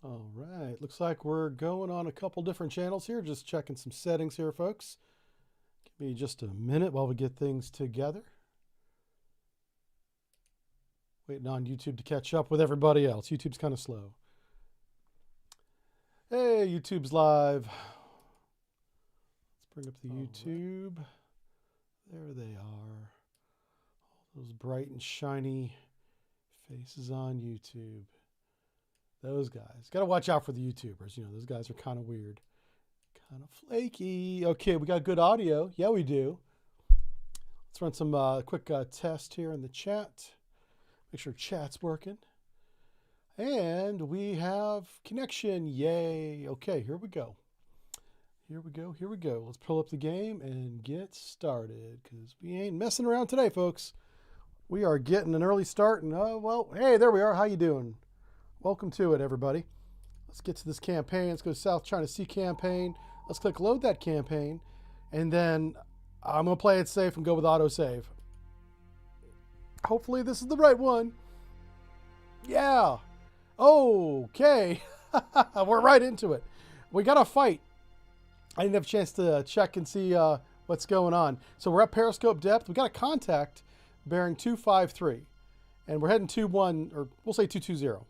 All right, looks like we're going on a couple different channels here. Just checking some settings here, folks. Give me just a minute while we get things together. Waiting on YouTube to catch up with everybody else. YouTube's kind of slow. Hey, YouTube's live. Let's bring up the YouTube. There they are. All those bright and shiny faces on YouTube. Those guys. Got to watch out for the YouTubers. You know, those guys are kind of weird. Kind of flaky. Okay, we got good audio. Yeah, we do. Let's run some quick test here in the chat. Make sure chat's working. And we have connection. Yay. Okay, here we go. Here we go. Here we go. Let's pull up the game and get started because we ain't messing around today, folks. We are getting an early start. And, well, hey, there we are. How you doing? Welcome to it, everybody. Let's get to this campaign. Let's go to South China Sea campaign. Let's click load that campaign. And then I'm going to play it safe and go with autosave. Hopefully this is the right one. Yeah. Okay. We're right into it. We got to fight. I didn't have a chance to check and see what's going on. So we're at periscope depth. We got a contact bearing 253. And we're heading 21, or we'll say 220.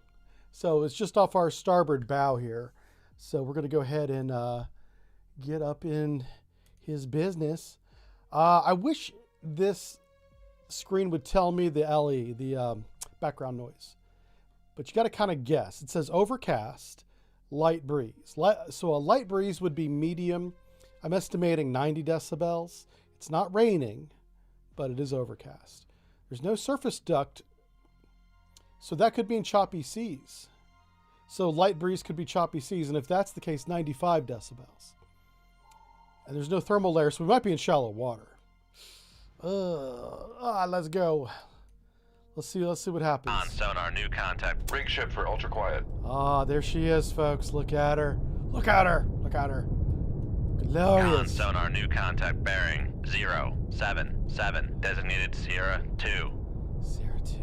So it's just off our starboard bow here. So we're going to go ahead and get up in his business. I wish this screen would tell me the LE, the background noise. But you got to kind of guess. It says overcast, light breeze. So a light breeze would be medium. I'm estimating 90 decibels. It's not raining, but it is overcast. There's no surface duct. So that could mean choppy seas. So light breeze could be choppy seas. And if that's the case, 95 decibels. And there's no thermal layer, so we might be in shallow water. Let's go. Let's see what happens. On sonar, new contact. Rig ship for ultra quiet. There she is, folks. Look at her. Look at her. Look at her. Glorious. On sonar, new contact bearing 077. Designated Sierra 2. Sierra 2.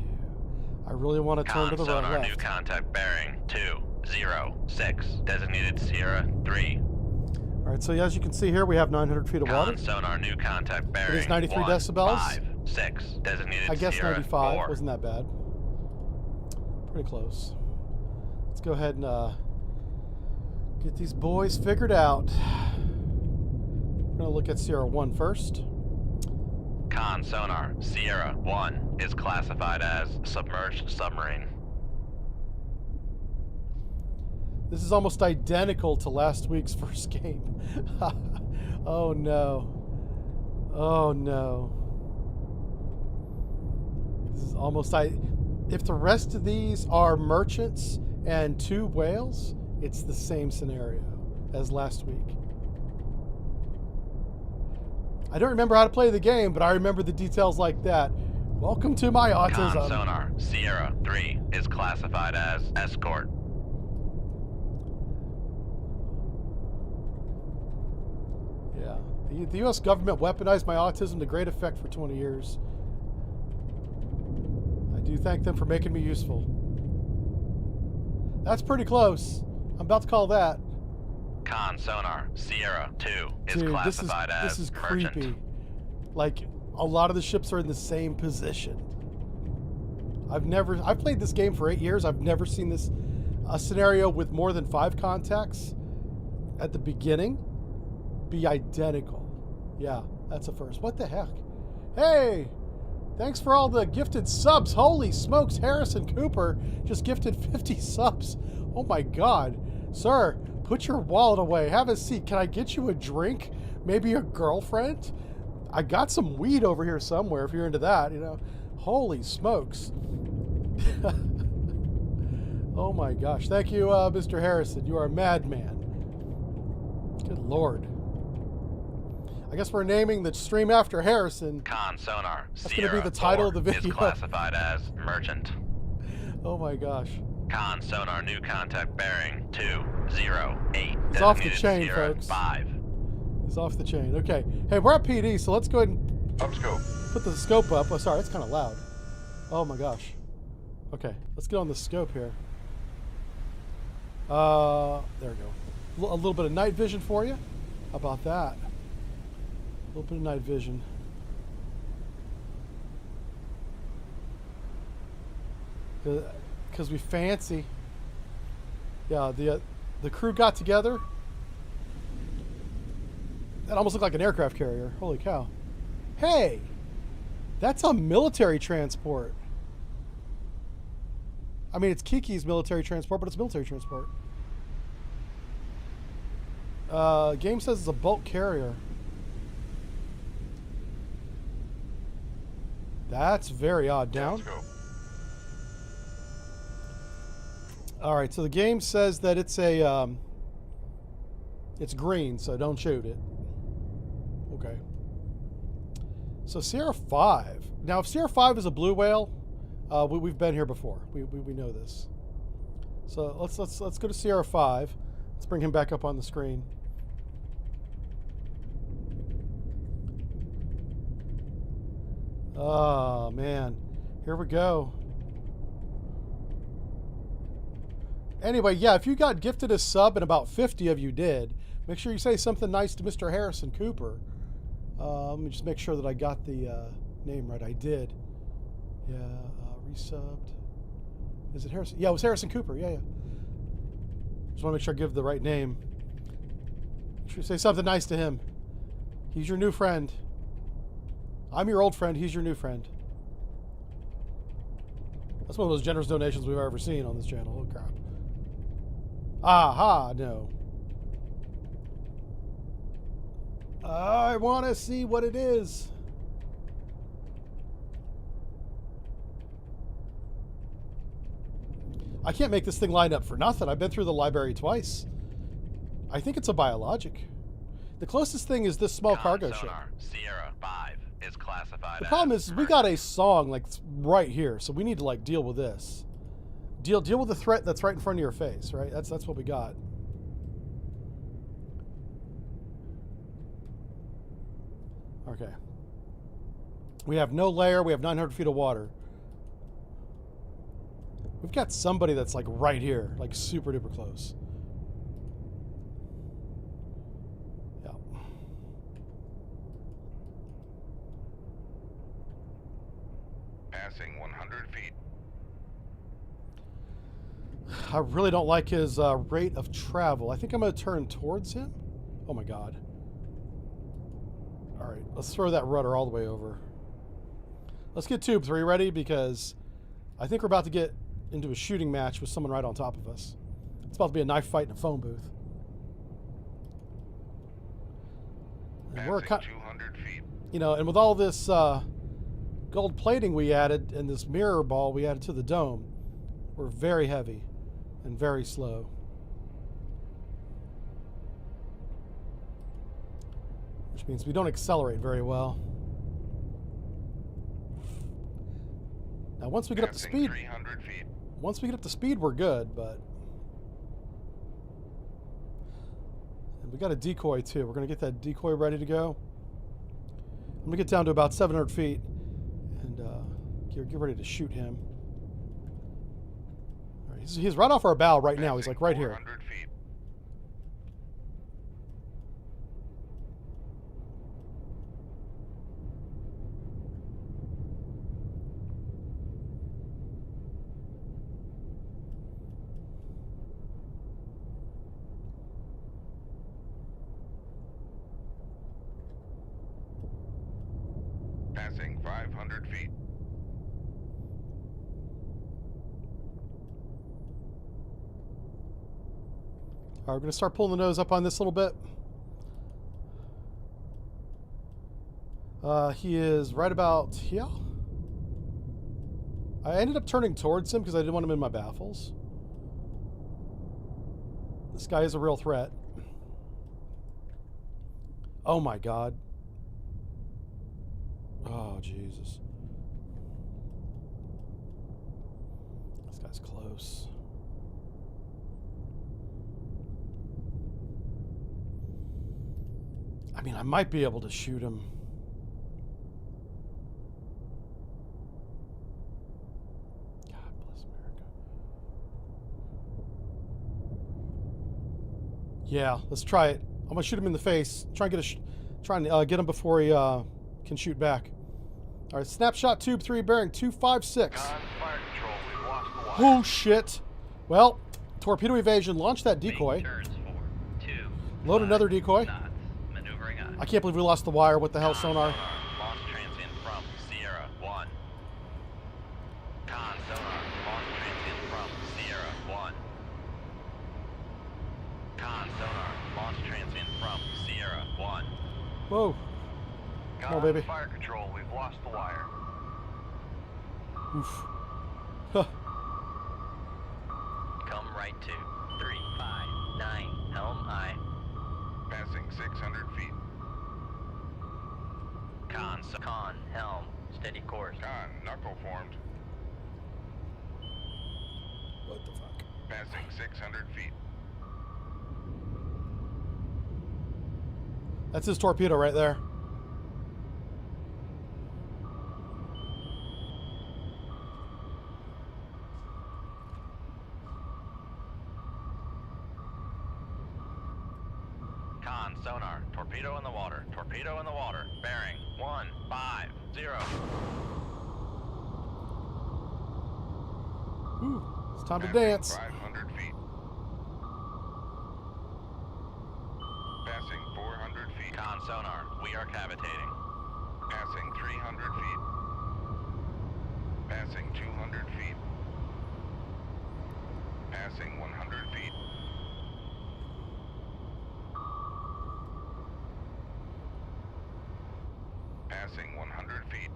I really want to turn to the right sonar, left. new contact bearing 206. Designated Sierra 3. All right, so as you can see here, we have 900 feet of water. Sonar, new contact bearing. It is 93 decibels. 6. Designated I guess Sierra 95. 4. Wasn't that bad. Pretty close. Let's go ahead and get these boys figured out. We're going to look at Sierra 1 first. Con sonar, Sierra 1 is classified as submerged submarine. This is almost identical to last week's first game. Oh no. Oh no. This is almost if the rest of these are merchants and 2 whales, it's the same scenario as last week. I don't remember how to play the game, but I remember the details like that. Welcome to my autism. Con sonar, Sierra 3 is classified as escort. Yeah, the U.S. government weaponized my autism to great effect for 20 years. I do thank them for making me useful. That's pretty close. I'm about to call that. Con sonar, Sierra 2 is Dude, classified this as is merchant. creepy. Like, a lot of the ships are in the same position. I've played this game for 8 years. I've never seen a scenario with more than 5 contacts at the beginning be identical. Yeah, that's a first. What the heck? Hey, thanks for all the gifted subs. Holy smokes, Harrison Cooper just gifted 50 subs. Oh my God. Sir, put your wallet away. Have a seat. Can I get you a drink? Maybe a girlfriend? I got some weed over here somewhere if you're into that, you know. Holy smokes. Oh my gosh. Thank you, Mr. Harrison. You are a madman. Good Lord. I guess we're naming the stream after Harrison. Con sonar, That's Sierra going to be the title of the 4 video. is classified as merchant. Oh my gosh. Con sonar, new contact bearing 208. It's off the Designated chain, Sierra folks. 5. It's off the chain. Okay. Hey, we're at PD, so let's go ahead and Up scope. put the scope up. Oh, sorry, it's kind of loud. Oh my gosh. Okay, let's get on the scope here. There we go. A little bit of night vision for you. How about that? A little bit of night vision. Because we fancy. Yeah, the crew got together. That almost looked like an aircraft carrier. Holy cow. Hey! That's a military transport. I mean, it's Kiki's military transport, but it's military transport. Game says it's a bulk carrier. That's very odd. Down. All right, so the game says that it's a it's green, so don't shoot it. Okay. So Sierra 5. Now, if Sierra 5 is a blue whale, we've been here before. We know this. So let's go to Sierra 5. Let's bring him back up on the screen. Oh man, here we go. Anyway, yeah, if you got gifted a sub, and about 50 of you did, make sure you say something nice to Mr. Harrison Cooper. Let me just make sure that I got the name right. I did. Yeah, resubbed. Is it Harrison? Yeah, it was Harrison Cooper. Yeah. Just want to make sure I give the right name. Make sure you say something nice to him. He's your new friend. I'm your old friend. He's your new friend. That's one of those generous donations we've ever seen on this channel. Oh, crap. Aha, no. I want to see what it is. I can't make this thing line up for nothing. I've been through the library twice. I think it's a biologic. The closest thing is this small cargo ship. Sierra 5 is classified. The problem is we got a song like right here, so we need to like deal with this. Deal with the threat that's right in front of your face, right? That's what we got. Okay. We have no layer. We have 900 feet of water. We've got somebody that's like right here, like super duper close. Yeah. Passing 100 feet. I really don't like his rate of travel. I think I'm going to turn towards him. Oh my god. All right, let's throw that rudder all the way over. Let's get tube 3 ready because I think we're about to get into a shooting match with someone right on top of us. It's about to be a knife fight in a phone booth. And we're 200 feet. You know, and with all this gold plating we added and this mirror ball we added to the dome, we're very heavy and very slow. Which means we don't accelerate very well. Now, once we get up to speed, 300 feet. Once we get up to speed, we're good, but and we got a decoy too. We're gonna get that decoy ready to go. I'm gonna get down to about 700 feet and get ready to shoot him. All right, he's right off our bow right now. He's like right here. 400 feet. Passing 500 feet. All right, we're gonna start pulling the nose up on this a little bit. He is right about here. I ended up turning towards him because I didn't want him in my baffles. This guy is a real threat. Oh my god. Oh, Jesus. This guy's close. I mean, I might be able to shoot him. God bless America. Yeah, let's try it. I'm gonna shoot him in the face. Try and get him before he can shoot back. All right, snapshot tube 3 bearing 256. Con, fire control, we've lost the wire. Oh shit! Well, torpedo evasion. Launch that Make decoy. turns for 2. Load another decoy. Knots. Maneuvering on. I can't believe we lost the wire. What the hell, Con sonar? Launch transient from Sierra 1. Con sonar. Launch transient from Sierra 1. Con sonar. Launch transient from Sierra 1. Whoa! Come on, baby. Fire control, we've lost the wire. Oof. Huh. Come right to 359 Helm I. Passing 600 feet. Con Helm. Steady course. Con, knuckle formed. What the fuck? Passing 600 feet. That's his torpedo right there. Con sonar. Torpedo in the water. Torpedo in the water. Bearing 150. Ooh, it's time to Passing dance. 500 feet. Passing 400 feet. Con sonar. We are cavitating. Passing 300 feet. Passing 200 feet. Passing 100 feet. Passing 100 feet.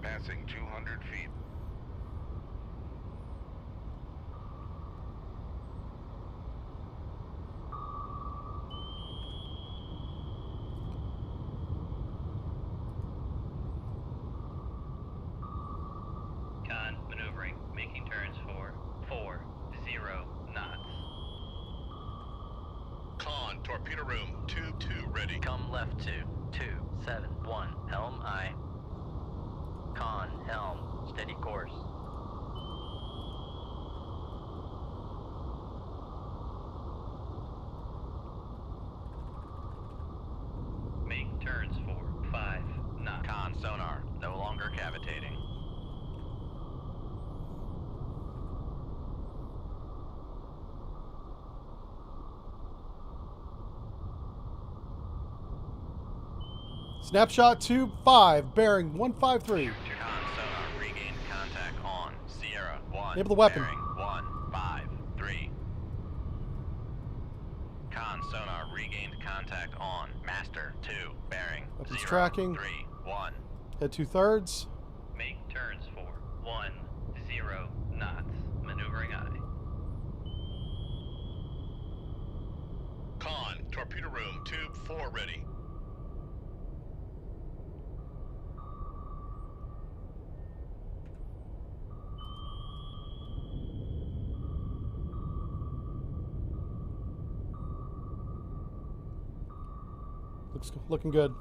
Passing 200 feet. Con maneuvering. Making turns for 40 knots. Con, torpedo room, tube 2 ready. Come left to 271 Helm I. Con Helm. Steady course. Make turns for 5 knots. Con sonar. No longer cavitating. Snapshot tube 5 bearing 153. Con sonar regained contact on Sierra 1. Enable the weapon. Bearing 153. Con sonar regained contact on Master 2. Bearing Weapons 0, tracking. 3-1. Head 2/3. Make turns for 10 knots. Maneuvering eye. Con, torpedo room, tube 4 ready. Looking good.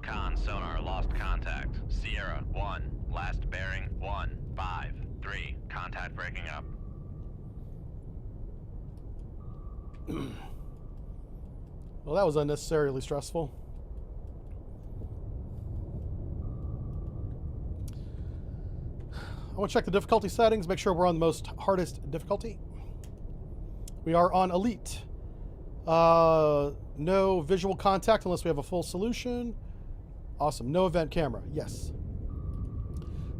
Con sonar lost contact. Sierra 1. Last bearing 153. Contact breaking up. Well, that was unnecessarily stressful. I want to check the difficulty settings, make sure we're on the most hardest difficulty. We are on Elite. No visual contact unless we have a full solution. Awesome. No event camera. Yes.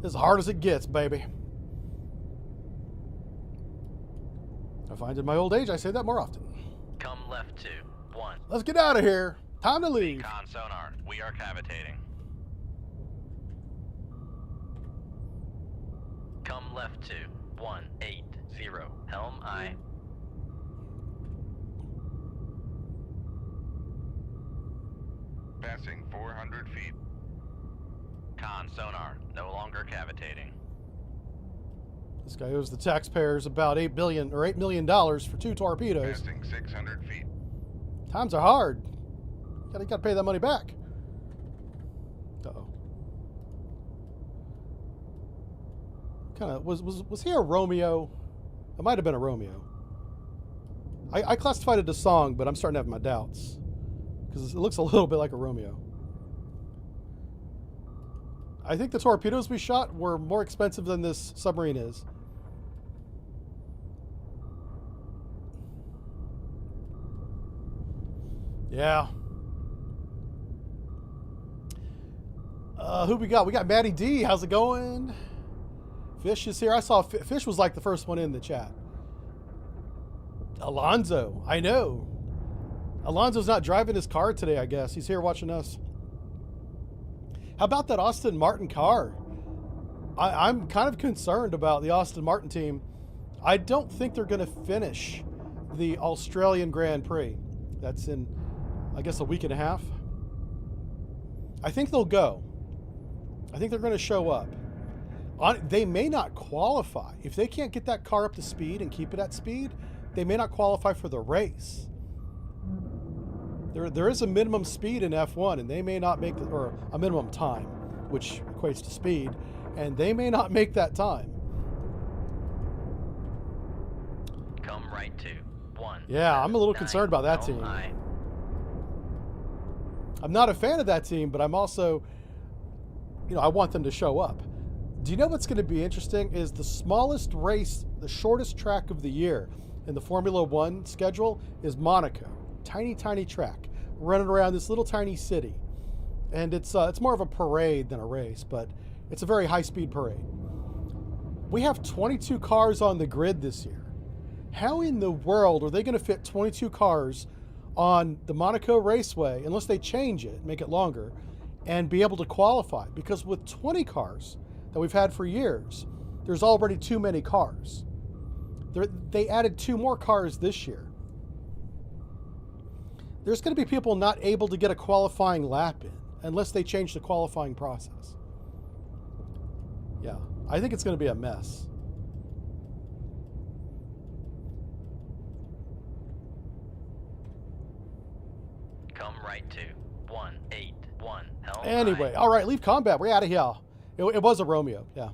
As hard as it gets, baby. I find in my old age I say that more often. Come left to 1. Let's get out of here. Time to leave. Con sonar. We are cavitating. Come left to 180 Helm I. Passing 400 feet. Con sonar. No longer cavitating. This guy owes the taxpayers about $8 million for 2 torpedoes. Passing 600 feet. Times are hard. You gotta pay that money back. Uh-oh. Kind of was he a Romeo? It might have been a Romeo. I classified it as song, but I'm starting to have my doubts because it looks a little bit like a Romeo. I think the torpedoes we shot were more expensive than this submarine is. Yeah. Who we got? We got Matty D. How's it going? Fish is here. I saw Fish was like the first one in the chat. Alonzo. I know. Alonzo's not driving his car today, I guess. He's here watching us. How about that Aston Martin car? I'm kind of concerned about the Aston Martin team. I don't think they're going to finish the Australian Grand Prix. That's in, I guess, a week and a half. I think they'll go. I think they're going to show up. They may not qualify. If they can't get that car up to speed and keep it at speed, they may not qualify for the race. There is a minimum speed in F1, and they may not make or a minimum time, which equates to speed, and they may not make that time. Come right to 1. Yeah, I'm a little concerned about that team. I'm not a fan of that team, but I'm also, I want them to show up. Do you know what's going to be interesting is the smallest race, the shortest track of the year in the Formula One schedule is Monaco. Tiny, tiny track running around this little tiny city. And it's more of a parade than a race, but it's a very high-speed parade. We have 22 cars on the grid this year. How in the world are they going to fit 22 cars on the Monaco Raceway, unless they change it, make it longer, and be able to qualify? Because with 20 cars that we've had for years, there's already too many cars. They added 2 more cars this year. There's going to be people not able to get a qualifying lap in unless they change the qualifying process. Yeah, I think it's going to be a mess. Come right to 181 Helm. Anyway, all right, leave combat. We're out of here. It was a Romeo, yeah.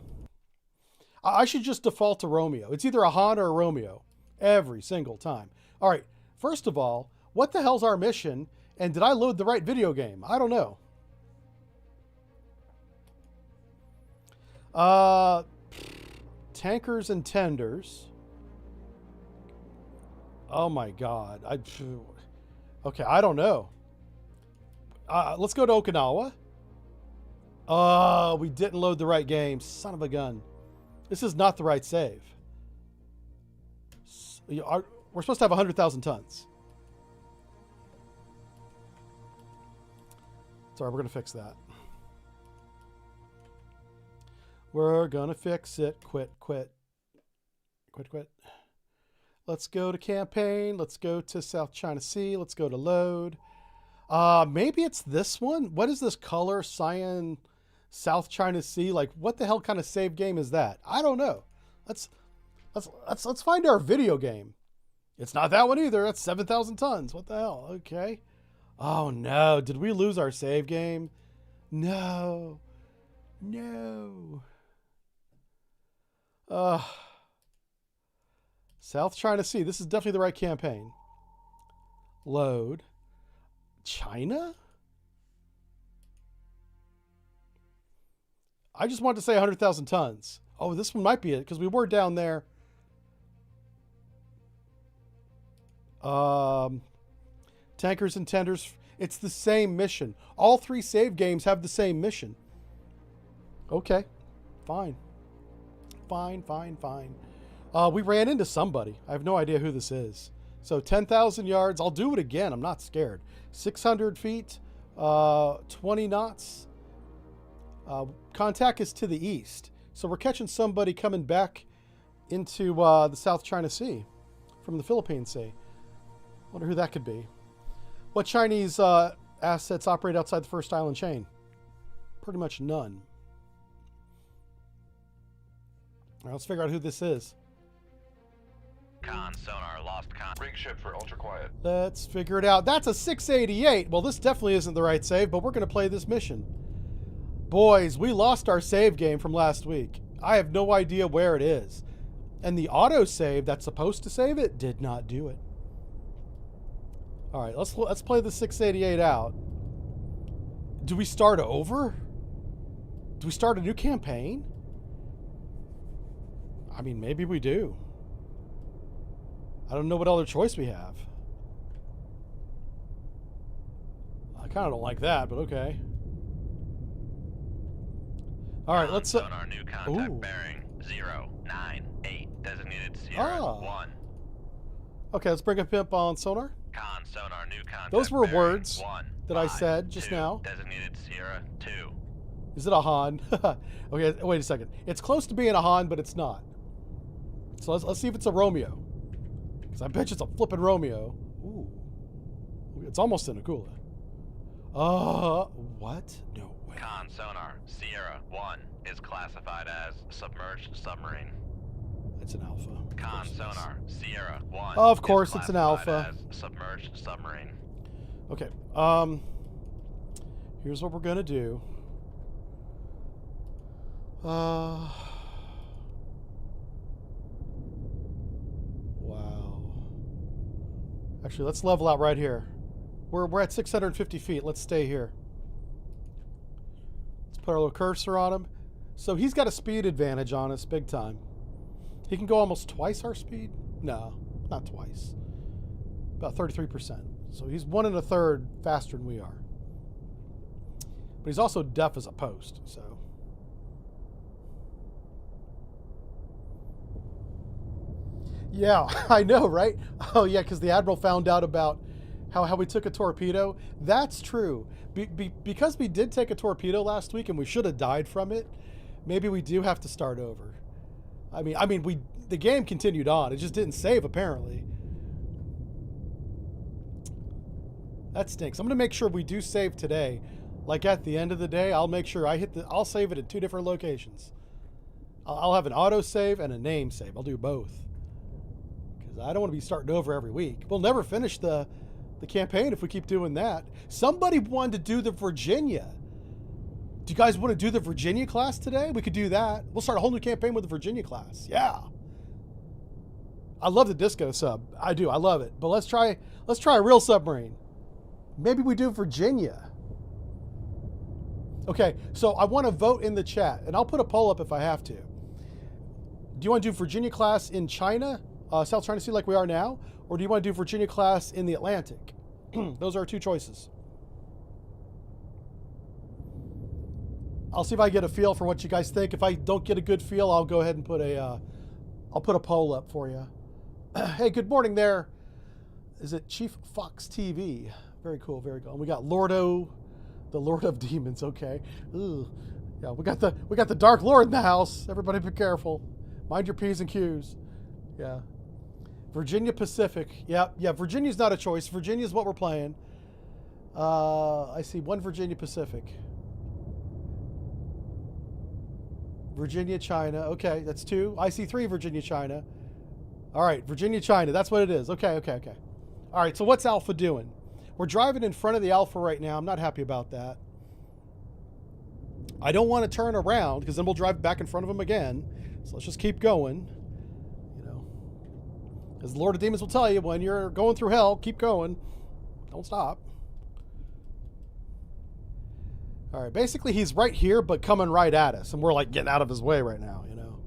I should just default to Romeo. It's either a Han or a Romeo every single time. All right, first of all, what the hell's our mission? And did I load the right video game? I don't know. Tankers and tenders. Oh my God. Okay, I don't know. Let's go to Okinawa. We didn't load the right game. Son of a gun. This is not the right save. We're supposed to have 100,000 tons. Sorry, we're going to fix that. We're going to fix it. Quit. Let's go to campaign. Let's go to South China Sea. Let's go to load. Maybe it's this one. What is this color? Cyan South China Sea? Like, what the hell kind of save game is that? I don't know. Let's find our video game. It's not that one either. That's 7,000 tons. What the hell? Okay. Oh no, did we lose our save game? No. South China Sea. This is definitely the right campaign. Load. China? I just wanted to say 100,000 tons. Oh, this one might be it because we were down there. Tankers and tenders. It's the same mission. All 3 save games have the same mission. Okay. Fine. We ran into somebody. I have no idea who this is. So 10,000 yards. I'll do it again. I'm not scared. 600 feet. 20 knots. Contact is to the east. So we're catching somebody coming back into the South China Sea from the Philippine Sea. Wonder who that could be. What Chinese assets operate outside the first island chain? Pretty much none. All right, let's figure out who this is. Con sonar lost con. Rig ship for ultra quiet. Let's figure it out. That's a 688. Well, this definitely isn't the right save, but we're going to play this mission. Boys, we lost our save game from last week. I have no idea where it is. And the autosave that's supposed to save it did not do it. All right, let's play the 688 out. Do we start over? Do we start a new campaign? I mean, maybe we do. I don't know what other choice we have. I kind of don't like that, but okay. All right, let's... Sonar new contact Ooh. bearing 098. Designated Sierra 1. Okay, let's bring a pimp on sonar. Con sonar new contact Those were bearing words 1, that I 5, said just 2, now. Designated Sierra 2. Is it a Han? Okay, wait a second. It's close to being a Han, but it's not. So let's see if it's a Romeo. Because I bet you it's a flippin' Romeo. Ooh. It's almost in a Akula. What? No way. Con sonar Sierra 1 is classified as submerged submarine. It's an Alpha. Con sonar Sierra 1. Of course is it's an classified Alpha. As submerged submarine. Okay. Here's what we're gonna do. Wow. Actually, let's level out right here. We're at 650 feet. Let's stay here. Let's put our little cursor on him. So he's got a speed advantage on us, big time. He can go almost twice our speed? No, not twice. About 33%. So he's 1 1/3 faster than we are. But he's also deaf as a post, so. Yeah, I know, right? Oh, yeah, because the Admiral found out about how we took a torpedo. That's true. Because we did take a torpedo last week and we should have died from it, maybe we do have to start over. I mean, the game continued on. It just didn't save, apparently. That stinks. I'm going to make sure we do save today. Like, at the end of the day, I'll make sure I'll save it at 2 different locations. I'll have an auto save and a name save. I'll do both. Because I don't want to be starting over every week. We'll never finish the campaign if we keep doing that. Somebody wanted to do the Virginia. Do you guys want to do the Virginia class today? We could do that. We'll start a whole new campaign with the Virginia class. Yeah. I love the disco sub. I do. I love it. But let's try a real submarine. Maybe we do Virginia. Okay, so I want to vote in the chat, and I'll put a poll up if I have to. Do you want to do Virginia class in China, South China Sea like we are now, or do you want to do Virginia class in the Atlantic? Those are our 2 choices. I'll see if I get a feel for what you guys think. If I don't get a good feel, I'll go ahead and put a poll up for you. Hey, good morning there. Is it Chief Fox TV? Very cool, very cool. And we got Lordo, the Lord of Demons. Okay. Ooh. Yeah, we got the Dark Lord in the house. Everybody be careful. Mind your P's and Q's. Yeah. Virginia Pacific. Yeah, Virginia's not a choice. Virginia's what we're playing. I see 1 Virginia Pacific. Virginia, China. Okay, that's 2. I see 3 Virginia, China. All right, Virginia, China. That's what it is. Okay. All right, so what's Alpha doing? We're driving in front of the Alpha right now. I'm not happy about that. I don't want to turn around because then we'll drive back in front of him again. So let's just keep going. You know, as the Lord of Demons will tell you, when you're going through hell, keep going. Don't stop. All right, basically he's right here, but coming right at us, and we're like getting out of his way right now, you know.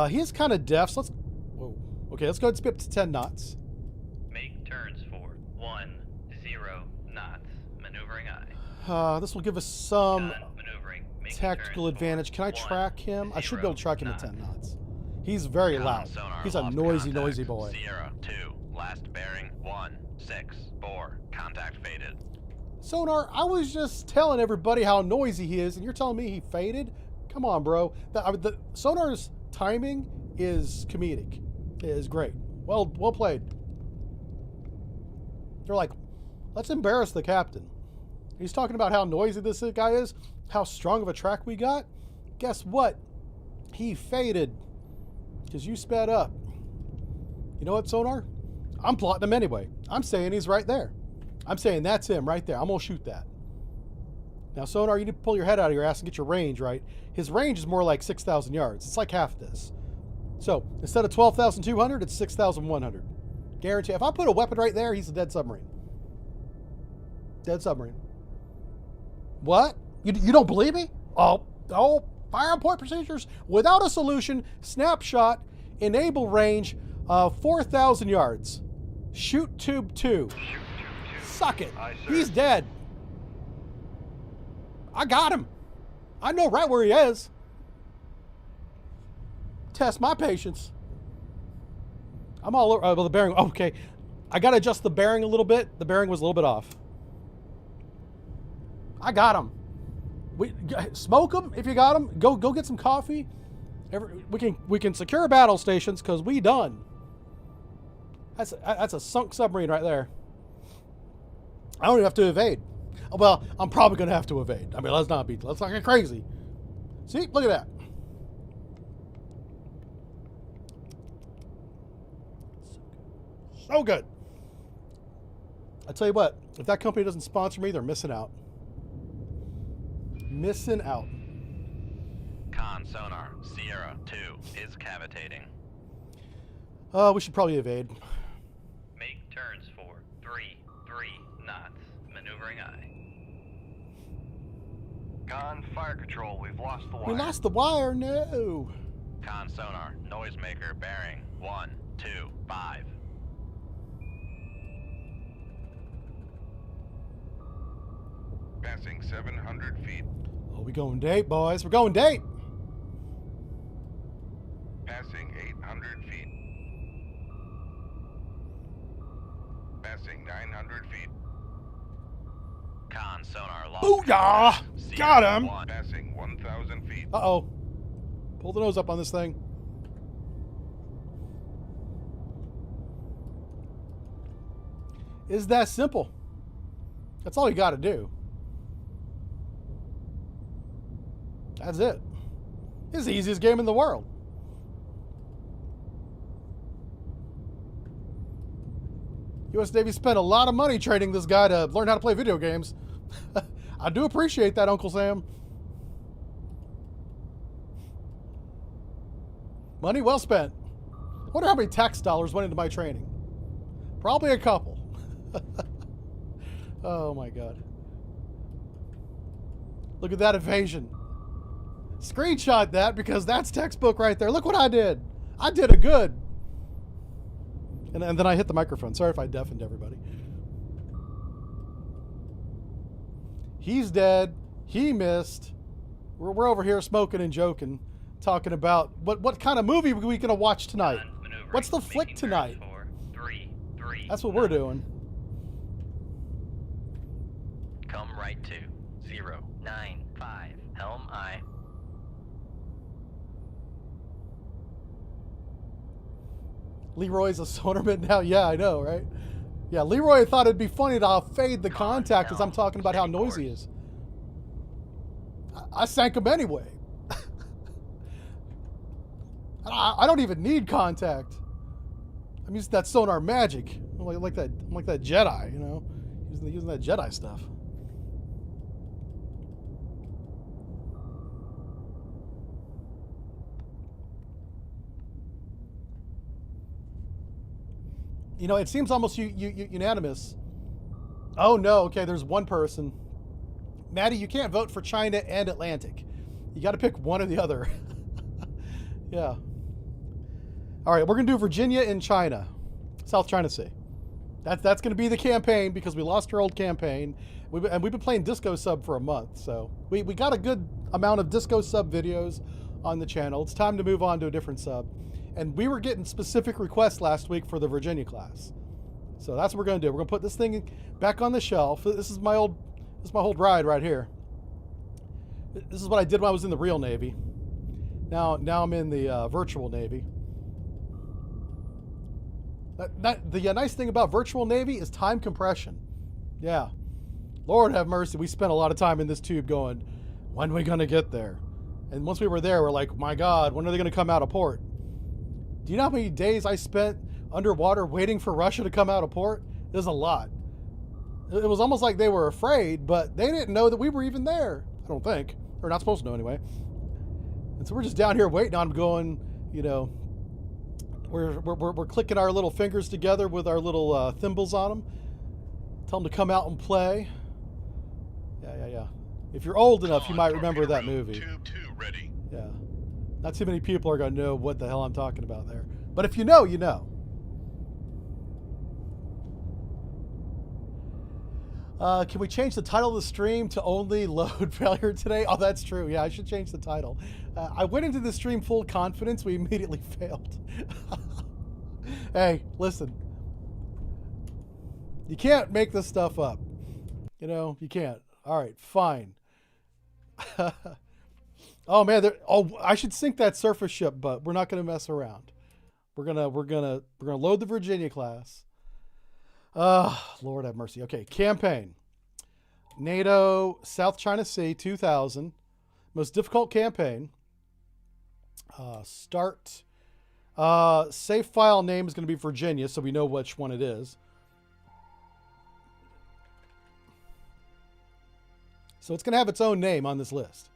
He is kind of deaf, so let's, whoa. Okay, let's go ahead and speed up to 10 knots. Make turns for 10 knots. Maneuvering eye. This will give us some Maneuvering. tactical advantage. Can I track him? I should be able to track him at 10 knots. He's very Con loud. sonar He's a lost noisy, contact. noisy boy. Sierra 2. Last bearing 164. Contact faded. Sonar, I was just telling everybody how noisy he is, and you're telling me he faded? Come on, bro. The Sonar's timing is comedic. It is great. Well played. They're like, let's embarrass the captain. He's talking about how noisy this guy is, how strong of a track we got. Guess what? He faded because you sped up. You know what, Sonar? I'm plotting him anyway. I'm saying he's right there. I'm saying that's him right there. I'm going to shoot that. Now, sonar, you need to pull your head out of your ass and get your range right. His range is more like 6,000 yards. It's like half this. So, instead of 12,200, it's 6,100. Guarantee. If I put a weapon right there, he's a dead submarine. Dead submarine. What? You don't believe me? Oh, fire on point procedures without a solution. Snapshot. Enable range of 4,000 yards. Shoot tube 2. Suck it. Aye, sir. He's dead. I got him. I know right where he is. Test my patience. I'm all over. Well, the bearing. Okay. I got to adjust the bearing a little bit. The bearing was a little bit off. I got him. Smoke him if you got him. Go get some coffee. We can secure battle stations because we done. That's a sunk submarine right there. I don't even have to evade. Well, I'm probably going to have to evade. I mean, let's not get crazy. See, look at that. So good. I tell you what, if that company doesn't sponsor me, they're missing out. Missing out. Con sonar, Sierra 2 is cavitating. We should probably evade. Make turns for 3 knots. Maneuvering eye. Con fire control, we've lost the wire. We lost the wire, no. Con sonar, noisemaker bearing 125. Passing 700 feet. Oh, we going date, boys. We're going date. Passing 800 feet. Passing 900 feet. Con sonar lost. Booyah! Sierra Got him. 1. Passing 1,000 feet. Uh-oh. Pull the nose up on this thing. It's that simple. That's all you got to do. That's it. It's the easiest game in the world. U.S. Navy spent a lot of money training this guy to learn how to play video games. I do appreciate that, Uncle Sam. Money well spent. I wonder how many tax dollars went into my training. Probably a couple. Oh my God. Look at that evasion. Screenshot that because that's textbook right there. Look what I did. I did a good. And then I hit the microphone. Sorry if I deafened everybody. He's dead. He missed. We're over here smoking and joking, talking about what kind of movie are we gonna watch tonight? What's the flick tonight? That's what we're doing. Come right to 095 helm eye. Leroy's a sonarman now. Yeah, I know, right? Yeah, Leroy thought it'd be funny to fade the contact as I'm talking about how noisy he is. I sank him anyway. I don't even need contact. I'm using that sonar magic. I'm like that Jedi, you know, using that Jedi stuff. You know, it seems almost unanimous. Oh no, okay, there's one person. Maddie, you can't vote for China and Atlantic. You got to pick one or the other. Yeah. All right, we're gonna do Virginia and China, South China Sea. That's gonna be the campaign because we lost our old campaign. We've been playing Disco Sub for a month, so we got a good amount of Disco Sub videos on the channel. It's time to move on to a different sub. And we were getting specific requests last week for the Virginia class. So that's what we're going to do. We're going to put this thing back on the shelf. This is my old ride right here. This is what I did when I was in the real Navy. Now I'm in the virtual Navy. The nice thing about virtual Navy is time compression. Yeah. Lord have mercy. We spent a lot of time in this tube going, when are we going to get there? And once we were there, we're like, my God, when are they going to come out of port? Do you know how many days I spent underwater waiting for Russia to come out of port? There's a lot. It was almost like they were afraid, but they didn't know that we were even there. I don't think. Or not supposed to know anyway. And so we're just down here waiting on them going, you know, we're clicking our little fingers together with our little thimbles on them. Tell them to come out and play. Yeah. If you're old enough, you might remember that movie. Tube 2 ready. Yeah. Not too many people are going to know what the hell I'm talking about there. But if you know, you know. Can we change the title of the stream to only load failure today? Oh, that's true. Yeah, I should change the title. I went into the stream full confidence. We immediately failed. Hey, listen. You can't make this stuff up. You know, you can't. All right, fine. Oh man, I should sink that surface ship, but we're not going to mess around. We're gonna load the Virginia class. Lord have mercy. Okay, campaign. NATO, South China Sea, 2000. Most difficult campaign. Start. Save file name is going to be Virginia, so we know which one it is. So it's going to have its own name on this list.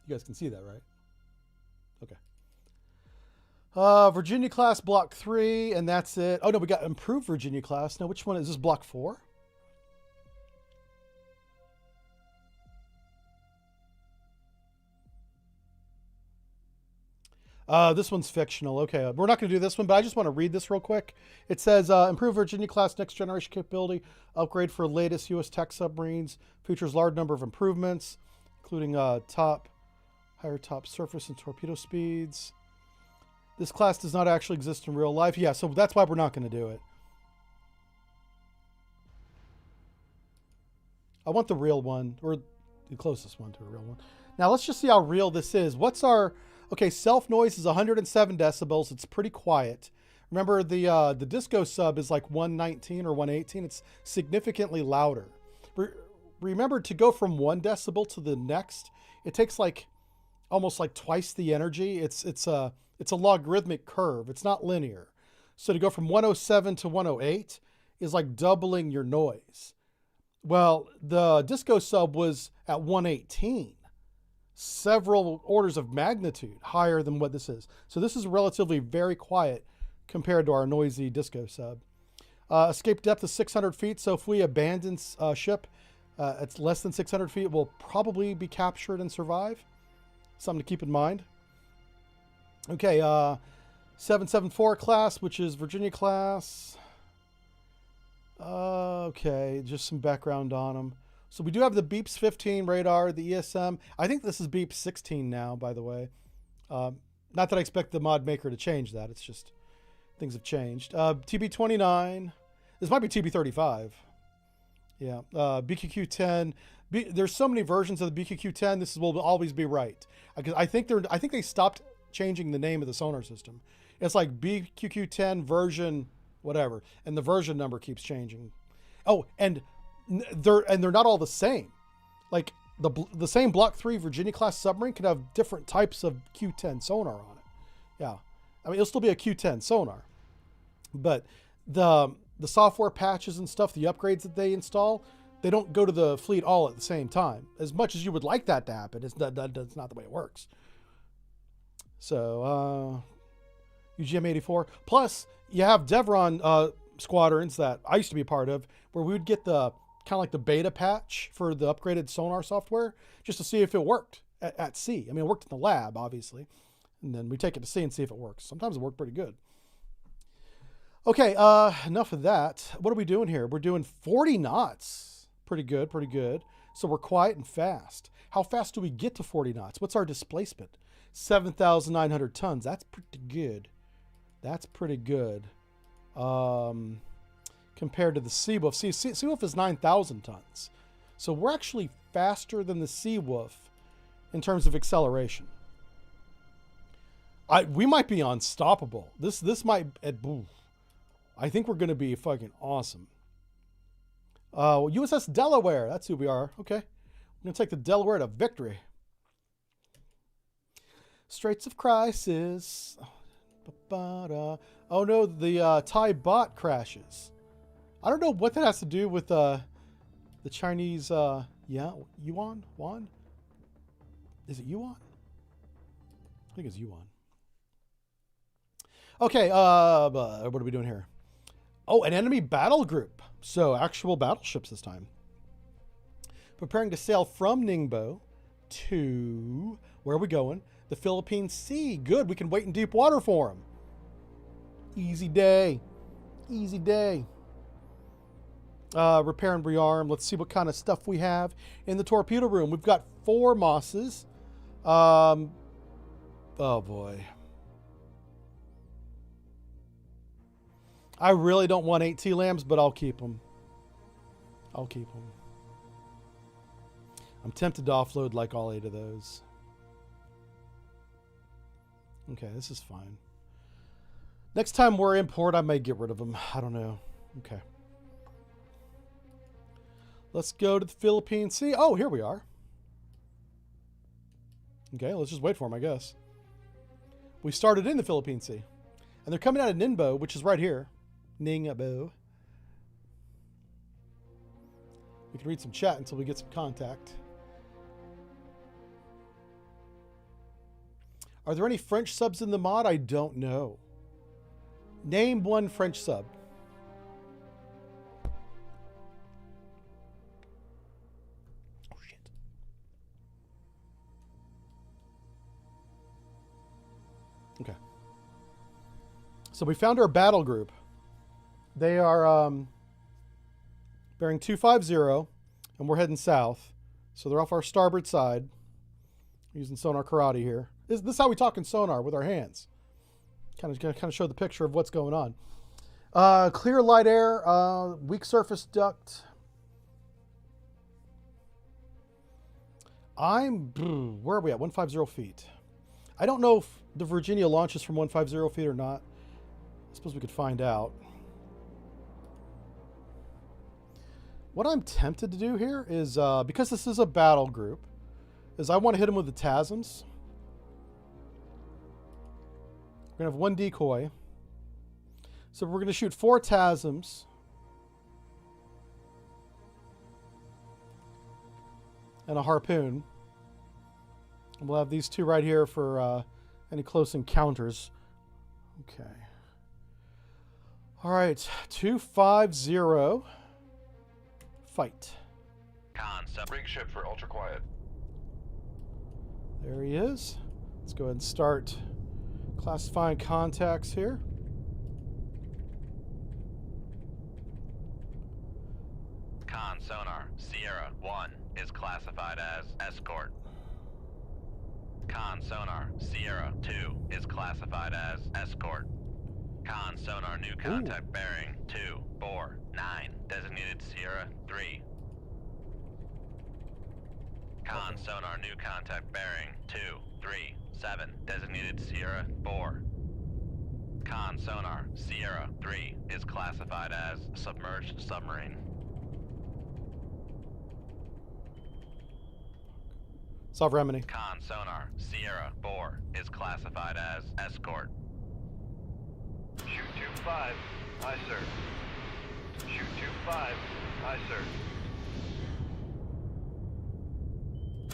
You guys can see that, right? Okay. Virginia class block 3, and that's it. Oh no, we got improved Virginia class. Now, which one is this? Block 4? This one's fictional. Okay, we're not going to do this one, but I just want to read this real quick. It says, improved Virginia class next generation capability, upgrade for latest U.S. tech submarines, features large number of improvements, including higher top surface and torpedo speeds. This class does not actually exist in real life. Yeah, so that's why we're not going to do it. I want the real one, or the closest one to a real one. Now let's just see how real this is. What's our... Okay, self noise is 107 decibels. It's pretty quiet. Remember the disco sub is like 119 or 118. It's significantly louder. Remember, to go from 1 decibel to the next, it takes like almost like twice the energy. It's a logarithmic curve. It's not linear. So to go from 107 to 108 is like doubling your noise. Well, the disco sub was at 118. Several orders of magnitude higher than what this is. So this is relatively very quiet compared to our noisy disco sub. Escape depth is 600 feet. So if we abandon ship, it's less than 600 feet, we'll probably be captured and survive. Something to keep in mind. Okay, 774 class, which is Virginia class. Okay, just some background on them. So we do have the Beeps 15 radar, the ESM. I think this is Beeps 16 now, by the way. Not that I expect the mod maker to change that. It's just things have changed. TB29. This might be TB35. Yeah. BQQ10. There's so many versions of the BQQ10. This will always be right. I think they stopped changing the name of the sonar system. It's like BQQ10 version whatever, and the version number keeps changing. Oh, and they're not all the same. Like the same Block 3 Virginia class submarine can have different types of Q10 sonar on it. Yeah, I mean it'll still be a Q10 sonar, but the software patches and stuff, the upgrades that they install, they don't go to the fleet all at the same time. As much as you would like that to happen, that's not the way it works. So UGM 84 plus you have Devron squadrons that I used to be a part of, where we would get the kind of like the beta patch for the upgraded sonar software just to see if it worked at sea. I mean, it worked in the lab, obviously. And then we take it to sea and see if it works. Sometimes it worked pretty good. Okay, enough of that. What are we doing here? We're doing 40 knots. Pretty good, pretty good. So we're quiet and fast. How fast do we get to 40 knots? What's our displacement? 7,900 tons. That's pretty good. That's pretty good. Compared to the Seawolf. See, Seawolf is 9,000 tons. So we're actually faster than the Seawolf in terms of acceleration. We might be unstoppable. This might... I think we're going to be fucking awesome. USS Delaware. That's who we are. Okay. I'm going to take the Delaware to victory. Straits of Crisis. Ba-ba-da. Oh no, the Thai bot crashes. I don't know what that has to do with the Chinese yuan? Won? Is it yuan? I think it's yuan. Okay, what are we doing here? Oh, an enemy battle group. So actual battleships this time. Preparing to sail from Ningbo to, where are we going? The Philippine Sea. Good, we can wait in deep water for them. Easy day. Easy day. Repair and rearm. Let's see what kind of stuff we have in the torpedo room. We've got 4 Mosses. Oh boy. I really don't want 8 T-Lambs, but I'll keep them. I'll keep them. I'm tempted to offload like all 8 of those. Okay, this is fine. Next time we're in port, I may get rid of them. I don't know. Okay. Let's go to the Philippine Sea. Oh, here we are. Okay, let's just wait for them, I guess. We started in the Philippine Sea. And they're coming out of Ningbo, which is right here. Ningbo. We can read some chat until we get some contact. Are there any French subs in the mod? I don't know. Name one French sub. Oh, shit. Okay. So we found our battle group. They are bearing 250, and we're heading south. So they're off our starboard side. Using sonar karate here. This is how we talk in sonar with our hands. Kind of show the picture of what's going on. Clear light air, weak surface duct. Where are we at? 150 feet. I don't know if the Virginia launches from 150 feet or not. I suppose we could find out. What I'm tempted to do here is, because this is a battle group, is I want to hit them with the TASMs. We're going to have 1 decoy. So we're going to shoot 4 TASMs. And a harpoon. And we'll have these 2 right here for any close encounters. Okay. All right. 250. Fight. Con sub. Rig ship for ultra quiet. There he is. Let's go ahead and start classifying contacts here. Con sonar Sierra 1 is classified as escort. Con sonar Sierra 2 is classified as escort. Con sonar new contact bearing 249 designated Sierra 3. Con sonar new contact bearing 237 designated Sierra 4. Con sonar Sierra 3 is classified as submerged submarine. Solve remedy. Con sonar Sierra 4 is classified as escort. Shoot 25. Aye, sir. Shoot 25. Aye, sir.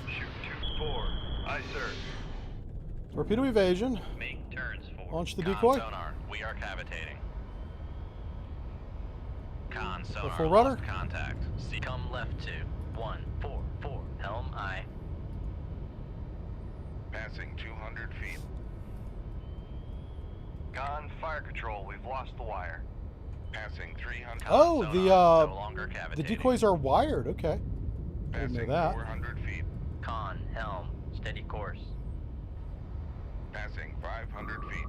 Shoot 24. Aye, sir. Torpedo evasion. Make turns for. Launch the Con decoy. sonar, we are cavitating. Con sonar full rudder. lost contact. See, come left to 144. Helm aye. Passing 200 feet. Con fire control. We've lost the wire. Passing 300. Oh, Sonar, the no longer the cavitating. decoys are wired. Okay. Didn't know Passing that. 400 feet. Con helm, steady course. Passing 500 feet.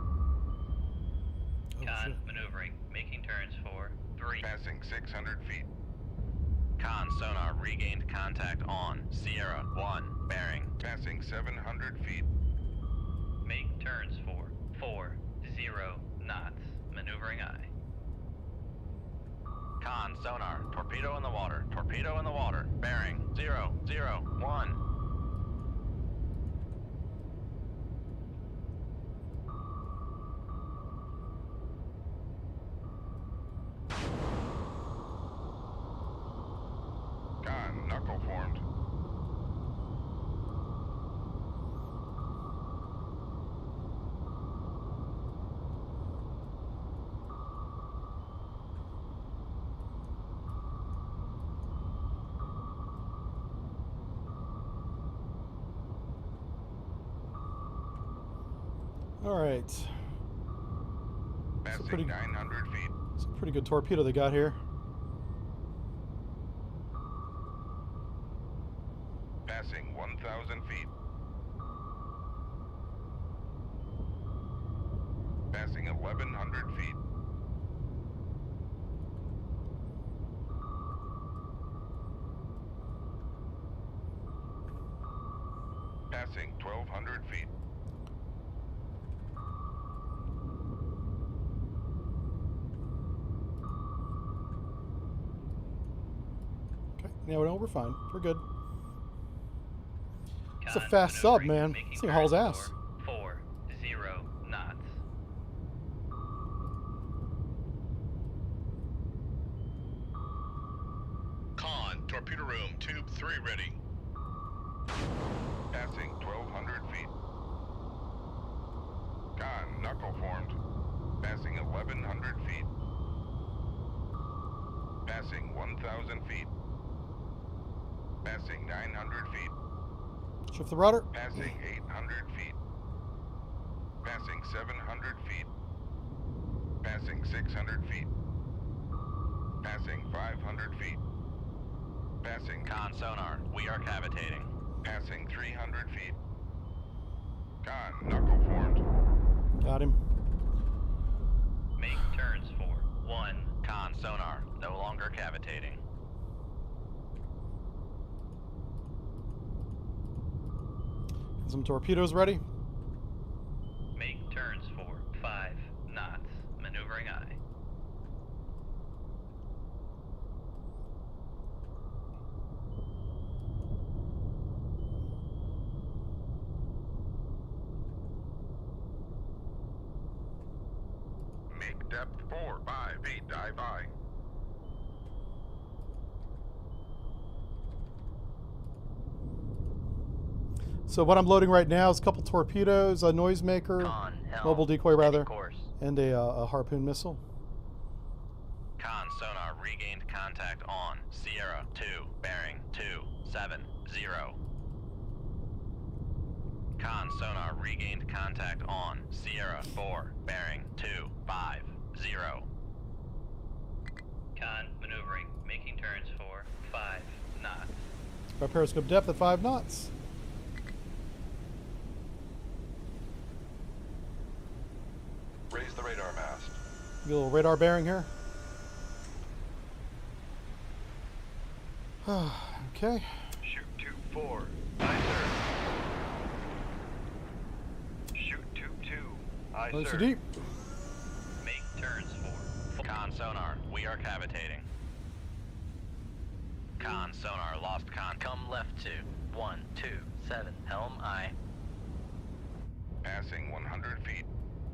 Oh, shit. Maneuvering, making turns for 3. Passing 600 feet. Con sonar regained contact on Sierra 1 bearing. Passing 700 feet. Make turns for 40 knots. Maneuvering aye. Con sonar, torpedo in the water, torpedo in the water, bearing 001. All right. Passing pretty- 900 feet. It's a pretty good torpedo they got here. Passing 1,000 feet. Passing 1,100 feet. Passing 1,200 feet. Okay. Yeah, no, we're fine. We're good. It's a Con fast sub, maneuvering, man. making This thing hauls turns ass. for 40 knots. Con, torpedo room, tube 3 ready. Passing 1,200 feet. Con, knuckle formed. Passing 1,100 feet. Passing 1,000 feet. Passing 900 feet. Shift the rudder. Passing 800 feet. Passing 700 feet. Passing 600 feet. Passing 500 feet. Passing Con sonar, we are cavitating. Passing 300 feet. Con, knuckle formed. Got him. Make turns for 1. Con sonar, no longer cavitating. Some torpedoes ready. Make turns for 5 knots. Maneuvering eye. Make depth 4, 5 feet, dive by. So what I'm loading right now is a couple torpedoes, a noisemaker, Con, helm, mobile decoy steady rather, course. and a harpoon missile. Con sonar regained contact on Sierra 2, bearing 270. Con sonar regained contact on Sierra 4, bearing 250. Con maneuvering, making turns for 5 knots. Our periscope depth at 5 knots. Raise the radar mast. Get a little radar bearing here. Okay. Shoot tube 4. Aye, sir. Shoot tube 2. Aye, Nice sir. and deep. Make turns for Con sonar, we are cavitating. Con sonar lost con. Come left to 127 helm eye. Passing 100 feet.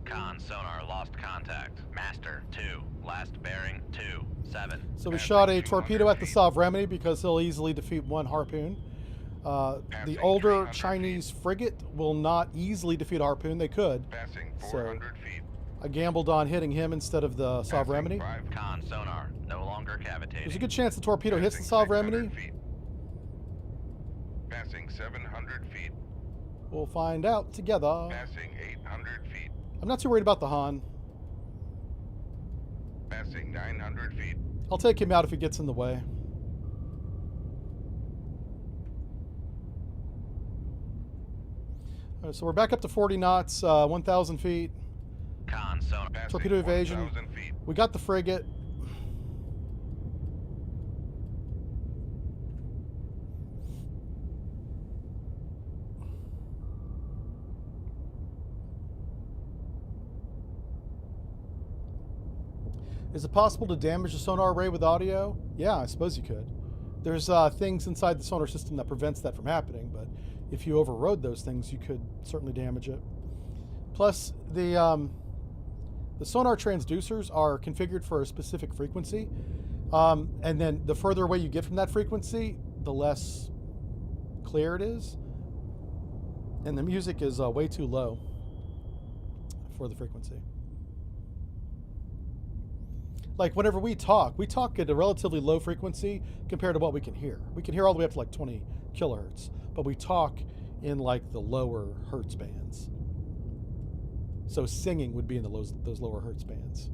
Con sonar lost contact. Master 2, last bearing 27. So we Passing shot a 200 torpedo at the feet. Sovereignty because he'll easily defeat one harpoon. The Passing older 300 Chinese frigate will not easily defeat a harpoon. They could. Passing So- 400 feet. I gambled on hitting him instead of the Passing Sovereignty. 5 Con sonar no longer cavitating. There's a good chance the torpedo hits the Passing Sovereignty. 600 feet. Passing 700 feet. We'll find out together. Passing 800 feet. I'm not too worried about the Han. Passing 900 feet. I'll take him out if he gets in the way. All right, so we're back up to 40 knots, 1,000 feet. Con sonar. Passing Torpedo evasion. 1,000 feet. We got the frigate. Is it possible to damage the sonar array with audio? Yeah, I suppose you could. There's things inside the sonar system that prevents that from happening, but if you overrode those things, you could certainly damage it. Plus, the sonar transducers are configured for a specific frequency, and then the further away you get from that frequency, the less clear it is, and the music is way too low for the frequency. Like whenever we talk at a relatively low frequency compared to what we can hear. We can hear all the way up to like 20 kilohertz, but we talk in like the lower hertz bands. So singing would be in those lower hertz bands.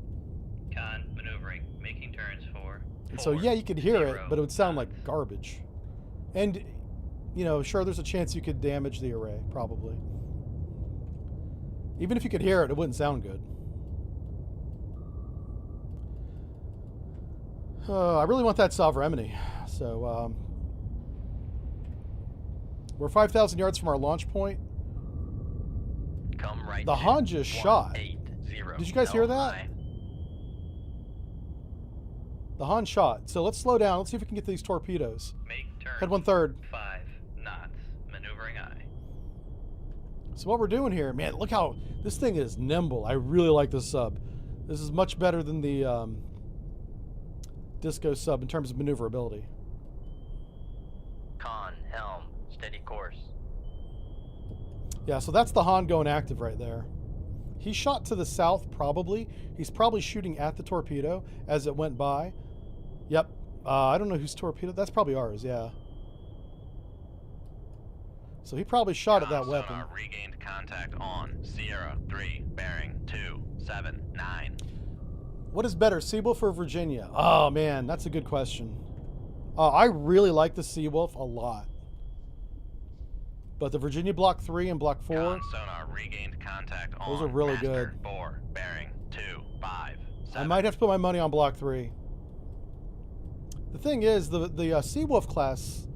Con maneuvering, making turns for. And so, yeah, you could hear it, but it would sound like garbage. And, you know, sure, there's a chance you could damage the array, probably. Even if you could hear it, it wouldn't sound good. I really want that Sovereignty. So, we're 5,000 yards from our launch point. Come right The to Han just shot. 180 Did you guys hear that? LI. The Han shot. So let's slow down. Let's see if we can get these torpedoes. Make turn. Head 1/3. 5 knots. Maneuvering I. So what we're doing here, man, look how this thing is nimble. I really like this sub. This is much better than the Disco sub in terms of maneuverability. Con, helm, steady course. Yeah, so that's the Han going active right there. He shot to the south, probably. He's probably shooting at the torpedo as it went by. Yep. I don't know whose torpedo. That's probably ours, yeah. So he probably shot at that weapon. Sonar regained contact on Sierra 3, bearing 279. What is better, Seawolf or Virginia? Oh, man, that's a good question. I really like the Seawolf a lot. But the Virginia Block 3 and Block 4, Con sonar regained contact on those are really Master good. 4, bearing 257. I might have to put my money on Block 3. The thing is, the Seawolf class,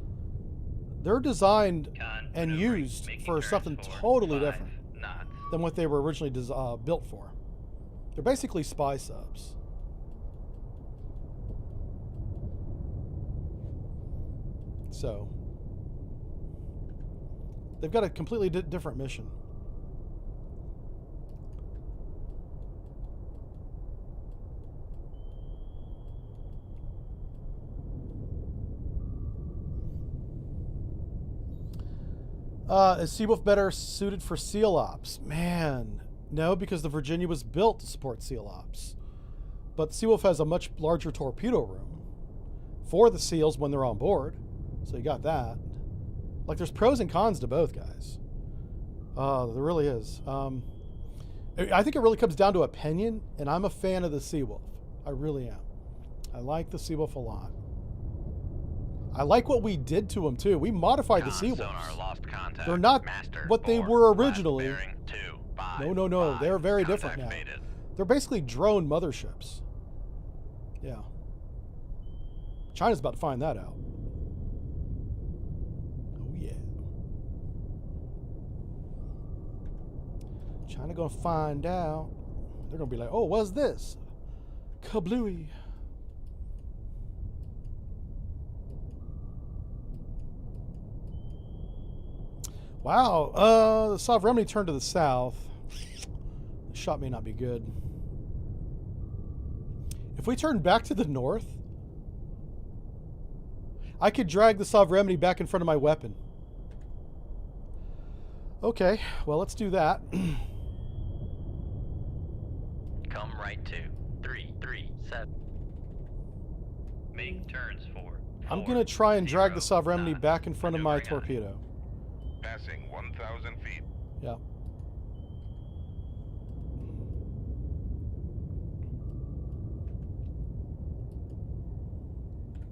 they're designed Con and maneuvering, used making for turns something for totally 5 different knots. than what they were originally built for. They're basically spy subs. So, they've got a completely different mission. Is Seawolf better suited for SEAL Ops? Man, no, because the Virginia was built to support SEAL Ops. But Seawolf has a much larger torpedo room for the SEALs when they're on board. So you got that. Like, there's pros and cons to both, guys. There really is. I think it really comes down to opinion, and I'm a fan of the Seawolf. I really am. I like the Seawolf a lot. I like what we did to them, too. We modified the Con Seawolves. sonar lost contact. They're not Master what they 4, were left originally. bearing 255. No. They're very different Contact now. faded. They're basically drone motherships. Yeah. China's about to find that out. Oh, yeah. China gonna find out. They're gonna be like, oh, what's this? Kablooey. Wow, the Sovereignty turned to the south. The shot may not be good. If we turn back to the north, I could drag the Sovereignty back in front of my weapon. Okay, well, let's do that. Come right to 337. Make turns for. I'm going to try and drag the 40 Sovereignty knots. back in front of my Maneuvering on. torpedo. Passing 1,000 feet. Yeah.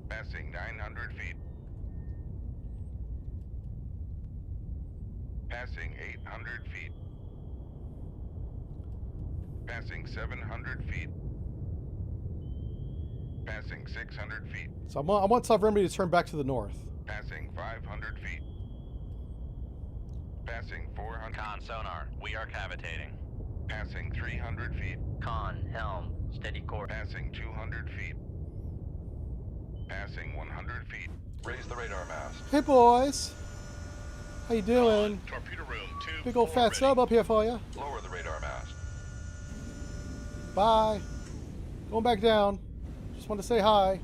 Passing 900 feet. Passing 800 feet. Passing 700 feet. Passing 600 feet. So I want Sovereignty to turn back to the north. Passing 500 feet. Passing 400. Con sonar, we are cavitating. Passing 300 feet. Con, helm, steady course. Passing 200 feet. Passing 100 feet. Raise the radar mast. Hey, boys. How you doing? Torpedo room, tube Big old 4 fat ready. sub up here for you. Lower the radar mast. Bye. Going back down. Just wanted to say hi.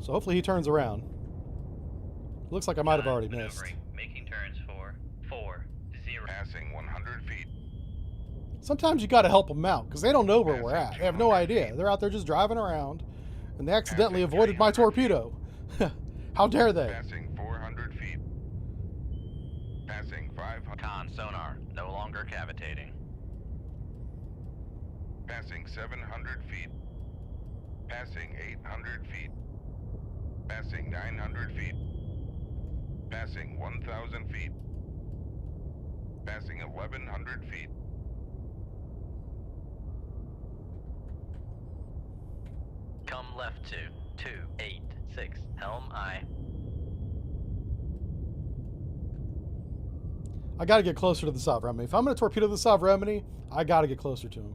So hopefully he turns around. Looks like I might have already missed. Maneuvering, making turns for 40. Passing 100 feet. Sometimes you got to help them out because they don't know where we're at. They have no idea. They're out there just driving around, and they accidentally avoided my torpedo. How dare they? Passing 400 feet. Passing 500. Con sonar, no longer longer cavitating. Passing 700 feet. Passing 800 feet. Passing 900 feet. Passing 1,000 feet. Passing 1,100 feet. Come left 286, helm I. I got to get closer to the Sov Remini. If I'm going to torpedo the Sov Remini, I got to get closer to him.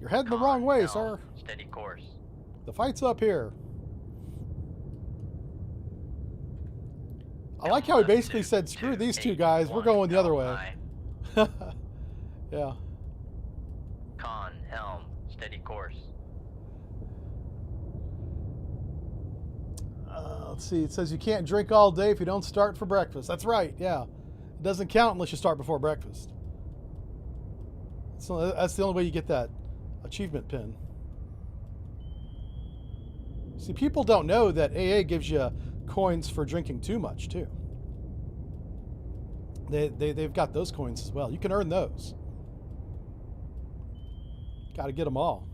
You're heading the wrong way, sir. Steady course. The fight's up here. I like how he basically said, screw these two guys, we're going the other way. Yeah. Con, helm, steady course. Let's see, it says you can't drink all day if you don't start for breakfast. That's right, yeah. It doesn't count unless you start before breakfast. So that's the only way you get that achievement pin. See, people don't know that AA gives you coins for drinking too much, too. They've got those coins as well. You can earn those. Got to get them all.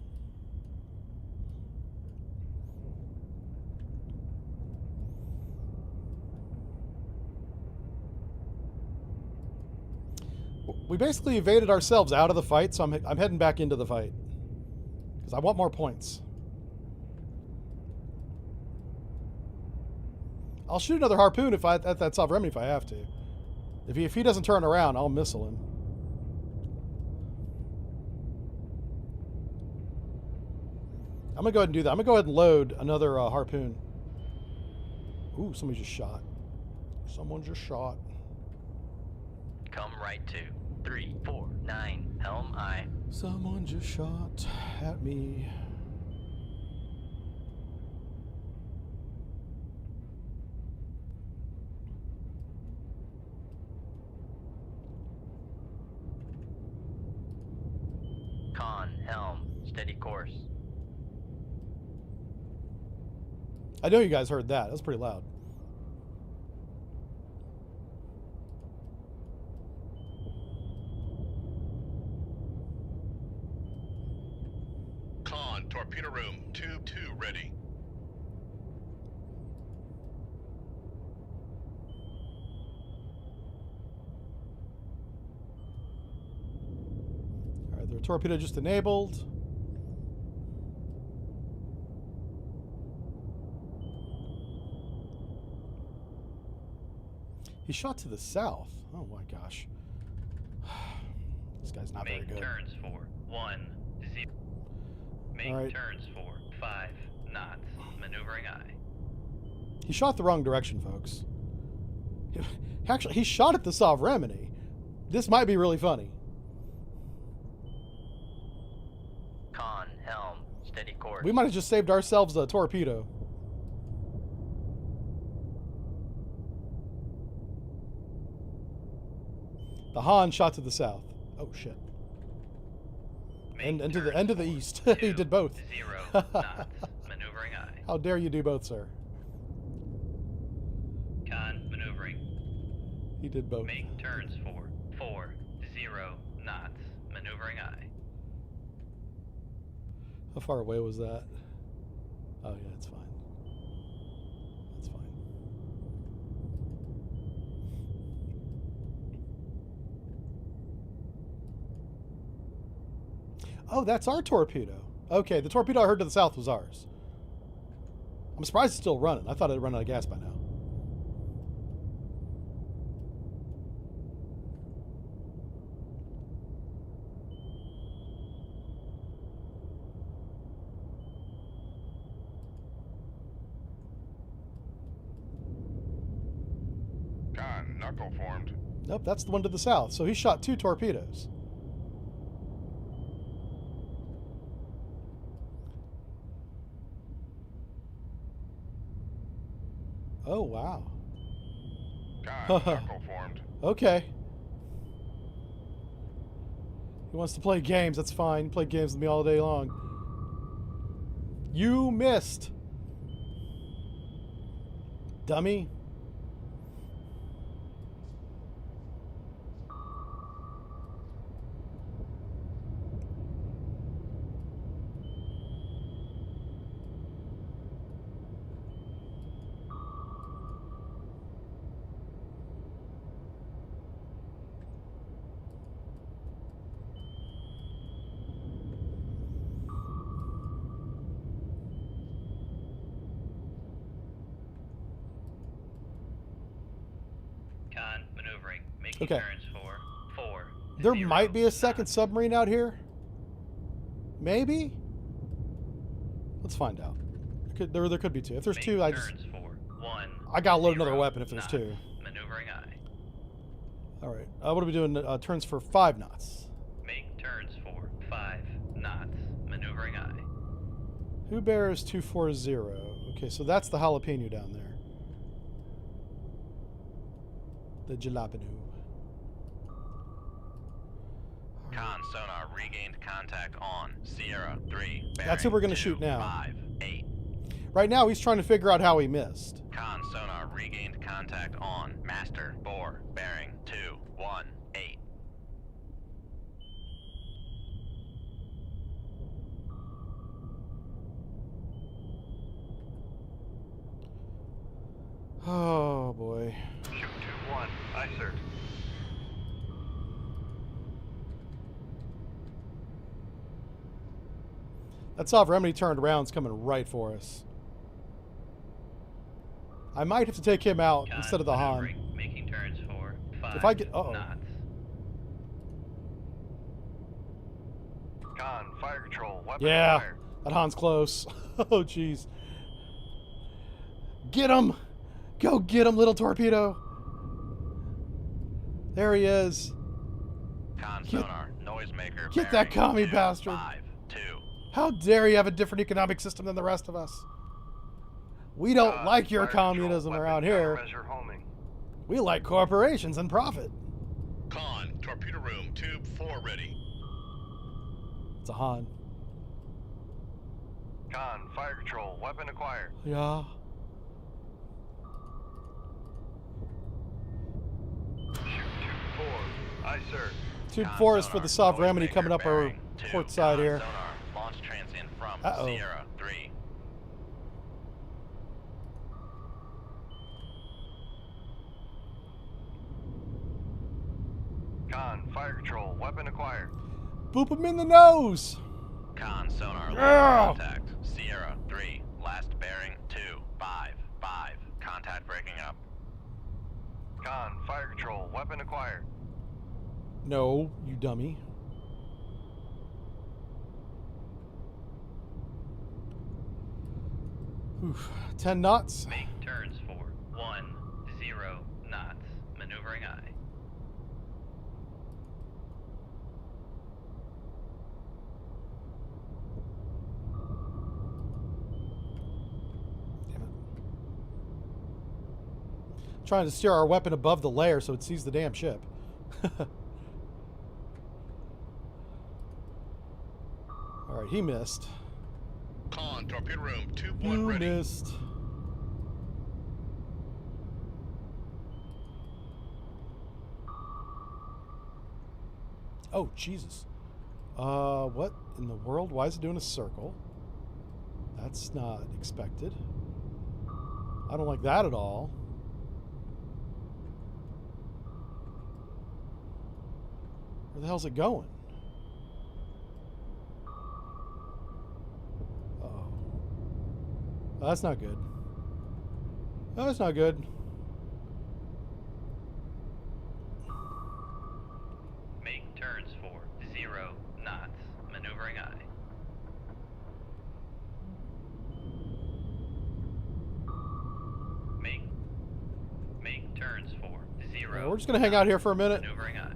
We basically evaded ourselves out of the fight, so I'm heading back into the fight because I want more points. I'll shoot another harpoon if at that Sov Remini if I have to. If he doesn't turn around, I'll missile him. I'm gonna go ahead and do that. I'm gonna go ahead and load another harpoon. Ooh, somebody just shot. Someone just shot. Come right 239, helm I. Someone just shot at me. Con, helm, steady course. I know you guys heard that. That was pretty loud. Con, torpedo room, tube 2 ready. All right, their torpedo just enabled. He shot to the south. Oh my gosh. This guy's not very Make good. turns for 10. Make All right. turns for 5 knots. Maneuvering I. He shot the wrong direction, folks. Actually, he shot at the Sov Remini. This might be really funny. Con, helm, steady course. We might have just saved ourselves a torpedo. The Han shot to the south. Oh shit. And to the end of the east. He did both. 0 knots. Maneuvering I. How dare you do both, sir? Con, maneuvering. He did both. Make turns for 40 knots. Maneuvering I. How far away was that? Oh yeah, it's fine. That's fine. Oh, that's our torpedo. Okay, the torpedo I heard to the south was ours. I'm surprised it's still running. I thought it had run out of gas by now. Con, knuckle formed. Nope, that's the one to the south. So he shot 2 torpedoes. Oh, wow. Con, knuckle formed. Okay. He wants to play games. That's fine. Play games with me all day long. You missed. Dummy. Making Okay. turns for 4. There 0 might be a second knots. submarine out here. Maybe? Let's find out. There could be two. If there's Make two, I just... turns for 1. I gotta load 0 another weapon if there's knots. two. Maneuvering aye. Alright. What are we doing? Turns for 5 knots. Make turns for 5 knots. Maneuvering aye. Who bears 240? Okay, so that's the jalapeno down there. The jalapeno. Con sonar regained contact on Sierra 3. That's who we're gonna shoot now. 5 8. Right now, he's trying to figure out how he missed. Con sonar regained contact on Master 4. Bearing 2 1 8. Oh, boy. Shoot 2-1. Aye, sir. That Sovereign Remedy turned around is coming right for us. I might have to take him out Con instead of the Han. maneuvering, making turns for 5 If I get... Uh-oh. knots. Con, fire control. Weapon Yeah, acquired. that Han's close. Oh, jeez. Get him! Go get him, little torpedo! There he is. Con Get- sonar noisemaker. get that bearing commie 2 bastard. 5 2. How dare you have a different economic system than the rest of us? We don't Con, like your fire control. communism Weapon around here. countermeasure homing. We like corporations and profit. Con, torpedo room, tube 4 ready. It's a Han. Con, fire control. Weapon acquired. Yeah. Shoot 2-4. Aye, sir. Tube Con 4 is for sonar the Sovereign Remedy noisemaker coming up our bearing 2. port side Con here. sonar launch transient from Uh-oh. Sierra 3. Con, fire control. Weapon acquired. Boop him in the nose! Con sonar Yeah. contact Sierra 3. Last bearing 2 5 5. Contact breaking up. Con, fire control. Weapon acquired. No, you dummy. Oof. 10 knots. Make turns for 1 0 knots. Maneuvering aye. Damn it. Trying to steer our weapon above the layer so it sees the damn ship. Alright, he missed. Con, torpedo room, tube You 1 ready. missed. Oh, Jesus. What in the world? Why is it doing a circle? That's not expected. I don't like that at all. Where the hell's it going? Uh-oh. Oh, that's not good. Oh, that's not good. Make turns for 0 knots. Maneuvering aye. Make turns for 0. Yeah, we're just gonna hang out here for a minute. Maneuvering aye.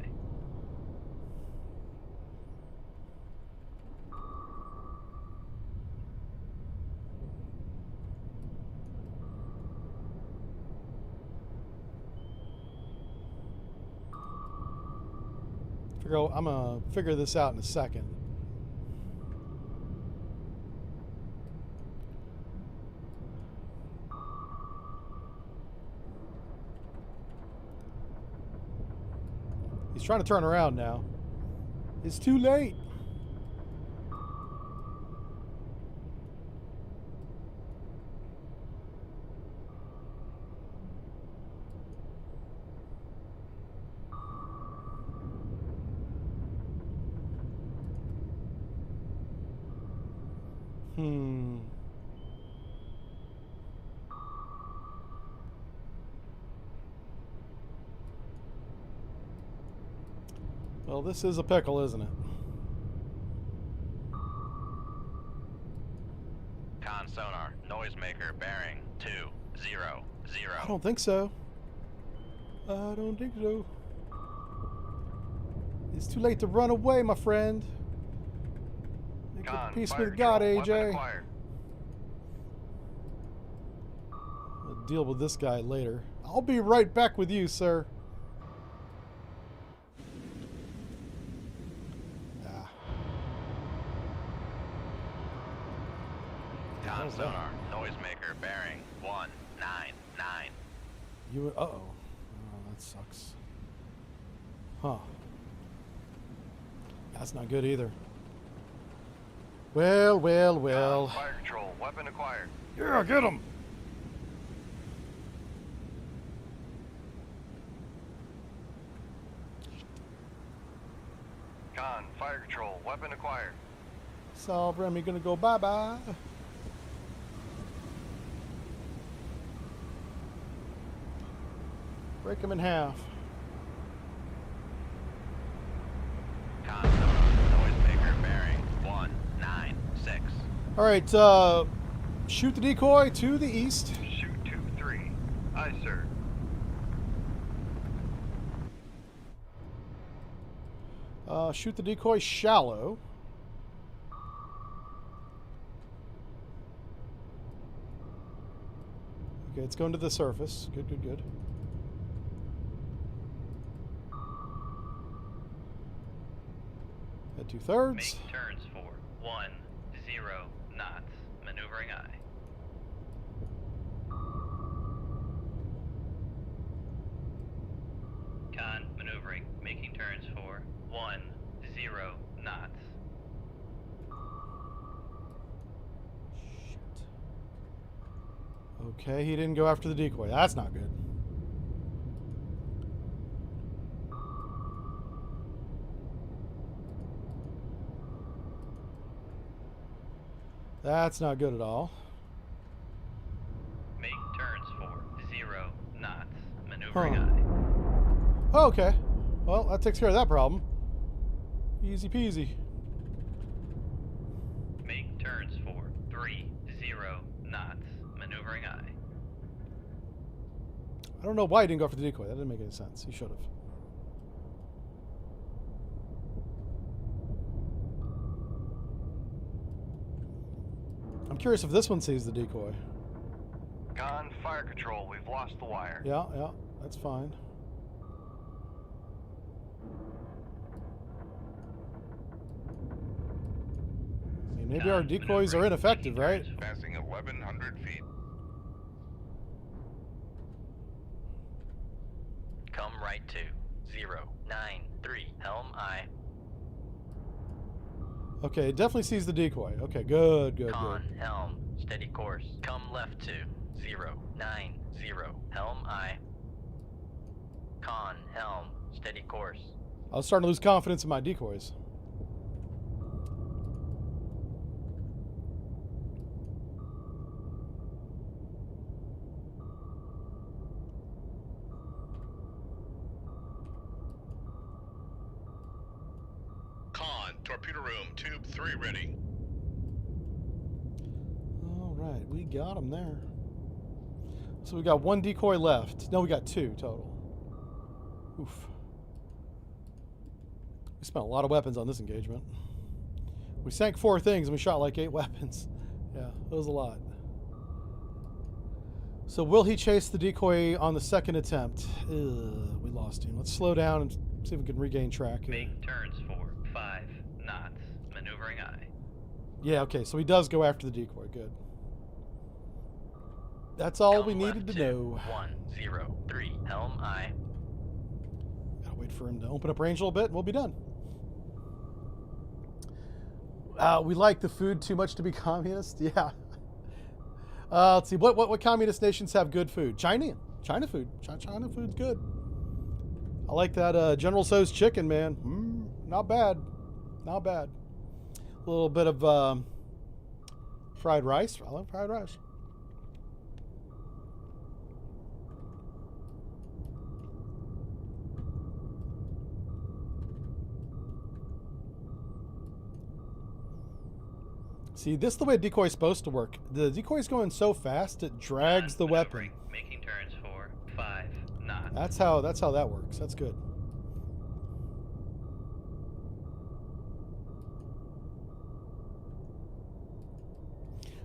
I'm gonna figure this out in a second. He's trying to turn around now. It's too late. Hmm. Well, this is a pickle, isn't it? Con sonar, noisemaker bearing 200. I don't think so. I don't think so. It's too late to run away, my friend. Make a Con, peace fire with God, control, weapon AJ. acquired. We'll deal with this guy later. I'll be right back with you, sir. Ah. Con sonar, noisemaker bearing 199. You. Uh-oh. Oh, that sucks. Huh. That's not good either. Well, well, well. Con, fire control, weapon acquired. Yeah, get him. Con, fire control, weapon acquired. So, Remy gonna go bye-bye. Break him in half. Con sonar, noisemaker bearing 196. All right, shoot the decoy to the east. Shoot 2-3. Aye, sir. Shoot the decoy shallow. Okay, it's going to the surface. Good, good, good. At 2/3. Make turns for 10 knots. Maneuvering eye. Con maneuvering, making turns for 10 knots. Shit. Okay, he didn't go after the decoy. That's not good. That's not good at all. Make turns for 0 knots. Maneuvering Huh. eye. Oh, okay. Well, that takes care of that problem. Easy peasy. Make turns for 30 knots. Maneuvering eye. I don't know why he didn't go after the decoy. That didn't make any sense. He should have. I'm curious if this one sees the decoy. Con, fire control, we've lost the wire. Yeah, yeah, that's fine. I mean, maybe our decoys are ineffective, right? Passing 1,100 feet. Come right to 093. Helm eye. Okay, it definitely sees the decoy. Okay, good, good, Con, good. helm, steady course. Come left to 090. Helm eye. Con, helm, steady course. I was starting to lose confidence in my decoys. Con, torpedo room, tube 3 ready. All right, we got him there. So we got one decoy left. No, we got two total. Oof. We spent a lot of weapons on this engagement. We sank 4 things and we shot like 8 weapons. Yeah, it was a lot. So will he chase the decoy on the second attempt? Ugh, we lost him. Let's slow down and see if we can regain track here. Make turns for 5 knots. Maneuvering eye. Yeah, okay, so he does go after the decoy. Good. That's all we Come needed left to know. 103. Helm eye. Gotta wait for him to open up range a little bit and we'll be done. We like the food too much to be communist? Yeah. Let's see. What communist nations have good food? China food. China food's good. I like that General Tso's chicken, man. Not bad. Not bad. A little bit of fried rice. I love fried rice. See, this is the way a decoy is supposed to work. The decoy is going so fast it drags the weapon. Making turns for 5 knots. That's how that works. That's good.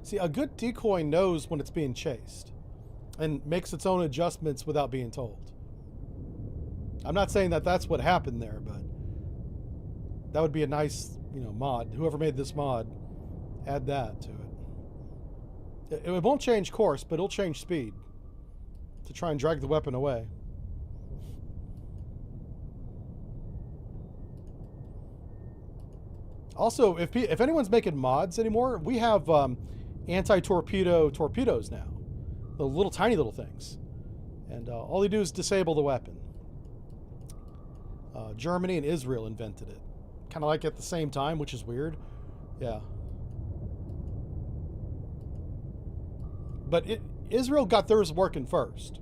See, a good decoy knows when it's being chased and makes its own adjustments without being told. I'm not saying that that's what happened there, but that would be a nice, mod. Whoever made this mod, add that to it. It won't change course, but it'll change speed to try and drag the weapon away. Also, if anyone's making mods anymore, we have anti-torpedo torpedoes now. The little tiny little things. And all they do is disable the weapon. Germany and Israel invented it. Kind of like at the same time, which is weird. Yeah. But Israel got theirs working first.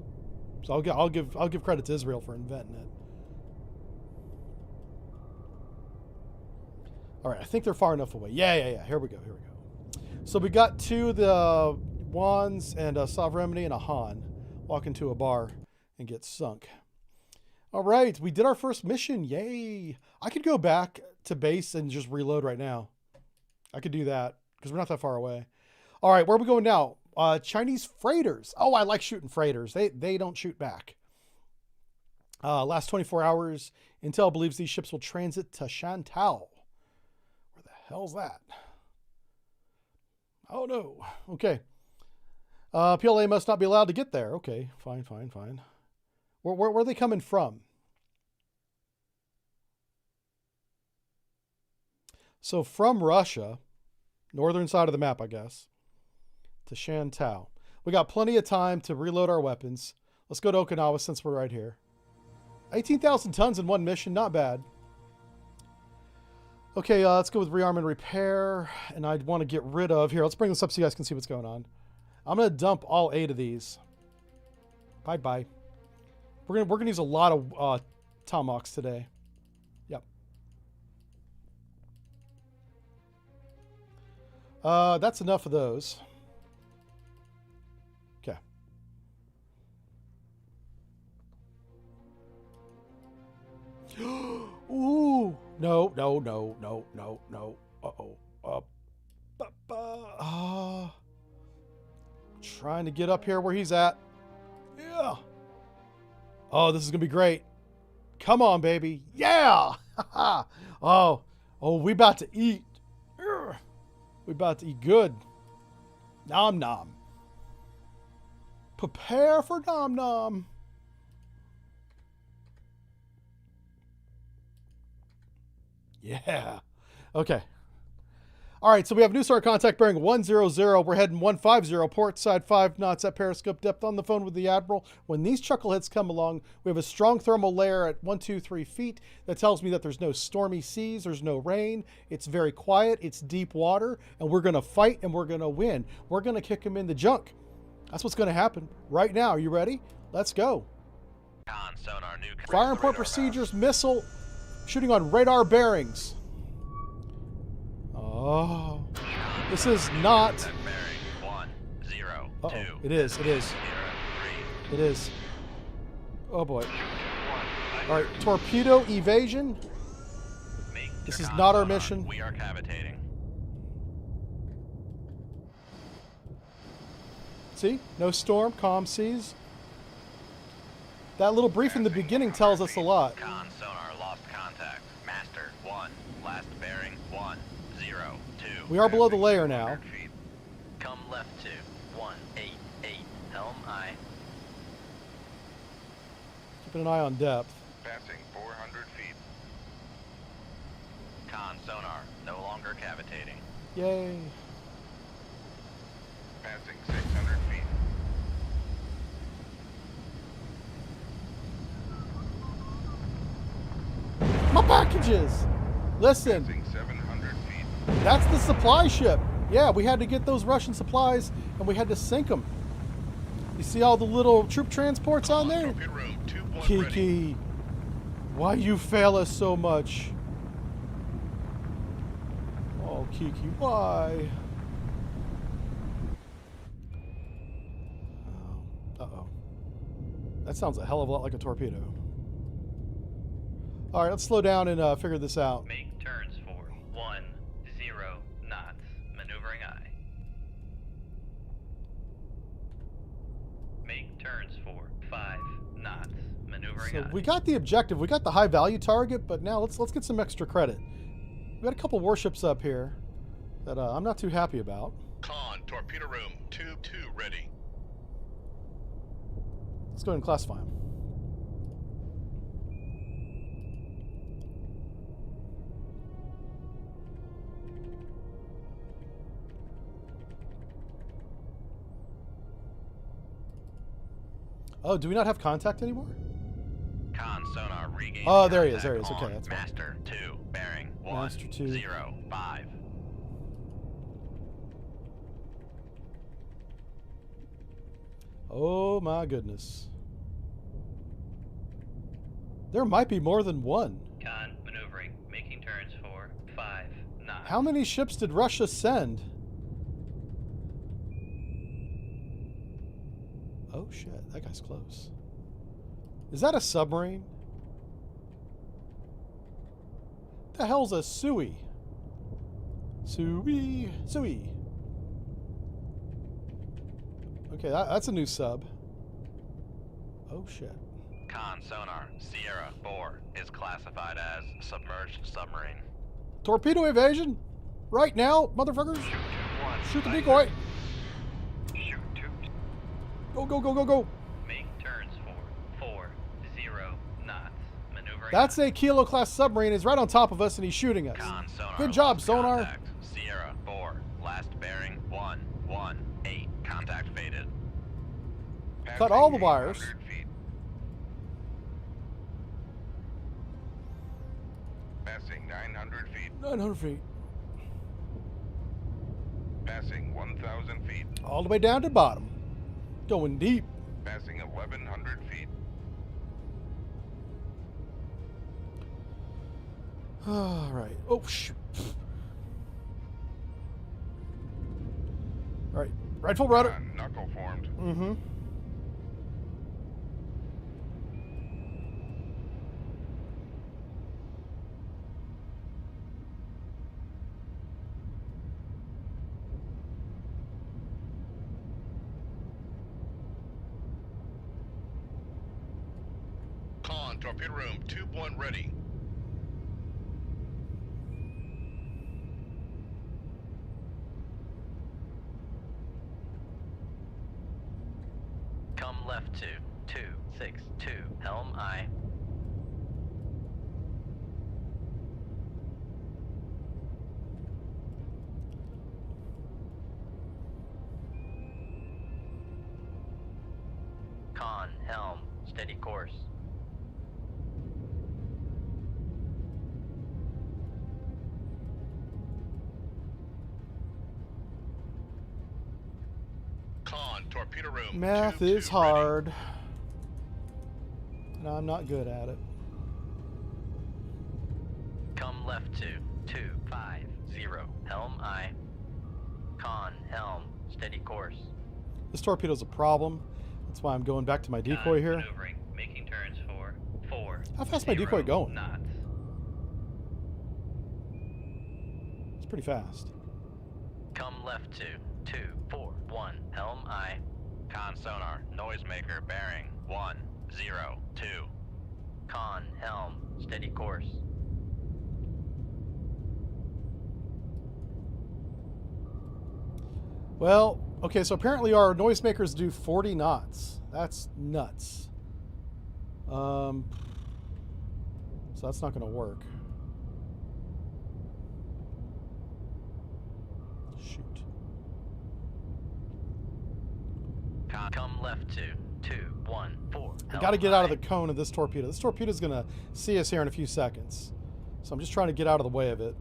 So I'll give credit to Israel for inventing it. All right, I think they're far enough away. Yeah. Here we go. So we got two the Wands and a Sovereignty and a Han walk into a bar and get sunk. All right, we did our first mission. Yay! I could go back to base and just reload right now. I could do that because we're not that far away. All right, where are we going now? Chinese freighters. Oh, I like shooting freighters. They don't shoot back. Last 24 hours, Intel believes these ships will transit to Shantou. Where the hell's that? Oh no. Okay. PLA must not be allowed to get there. Okay, fine. Where are they coming from? So from Russia, northern side of the map, I guess, to Shantou. We got plenty of time to reload our weapons. Let's go to Okinawa since we're right here. 18,000 tons in one mission, not bad. Okay, let's go with rearm and repair. And I'd want to get rid of... Here, let's bring this up so you guys can see what's going on. I'm going to dump all 8 of these. Bye-bye. We're gonna use a lot of Tomahawks today. Yep. That's enough of those. Okay. Ooh. No. Uh-oh. Trying to get up here where he's at. Yeah. Oh, this is going to be great. Come on, baby. Yeah. Oh, we about to eat. We about to eat good. Nom nom. Prepare for nom nom. Yeah. Okay. All right, so we have new start contact bearing 100. We're heading 150, port side 5 knots at periscope depth, on the phone with the Admiral. When these chuckleheads come along, we have a strong thermal layer at 123 feet that tells me that there's no stormy seas, there's no rain, it's very quiet, it's deep water, and we're going to fight and we're going to win. We're going to kick them in the junk. That's what's going to happen right now. Are you ready? Let's go. Con sonar new. Fire and port procedures, missile, shooting on radar bearings. Oh, this is not. Bearing 102. Uh-oh. It is. 03. It is. Oh boy. All right, torpedo evasion. This is not our mission. We are cavitating. See, no storm, calm seas. That little brief in the beginning tells us a lot. Con sonar lost contact. Master 1. Last bearing 102. We are below the layer now. Come left to 188. Helm aye. Keeping an eye on depth. Passing 400 feet. Con sonar no longer cavitating. Yay. Passing 600 feet. My packages! Listen, Passing 700 feet. that's the supply ship. Yeah, we had to get those Russian supplies and we had to sink them. You see all the little troop transports on there? Torpedo room, 2-1 ready. Kiki, why you fail us so much? Oh, Kiki, why? That sounds a hell of a lot like a torpedo. All right, let's slow down and figure this out. Make turns for 10 knots. Maneuvering aye. Make turns for 5 knots. Maneuvering So aye. we got the objective. We got the high value target, but now let's get some extra credit. We got a couple warships up here that I'm not too happy about. Con, torpedo room, tube 2 ready. Let's go ahead and classify them. Oh, do we not have contact anymore? Con sonar regain. Oh, there he is, there he is. Okay, that's fine. Master 2, bearing Master 2. 105. Oh my goodness. There might be more than one. Con maneuvering, making turns for 5 knots. How many ships did Russia send? Oh shit, that guy's close. Is that a submarine? The hell's a Sui? Sui. Okay, that's a new sub. Oh shit. Con sonar Sierra 4 is classified as submerged submarine. Torpedo evasion? Right now, motherfuckers! Shoot the decoy! Shoot 2. Go, go, go, go, go! Make turns for 40 knots. Maneuvering. That's a Kilo class submarine. He's right on top of us and he's shooting us. Con sonar. Good job, lost sonar. Contact. Sierra 4. Last bearing 118. Contact faded. Cut all the Passing wires. 800 feet. Passing 900 feet. 900 feet. Passing 1,000 feet. All the way down to the bottom. Going deep. Passing 1,100 feet. All right. Oh, shoot. All right. Right full rudder. Knuckle formed. Mm-hmm. Con, torpedo room, tube 1 ready. Come left to 262. Helm aye. Con, helm, steady course. Con, torpedo room, Math tube is 2 ready. hard. And I'm not good at it. Come left to 250. Helm aye. Con, helm, steady course. This torpedo's a problem. That's why I'm going back to my decoy Con, here. Maneuvering, making turns for 4. How fast my decoy going? Knots. It's pretty fast. Come left to 241. Helm aye. Con sonar, noisemaker bearing 102. Con, helm, steady course. Well, okay, so apparently our noisemakers do 40 knots. That's nuts. So that's not going to work. Shoot. Come left to 214. I got to get out of the cone of this torpedo. This torpedo's going to see us here in a few seconds. So I'm just trying to get out of the way of it.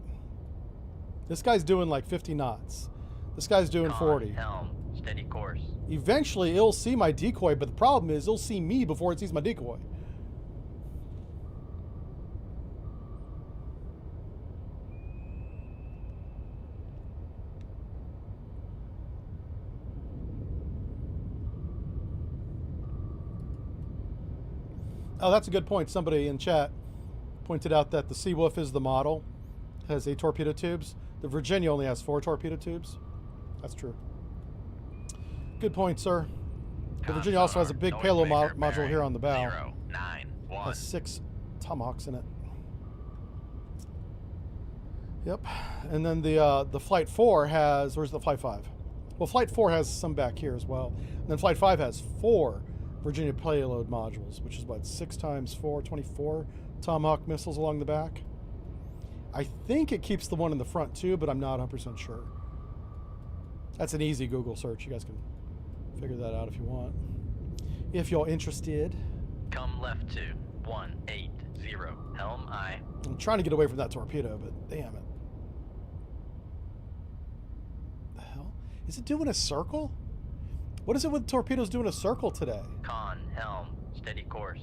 This guy's doing like 50 knots. This guy's doing 40. Helm, steady course. Eventually, it'll see my decoy, but the problem is it'll see me before it sees my decoy. Oh, that's a good point. Somebody in chat pointed out that the Seawolf is the model, has 8 torpedo tubes. The Virginia only has 4 torpedo tubes. That's true. Good point, sir. The Virginia also has a big payload module here on the bow. 091. Has 6 Tomahawks in it. Yep. And then the Flight 4 has, where's the Flight 5? Well, Flight 4 has some back here as well. And then Flight 5 has 4 Virginia payload modules, which is what, 6 times 4, 24 Tomahawk missiles along the back. I think it keeps the one in the front too, but I'm not 100% sure. That's an easy Google search. You guys can figure that out if you want. If you're interested. Come left to 180. Helm I. I'm trying to get away from that torpedo, but damn it. The hell? Is it doing a circle? What is it with torpedoes doing a circle today? Con, helm, steady course.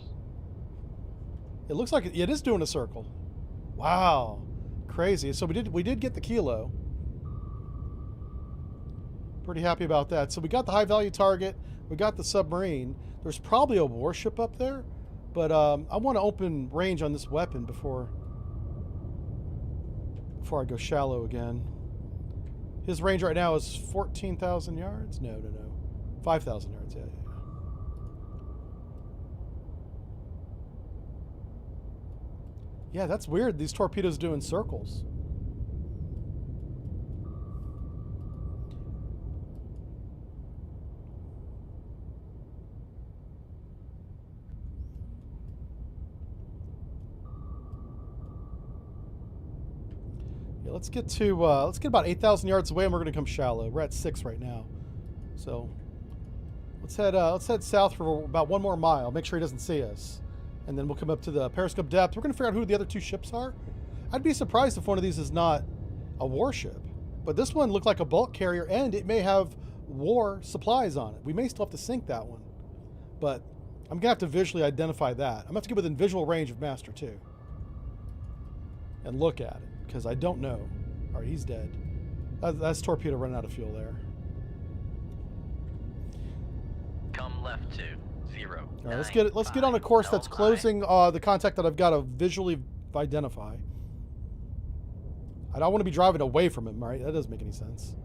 It looks like it is doing a circle. Wow. Crazy. So we did get the kilo. Pretty happy about that. So we got the high value target. We got the submarine. There's probably a warship up there, but I want to open range on this weapon before I go shallow again. His range right now is 14,000 yards. No. 5,000 yards. Yeah. Yeah, that's weird. These torpedoes doing circles. Yeah, let's get about 8,000 yards away, and we're going to come shallow. We're at 6 right now, so let's head south for about 1 more mile. Make sure he doesn't see us. And then we'll come up to the periscope depth. We're going to figure out who the other 2 ships are. I'd be surprised if one of these is not a warship. But this one looked like a bulk carrier, and it may have war supplies on it. We may still have to sink that one. But I'm going to have to visually identify that. I'm going to have to get within visual range of Master 2. And look at it, because I don't know. All right, he's dead. That's torpedo running out of fuel there. Come left to 0. All right, let's get on a course that's closing the contact that I've got to visually identify. I don't want to be driving away from him, right? That doesn't make any sense.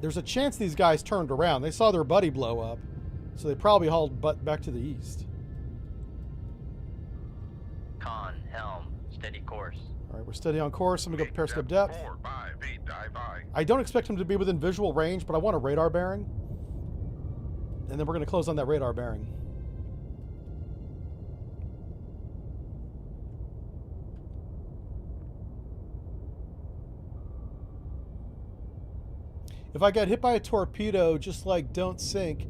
There's a chance these guys turned around. They saw their buddy blow up, so they probably hauled butt back to the east. Con, helm, steady course. All right, we're steady on course. I'm going to go to periscope depth. 4, 5, 8, dive by. I don't expect him to be within visual range, but I want a radar bearing. And then we're going to close on that radar bearing. If I got hit by a torpedo, just like don't sink,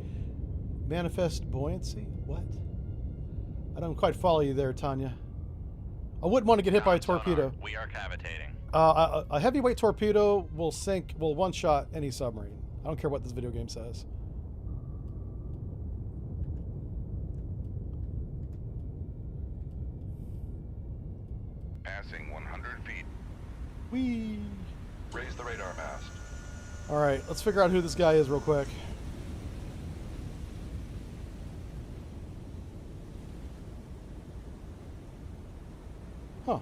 manifest buoyancy? What? I don't quite follow you there, Tanya. I wouldn't want to get hit by a torpedo. We are cavitating. A heavyweight torpedo will sink, will one-shot any submarine. I don't care what this video game says. Passing 100 feet. Whee! Raise the radar mast. All right, let's figure out who this guy is real quick. Huh.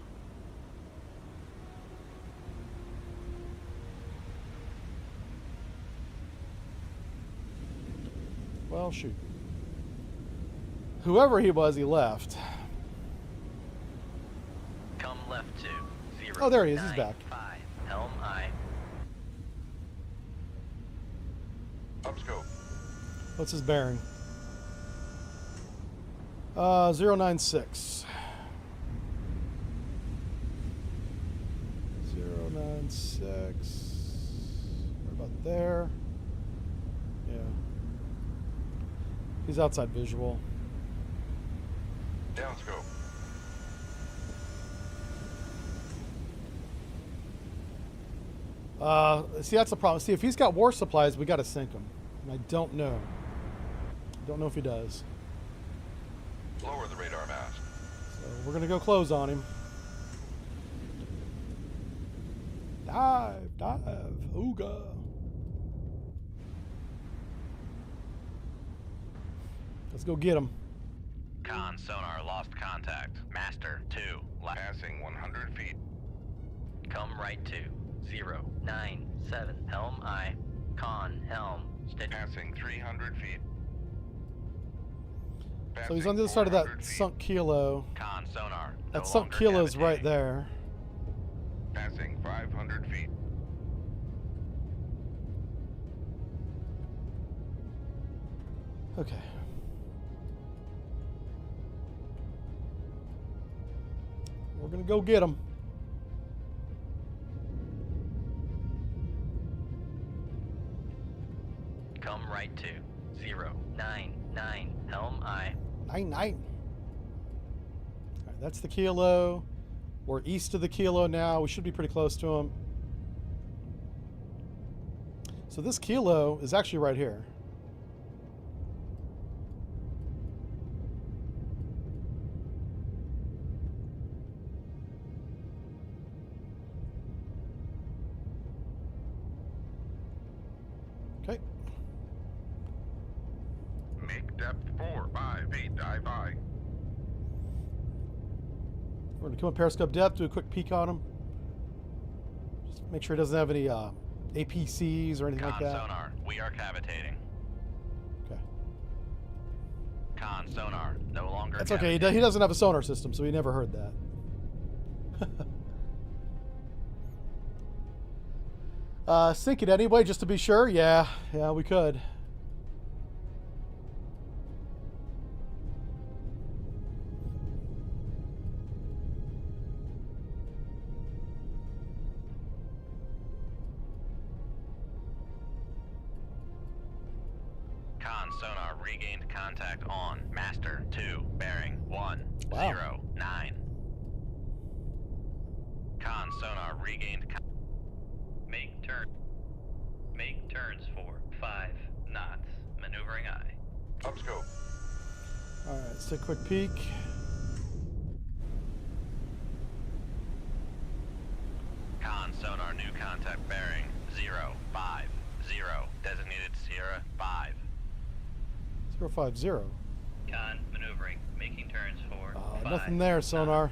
Well, shoot. Whoever he was, he left. Come left to 0. Oh, there he is. He's back. 5. Helm I. Upscope. What's his bearing? 096. 096. Right about there. Yeah. He's outside visual. Downscope. See, that's the problem. See, if he's got war supplies, we got to sink him. And I don't know. Don't know if he does. Lower the radar mast. So we're going to go close on him. Dive, dive, ooga. Let's go get him. Con sonar lost contact. Master 2. Passing 100 feet. Come right to 097 Helm I. Con Helm. Steady. Passing 300 feet. So he's on the other side of that 400 feet. sunk kilo. Con sonar. That no sunk longer kilo's right cavitating. there. Passing 500 feet. Okay. We're gonna go get him. Come right to 099 Helm I. 9-9. All right, that's the kilo. We're east of the kilo now. We should be pretty close to him. So this kilo is actually right here. Okay. Make depth 4, 5 feet. Dive high. We're going to come up periscope depth, do a quick peek on him. Just make sure he doesn't have any APCs or anything Con like that. sonar. We are cavitating. Okay. Con sonar. No longer That's okay. cavitating. He doesn't have a sonar system, so he never heard that. Sink it anyway, just to be sure. Yeah, we could. Con sonar regained contact on Master 2 bearing 109. Wow. Con sonar regained Make turns for 5 knots. Maneuvering I. Upscope. All right, let's take a quick peek. Con sonar new contact bearing 050. Designated Sierra 5. 050. Con maneuvering. Making turns for 5 Nothing there, sonar.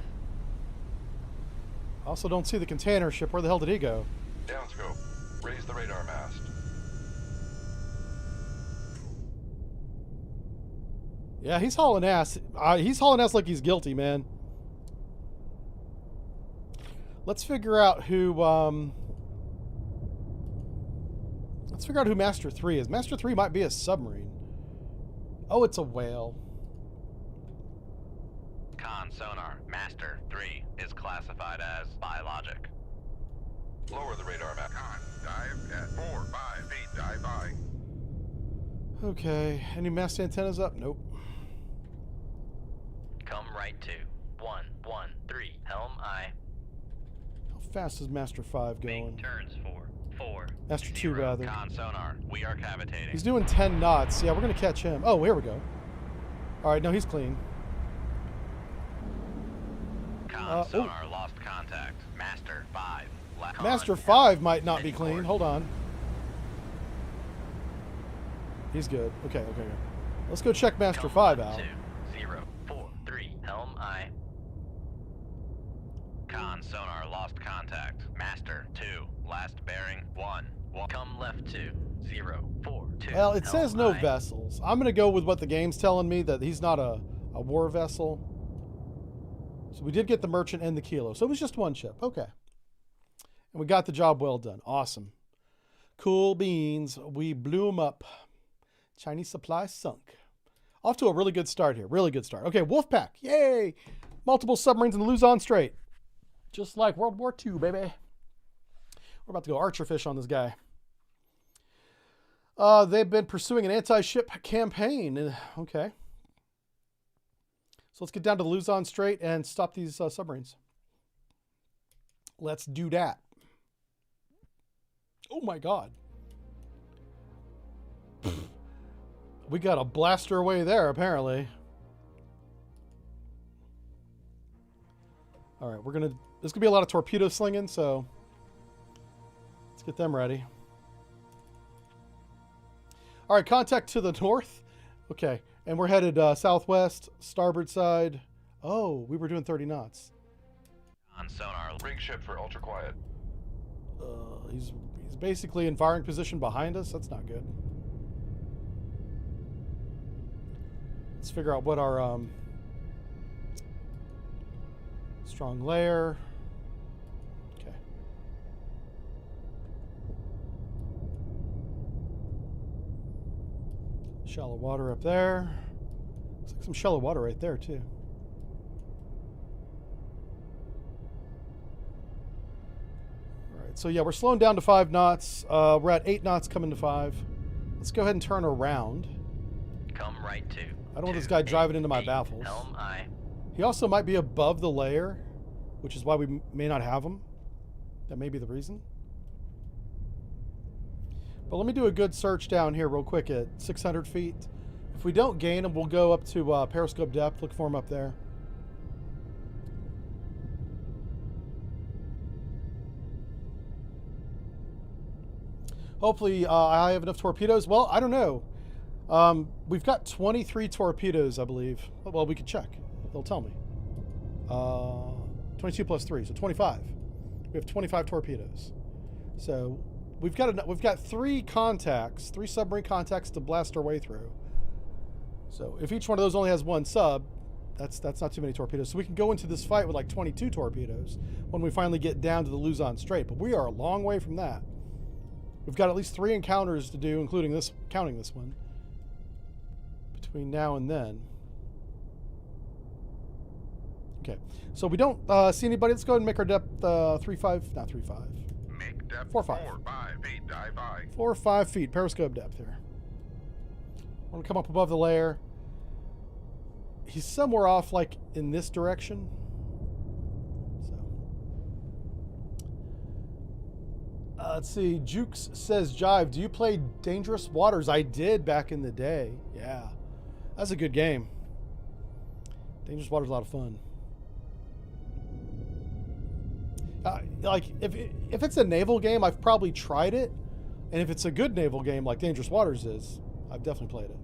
Also don't see the container ship. Where the hell did he go? Downscope. Raise the radar mast. Yeah, he's hauling ass. He's hauling ass like he's guilty, man. Let's figure out who. Let's figure out who Master 3 is. Master 3 might be a submarine. Oh, it's a whale. Con sonar Master 3 is classified as biologic. Lower the radar mast. Con. Dive at 4, 5 feet. Dive high. Okay. Any mast antennas up? Nope. Come right to 113 Helm I. How fast is Master 5 going? Make turns for 4. Master 2, rather. Con sonar, we are cavitating. He's doing 10 knots. Yeah, we're going to catch him. Oh, here we go. All right, no, he's clean. Con sonar lost contact. Master 5. Left. Master 5 might not be clean. Hold on. He's good. Okay. Let's go check Master 5 out. 043 Helm I. Con sonar lost contact. Master 2. Last bearing 1. Come left to 042. Well, it says no Helm I. vessels. I'm going to go with what the game's telling me, that he's not a war vessel. So we did get the merchant and the kilo. So it was just one ship. Okay. And we got the job well done. Awesome. Cool beans. We blew them up. Chinese supply sunk. Off to a really good start here. Really good start. Okay, Wolfpack. Yay! Multiple submarines in the Luzon Strait. Just like World War II, baby. We're about to go archer fish on this guy. They've been pursuing an anti-ship campaign. Okay. So let's get down to the Luzon Strait and stop these submarines. Let's do that. Oh my God. We got a blaster away there, apparently. All right, there's gonna be a lot of torpedo slinging, so let's get them ready. All right, contact to the north. Okay, And we're headed southwest, starboard side. Oh, we were doing 30 knots. On sonar. Rig ship for ultra quiet. He's basically in firing position behind us. That's not good. Let's figure out what our strong layer. Okay. Shallow water up there. Looks like some shallow water right there too. So yeah, we're slowing down to 5 knots. We're at 8 knots coming to 5. Let's go ahead and turn around. Come right to. I don't want this guy driving into my baffles. Helm I. He also might be above the layer, which is why we may not have him. That may be the reason. But let me do a good search down here real quick at 600 feet. If we don't gain him, we'll go up to periscope depth. Look for him up there. Hopefully, I have enough torpedoes. Well, I don't know. We've got 23 torpedoes, I believe. Well, we could check. They'll tell me. 22 plus 3, so 25. We have 25 torpedoes. So we've got 3 contacts, 3 submarine contacts to blast our way through. So if each one of those only has 1 sub, that's not too many torpedoes. So we can go into this fight with like 22 torpedoes when we finally get down to the Luzon Strait. But we are a long way from that. We've got at least 3 encounters to do, including this, counting this one, between now and then. Okay, so we don't see anybody. Let's go ahead and make our depth 3.5, not 3.5. Make depth 4.5. 4, 5 feet, dive by. 4 or 5 feet, periscope depth here. I want to come up above the layer. He's somewhere off, like in this direction. Let's see. Jukes says, Jive, do you play Dangerous Waters? I did back in the day. Yeah. That's a good game. Dangerous Waters is a lot of fun. Like, if it's a naval game, I've probably tried it. And if it's a good naval game like Dangerous Waters is, I've definitely played it.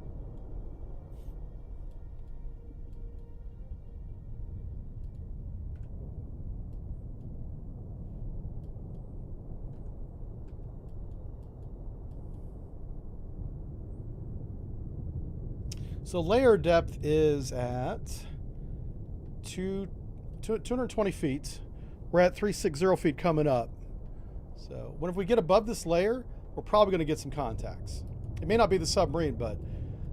So layer depth is at 220 feet. We're at 360 feet coming up. So when if we get above this layer, we're probably going to get some contacts. It may not be the submarine, but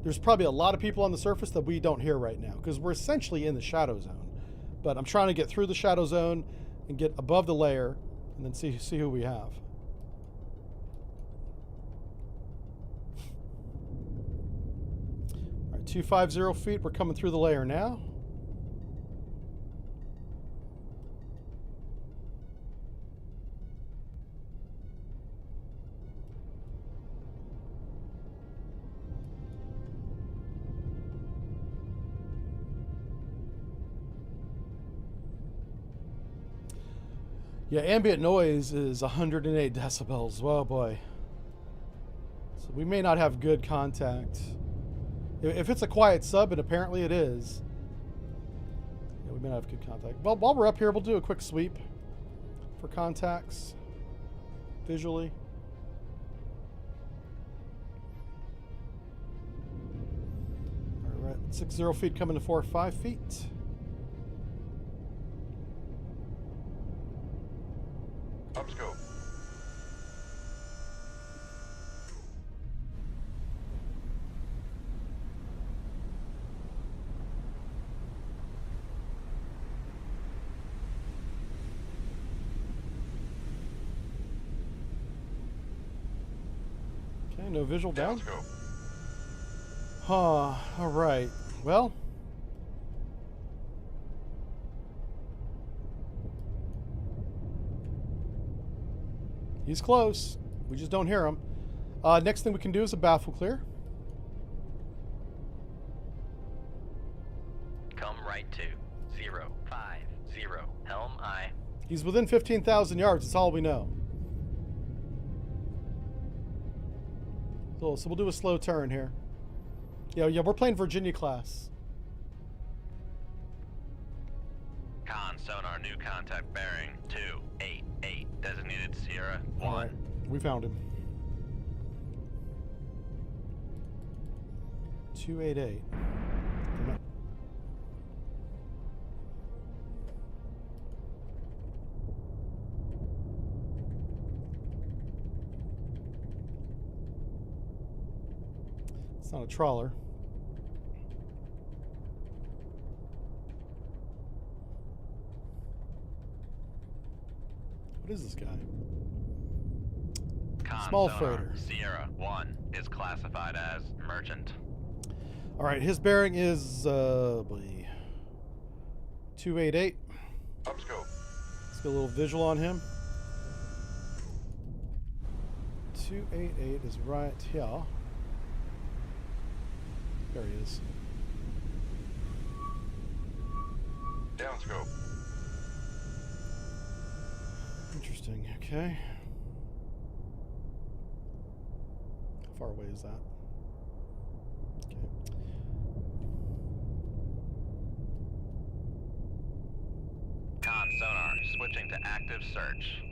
there's probably a lot of people on the surface that we don't hear right now because we're essentially in the shadow zone. But I'm trying to get through the shadow zone and get above the layer and then see who we have. All right, 250 feet. We're coming through the layer now. Yeah, ambient noise is 108 decibels. Oh boy. So we may not have good contact. If it's a quiet sub, and apparently it is, yeah, we may not have good contact. Well, while we're up here, we'll do a quick sweep for contacts visually. All right, 60 feet coming to 4 or 5 feet. Upscope. Okay, no visual down. Downscope. Huh, all right. Well, he's close. We just don't hear him. Next thing we can do is a baffle clear. Come right to 050. Helm I. He's within 15,000 yards. That's all we know. So we'll do a slow turn here. Yeah, we're playing Virginia class. Con sonar, new contact bearing 288, designated Sierra 1. All right, we found him. 288. Come on. It's not a trawler. What is this guy? Con Small sonar, freighter. Sierra 1 is classified as merchant. All right, his bearing is 288. Upscope. Let's get a little visual on him. 288 is right here. There he is. Downscope. Interesting. Okay. How far away is that? Okay. Con sonar, switching to active search.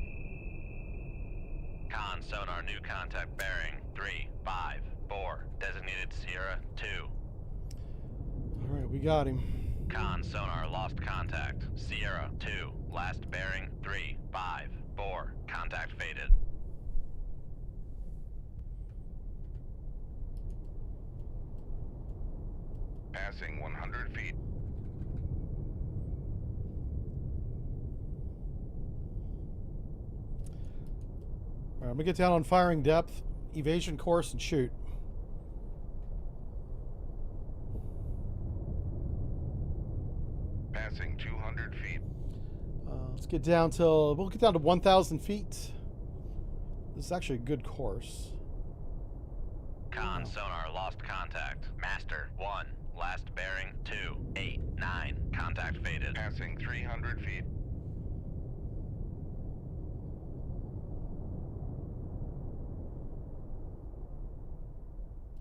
Con sonar, new contact bearing 354, designated Sierra 2. All right, we got him. Con sonar, lost contact. Sierra 2, last bearing 354, contact faded. Passing 100 feet. All right, I'm gonna get down on firing depth, evasion course, and shoot. Passing 200 feet. Let's get down till we'll get down to 1,000 feet. This is actually a good course. Con sonar, lost contact. Master 1, last bearing 289, contact faded. Passing 300 feet.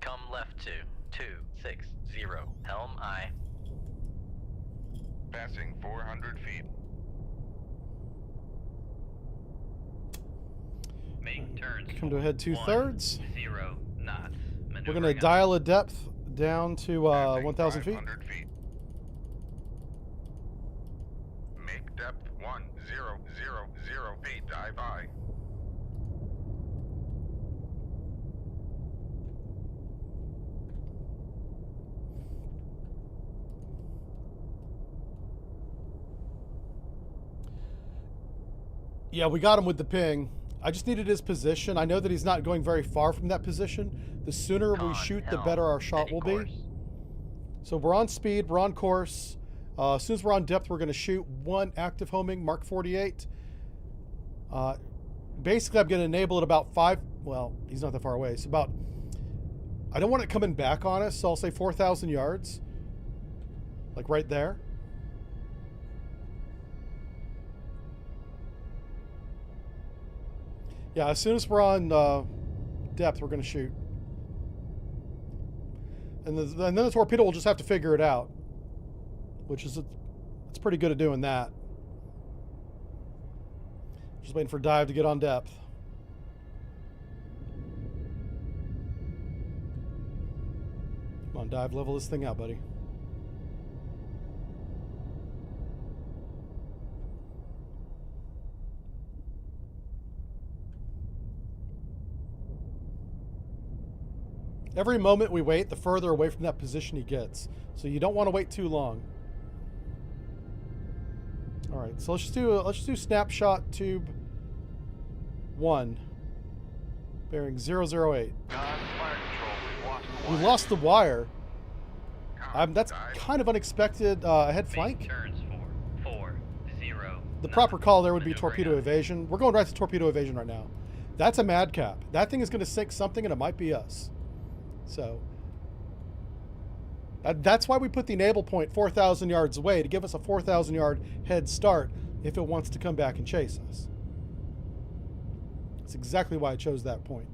Come left to 260. Helm I. Passing 400 feet. Make turns. Come to a head 2/3. 0 knots. We're gonna dial a depth down to Passing 1,000 feet. 500 feet. Make depth 1000 feet. Dive high. Yeah, we got him with the ping. I just needed his position. I know that he's not going very far from that position. The sooner we Con, shoot, the helm, better our shot steady will course. be. So we're on speed, we're on course. As soon as we're on depth, we're going to shoot one active homing, Mark 48. Basically, I'm going to enable it about 5. Well, he's not that far away. It's about. I don't want it coming back on us, so I'll say 4,000 yards. Like right there. Yeah, as soon as we're on depth, we're going to shoot. And then the torpedo will just have to figure it out. Which is, it's pretty good at doing that. Just waiting for dive to get on depth. Come on, dive, level this thing out, buddy. Every moment we wait, the further away from that position he gets. So you don't want to wait too long. All right, so let's just do snapshot tube 1, bearing 008. Fire control. We lost the wire. That's kind of unexpected. Head flank. Make turns 440. The proper call there would be Maneuvering torpedo up. evasion. We're going right to torpedo evasion right now. That's a madcap. That thing is going to sink something, and it might be us. So that's why we put the enable point 4,000 yards away, to give us a 4,000 yard head start if it wants to come back and chase us. That's exactly why I chose that point.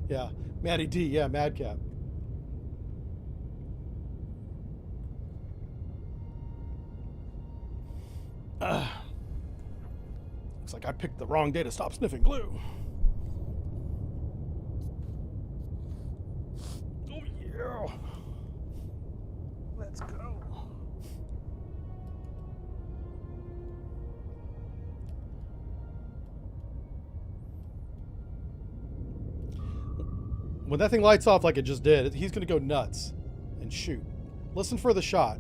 Yeah, Matty D. Yeah, Madcap. Looks like I picked the wrong day to stop sniffing glue. Oh yeah. Let's go. When that thing lights off like it just did, he's going to go nuts and shoot. Listen for the shot.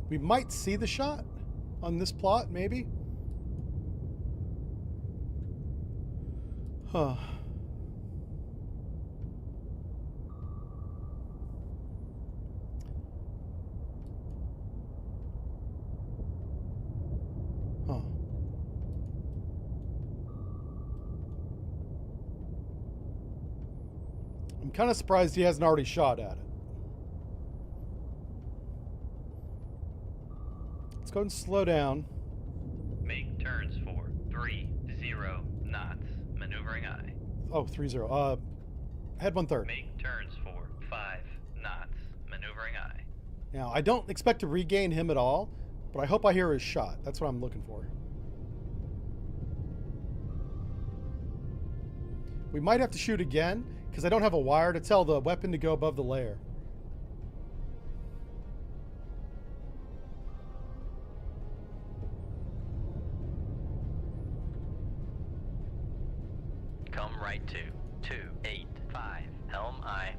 We might see the shot on this plot, maybe. Huh. Huh. I'm kind of surprised he hasn't already shot at it. Let's go ahead and slow down. Make turns for 30 knots. Maneuvering I. Oh, 30. Head 1/3. Make turns for 5 knots. Maneuvering I. Now, I don't expect to regain him at all, but I hope I hear his shot. That's what I'm looking for. We might have to shoot again, because I don't have a wire to tell the weapon to go above the layer. Come right to 285 Helm I.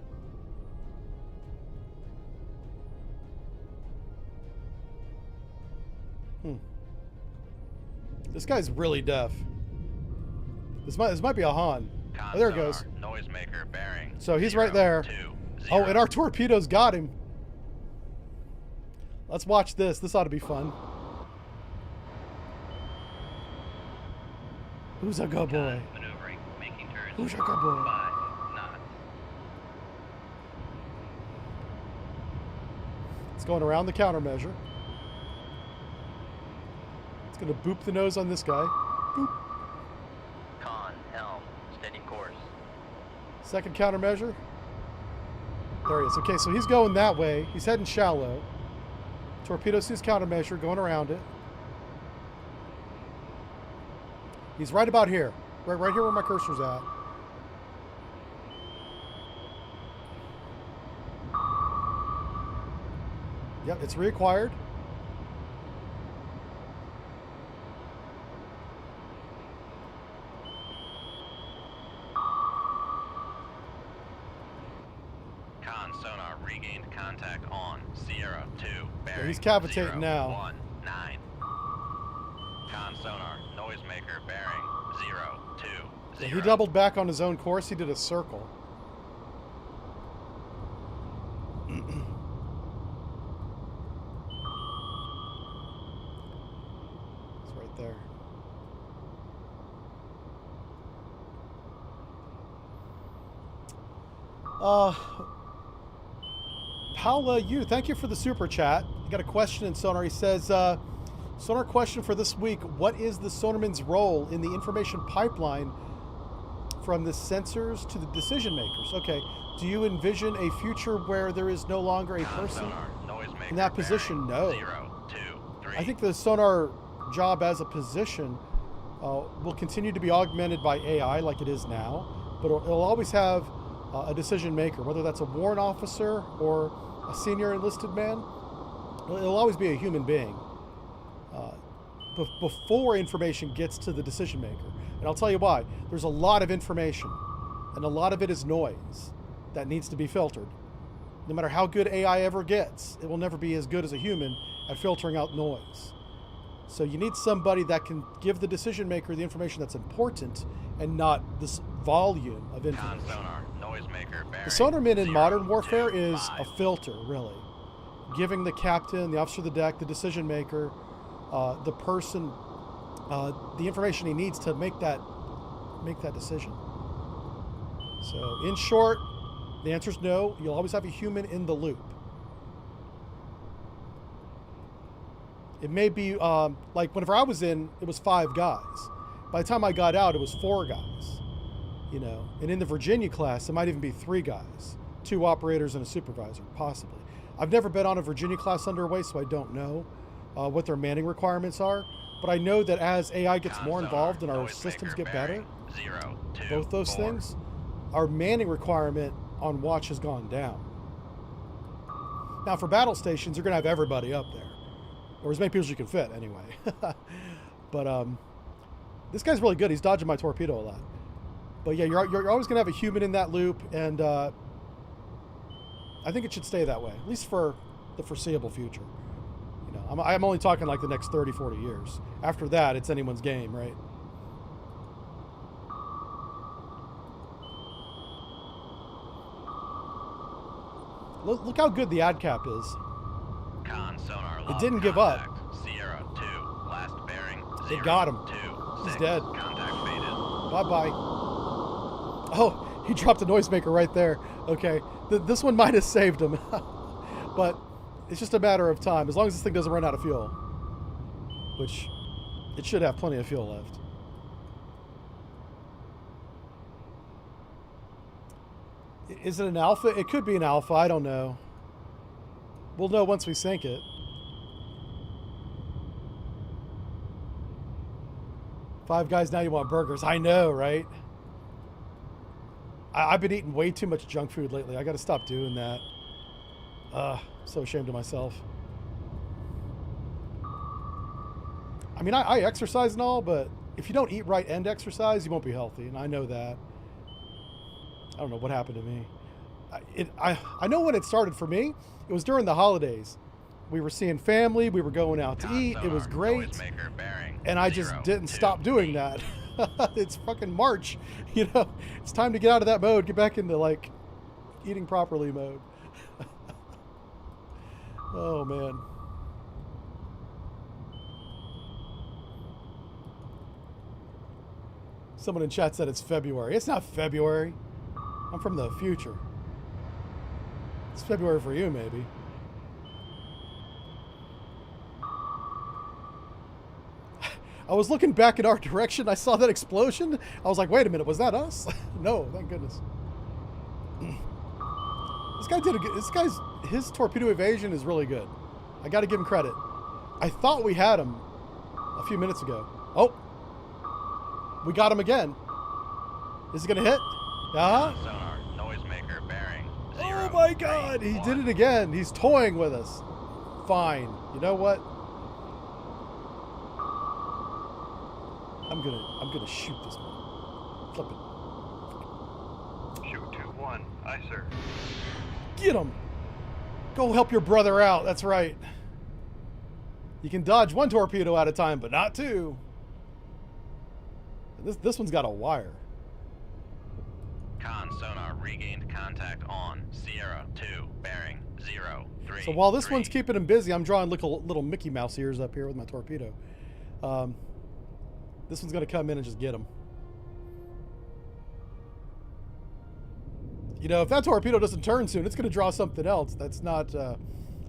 This guy's really deaf. This might be a Han. Oh, there it goes. Noisemaker bearing. So he's right there. 0, 2, Oh, 0. and our torpedoes got him. Let's watch this. This ought to be fun. Who's a good boy? Maneuvering. Making turns Who's a for good boy? 5 knots. It's going around the countermeasure. It's going to boop the nose on this guy. Boop. Con, helm, steady course. Second countermeasure. There he is. Okay, so he's going that way. He's heading shallow. Torpedo sees countermeasure, going around it. He's right about here. Right here where my cursor's at. Yep, it's reacquired. Con sonar regained contact on Sierra 2. Bearing he's cavitating 0, now. 1, 9. Con sonar noisemaker bearing 0, 2, 0. He doubled back on his own course. He did a circle. It's right there. Paula, thank you for the super chat. You got a question in Sonar. He says, Sonar question for this week. What is the Sonarman's role in the information pipeline from the sensors to the decision makers? Okay. Do you envision a future where there is no longer a person in that position? No. 0, 2, 3. I think the Sonar job as a position will continue to be augmented by AI like it is now, but it'll always have a decision maker, whether that's a warrant officer or a senior enlisted man. It'll always be a human being before information gets to the decision maker. And I'll tell you why. There's a lot of information, and a lot of it is noise that needs to be filtered. No matter how good AI ever gets, it will never be as good as a human at filtering out noise. So you need somebody that can give the decision maker the information that's important and not this volume of information. Sonar noisemaker bearing The sonarman in 0, modern warfare 2, is 5. a filter, really. Giving the captain, the officer of the deck, the decision maker, the person, the information he needs to make that decision. So, in short, The answer is no. You'll always have a human in the loop. It may be, like, whenever I was in, it was 5 guys. By the time I got out, it was 4 guys. You know, and in the Virginia class, it might even be 3 guys. 2 operators and a supervisor, possibly. I've never been on a Virginia class underway, so I don't know what their manning requirements are. But I know that as AI gets more involved and our systems get better, both those things, our manning requirement on watch has gone down. Now, for battle stations, you're going to have everybody up there. Or as many people as you can fit, anyway. But this guy's really good. He's dodging my torpedo a lot. But yeah, you're always going to have a human in that loop, and I think it should stay that way, at least for the foreseeable future. You know, I'm only talking like the next 30, 40 years. After that, it's anyone's game, right? Look how good the ADCAP is. Con sonar It didn't give up. Sierra 2, last bearing. They got him. 2, He's 6, dead. Contact faded. Bye-bye. Oh, he dropped a noisemaker right there. Okay, this one might have saved him. But it's just a matter of time, as long as this thing doesn't run out of fuel. Which, it should have plenty of fuel left. Is it an alpha? It could be an alpha, I don't know. We'll know once we sink it. 5 guys, now you want burgers. I know, right? I've been eating way too much junk food lately. I got to stop doing that. I'm so ashamed of myself. I mean, I exercise and all, but if you don't eat right and exercise, you won't be healthy, and I know that. I don't know what happened to me. I know when it started for me. It was during the holidays. We were seeing family. We were going out to eat. It was great. And I just didn't stop doing that. It's fucking March. You know, it's time to get out of that mode. Get back into, like, eating properly mode. Oh, man. Someone in chat said it's February. It's not February. I'm from the future. It's February for you, maybe. I was looking back in our direction. I saw that explosion. I was like, wait a minute, was that us? No, thank goodness. This guy did a good, his torpedo evasion is really good. I got to give him credit. I thought we had him a few minutes ago. Oh, we got him again. Is it going to hit? Uh-huh. Sonar, noisemaker bearing. Oh my God, he did it again. He's toying with us. Fine. You know what? I'm gonna shoot this one. Flip it. Shoot 2-1. Aye, sir. Get him. Go help your brother out. That's right. You can dodge 1 torpedo at a time, but not 2. This one's got a wire. Con sonar regained contact on Sierra 2 bearing 03. So while this one's keeping him busy, I'm drawing little Mickey Mouse ears up here with my torpedo. This one's going to come in and just get him. You know, if that torpedo doesn't turn soon, it's going to draw something else that's not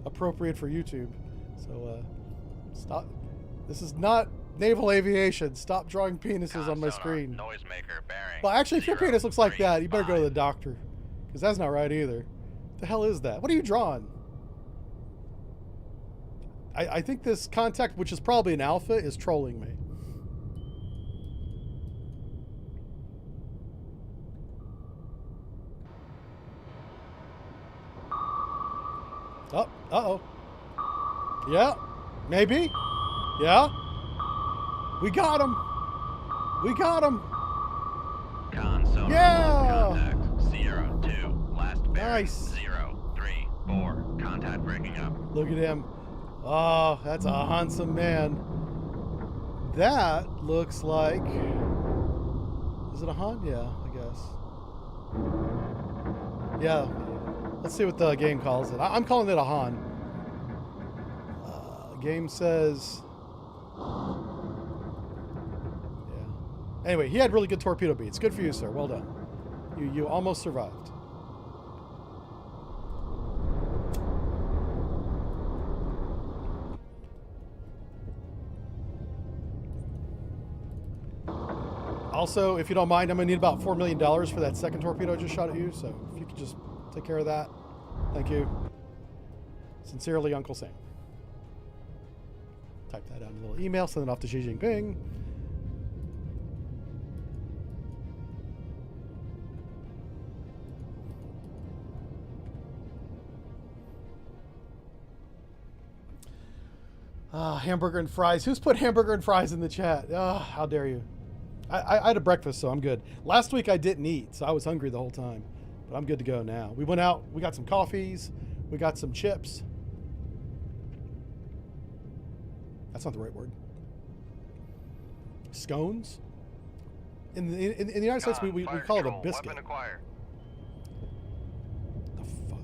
appropriate for YouTube. So stop. This is not naval aviation. Stop drawing penises on my screen. Noisemaker bearing. Well, actually, if your penis looks like that, you better go to the 05. doctor. Because that's not right either. What the hell is that? What are you drawing? I think this contact, which is probably an alpha, is trolling me. Oh, uh-oh. Yeah, maybe. Yeah. We got him. We got him. Con sonar Yeah. contact Sierra 2 last bearing Nice. 034. Contact breaking up. Look at him. Oh, that's a handsome man. That looks like... Is it a Han? Yeah, I guess. Yeah. Let's see what the game calls it. I'm calling it a Han. Game says... Yeah. Anyway, he had really good torpedo beats. Good for you, sir. Well done. You almost survived. Also, if you don't mind, I'm going to need about $4 million for that second torpedo I just shot at you. So if you could just take care of that. Thank you. Sincerely, Uncle Sam. Type that out in a little email, send it off to Xi Jinping. Hamburger and fries. Who's put hamburger and fries in the chat? How dare you? I had a breakfast, so I'm good. Last week I didn't eat, so I was hungry the whole time. But I'm good to go now. We went out. We got some coffees. We got some chips. That's not the right word. Scones? In the United States, we call it a biscuit. Weapon acquired. The fuck?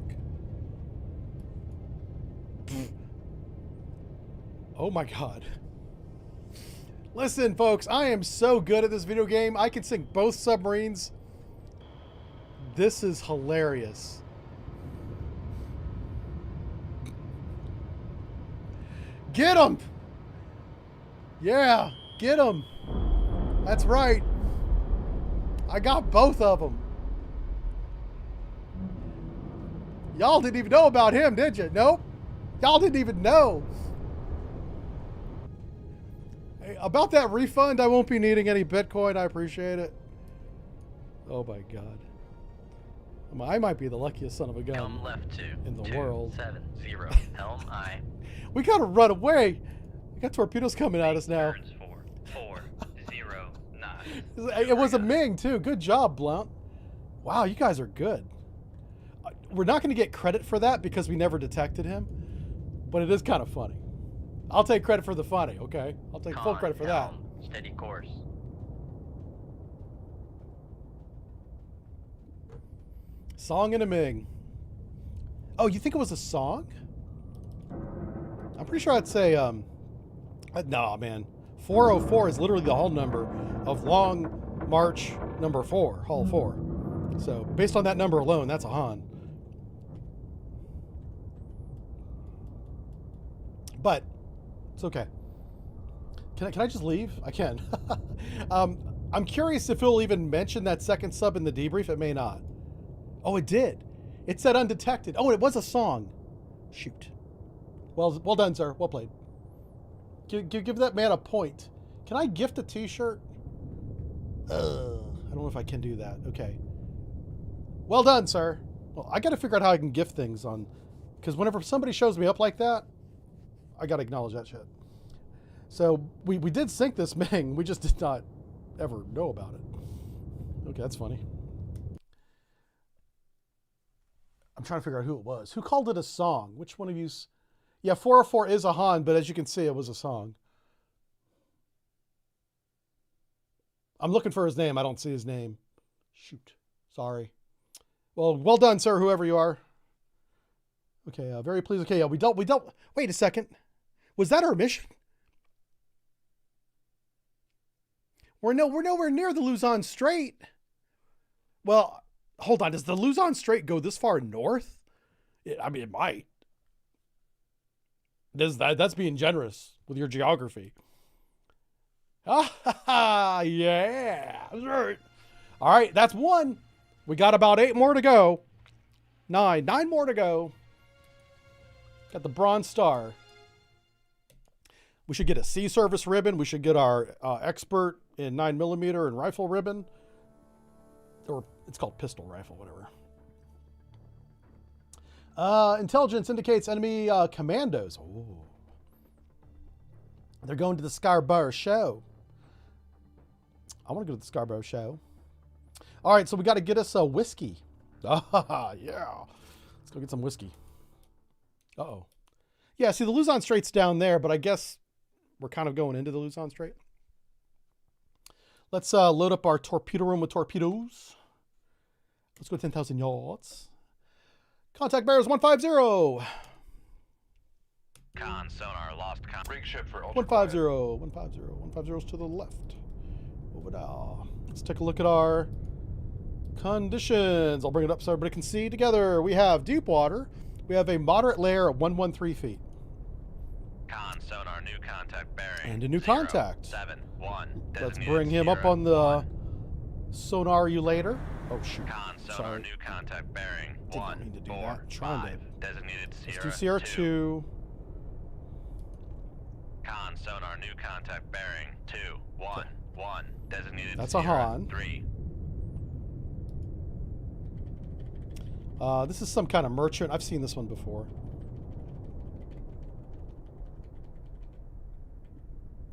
Oh my god. Listen, folks, I am so good at this video game. I can sink both submarines. This is hilarious. Get him! Yeah, get him. That's right. I got both of them. Y'all didn't even know about him, did you? Nope. Y'all didn't even know. Hey, about that refund, I won't be needing any Bitcoin. I appreciate it. Oh my god. I might be the luckiest son of a gun Helm left 2 in the 2, world. 7 0. Helm I. We gotta run away. We got torpedoes coming at us now. Turns 4 4 0 9. It was a Ming too. Good job, Blount. Wow, you guys are good. We're not going to get credit for that because we never detected him, but it is kind of funny. I'll take credit for the funny, okay? I'll take full credit for that. Helm, steady course. Song and a Ming. Oh, you think it was a song? I'm pretty sure I'd say, no, man. 404 is literally the hull number of Long March number 4, hull 4. So, based on that number alone, that's a Han. But, it's okay. Can I just leave? I can. I'm curious if it'll even mention that second sub in the debrief. It may not. Oh, it did. It said undetected. Oh, it was a song. Shoot. Well done, sir. Well played. Give that man a point. Can I gift a t-shirt? I don't know if I can do that. Okay. Well done, sir. Well, I got to figure out how I can gift things on... Because whenever somebody shows me up like that, I got to acknowledge that shit. So, we did sink this Ming. We just did not ever know about it. Okay, that's funny. I'm trying to figure out who it was. Who called it a song? Which one of you's... Yeah, 404 is a Han, but as you can see, it was a song. I'm looking for his name. I don't see his name. Shoot. Sorry. Well done, sir, whoever you are. Okay, very pleased. Okay, yeah, we dealt... Wait a second. Was that our mission? We're nowhere near the Luzon Strait. Well, hold on. Does the Luzon Strait go this far north? I mean, it might. That's being generous with your geography. Ah, yeah. All right, that's one. We got about 8 more to go. 9 more to go. Got the Bronze Star. We should get a sea service ribbon. We should get our expert in 9mm and rifle ribbon. Or it's called pistol rifle, whatever. Intelligence indicates enemy commandos. Ooh. They're going to the Scarborough Show. I want to go to the Scarborough Show. All right, so we got to get us a whiskey. Ah, yeah. Let's go get some whiskey. Uh-oh. Yeah, see, the Luzon Strait's down there, but I guess we're kind of going into the Luzon Strait. Let's load up our torpedo room with torpedoes. Let's go 10,000 yards. Contact bearers 150. Con sonar lost con. Rig ship for ultra 150. 150. 150's to the left. Over there. Let's take a look at our conditions. I'll bring it up so everybody can see together. We have deep water. We have a moderate layer at 113 feet. Con sonar new contact bearing. And a new contact. 071. Let's bring him up on the Sonar you later. Oh shoot. Con sonar Sorry. new contact bearing Did not mean to do that. 1 Trying to- 5 designated Let's Sierra do Sierra 2. Con sonar new contact bearing 2 1 1 designated That's a Sierra Han. 3. This is some kind of merchant. I've seen this one before.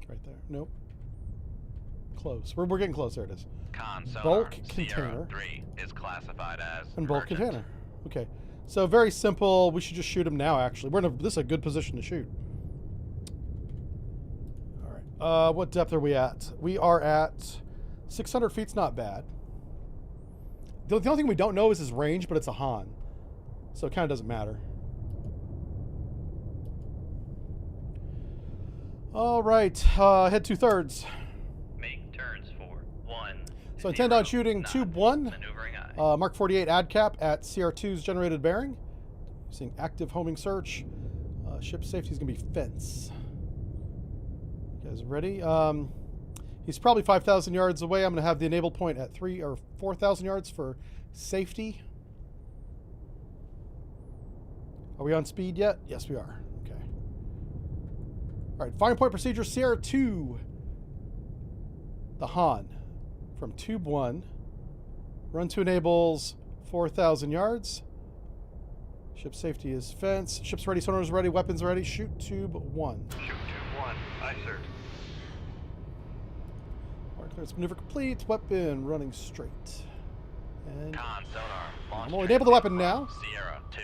Right there. Nope. Close. We're getting close. There it is. Con sonar Bulk Sierra container. 3 is classified as And bulk merchant. container. Okay. So very simple. We should just shoot him now, actually. This is a good position to shoot. All right. What depth are we at? We are at 600 feet's not bad. The only thing we don't know is his range, but it's a Han. So it kind of doesn't matter. All right. Head 2/3. Make turns for 1. So intend on shooting knots. Tube 1. Maneuvering eye. Mark 48 ad cap at CR2's generated bearing. Using active homing search. Ship safety is going to be fence. You guys ready? He's probably 5,000 yards away. I'm going to have the enable point at 3,000 or 4,000 yards for safety. Are we on speed yet? Yes, we are. Okay. All right. Firing point procedure Sierra 2. The Han from Tube 1. Run to enables 4,000 yards. Ship safety is fence. Ship's ready, sonar's ready, weapons ready. Shoot Tube 1. Shoot 2-1. Aye, sir. Mark clearance maneuver complete. Weapon running straight. And Con sonar launch. I'm gonna enable the weapon now. Sierra 2.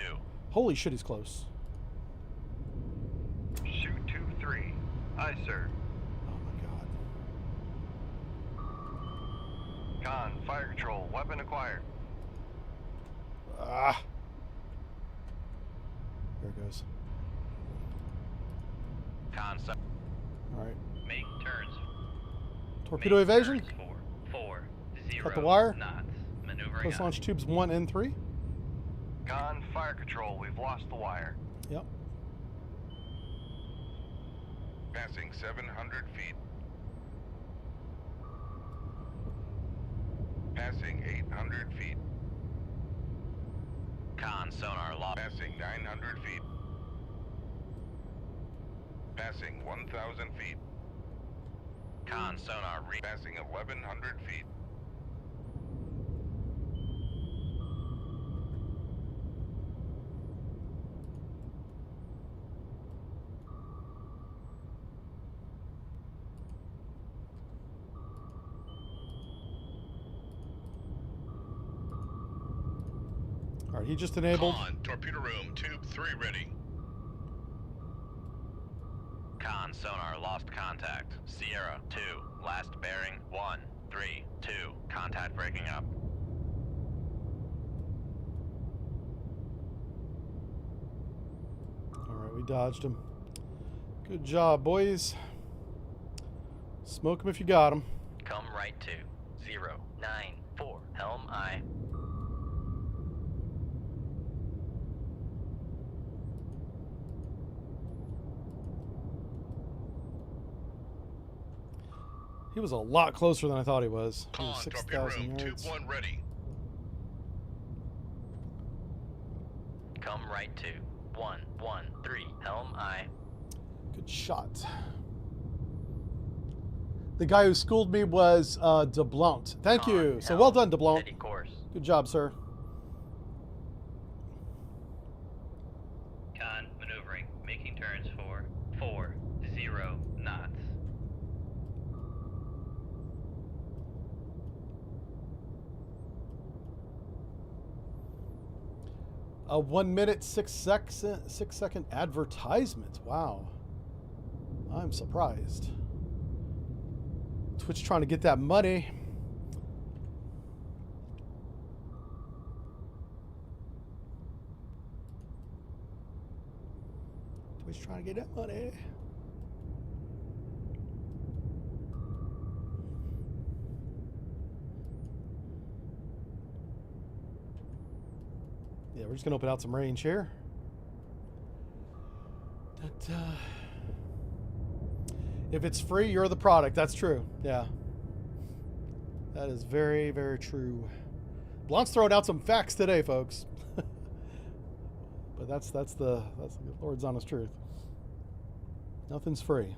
Holy shit, he's close. Shoot 2-3. Aye, sir. Oh my god. Con, fire control. Weapon acquired. Ah. There it goes. Con sonar. All right. Make turns. Torpedo Make evasion. turns for 4 0 Cut the wire. knots. Maneuvering Post eye. launch tubes 1 and 3. Con, fire control. We've lost the wire. Yep. Passing 700 feet. Passing 800 feet. Con sonar lost. Passing 900 feet. Passing 1,000 feet. Con sonar Passing 1,100 feet. All right, he just enabled. Con, torpedo room, tube 3 ready. Con sonar lost contact. Sierra 2. Last bearing 1 3 2. Contact breaking up. All right, we dodged him. Good job, boys. Smoke him if you got him. Come right to 0 9 4. Helm eye. He was a lot closer than I thought he was. He Con, was torpedo 6,000 room, tube yards. 1 ready. Come right to 1 1 3. Helm eye. Good shot. The guy who schooled me was DeBlount. Thank Con, you. So helm, well done, DeBlount. Steady course. Good job, sir. Con maneuvering. Making turns for 4 0 knots. A 1 minute, 6 second advertisement. Wow. I'm surprised. Twitch trying to get that money. Twitch trying to get that money. Yeah, we're just gonna open out some range here. If it's free, you're the product. That's true. Yeah. That is very, very true. Blunt's throwing out some facts today, folks. But that's the Lord's honest truth. Nothing's free.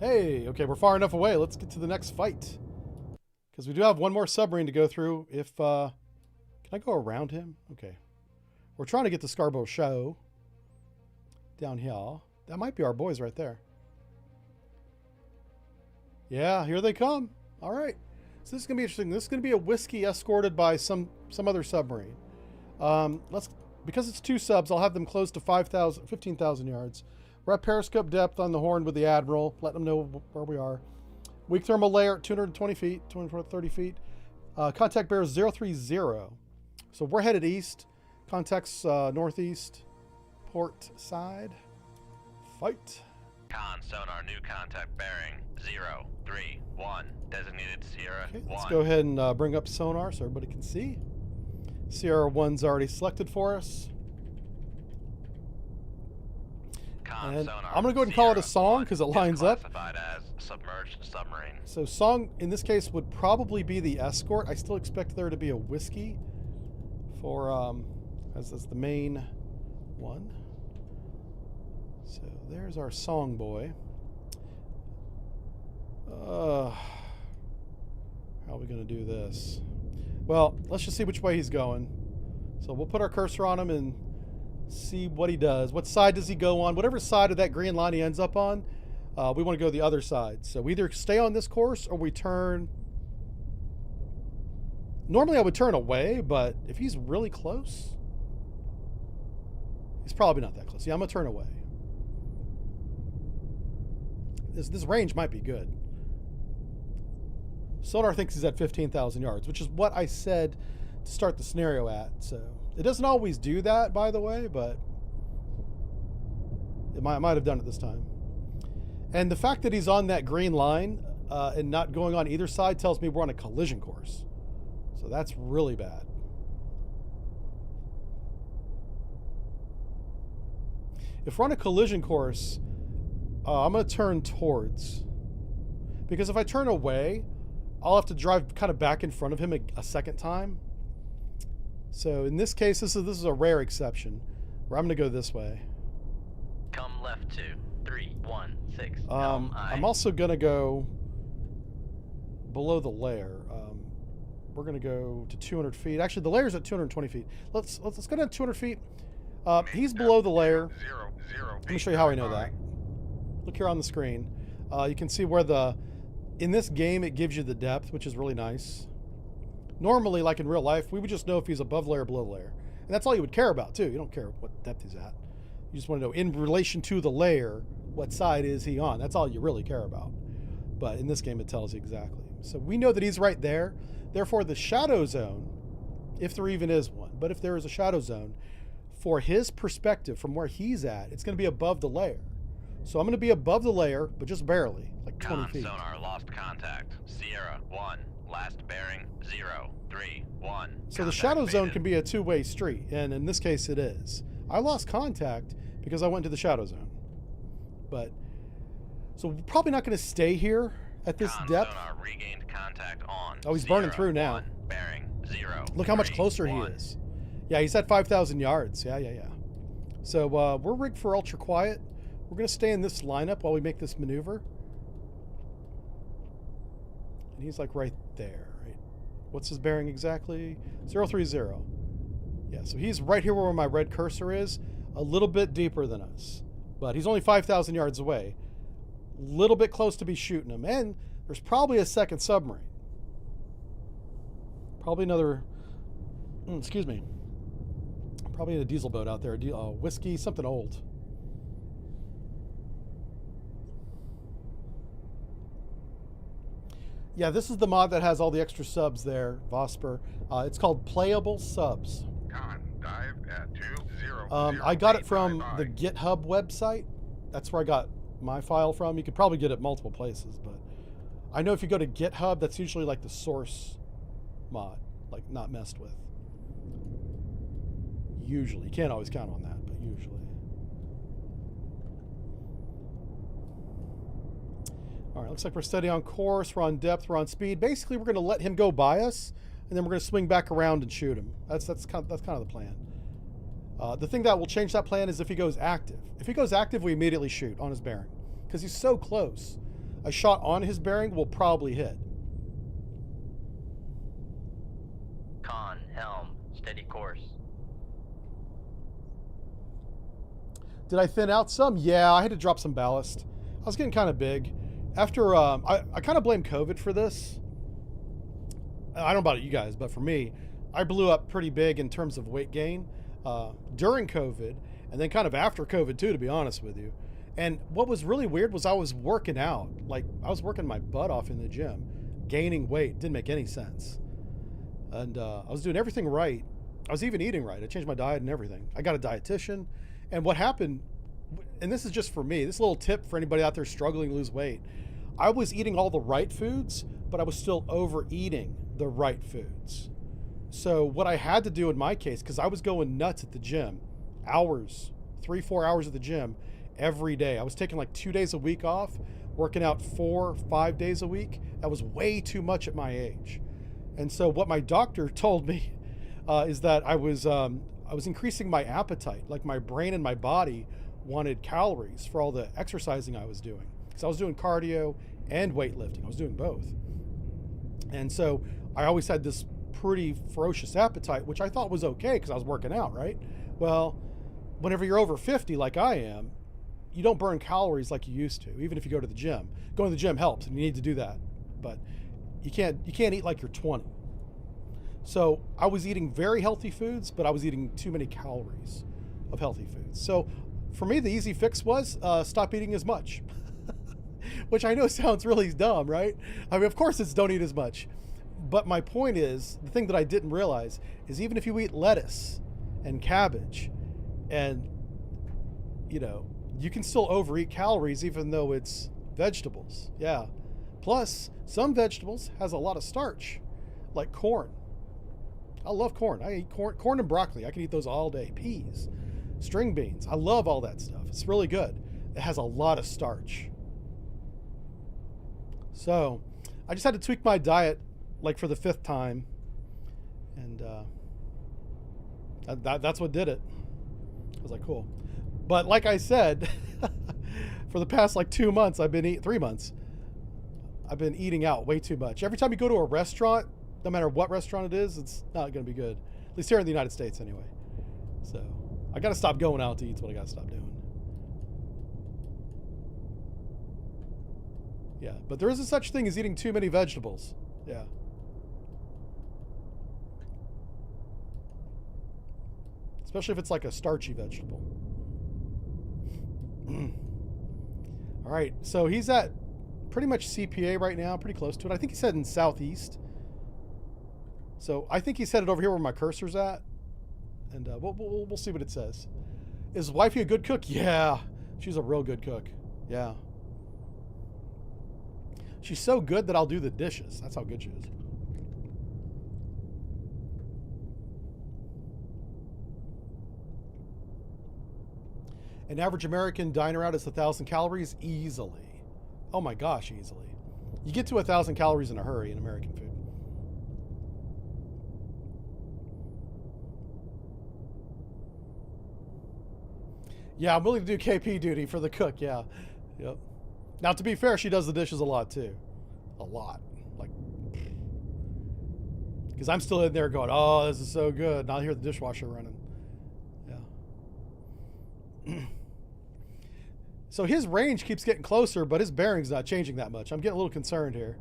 Hey, okay, we're far enough away. Let's get to the next fight. Because we do have one more submarine to go through. If can I go around him? Okay. We're trying to get to Scarborough Show. Down here. That might be our boys right there. Yeah, here they come. All right. So this is going to be interesting. This is going to be a whiskey escorted by some other submarine. Because it's 2 subs, I'll have them close to 15,000 yards. We're at periscope depth on the horn with the Admiral, letting them know where we are. Weak thermal layer at 220 feet, 230 feet. Contact bear 030. So we're headed east. Contact's northeast. Port side. Fight. Con sonar, new contact bearing 031. Designated Sierra Okay, 1. let's go ahead and bring up sonar so everybody can see. Sierra 1's already selected for us. Con And sonar, I'm going to go ahead and call it a Sierra song 1 because it is lines up. classified as submerged submarine. So song, in this case, would probably be the escort. I still expect there to be a whiskey for, as the main one. So there's our song boy. How are we going to do this? Well, let's just see which way he's going. So we'll put our cursor on him and see what he does. What side does he go on? Whatever side of that green line he ends up on, we want to go the other side. So we either stay on this course or we turn. Normally I would turn away, but if he's really close, he's probably not that close. Yeah, I'm going to turn away. This range might be good. Sonar thinks he's at 15,000 yards, which is what I said to start the scenario at. So it doesn't always do that, by the way, but it might have done it this time. And the fact that he's on that green line and not going on either side tells me we're on a collision course. So that's really bad. If we're on a collision course, I'm going to turn towards. Because if I turn away, I'll have to drive kind of back in front of him a second time. So in this case, this is a rare exception where I'm going to go this way. Come left 2-3-1-6. I'm also going to go below the layer. We're going to go to 200 feet. Actually, the layer's at 220 feet. Let's go down to 200 feet. He's below the layer. Let me show you how I know that. Look here on the screen. You can see where in this game, it gives you the depth, which is really nice. Normally, like in real life, we would just know if he's above layer or below layer. And that's all you would care about, too. You don't care what depth he's at. You just want to know, in relation to the layer, what side is he on. That's all you really care about. But in this game, it tells you exactly. So we know that he's right there. Therefore, the shadow zone, if there even is one, but if there is a shadow zone, for his perspective, from where he's at, it's going to be above the layer. So I'm going to be above the layer, but just barely, like 20 feet. Sonar lost contact. Sierra 1, last bearing 031. So the shadow zone can be a two-way street, and in this case it is. I lost contact because I went to the shadow zone. But, so we're probably not going to stay here at this depth. Sonar regained contact on. Oh, he's burning through now. 1, bearing 0. Look how much closer he is. Yeah, he's at 5,000 yards. Yeah. So we're rigged for ultra quiet. We're going to stay in this lineup while we make this maneuver. And he's like right there, right? What's his bearing exactly? 030. Yeah, so he's right here where my red cursor is, a little bit deeper than us. But he's only 5,000 yards away. A little bit close to be shooting him. And there's probably a second submarine. Probably another, excuse me. Probably a diesel boat out there, whiskey, something old. Yeah, this is the mod that has all the extra subs there, Vosper. It's called Playable Subs. Con, dive at 20. I got it from the GitHub website. That's where I got my file from. You could probably get it multiple places, but I know if you go to GitHub, that's usually like the source mod, like not messed with. Usually. You can't always count on that, but usually. All right, looks like we're steady on course, we're on depth, we're on speed. Basically, we're going to let him go by us, and then we're going to swing back around and shoot him. That's kind of the plan. The thing that will change that plan is if he goes active. If he goes active, we immediately shoot on his bearing because he's so close. A shot on his bearing will probably hit. Con, helm, steady course. Did I thin out some? Yeah, I had to drop some ballast. I was getting kind of big. After, I kind of blame COVID for this. I don't know about you guys, but for me, I blew up pretty big in terms of weight gain during COVID, and then kind of after COVID too, to be honest with you. And what was really weird was I was working out. Like, I was working my butt off in the gym, gaining weight. Didn't make any sense. And I was doing everything right. I was even eating right. I changed my diet and everything. I got a dietitian. And what happened, and this is just for me, this little tip for anybody out there struggling to lose weight. I was eating all the right foods, but I was still overeating the right foods. So what I had to do in my case, because I was going nuts at the gym, hours, 3-4 hours at the gym every day. I was taking like 2 days a week off, working out 4-5 days a week. That was way too much at my age. And so what my doctor told me is that I was increasing my appetite. Like my brain and my body wanted calories for all the exercising I was doing. So I was doing cardio and weightlifting. I was doing both. And so I always had this pretty ferocious appetite, which I thought was okay because I was working out, right? Well, whenever you're over 50 like I am, you don't burn calories like you used to, even if you go to the gym. Going to the gym helps, and you need to do that. But you can't eat like you're 20. So I was eating very healthy foods, but I was eating too many calories of healthy foods. So for me, the easy fix was stop eating as much, which I know sounds really dumb, right? I mean, of course it's don't eat as much. But my point is, the thing that I didn't realize is even if you eat lettuce and cabbage and, you know, you can still overeat calories even though it's vegetables. Yeah. Plus, some vegetables has a lot of starch, like corn. I love corn. I eat corn and broccoli. I can eat those all day. Peas, string beans. I love all that stuff. It's really good. It has a lot of starch. So I just had to tweak my diet like for the 5th time. And that's what did it. I was like, cool. But like I said, for the past like 2 months, 3 months, I've been eating out way too much. Every time you go to a restaurant, no matter what restaurant it is, it's not going to be good. At least here in the United States anyway. So I got to stop going out to eat. Is what I got to stop doing. Yeah, but there is a such thing as eating too many vegetables. Yeah. Especially if it's like a starchy vegetable. All right, so he's at pretty much CPA right now, pretty close to it. I think he's heading southeast. So I think he's headed over here where my cursor's at. And we'll see what it says. Is wifey a good cook? Yeah, she's a real good cook. Yeah. She's so good that I'll do the dishes. That's how good she is. An average American diner out is 1,000 calories easily. Oh my gosh, easily. You get to 1,000 calories in a hurry in American food. Yeah, I'm willing to do KP duty for the cook, yeah. Yep. Now, to be fair, she does the dishes a lot, too. A lot. Like, because I'm still in there going, oh, this is so good. Now I hear the dishwasher running. Yeah. So his range keeps getting closer, but his bearing's not changing that much. I'm getting a little concerned here.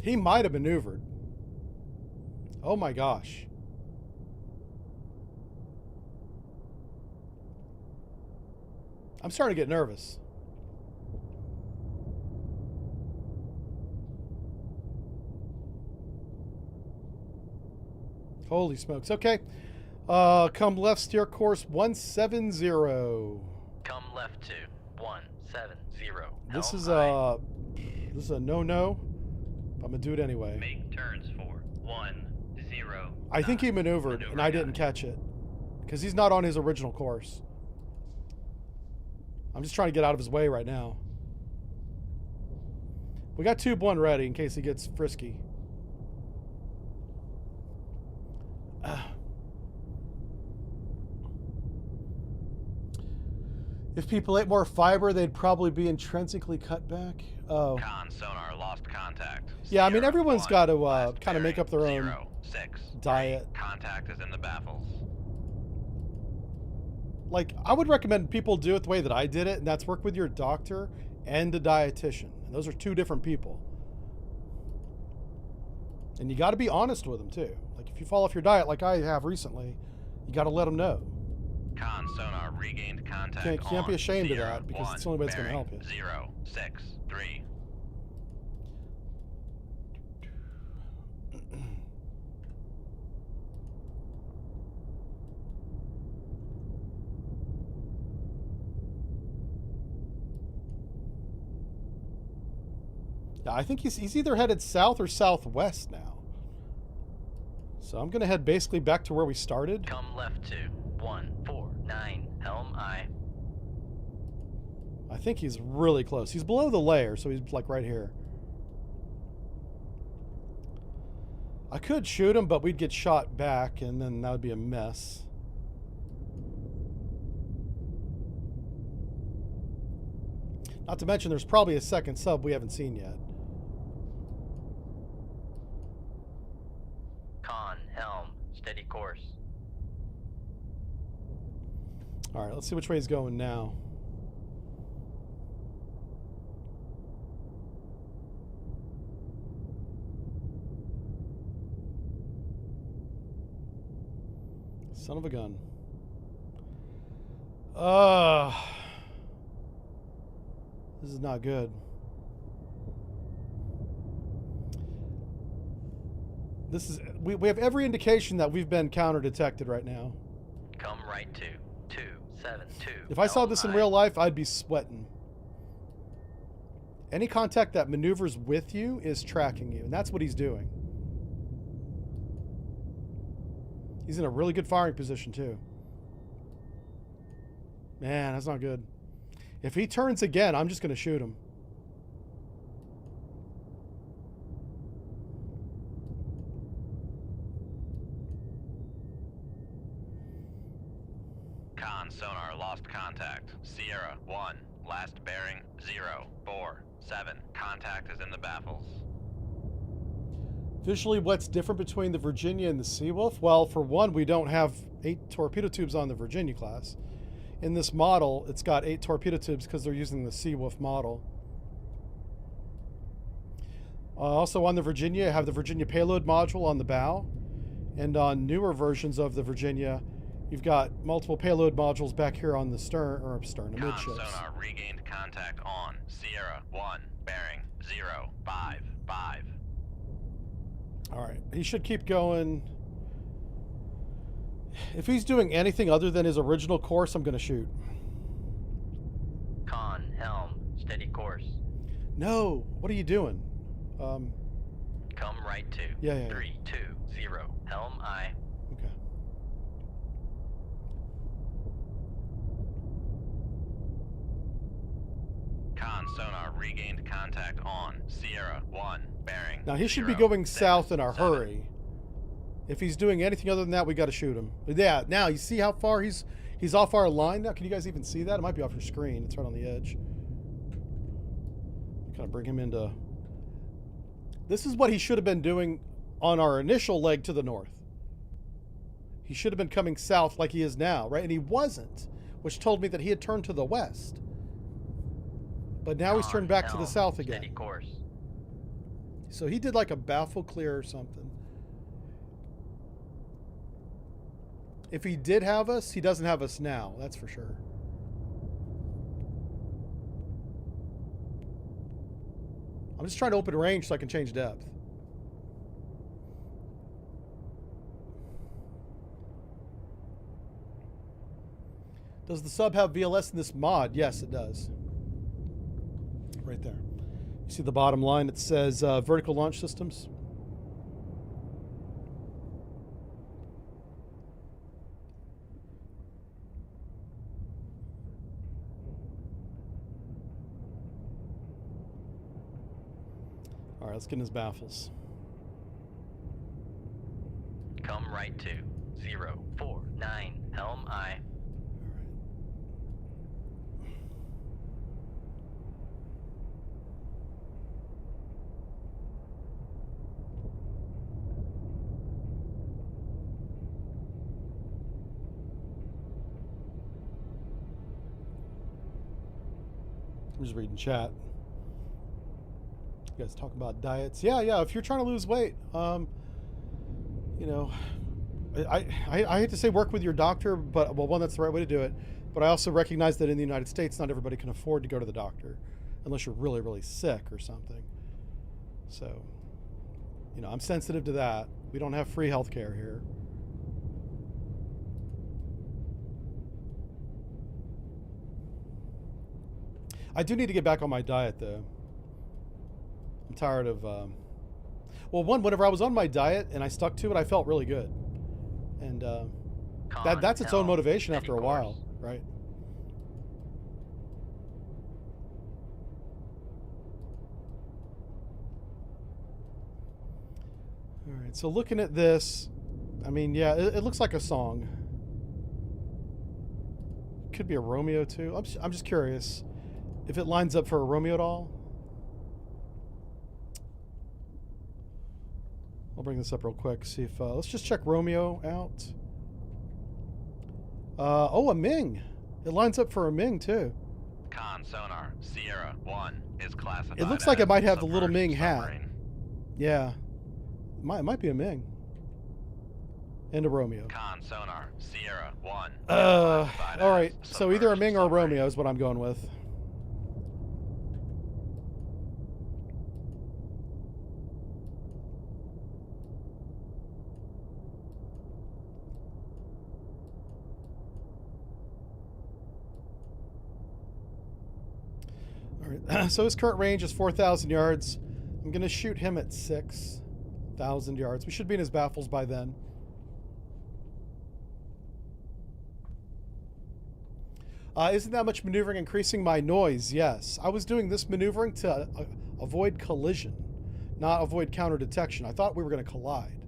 He might have maneuvered. Oh my gosh. I'm starting to get nervous. Holy smokes. Okay. Come left, steer course 170. Come left to 170. This is Helm a no-no. I'm gonna do it anyway. Make turns for 10. I think he maneuvered, and I didn't catch it because he's not on his original course. I'm just trying to get out of his way right now. We got tube 1 ready in case he gets frisky. If people ate more fiber, they'd probably be intrinsically cut back. Oh. Con sonar lost contact. Yeah, I mean, Sierra everyone's 1, got to last kind of make bearing, up their own 0, 6, 3. diet. Contact is in the baffles. Like, I would recommend people do it the way that I did it, and that's work with your doctor and a dietitian. And those are 2 different people. And you got to be honest with them, too. Like, if you fall off your diet like I have recently, you got to let them know. Con sonar regained contact. Can't be on ashamed of 0, that, because 1, it's the only way it's gonna bearing, help you. 0, 6, 3. Yeah, I think he's either headed south or southwest now. So I'm going to head basically back to where we started. Come left to 149 Helm I. I think he's really close. He's below the layer, so he's like right here. I could shoot him, but we'd get shot back, and then that would be a mess. Not to mention there's probably a second sub we haven't seen yet. Con Helm, steady course. All right, let's see which way he's going now. Son of a gun. This is not good. This is we have every indication that we've been counter detected right now. Come right to 272. If I saw Helm this in I. real life, I'd be sweating. Any contact that maneuvers with you is tracking you, and that's what he's doing. He's in a really good firing position, too. Man, that's not good. If he turns again, I'm just going to shoot him. Con sonar lost contact. Sierra 1, last bearing 0, 4, 7. Contact is in the baffles. Visually, what's different between the Virginia and the Seawolf? Well, for one, we don't have 8 torpedo tubes on the Virginia class. In this model, it's got 8 torpedo tubes because they're using the Seawolf model. Also on the Virginia, you have the Virginia payload module on the bow. And on newer versions of the Virginia, you've got multiple payload modules back here on the stern, Con amidships. sonar regained contact on Sierra 1, bearing 0, 5, 5. All right, he should keep going. If he's doing anything other than his original course, I'm going to shoot. Con Helm, steady course. No, what are you doing? Come right to Yeah. 320 Helm I. Okay. Con sonar regained contact on Sierra 1, bearing. Now he should be 0, going 6, south in a 7. hurry. If he's doing anything other than that, we got to shoot him. Yeah. Now you see how far he's off our line now. Can you guys even see that? It might be off your screen. It's right on the edge. Kind of bring him into. This is what he should have been doing on our initial leg to the north. He should have been coming south like he is now, right? And he wasn't, which told me that he had turned to the west. But now he's turned back to the south again. Steady course. So he did like a baffle clear or something. If he did have us, he doesn't have us now. That's for sure. I'm just trying to open range so I can change depth. Does the sub have VLS in this mod? Yes, it does. Right there. You see the bottom line? It says vertical launch systems. All right, let's get in his baffles. Come right to 049 Helm I. I'm just reading chat. You guys talk about diets. Yeah. If you're trying to lose weight, you know, I hate to say work with your doctor, but well, one, that's the right way to do it. But I also recognize that in the United States, not everybody can afford to go to the doctor unless you're really, really sick or something. So, you know, I'm sensitive to that. We don't have free health care here. I do need to get back on my diet, though. I'm tired of... well, one, whenever I was on my diet and I stuck to it, I felt really good. And that's its own motivation after a while, right? All right, so looking at this, I mean, yeah, it looks like a song. Could be a Romeo, too. I'm just curious if it lines up for a Romeo at all. I'll bring this up real quick. See if let's just check Romeo out. Oh, a Ming. It lines up for a Ming too. Con sonar Sierra 1 is classified. It looks like it might have the little submerged Ming hat. submarine. Yeah, it might be a Ming and a Romeo. Con sonar Sierra 1. All right. So either a Ming or a Romeo is what I'm going with. So his current range is 4,000 yards. I'm going to shoot him at 6,000 yards. We should be in his baffles by then. Isn't that much maneuvering increasing my noise? Yes. I was doing this maneuvering to avoid collision, not avoid counter detection. I thought we were going to collide.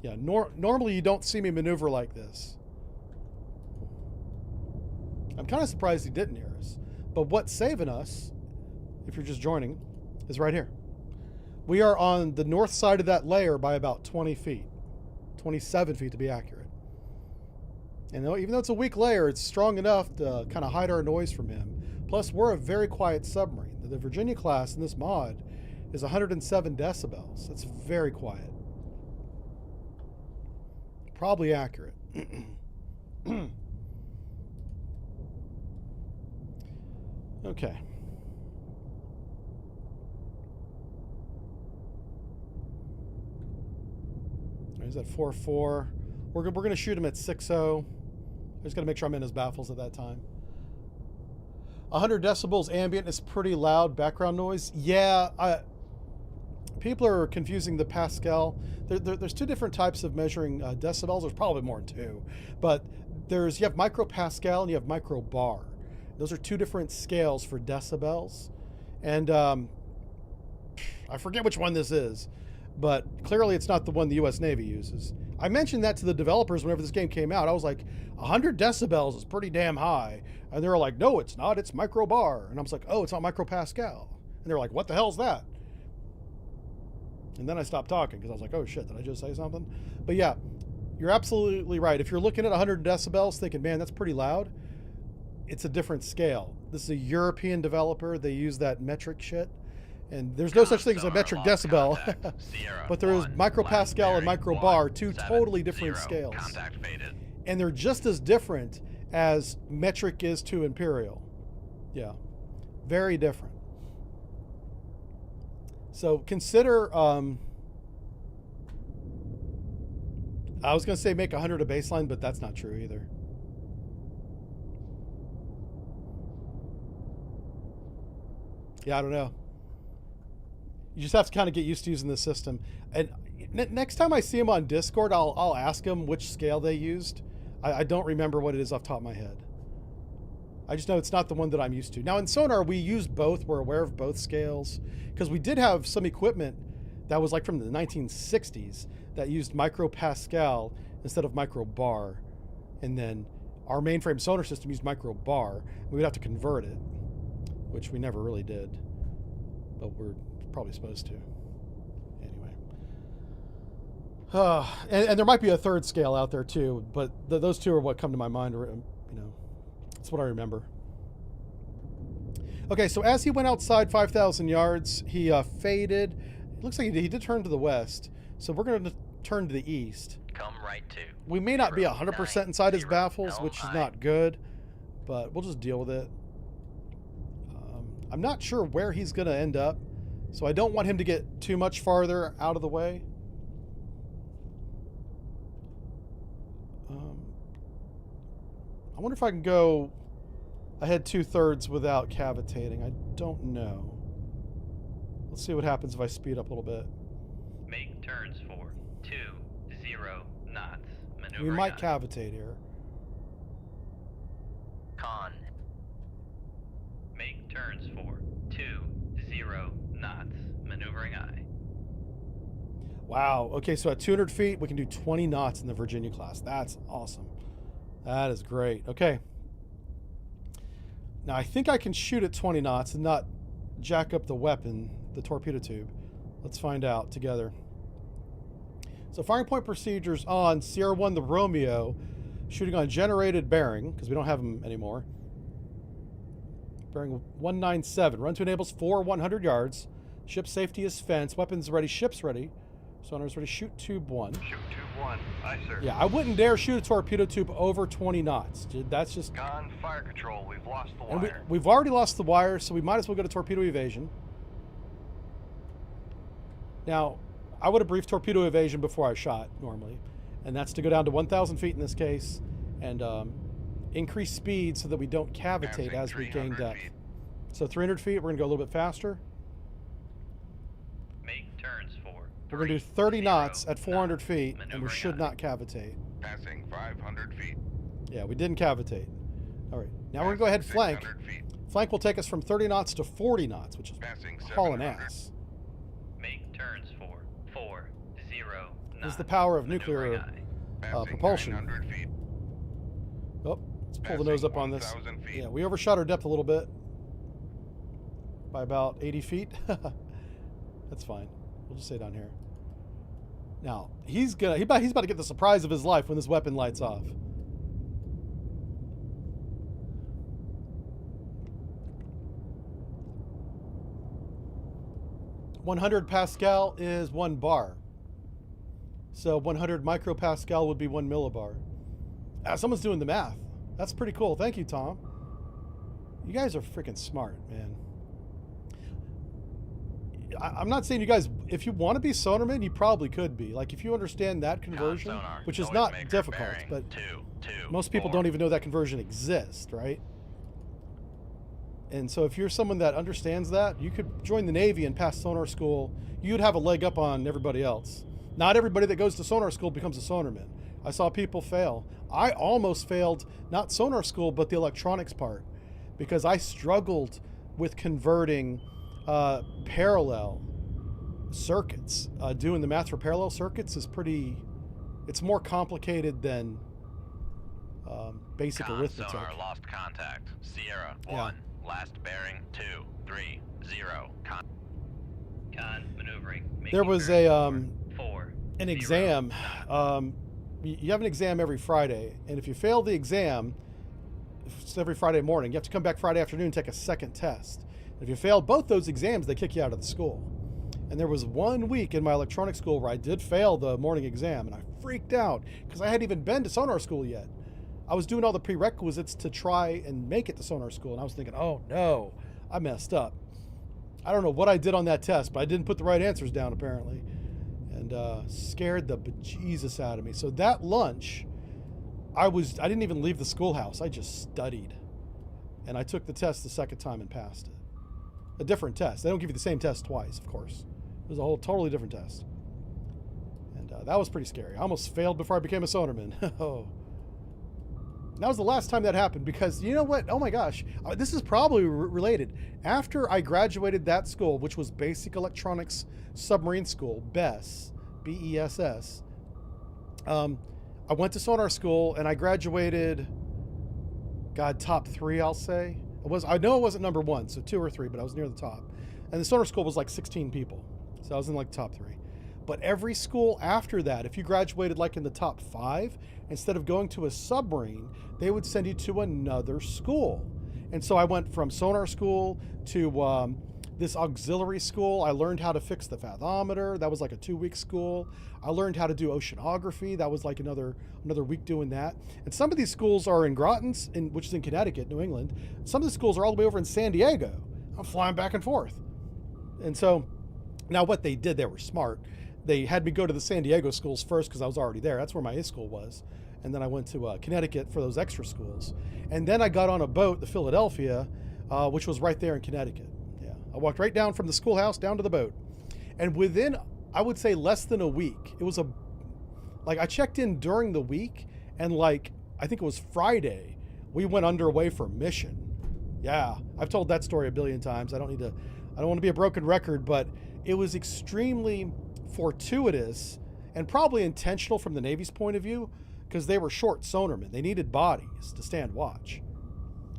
Yeah, normally you don't see me maneuver like this. I'm kind of surprised he didn't hear us. But what's saving us, if you're just joining, is right here. We are on the north side of that layer by about 20 feet. 27 feet to be accurate. And even though it's a weak layer, it's strong enough to kind of hide our noise from him. Plus, we're a very quiet submarine. The Virginia class in this mod is 107 decibels. That's very quiet. Probably accurate. Okay. He's at 4.4. We're going to shoot him at 6.0. I just got to make sure I'm in his baffles at that time. 100 decibels ambient is pretty loud background noise. Yeah, people are confusing the Pascal. There's two different types of measuring decibels. There's probably more than two. But you have micropascal and you have microbar. Those are two different scales for decibels. And I forget which one this is, but clearly it's not the one the US Navy uses. I mentioned that to the developers whenever this game came out. I was like, 100 decibels is pretty damn high. And they were like, no, it's not. It's microbar. And I was like, oh, it's not micropascal. And they were like, what the hell's that? And then I stopped talking because I was like, oh shit, did I just say something? But yeah, you're absolutely right. If you're looking at 100 decibels thinking, man, that's pretty loud, it's a different scale. This is a European developer. They use that metric shit. And there's no such thing as a metric decibel. But there is micropascal and microbar, two totally different scales. And they're just as different as metric is to imperial. Yeah, very different. So consider, I was going to say make 100 a baseline, but that's not true either. Yeah, I don't know. You just have to kind of get used to using the system. And next time I see him on Discord, I'll ask him which scale they used. I don't remember what it is off the top of my head. I just know it's not the one that I'm used to. Now in sonar, we used both. We're aware of both scales because we did have some equipment that was like from the 1960s that used micropascal instead of microbar. And then our mainframe sonar system used microbar. We would have to convert it, which we never really did, but we're probably supposed to. Anyway. And there might be a third scale out there too, but those two are what come to my mind. You know, that's what I remember. Okay, so as he went outside 5,000 yards, he faded. It looks like he did turn to the west, so we're going to turn to the east. Come right to. We may not be 100% 09, inside his 0, baffles, which is high. not good, but we'll just deal with it. I'm not sure where he's going to end up, so I don't want him to get too much farther out of the way. I wonder if I can go ahead 2/3 without cavitating. I don't know. Let's see what happens if I speed up a little bit. Make turns for 20 knots. Maneuvering We might on. cavitate here. Con. Make turns for 20 knots. Maneuvering eye. Wow. Okay, so at 200 feet, we can do 20 knots in the Virginia class. That's awesome. That is great. Okay. Now, I think I can shoot at 20 knots and not jack up the weapon, the torpedo tube. Let's find out together. So firing point procedures on Sierra 1, the Romeo, shooting on generated bearing, because we don't have them anymore. Bearing 197. Run to enables 100 yards. Ship safety is fence. Weapons ready. Ship's ready. Sonar's ready. Shoot tube 1. Shoot tube 1. Aye, sir. Yeah, I wouldn't dare shoot a torpedo tube over 20 knots. Dude, that's just... Con fire control. We've lost the And wire. we've already lost the wire, so we might as well go to torpedo evasion. Now, I would have briefed torpedo evasion before I shot, normally. And that's to go down to 1,000 feet in this case, and increase speed so that we don't cavitate Passing as we gain 300 depth. feet. So 300 feet, we're going to go a little bit faster. Make turns for. We're going to do 30 knots at 400 feet, and we should not cavitate. Passing 500 feet. Yeah, we didn't cavitate. All right, now we're going to go ahead and flank. 600 feet. Flank will take us from 30 knots to 40 knots, which is Passing hauling 700. ass. Make turns for 40 knots. This is the power of Maneuvering nuclear. eye. Passing propulsion. 900 feet. Oh, let's pull the Passing nose up on this. 1,000 feet. Yeah, we overshot our depth a little bit by about 80 feet. That's fine. We'll just stay down here. Now he's about to get the surprise of his life when this weapon lights off. .100 Pascal is 1 bar. So 100 micropascal would be 1 millibar. Someone's doing the math. That's pretty cool. Thank you, Tom. You guys are freaking smart, man. I'm not saying you guys, if you want to be sonarmen, you probably could be. Like, if you understand that conversion, sonar, which is noise not maker, difficult, bearing, but 2, 2, most people 4. don't even know that conversion exists, right? And so if you're someone that understands that, you could join the Navy and pass sonar school. You'd have a leg up on everybody else. Not everybody that goes to sonar school becomes a sonarman. I saw people fail. I almost failed, not sonar school, but the electronics part, because I struggled with converting parallel circuits. Doing the math for parallel circuits is it's more complicated than basic Con arithmetic. sonar lost contact. Sierra Yeah. 1. Last bearing 2, 3, 0. Con maneuvering. There Making was turns for an 40 exam. knots. You have an exam every Friday, and if you fail the exam, it's every Friday morning, you have to come back Friday afternoon and take a second test. If you fail both those exams, they kick you out of the school. And there was 1 week in my electronics school where I did fail the morning exam, and I freaked out because I hadn't even been to sonar school yet. I was doing all the prerequisites to try and make it to sonar school, and I was thinking, oh no, I messed up. I don't know what I did on that test, but I didn't put the right answers down apparently, and scared the bejesus out of me. So that lunch, I didn't even leave the schoolhouse. I just studied, and I took the test the second time and passed it. A different test. They don't give you the same test twice, of course. It was a whole totally different test, and that was pretty scary. I almost failed before I became a sonarman. Oh. That was the last time that happened because you know what? Oh my gosh, this is probably related. After I graduated that school, which was Basic Electronics Submarine School, BESS, BESS, I went to sonar school and I graduated, God, top 3, I'll say. I know it wasn't number 1, so 2 or 3, but I was near the top. And the sonar school was like 16 people, so I was in like top 3. But every school after that, if you graduated like in the top 5, instead of going to a submarine, they would send you to another school. And so I went from sonar school to this auxiliary school. I learned how to fix the fathometer. That was like a 2-week school. I learned how to do oceanography. That was like another week doing that. And some of these schools are in Groton, which is in Connecticut, New England. Some of the schools are all the way over in San Diego. I'm flying back and forth. And so now what they did, they were smart. They had me go to the San Diego schools first because I was already there. That's where my school was. And then I went to Connecticut for those extra schools. And then I got on a boat, the Philadelphia, which was right there in Connecticut. Yeah, I walked right down from the schoolhouse down to the boat. And within, I would say, less than a week, it was I checked in during the week, and I think it was Friday, we went underway for mission. Yeah, I've told that story a billion times. I don't want to be a broken record, but it was extremely fortuitous and probably intentional from the Navy's point of view because they were short sonarmen. They needed bodies to stand watch.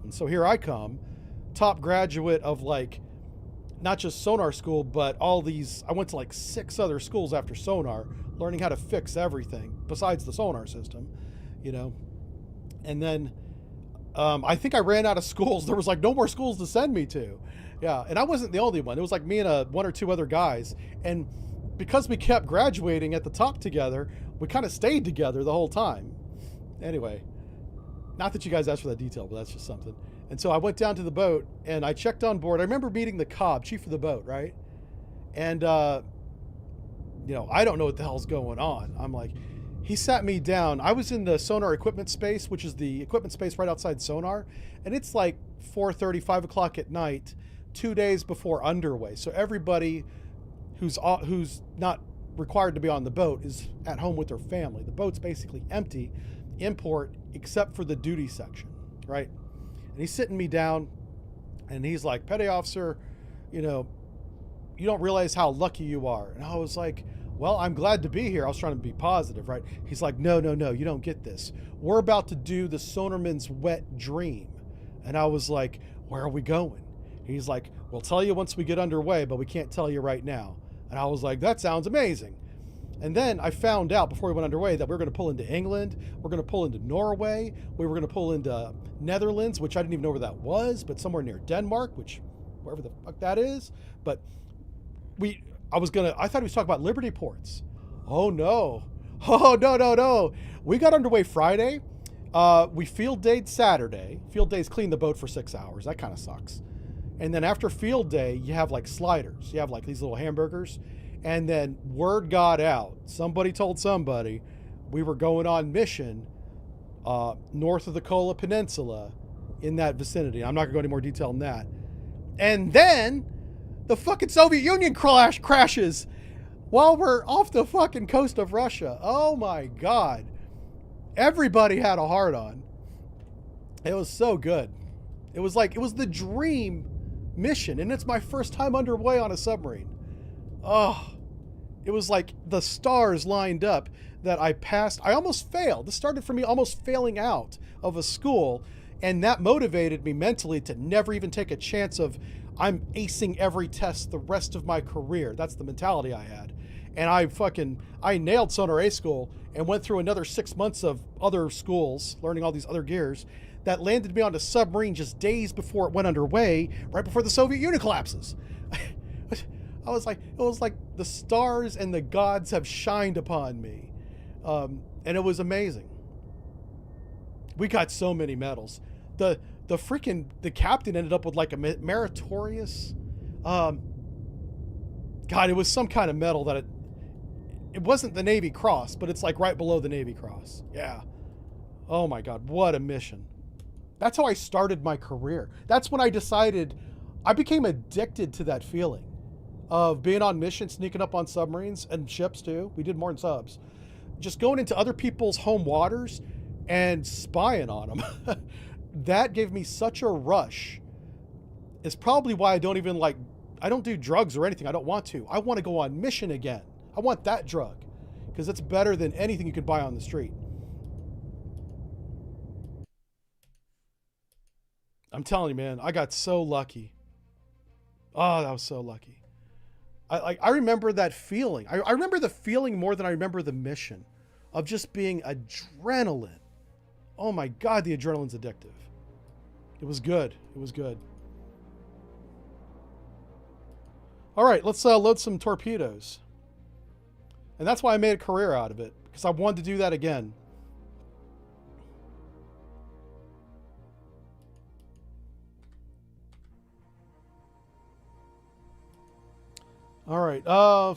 And so here I come, top graduate of not just sonar school, but all these, I went to 6 other schools after sonar, learning how to fix everything besides the sonar system, And then I think I ran out of schools. There was no more schools to send me to. Yeah, and I wasn't the only one. It was me and 1 or 2 other guys. And because we kept graduating at the top together, we kind of stayed together the whole time. Anyway, not that you guys asked for that detail, but that's just something. And so I went down to the boat and I checked on board. I remember meeting the Cobb, chief of the boat, right? And, I don't know what the hell's going on. He sat me down. I was in the sonar equipment space, which is the equipment space right outside sonar. And it's 4:30, 5 o'clock at night, 2 days before underway. So everybody who's not required to be on the boat is at home with their family. The boat's basically empty, import, except for the duty section, right? And he's sitting me down, and he's like, "Petty officer, you don't realize how lucky you are." And I was like, "Well, I'm glad to be here." I was trying to be positive, right? He's like, No, you don't get this. We're about to do the sonarman's wet dream." And I was like, "Where are we going?" He's like, "We'll tell you once we get underway, but we can't tell you right now." And I was like, "That sounds amazing." And then I found out before we went underway that we were going to pull into England, we're going to pull into Norway, we were going to pull into Netherlands, which I didn't even know where that was, but somewhere near Denmark, which wherever the fuck that is. But I thought he was talking about Liberty ports. Oh no. We got underway Friday. We field dayed Saturday. Field days clean the boat for 6 hours. That kind of sucks. And then after field day, you have sliders. You have these little hamburgers. And then word got out. Somebody told somebody we were going on mission north of the Kola Peninsula in that vicinity. I'm not going to go into more detail than that. And then the fucking Soviet Union crashes while we're off the fucking coast of Russia. Oh my God. Everybody had a hard on. It was so good. It was the dream mission, and it's my first time underway on a submarine. Oh, it was the stars lined up that I passed. I almost failed. This started for me almost failing out of a school, and that motivated me mentally to never even take a chance of I'm acing every test the rest of my career. That's the mentality I had. And I nailed Sonar A school and went through another 6 months of other schools, learning all these other gears, that landed me on a submarine just days before it went underway, right before the Soviet Union collapses. It was like the stars and the gods have shined upon me. And it was amazing. We got so many medals. The captain ended up with a meritorious, God, it was some kind of medal that it wasn't the Navy Cross, but it's right below the Navy Cross. Yeah. Oh my God, what a mission. That's how I started my career. That's when I decided I became addicted to that feeling of being on mission, sneaking up on submarines and ships too. We did more than subs. Just going into other people's home waters, and spying on him. That gave me such a rush. It's probably why I don't even I don't do drugs or anything. I don't want to. I want to go on mission again. I want that drug because it's better than anything you could buy on the street. I'm telling you, man, I got so lucky. Oh, that was so lucky. I remember that feeling. I remember the feeling more than I remember the mission of just being adrenaline. Oh my God, the adrenaline's addictive. It was good. It was good. All right, let's load some torpedoes. And that's why I made a career out of it, because I wanted to do that again. All right,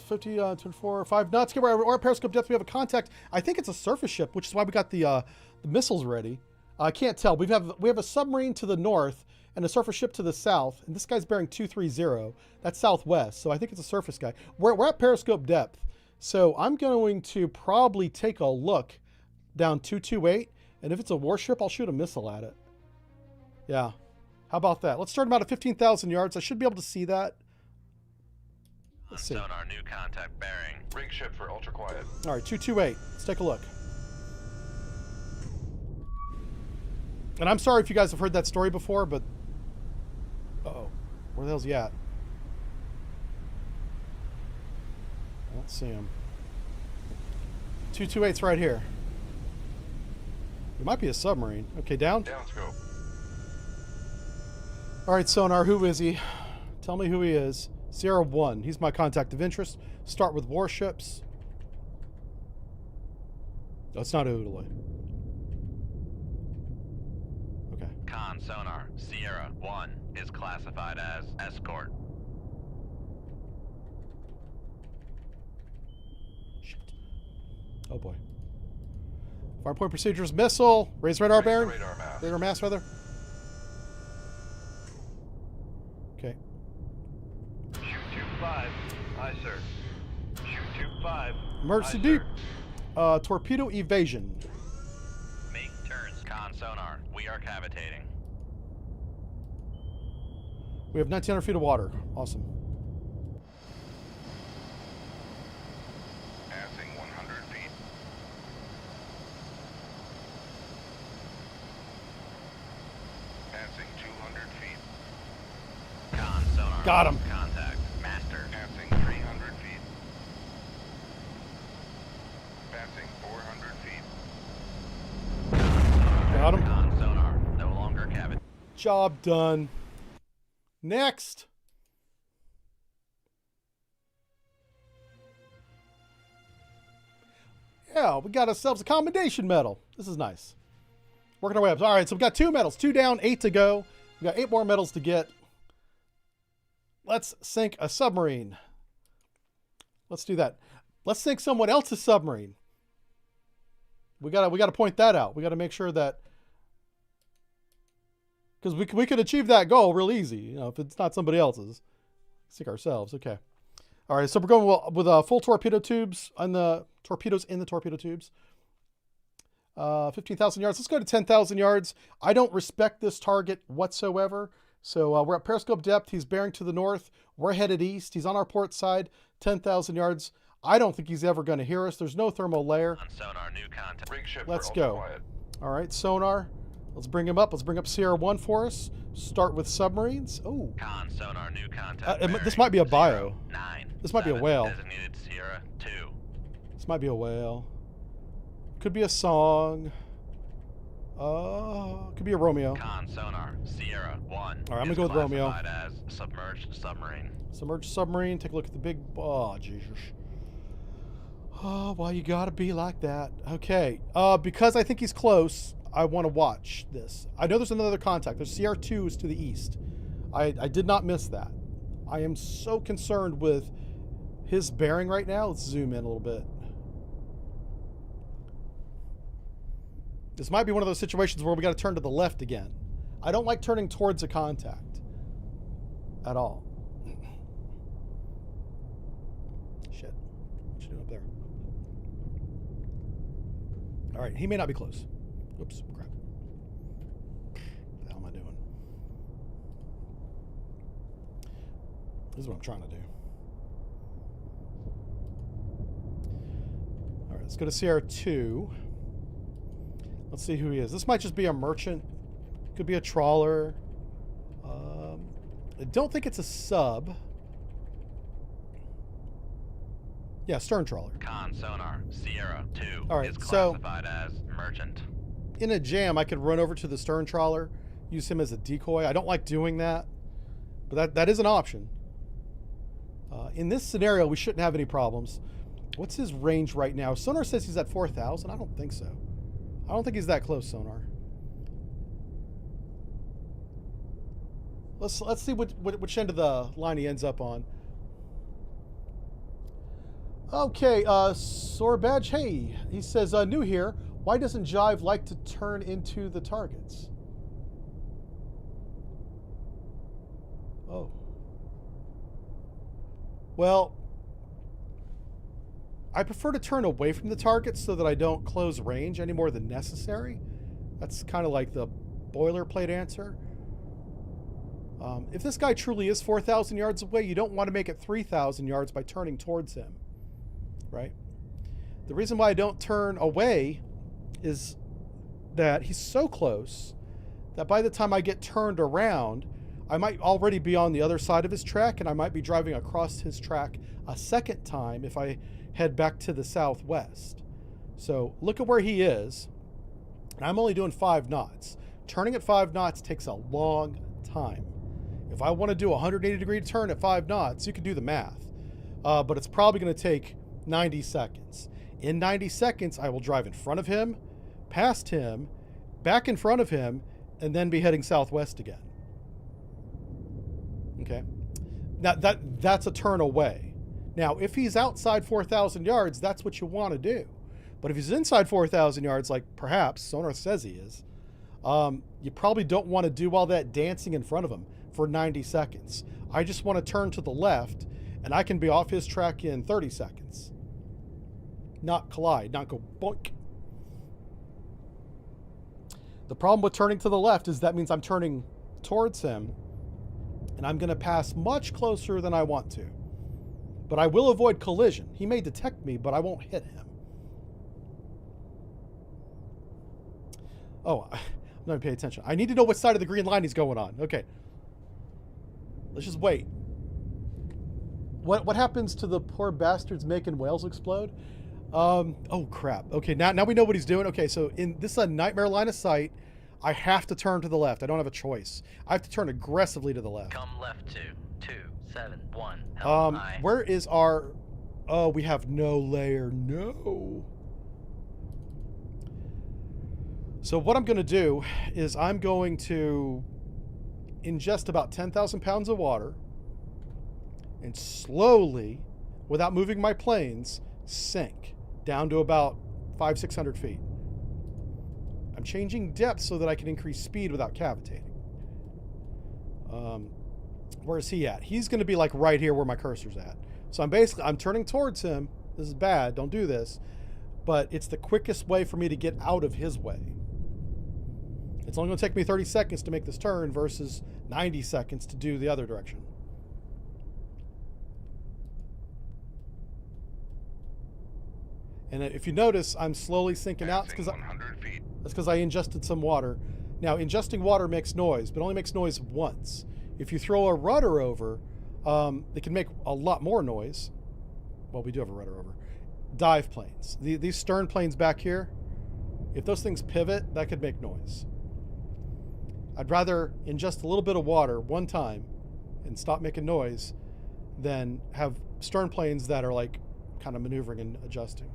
50, 24, 5 knots. Get our periscope depth. We have a contact. I think it's a surface ship, which is why we got the missiles ready. I can't tell. We have a submarine to the north and a surface ship to the south, and this guy's bearing 230. That's southwest, so I think it's a surface guy. We're at periscope depth, so I'm going to probably take a look down 228, and if it's a warship, I'll shoot a missile at it. Yeah, how about that? Let's start him out at 15,000 yards. I should be able to see that. Let's see. Sonar new contact bearing. Rig ship for ultra quiet. All right, 228. Let's take a look. And I'm sorry if you guys have heard that story before, but... Uh-oh. Where the hell's he at? I don't see him. 228's right here. It might be a submarine. Okay, down. Down scope. All right, sonar, who is he? Tell me who he is. Sierra 1. He's my contact of interest. Start with warships. No, it's not Oodalay. Okay. Con sonar Sierra 1 is classified as escort. Shit. Oh boy. Fire point procedures, missile. Raise radar bearing. Radar mass. Radar mass, rather. Okay. Shoot 25. Aye, sir. Shoot 25. Emergency Aye, deep. sir. Torpedo evasion. Make turns. Con sonar, we are cavitating. We have 1,900 feet of water. Awesome. Passing 100 feet. Passing 200 feet. Con sonar. Got him. Contact. Master. Passing 300 feet. Passing 400 feet. Got him. Con sonar, no longer cavitating. Job done. Next. Yeah, we got ourselves a commendation medal. This is nice. Working our way up. All right, so we've got 2 medals. 2 down, 8 to go. We got 8 more medals to get. Let's sink a submarine. Let's do that. Let's sink someone else's submarine. We gotta point that out. We gotta make sure that, because we could achieve that goal real easy, you know, if it's not somebody else's. Sink ourselves. Okay. All right, so we're going with full torpedo tubes on the torpedoes in the torpedo tubes. 15,000 yards. Let's go to 10,000 yards. I don't respect this target whatsoever. So we're at periscope depth. He's bearing to the north. We're headed east. He's on our port side. 10,000 yards. I don't think he's ever going to hear us. There's no thermal layer. On sonar, new contact. Rig ship Let's for go. ultra quiet. All right, sonar. Let's bring him up. Let's bring up Sierra 1 for us. Start with submarines. Oh, Con sonar, new contact. this might be a bio. 9. This might be a 7, whale. Designated Sierra 2. This might be a whale. Could be a song. Could be a Romeo. Con sonar Sierra 1. All right, I'm gonna is go with Romeo. classified as submerged submarine. Submerged submarine. Take a look at the big. Oh, Jesus. Oh, why you gotta be like that? Okay. Because I think he's close, I want to watch this. I know there's another contact. There's CR2 is to the east. I did not miss that. I am so concerned with his bearing right now. Let's zoom in a little bit. This might be one of those situations where we got to turn to the left again. I don't like turning towards a contact at all. Shit. What you doing up there? All right, he may not be close. Oops, crap. What the hell am I doing? This is what I'm trying to do. All right, let's go to Sierra 2. Let's see who he is. This might just be a merchant. Could be a trawler. I don't think it's a sub. Yeah, stern trawler. Con sonar Sierra 2 All right, is so- classified as merchant. In a jam, I could run over to the stern trawler, use him as a decoy. I don't like doing that, but that is an option. In this scenario, we shouldn't have any problems. What's his range right now? Sonar says he's at 4,000. I don't think so. I don't think he's that close, Sonar. Let's see which end of the line he ends up on. Okay, Sorbadge, hey. He says, new here. Why doesn't Jive like to turn into the targets? Oh. Well, I prefer to turn away from the targets so that I don't close range any more than necessary. That's kind of like the boilerplate answer. If this guy truly is 4,000 yards away, you don't want to make it 3,000 yards by turning towards him, right? The reason why I don't turn away is that he's so close that by the time I get turned around, I might already be on the other side of his track, and I might be driving across his track a second time if I head back to the southwest. So look at where he is, and I'm only doing 5 knots. Turning at 5 knots takes a long time. If I want to do a 180-degree turn at 5 knots, you can do the math, but it's probably going to take 90 seconds. In 90 seconds, I will drive in front of him, past him, back in front of him, and then be heading southwest again. Okay? Now, that's a turn away. Now, if he's outside 4,000 yards, that's what you want to do. But if he's inside 4,000 yards, like perhaps Sonar says he is, you probably don't want to do all that dancing in front of him for 90 seconds. I just want to turn to the left, and I can be off his track in 30 seconds. Not collide, not go boink. The problem with turning to the left is that means I'm turning towards him, and I'm going to pass much closer than I want to. But I will avoid collision. He may detect me, but I won't hit him. Oh, I'm not going to pay attention. I need to know what side of the green line he's going on. Okay. Let's just wait. What happens to the poor bastards making whales explode? Oh, crap. Okay, now we know what he's doing. Okay, so this is a nightmare line of sight. I have to turn to the left. I don't have a choice. I have to turn aggressively to the left. Come left 271. Helm I. Where is our... Oh, we have no layer. No. So what I'm going to do is I'm going to ingest about 10,000 pounds of water and slowly, without moving my planes, sink down to about 500-600 feet. I'm changing depth so that I can increase speed without cavitating. Where is he at? He's going to be like right here where my cursor's at. So I'm turning towards him. This is bad. Don't do this. But it's the quickest way for me to get out of his way. It's only going to take me 30 seconds to make this turn versus 90 seconds to do the other direction. And if you notice, I'm slowly sinking out. Passing 100 feet. That's because I ingested some water. Now, ingesting water makes noise, but only makes noise once. If you throw a rudder over, it can make a lot more noise. Well, we do have a rudder over. Dive planes. These stern planes back here, if those things pivot, that could make noise. I'd rather ingest a little bit of water one time and stop making noise than have stern planes that are like kind of maneuvering and adjusting.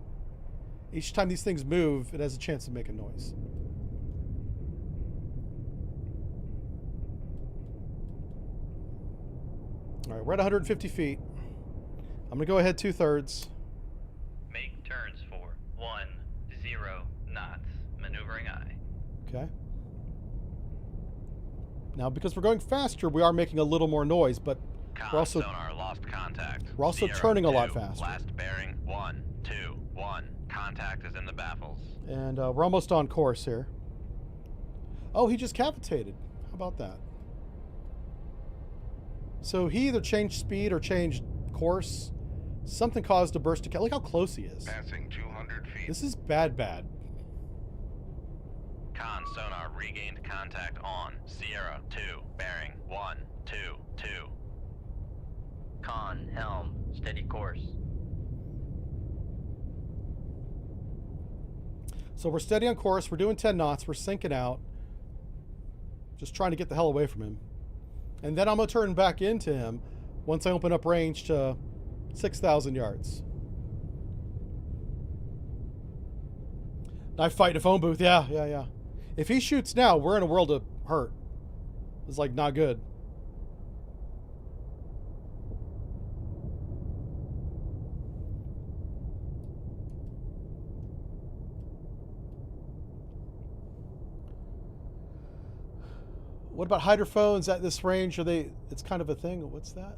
Each time these things move, it has a chance of making noise. All right, we're at 150 feet. I'm gonna go ahead 2/3. Make turns for 10 knots. Maneuvering I. Okay. Now, because we're going faster, we are making a little more noise, but we're also sonar lost contact. we're also Sierra turning a lot 2, faster. Last bearing 121. Contact is in the baffles. And we're almost on course here. Oh, he just cavitated. How about that? So he either changed speed or changed course. Something caused a burst of... Look how close he is. Passing 200 feet. This is bad. Con sonar regained contact on Sierra 2, bearing 1, 2, 2. Con, helm, steady course. So we're steady on course. We're doing 10 knots. We're sinking out. Just trying to get the hell away from him. And then I'm going to turn back into him once I open up range to 6,000 yards. Knife fight in a phone booth. Yeah. If he shoots now, we're in a world of hurt. It's like not good. What about hydrophones at this range? Are they? It's kind of a thing. What's that?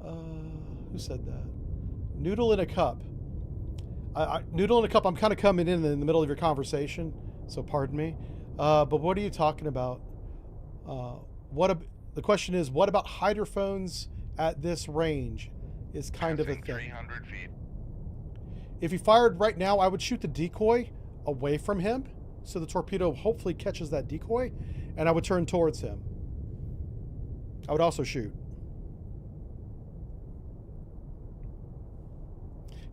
Who said that? Noodle in a cup. Noodle in a cup. I'm kind of coming in the middle of your conversation, so pardon me. But what are you talking about? The question is, what about hydrophones at this range? Is kind of a Passing thing. 300 feet. If he fired right now, I would shoot the decoy away from him, so the torpedo hopefully catches that decoy, and I would turn towards him. I would also shoot.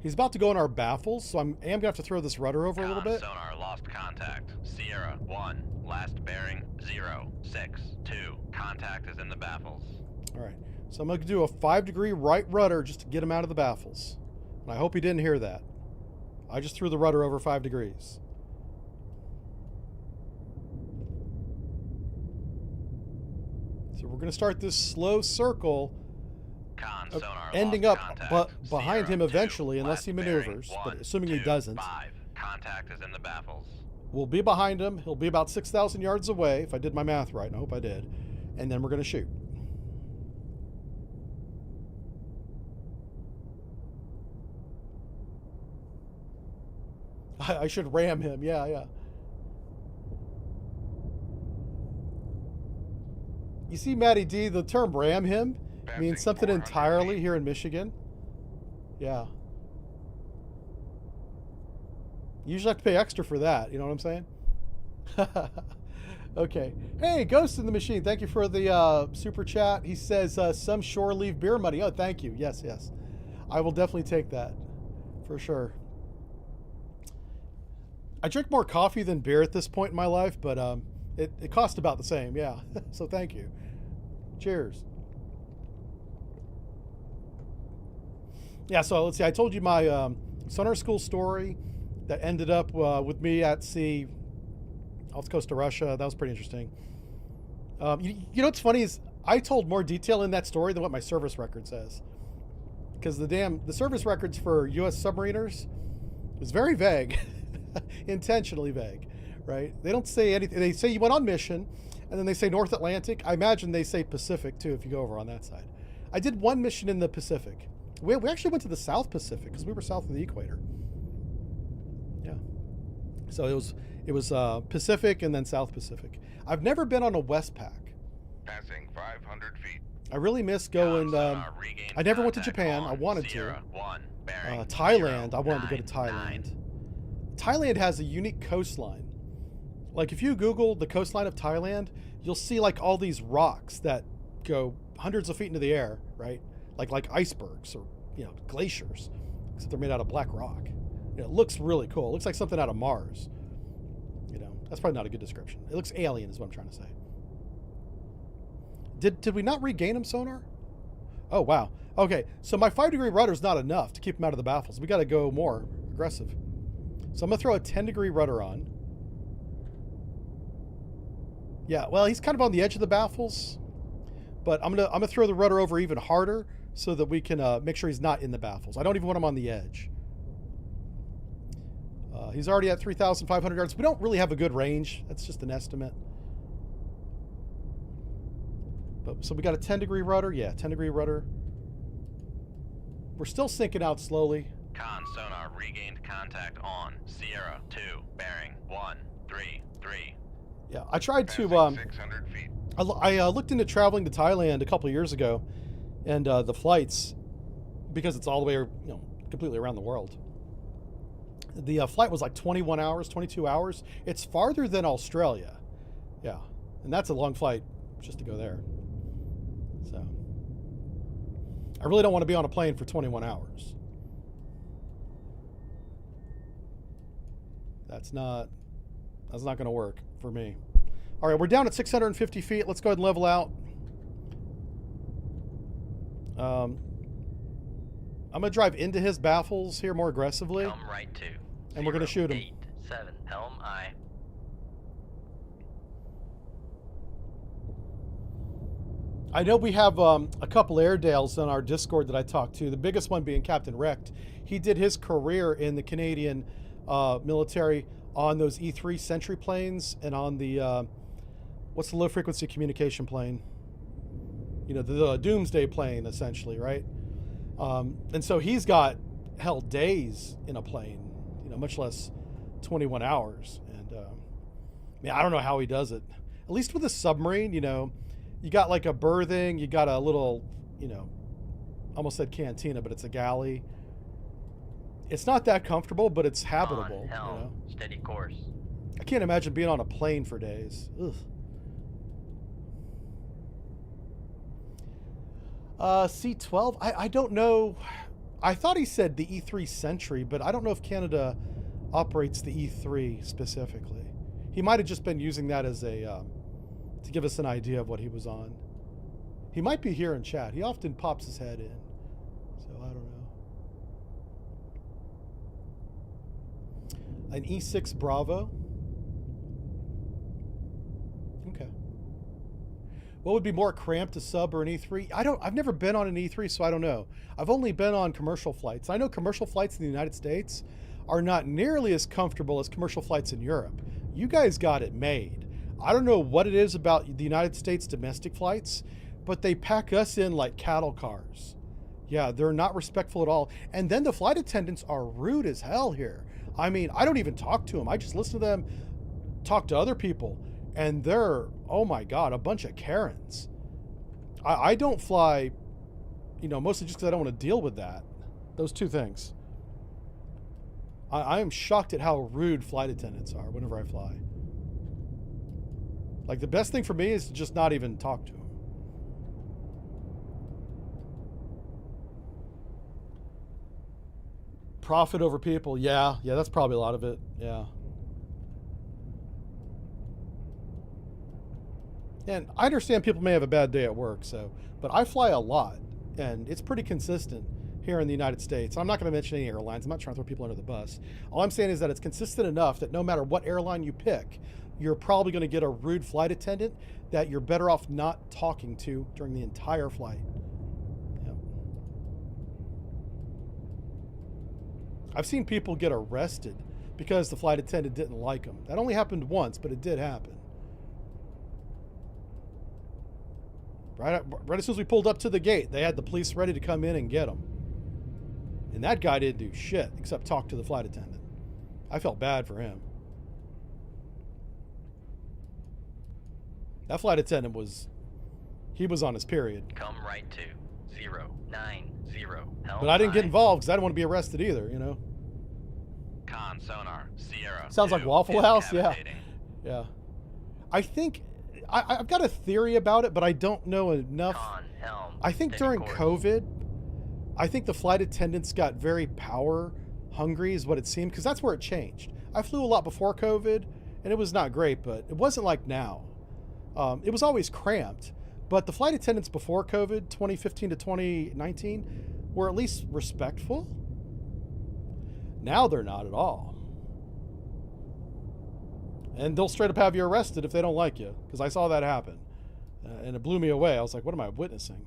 He's about to go in our baffles, so I am going to have to throw this rudder over a little bit. Sonar lost contact. Sierra 1, last bearing 0, 6, 2. Contact is in the baffles. All right, so I'm going to do a 5-degree right rudder just to get him out of the baffles. And I hope he didn't hear that. I just threw the rudder over 5 degrees. So we're going to start this slow circle, Con sonar ending lost up contact. behind him Sierra 2, eventually, unless he last bearing maneuvers. 1, But assuming he 2, doesn't, 5. Contact is in the baffles. we'll be behind him. He'll be about 6,000 yards away, if I did my math right, and I hope I did. And then we're going to shoot. I should ram him. Yeah. You see, Matty D, the term ram him means Passing something 400 entirely feet. here in Michigan. Yeah. You usually have to pay extra for that. You know what I'm saying? Okay. Hey, Ghost in the Machine. Thank you for the super chat. He says, some shore leave beer money. Oh, thank you. Yes. I will definitely take that. For sure. I drink more coffee than beer at this point in my life, but it costs about the same. Yeah. So thank you. Cheers. Yeah, so let's see. I told you my sonar school story that ended up with me at sea off the coast of Russia. That was pretty interesting. You know what's funny is I told more detail in that story than what my service record says. Because the service records for U.S. submariners is very vague. Intentionally vague, right? They don't say anything. They say you went on mission, and then they say North Atlantic. I imagine they say Pacific, too, if you go over on that side. I did one mission in the Pacific. We actually went to the South Pacific because we were south of the equator. Yeah. So it was Pacific and then South Pacific. I've never been on a Westpac. Passing 500 feet. I really miss going. Sonar regained I never went to contact Japan. on I wanted Sierra to. 1, bearing Thailand. 0, I wanted to go to 9, Thailand. 9. Thailand has a unique coastline. Like if you Google the coastline of Thailand, you'll see like all these rocks that go hundreds of feet into the air, right? Like icebergs or glaciers, except they're made out of black rock. It looks really cool. It looks like something out of Mars. That's probably not a good description. It looks alien, is what I'm trying to say. Did we not regain him, sonar? Oh wow. Okay, so my 5-degree rudder is not enough to keep him out of the baffles. We got to go more aggressive. So I'm going to throw a 10-degree rudder on. Yeah, well, he's kind of on the edge of the baffles. But I'm gonna throw the rudder over even harder so that we can make sure he's not in the baffles. I don't even want him on the edge. He's already at 3,500 yards. We don't really have a good range. That's just an estimate. So we got a 10-degree rudder. Yeah, 10-degree rudder. We're still sinking out slowly. Con sonar regained contact on Sierra 2, bearing 1, 3, 3. Yeah, I tried Passing to. 600 feet. I looked into traveling to Thailand a couple of years ago, and the flights, because it's all the way, completely around the world. The flight was like 21 hours, 22 hours. It's farther than Australia. Yeah, and that's a long flight just to go there. So, I really don't want to be on a plane for 21 hours. That's not going to work for me. All right, we're down at 650 feet. Let's go ahead and level out. I'm going to drive into his baffles here more aggressively. Come right to. And we're gonna shoot him. 8-7, helm aye. I know we have a couple Airedales on our Discord that I talked to. The biggest one being Captain Recht. He did his career in the Canadian military on those E3 Sentry planes and on the what's the low frequency communication plane? The Doomsday plane, essentially, right? And so he's got days in a plane, much less 21 hours. And I don't know how he does it. At least with a submarine, you got like a berthing, you got a little, almost said cantina, but it's a galley. It's not that comfortable, but it's habitable. On helm, steady course. I can't imagine being on a plane for days. Ugh. C-12, I don't know. I thought he said the E3 Sentry, but I don't know if Canada operates the E3 specifically. He might have just been using that as a to give us an idea of what he was on. He might be here in chat. He often pops his head in, so I don't know. An E6 Bravo. Okay. What would be more cramped, a sub or an E3? I've never been on an E3, so I don't know. I've only been on commercial flights. I know commercial flights in the United States are not nearly as comfortable as commercial flights in Europe. You guys got it made. I don't know what it is about the United States domestic flights, but they pack us in like cattle cars. Yeah, they're not respectful at all. And then the flight attendants are rude as hell here. I mean, I don't even talk to them. I just listen to them talk to other people. And they're, oh my God, a bunch of Karens. I don't fly, mostly just because I don't want to deal with that. Those two things. I am shocked at how rude flight attendants are whenever I fly. Like, the best thing for me is to just not even talk to them. Profit over people. Yeah, that's probably a lot of it. Yeah. And I understand people may have a bad day at work, but I fly a lot, and it's pretty consistent here in the United States. I'm not going to mention any airlines. I'm not trying to throw people under the bus. All I'm saying is that it's consistent enough that no matter what airline you pick, you're probably going to get a rude flight attendant that you're better off not talking to during the entire flight. Yep. I've sseen people get arrested because the flight attendant didn't like them. That only happened once, but it did happen. Right as soon as we pulled up to the gate, they had the police ready to come in and get them. And that guy didn't do shit except talk to the flight attendant. I felt bad for him. That flight attendant was on his period. Come right to 090. Helm But I didn't get aye. involved because I didn't want to be arrested either, Con sonar, Sierra. Sounds like 2 Waffle is House, yeah. cavitating. Yeah. I think I've got a theory about it, but I don't know enough. Con helm. I think steady during course. COVID, I think the flight attendants got very power hungry is what it seemed, because that's where it changed. I flew a lot before COVID, and it was not great, but it wasn't like now. It was always cramped, but the flight attendants before COVID, 2015 to 2019, were at least respectful. Now they're not at all. And they'll straight up have you arrested if they don't like you, because I saw that happen. And it blew me away. I was like, what am I witnessing?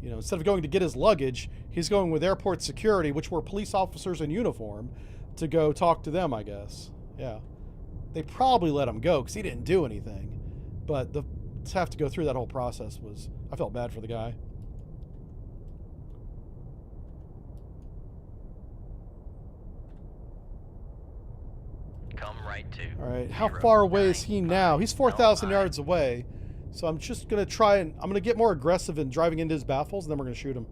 Instead of going to get his luggage, he's going with airport security, which were police officers in uniform, to go talk to them, I guess. Yeah. They probably let him go because he didn't do anything. But to have to go through that whole process I felt bad for the guy. Come right right 2. All right, how 0, far away is 9, he now? 5, He's 4,000 9. yards away. So I'm just going to try and I'm going to get more aggressive in driving into his baffles, and then we're going to shoot him.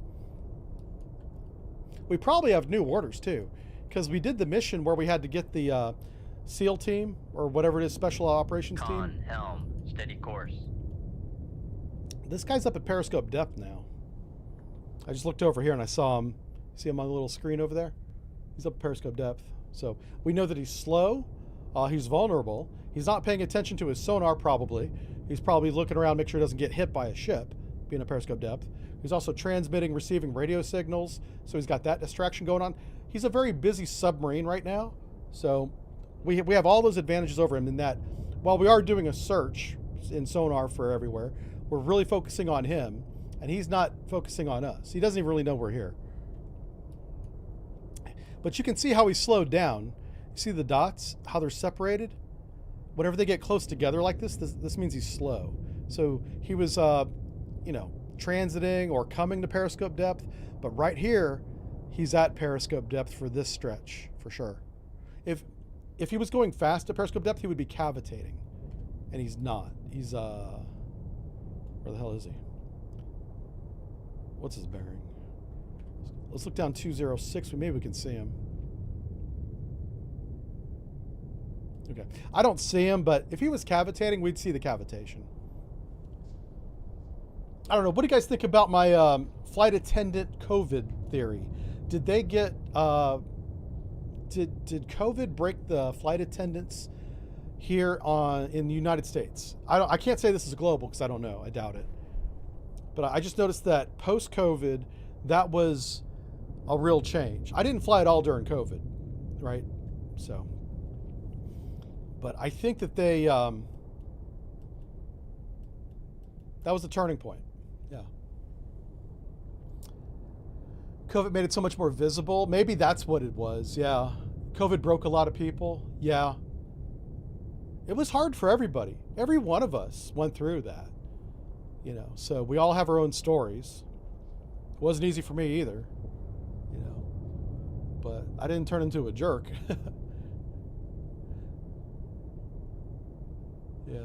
We probably have new orders too, because we did the mission where we had to get the SEAL team or whatever it is, Special Operations Con, team. helm, steady course. This guy's up at periscope depth now. I just looked over here and I saw him. See him on the little screen over there? He's up at periscope depth. So we know that he's slow. He's vulnerable. He's not paying attention to his sonar probably. He's probably looking around, make sure he doesn't get hit by a ship, being at periscope depth. He's also transmitting, receiving radio signals. So he's got that distraction going on. He's a very busy submarine right now. So we have all those advantages over him in that while we are doing a search in sonar for everywhere, we're really focusing on him, and he's not focusing on us. He doesn't even really know we're here. But you can see how he's slowed down. You see the dots, how they're separated? Whenever they get close together like this means he's slow. So he was, transiting or coming to periscope depth, but right here, he's at periscope depth for this stretch, for sure. If he was going fast at periscope depth, he would be cavitating, and he's not. He's, where the hell is he? What's his bearing? Let's look down 206. Maybe we can see him. Okay. I don't see him, but if he was cavitating, we'd see the cavitation. I don't know. What do you guys think about my flight attendant COVID theory? Did they get... Did COVID break the flight attendants here in the United States? I can't say this is global because I don't know. I doubt it. But I just noticed that post-COVID, that was a real change. I didn't fly at all during COVID, right? So, but I think that they, that was the turning point. Yeah. COVID made it so much more visible. Maybe that's what it was. Yeah. COVID broke a lot of people. Yeah. It was hard for everybody. Every one of us went through that. So we all have our own stories. It wasn't easy for me either, but I didn't turn into a jerk. Yeah.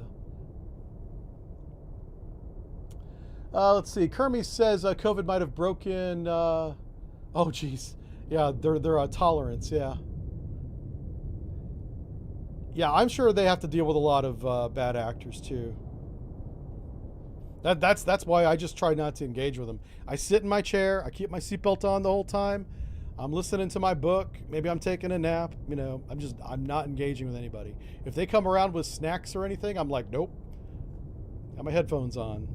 Let's see. Kermie says COVID might have broken. Oh, geez. Yeah, their tolerance. Yeah. Yeah, I'm sure they have to deal with a lot of bad actors too. That's why I just try not to engage with them. I sit in my chair. I keep my seatbelt on the whole time. I'm listening to my book. Maybe I'm taking a nap. I'm not engaging with anybody. If they come around with snacks or anything, I'm like, nope. Got my headphones on.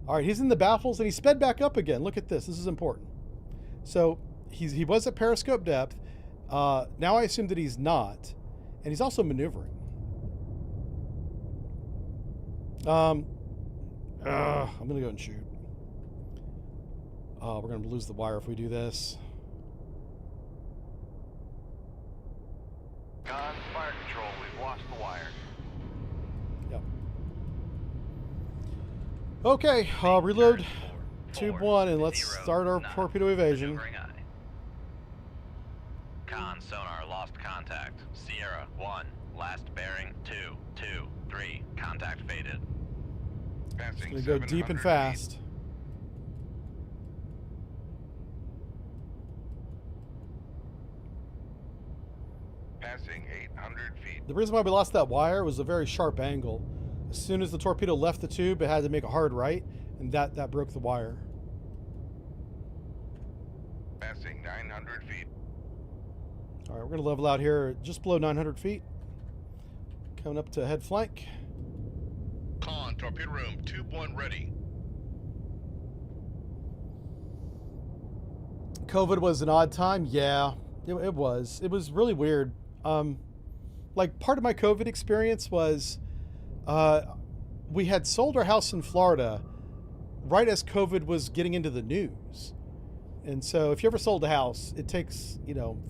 All right, he's in the baffles, and he sped back up again. Look at this. This is important. So he was at periscope depth. Now I assume that he's not, and he's also maneuvering. I'm gonna go and shoot. We're gonna lose the wire if we do this. Con, fire control, we've lost the wire. Yep. Okay, reload tube 1 and let's start our torpedo evasion. Maneuvering eye. Con sonar lost contact. Sierra 1, last bearing 2, 2, 3. Contact faded. Passing It's gonna go deep and 700 fast. feet. Passing 800 feet. The reason why we lost that wire was a very sharp angle. As soon as the torpedo left the tube, it had to make a hard right, and that broke the wire. Passing 900 feet. All right, we're gonna level out here just below 900 feet. Coming up to head flank. Con, torpedo room, tube 1 ready. COVID was an odd time. Yeah, it was. It was really weird. Like part of my COVID experience was we had sold our house in Florida right as COVID was getting into the news. And so if you ever sold a house, it takes,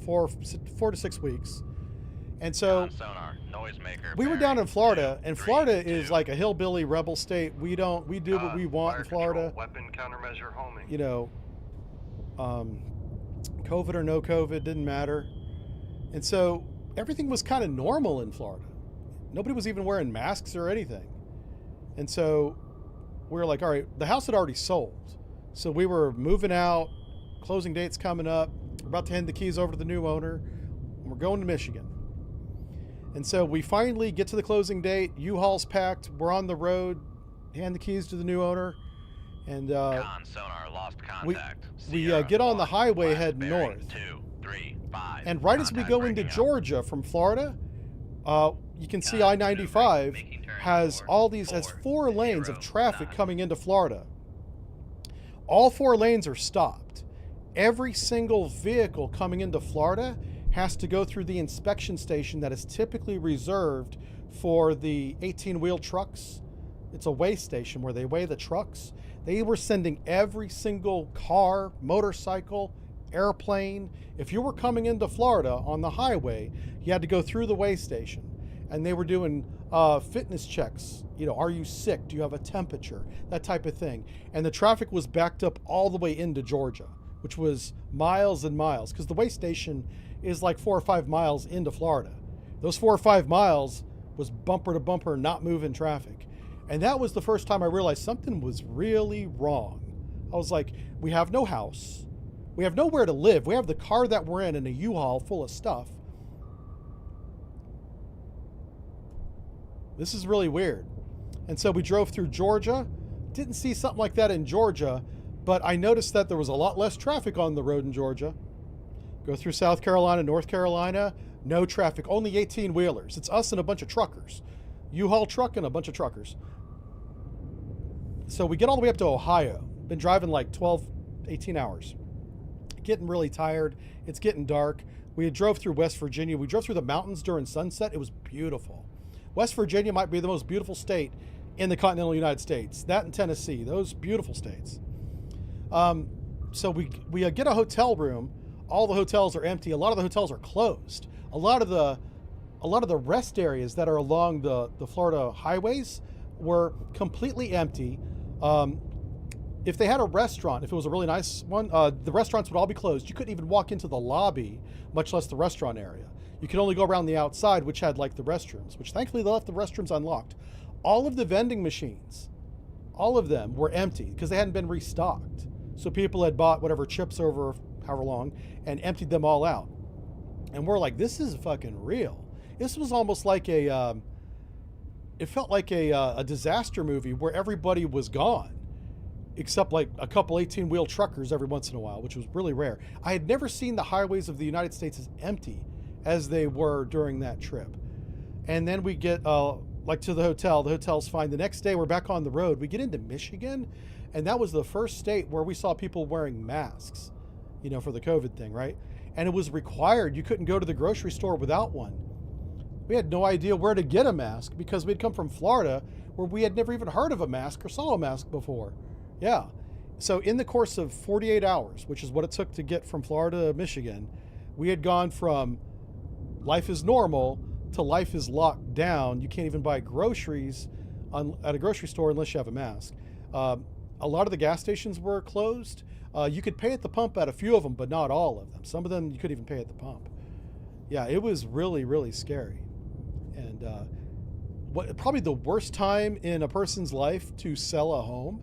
4 to 6 weeks. And so Con sonar, noisemaker. we were bearing down in Florida, 2, and 3, Florida 2. is like a hillbilly rebel state. We do what we want Fire in Florida. Control, weapon countermeasure homing. COVID or no COVID, didn't matter. And so everything was kind of normal in Florida. Nobody was even wearing masks or anything. And so we were like, all right, the house had already sold. So we were moving out, closing date's coming up. We're about to hand the keys over to the new owner. And we're going to Michigan. And so we finally get to the closing date. U-Haul's packed. We're on the road. Hand the keys to the new owner. And Con sonar lost contact. we Sierra get on the 1, highway last heading bearing north. 2, 3, 5. And right as we Contact go into breaking up. Georgia from Florida, you can see Con I-95 making turn has 4, all these, has 4, 4 lanes 0, of traffic 9. coming into Florida. All 4 lanes are stopped. Every single vehicle coming into Florida has to go through the inspection station that is typically reserved for the 18-wheel trucks. It's a weigh station where they weigh the trucks. They were sending every single car, motorcycle, airplane. If you were coming into Florida on the highway, you had to go through the weigh station. And they were doing fitness checks. You know, are you sick? Do you have a temperature? That type of thing. And the traffic was backed up all the way into Georgia, which was miles and miles, because the weigh station is like 4 or 5 miles into Florida. Those 4 or 5 miles was bumper to bumper, not moving traffic. And that was the first time I realized something was really wrong. I was like, we have no house. We have nowhere to live. We have the car that we're in and a U-Haul full of stuff. This is really weird. And so we drove through Georgia. Didn't see something like that in Georgia, but I noticed that there was a lot less traffic on the road in Georgia. Go through South Carolina, North Carolina, no traffic, only 18-wheelers. It's us and a bunch of truckers. U-Haul truck and a bunch of truckers. So we get all the way up to Ohio. Been driving like 12, 18 hours. Getting really tired. It's getting dark. We had drove through West Virginia. We drove through the mountains during sunset. It was beautiful. West Virginia might be the most beautiful state in the continental United States. That and Tennessee, those beautiful states. So we get a hotel room. All the hotels are empty. A lot of the hotels are closed. A lot of the rest areas that are along the Florida highways were completely empty. If they had a restaurant, if it was a really nice one, the restaurants would all be closed. You couldn't even walk into the lobby, much less the restaurant area. You could only go around the outside, which had like the restrooms, which thankfully they left the restrooms unlocked. All of the vending machines, all of them were empty because they hadn't been restocked. So people had bought whatever chips over however long and emptied them all out. And we're like, this is fucking real. This was almost like it felt like a disaster movie where everybody was gone, except like a couple 18-wheel truckers every once in a while, which was really rare. I had never seen the highways of the United States as empty as they were during that trip. And then we get like to the hotel. The hotel's fine. The next day we're back on the road. We get into Michigan, and that was the first state where we saw people wearing masks, you know, for the COVID thing, right? And it was required. You couldn't go to the grocery store without one. We had no idea where to get a mask because we'd come from Florida where we had never even heard of a mask or saw a mask before. Yeah. So in the course of 48 hours, which is what it took to get from Florida to Michigan, we had gone from life is normal to life is locked down. You can't even buy groceries at a grocery store unless you have a mask. A lot of the gas stations were closed. You could pay at the pump at a few of them, but not all of them. Some of them you couldn't even pay at the pump. Yeah, it was really, really scary. And probably the worst time in a person's life to sell a home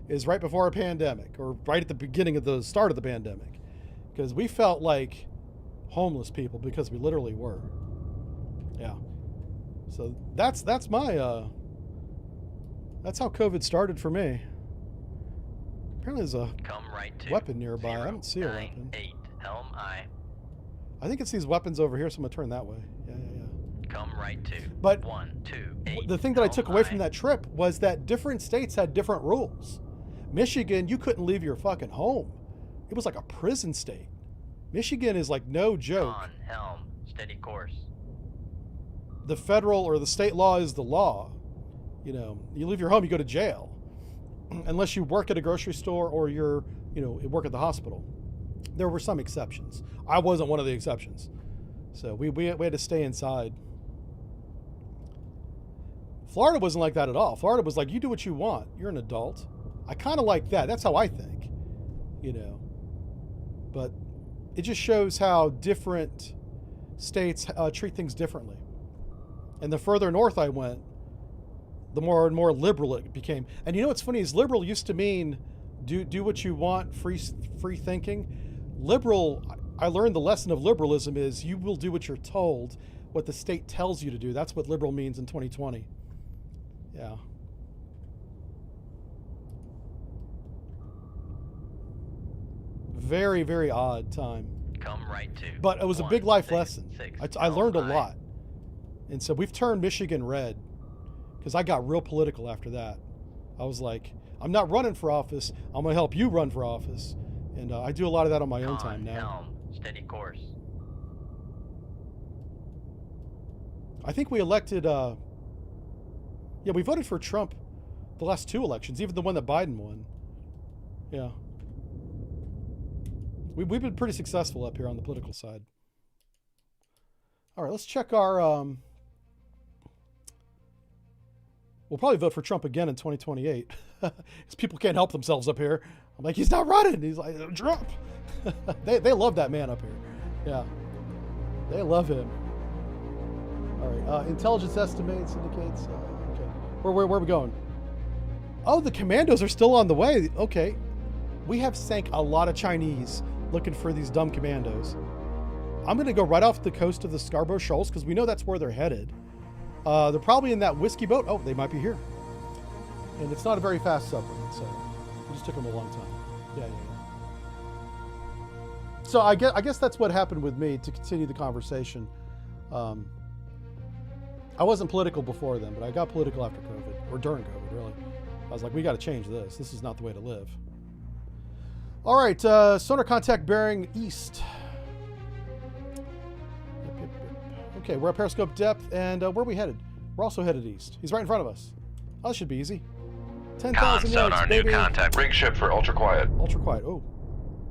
is right before a pandemic, or right at the beginning of the start of the pandemic, because we felt like homeless people because we literally were. Yeah. So that's my that's how COVID started for me. Apparently there's a Come right to weapon nearby. 0, I don't see a 9, weapon. 8, Helm I. I think it's these weapons over here, so I'm gonna turn that way. Yeah. Come right to But 1, 2, 8. The thing that I took away from Helm I. that trip was that different states had different rules. Michigan, you couldn't leave your fucking home. It was like a prison state. Michigan is like no joke. On helm, steady course. The federal or the state law is the law. You know, you leave your home, you go to jail. Unless you work at a grocery store or you're, you know, work at the hospital. There were some exceptions. I wasn't one of the exceptions. So we had to stay inside. Florida wasn't like that at all. Florida was like, you do what you want. You're an adult. I kind of like that. That's how I think, you know. But it just shows how different states treat things differently. And the further north I went, the more and more liberal it became. And you know what's funny is liberal used to mean do what you want, free thinking. Liberal, I learned the lesson of liberalism is you will do what you're told, what the state tells you to do. That's what liberal means in 2020. Yeah. Very, very odd time. Come right to. But it was a big life 166 lesson. I learned a High. lot. And so we've turned Michigan red because I got real political after that. I was like, I'm not running for office. I'm going to help you run for office. And I do a lot of that on my own time now. Helm, steady course. I think we elected, yeah, we voted for Trump the last 2 elections, even the one that Biden won. Yeah. We've been pretty successful up here on the political side. All right, let's check our, we'll probably vote for Trump again in 2028. Because people can't help themselves up here. I'm like, he's not running. He's like, Trump. They love that man up here. Yeah. They love him. All right. Intelligence estimates indicates. Okay. Where are we going? Oh, the commandos are still on the way. Okay. We have sank a lot of Chinese looking for these dumb commandos. I'm going to go right off the coast of the Scarborough Shoals because we know that's where they're headed. They're probably in that whiskey boat. Oh, they might be here. And it's not a very fast submarine, so it just took them a long time. Yeah. So I guess that's what happened with me to continue the conversation. I wasn't political before then, but I got political after COVID, or during COVID, really. I was like, we got to change this. This is not the way to live. All right, sonar contact bearing east. Yep. Okay, we're at periscope depth, and where are we headed? We're also headed east. He's right in front of us. Oh, that should be easy. 10,000 yards, sonar, baby. new contact. Rig ship for ultra quiet. Ultra quiet. Oh,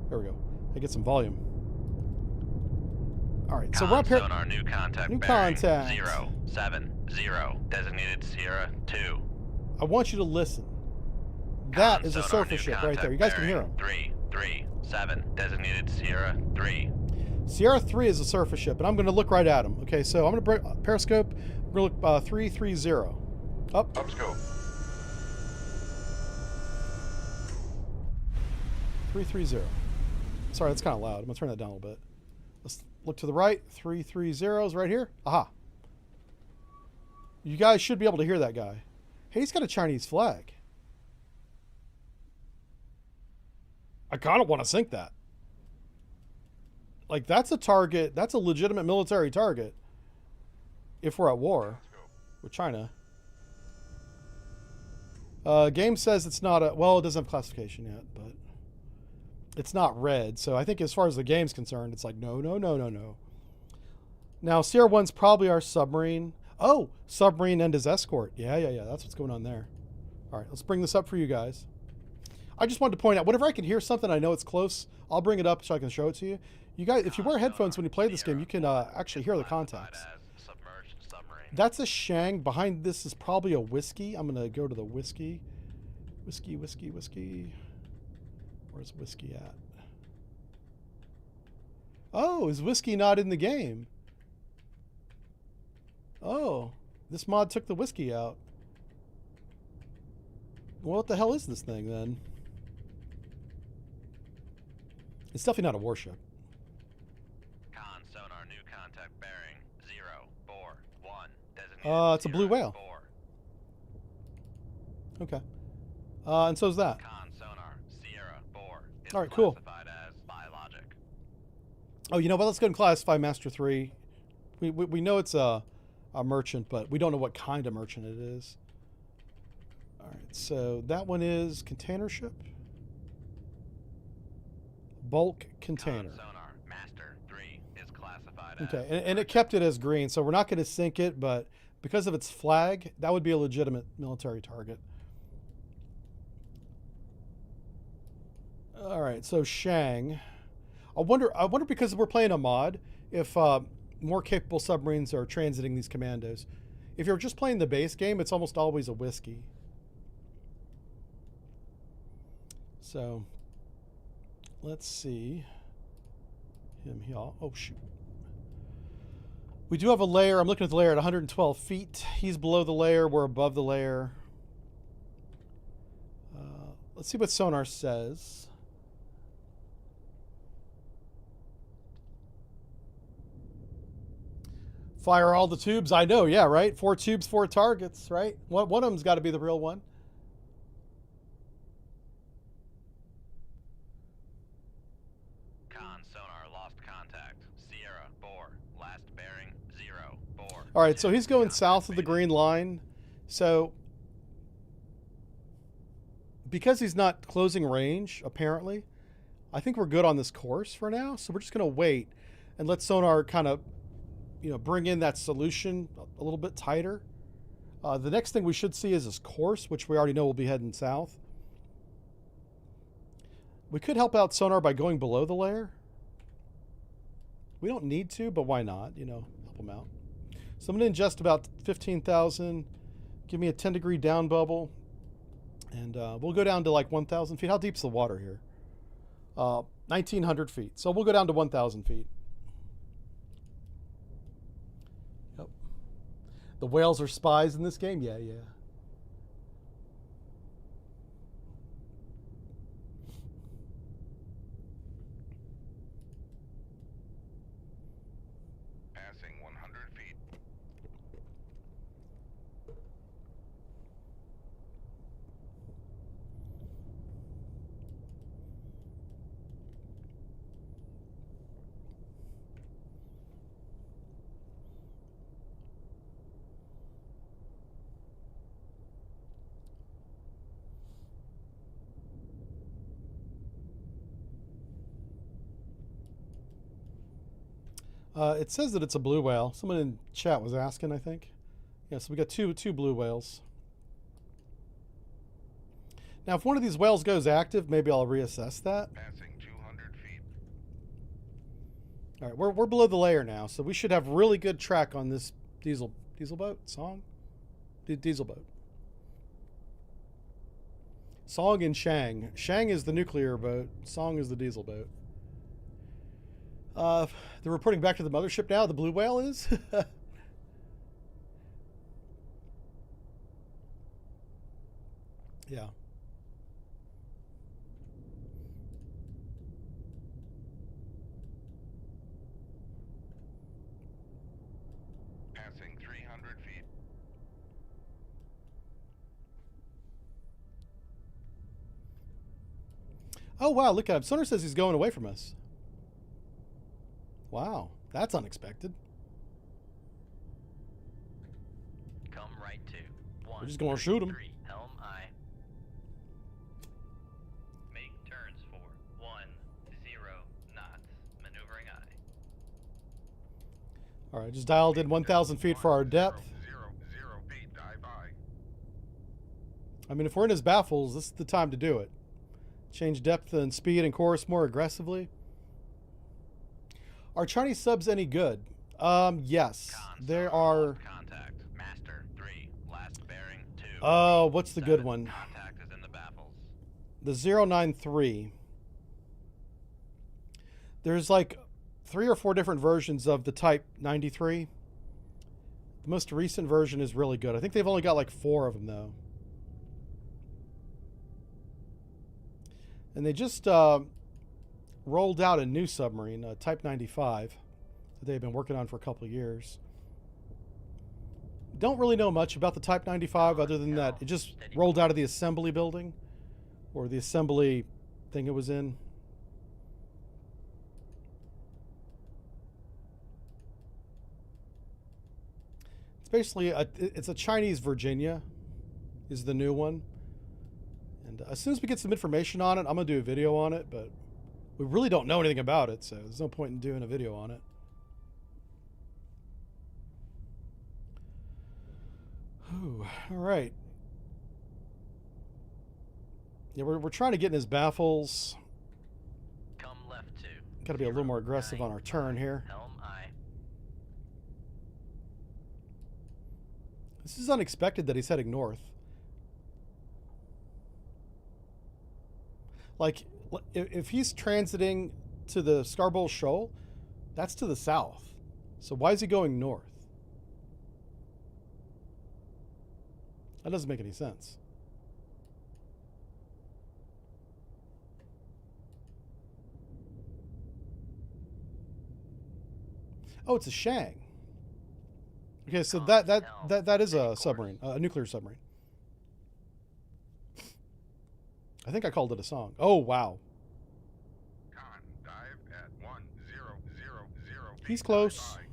there we go. I get some volume. All right, so we're up here. Sonar, new contact. New bearing contact. 070. Designated Sierra 2. I want you to listen. That is a surface ship right there. You guys can hear him. 337. Designated Sierra 3. Sierra 3 is a surface ship, and I'm going to look right at him. Okay, so I'm going to bring periscope. We're going to look 330. Up. Up scope. 330. Sorry, that's kind of loud. I'm going to turn that down a little bit. Let's look to the right. 330 is right here. Aha. You guys should be able to hear that guy. Hey, he's got a Chinese flag. I kind of want to sink that. Like, that's a target. That's a legitimate military target. If we're at war with China. Game says it's not a... Well, it doesn't have classification yet, but... It's not red. So I think as far as the game's concerned, it's like, no. Now, Sierra 1's probably our submarine. Oh, submarine and his escort. Yeah. That's what's going on there. All right, let's bring this up for you guys. I just wanted to point out, whenever I can hear something, I know it's close, I'll bring it up so I can show it to you. You guys, if you wear headphones when you play this game, you can actually hear the contacts. That's a Shang. Behind this is probably a whiskey. I'm going to go to the whiskey. Whiskey. Where's whiskey at? Oh, is whiskey not in the game? Oh, this mod took the whiskey out. Well, what the hell is this thing then? It's definitely not a warship. Con sonar, new contact bearing 041. It's a blue whale. 4. Okay. And so's that. Con sonar, Sierra 4 is All right, cool. classified as biologic. Oh, you know what? Let's go and classify Master 3. We know it's a merchant, but we don't know what kind of merchant it is. All right, so that one is container ship. Bulk container. Con sonar, Master 3 is classified Okay, as... and it kept it as green, so we're not going to sink it, but because of its flag, that would be a legitimate military target. All right, so Shang. I wonder because we're playing a mod, if more capable submarines are transiting these commandos. If you're just playing the base game, it's almost always a whiskey. So, let's see him here. Oh, shoot. We do have a layer. I'm looking at the layer at 112 feet. He's below the layer. We're above the layer. Let's see what sonar says. Fire all the tubes. I know, yeah, right? 4 tubes, 4 targets, right? One of them's got to be the real one. Con sonar lost contact. Sierra 4. Last bearing 0 4. All right, so he's going south of the green line. So because he's not closing range, apparently, I think we're good on this course for now. So we're just going to wait and let sonar kind of, bring in that solution a little bit tighter. The next thing we should see is his course, which we already know will be heading south. We could help out sonar by going below the layer. We don't need to, but why not? Help him out. So I'm going to ingest about 15,000. Give me a 10-degree down bubble. And we'll go down to like 1,000 feet. How deep's the water here? 1,900 feet. So we'll go down to 1,000 feet. Yep. The whales are spies in this game? Yeah. Passing 100 feet. It says that it's a blue whale. Someone in chat was asking, I think. Yeah, so we got two blue whales. Now, if one of these whales goes active, maybe I'll reassess that. Passing 200 feet. All right, we're below the layer now, so we should have really good track on this diesel boat song. Diesel boat. Song and Shang. Shang is the nuclear boat. Song is the diesel boat. They're reporting back to the mothership now. The blue whale is. Yeah. Passing 300 feet. Oh wow! Look at him. Sonar says he's going away from us. Wow, that's unexpected. Come right to. One, We're just gonna shoot him. 3, helm I. Make turns for 10 knots. Maneuvering I. All right, just dialed in 1,000 feet for our depth. 0 feet. Dive by. I mean, if we're in his baffles, this is the time to do it. Change depth and speed and course more aggressively. Are Chinese subs any good? Yes. There are. Contact. Master 3. Last bearing 2. Oh, what's the good one? Contact is in the baffles. The 093. There's like 3 or 4 different versions of the Type 93. The most recent version is really good. I think they've only got like 4 of them though. And they just rolled out a new submarine, Type 95, that they've been working on for a couple of years. Don't really know much about the Type 95 other than that it just rolled out of the assembly building, or the assembly thing it was in. It's basically it's a Chinese Virginia is the new one. And as soon as we get some information on it, I'm going to do a video on it, but we really don't know anything about it, so there's no point in doing a video on it. Ooh, all right. Yeah, we're trying to get in his baffles. Come left to. Got to be a little more aggressive on our turn here. Helm I. This is unexpected that he's heading north. Like, if he's transiting to the Scarborough Shoal, that's to the south. So why is he going north? That doesn't make any sense. Oh, it's a Shang. Okay, so that is a submarine, a nuclear submarine. I think I called it a song. Oh, wow. Con, dive at 1000 He's feet. close. Bye-bye.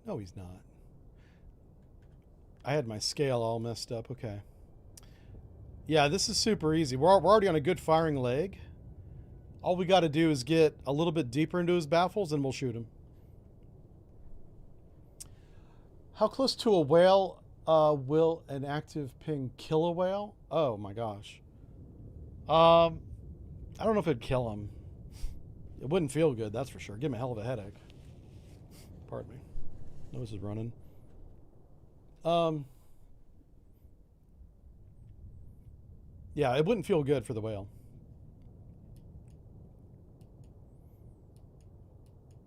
No, he's not. I had my scale all messed up. Okay. Yeah, this is super easy. We're already on a good firing leg. All we got to do is get a little bit deeper into his baffles and we'll shoot him. How close to a whale will an active ping kill a whale? Oh my gosh. I don't know if it'd kill him. It wouldn't feel good, that's for sure. Give him a hell of a headache. Pardon me. Nose is running. Yeah, it wouldn't feel good for the whale.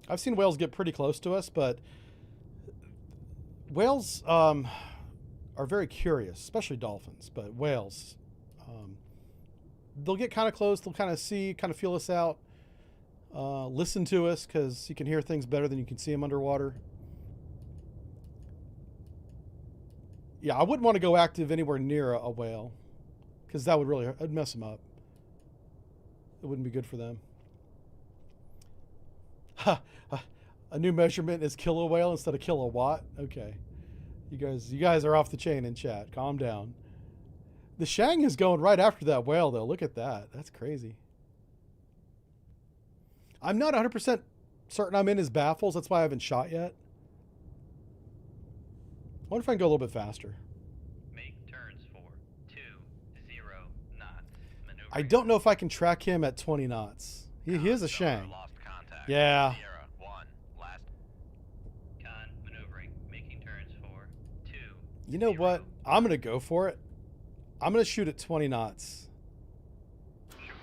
I've seen whales get pretty close to us, but whales are very curious, especially dolphins, but whales, they'll get kind of close. They'll kind of see, kind of feel us out, listen to us because you can hear things better than you can see them underwater. Yeah, I wouldn't want to go active anywhere near a whale because that would really it'd mess them up. It wouldn't be good for them. A new measurement is kilo whale instead of kilowatt. Okay, you guys are off the chain in chat. Calm down. The Shang is going right after that whale though. Look at that. That's crazy. I'm not 100% certain I'm in his baffles. That's why I haven't shot yet. I wonder if I can go a little bit faster. Make turns for 20 knots. Maneuvering. I don't know if I can track him at 20 knots. He is a Shang. Lost contact. Yeah. Sierra 1. Last. Con maneuvering. Making turns for 2. You know what? I'm going to go for it. I'm going to shoot at 20 knots. Shoot 2-1.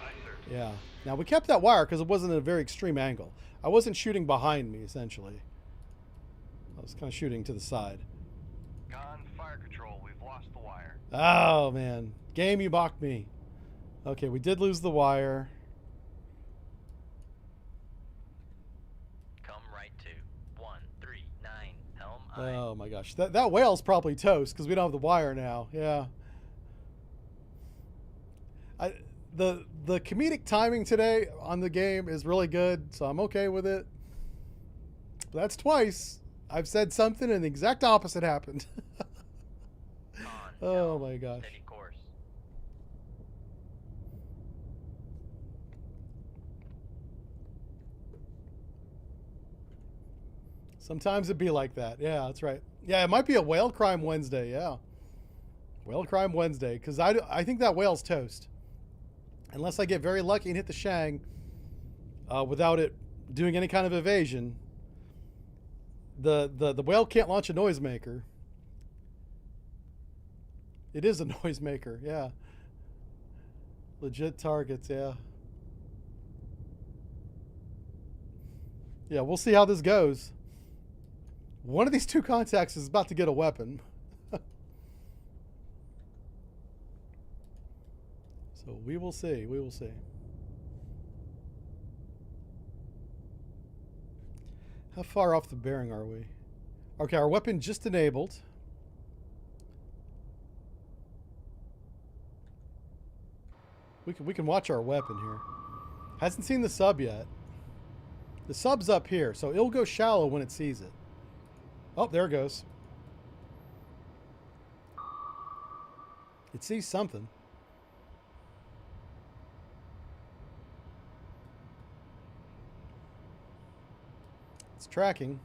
Aye, sir. Yeah. Now, we kept that wire because it wasn't at a very extreme angle. I wasn't shooting behind me, essentially. I was kind of shooting to the side. Con, fire control. We've lost the wire. Oh, man. Game, you mocked me. Okay, we did lose the wire. Come right to 139 helm aye. Oh, my gosh. That whale's probably toast because we don't have the wire now. Yeah. The comedic timing today on the game is really good, so I'm okay with it. That's twice. I've said something and the exact opposite happened. Con, Oh helm, my gosh. Steady course. Sometimes it'd be like that. Yeah, that's right. Yeah, it might be a whale crime Wednesday. Yeah. Whale crime Wednesday. Because I think that whale's toast. Unless I get very lucky and hit the Shang without it doing any kind of evasion. The whale can't launch a noisemaker. It is a noisemaker, yeah. Legit targets, yeah. Yeah, we'll see how this goes. One of these two contacts is about to get a weapon. So we will see, we will see. How far off the bearing are we? Okay, our weapon just enabled. We can watch our weapon here. Hasn't seen the sub yet. The sub's up here, so it'll go shallow when it sees it. Oh, there it goes. It sees something. It's tracking.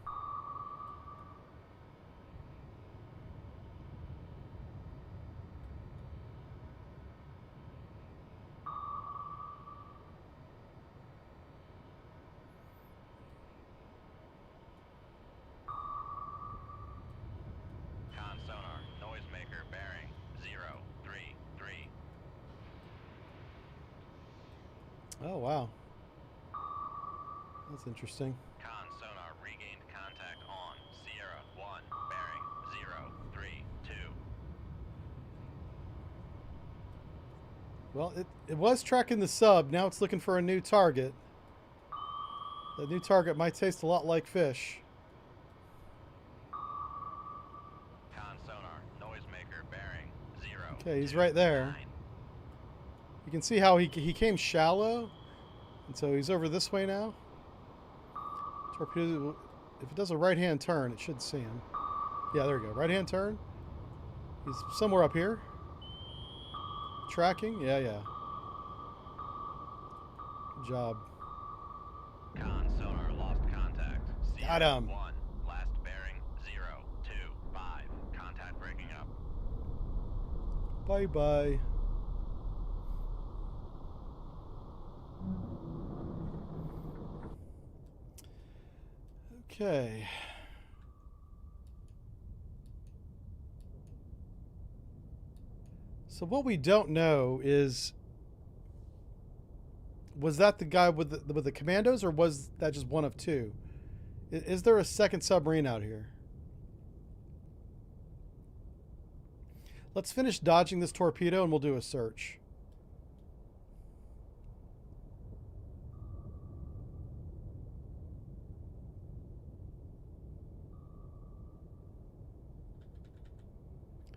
Con sonar. Noisemaker bearing 033. Oh, wow. That's interesting. Con sonar regained contact on Sierra 1, bearing 032. Well, it was tracking the sub. Now it's looking for a new target. The new target might taste a lot like fish. Con sonar noisemaker bearing 0. Okay, he's right there. You can see how he came shallow, and so he's over this way now. Torpedo, if it does a right-hand turn, it should see him. Yeah, there we go. Right-hand turn. He's somewhere up here. Tracking. Yeah, yeah. Good job. Con sonar lost contact. Got Sierra him. 1, last bearing 025. Contact breaking up. Bye-bye. Okay. So what we don't know is, was that the guy with the commandos, or was that just one of two? Is there a second submarine out here? Let's finish dodging this torpedo and we'll do a search.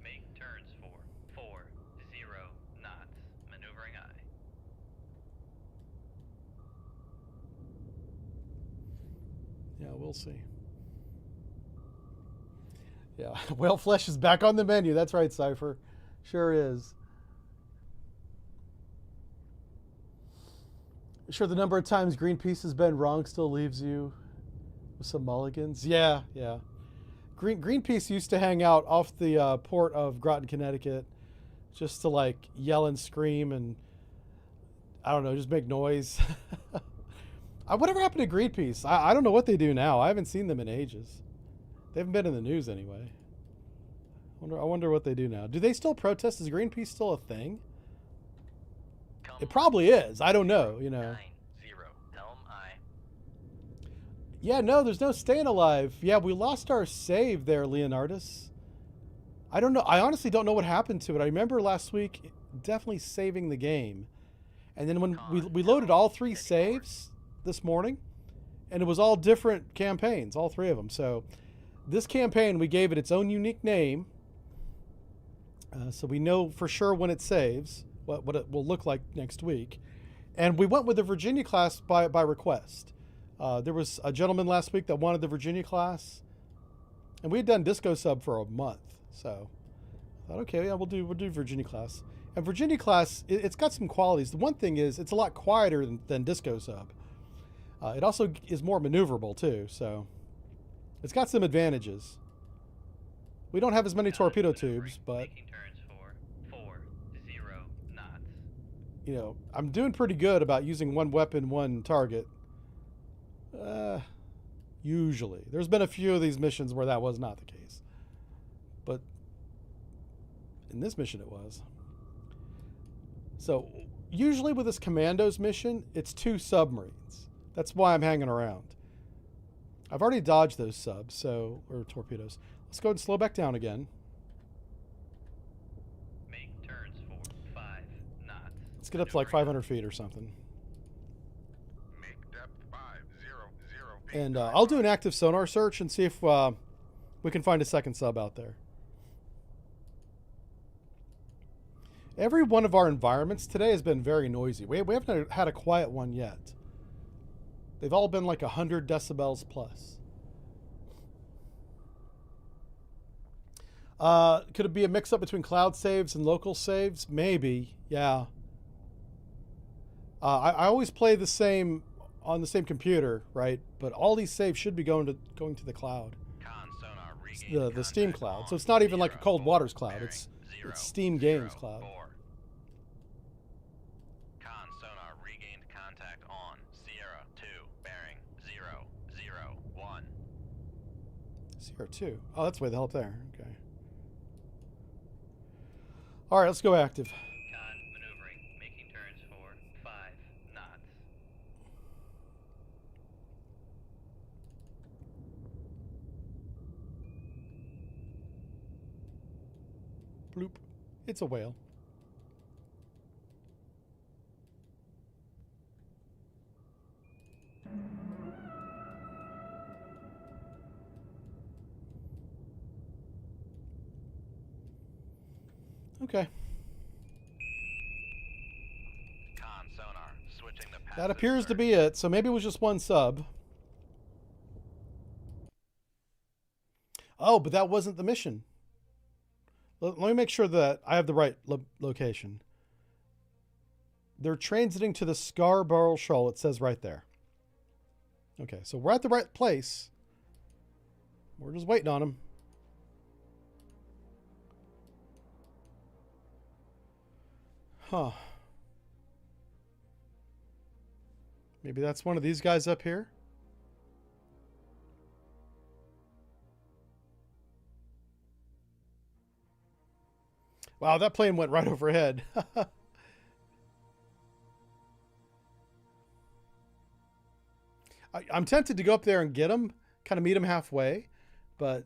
Make turns for 40 knots. Maneuvering aye. Yeah, we'll see. Yeah, whale flesh is back on the menu. That's right, Cypher. Sure is. Sure, the number of times Greenpeace has been wrong still leaves you with some mulligans. Yeah, yeah. Greenpeace used to hang out off the port of Groton, Connecticut, just to like yell and scream and I don't know, just make noise. Whatever happened to Greenpeace? I don't know what they do now. I haven't seen them in ages. They haven't been in the news anyway. I wonder what they do now. Do they still protest? Is Greenpeace still a thing? It probably is. I don't know, you know. 90. Helm aye. Yeah, no, there's no staying alive. Yeah, we lost our save there, Leonardus. I don't know. I honestly don't know what happened to it. I remember last week definitely saving the game. And then when we loaded all 3 saves this morning, and it was all different campaigns, all 3 of them. So this campaign, we gave it its own unique name. So we know for sure when it saves, what it will look like next week. And we went with the Virginia class by request. There was a gentleman last week that wanted the Virginia class, and we had done Disco Sub for a month. So I thought, okay, yeah, we'll do Virginia class. And Virginia class, it's got some qualities. The one thing is it's a lot quieter than Disco Sub. It also is more maneuverable too, so it's got some advantages. We don't have as many torpedo tubes, but Making turns for 40 knots. you know, I'm doing pretty good about using one weapon, one target. Usually. There's been a few of these missions where that was not the case. But in this mission it was. So usually with this Commandos mission, it's 2 submarines. That's why I'm hanging around. I've already dodged those subs, or torpedoes. Let's go ahead and slow back down again. Make turns for 5 knots. Let's get up to like 500 feet or something. Make depth 500 feet. And I'll do an active sonar search and see if we can find a second sub out there. Every one of our environments today has been very noisy. We haven't had a quiet one yet. They've all been like 100 decibels plus. Could it be a mix-up between cloud saves and local saves? Maybe, yeah. I always play the same on the same computer, right? But all these saves should be going to the cloud, Con sonar regained the Steam contact cloud. on So it's not even like a Sierra Cold 4, Waters cloud. bearing It's 0, Steam 0, Games cloud. 4. Con sonar regained contact on Sierra 2, bearing 001. Sierra 2. Oh, that's way the hell up there. Okay. All right, let's go active. Con maneuvering. Making turns for 5 knots. Bloop. It's a whale. Okay. Con sonar, switching to passive That appears to search. be it. So maybe it was just one sub. Oh, but that wasn't the mission. Let me make sure that I have the right location. They're transiting to the Scarborough Shoal. It says right there. Okay, so we're at the right place. We're just waiting on them. Huh. Maybe that's one of these guys up here. Wow, that plane went right overhead. I'm tempted to go up there and get him, kind of meet him halfway, but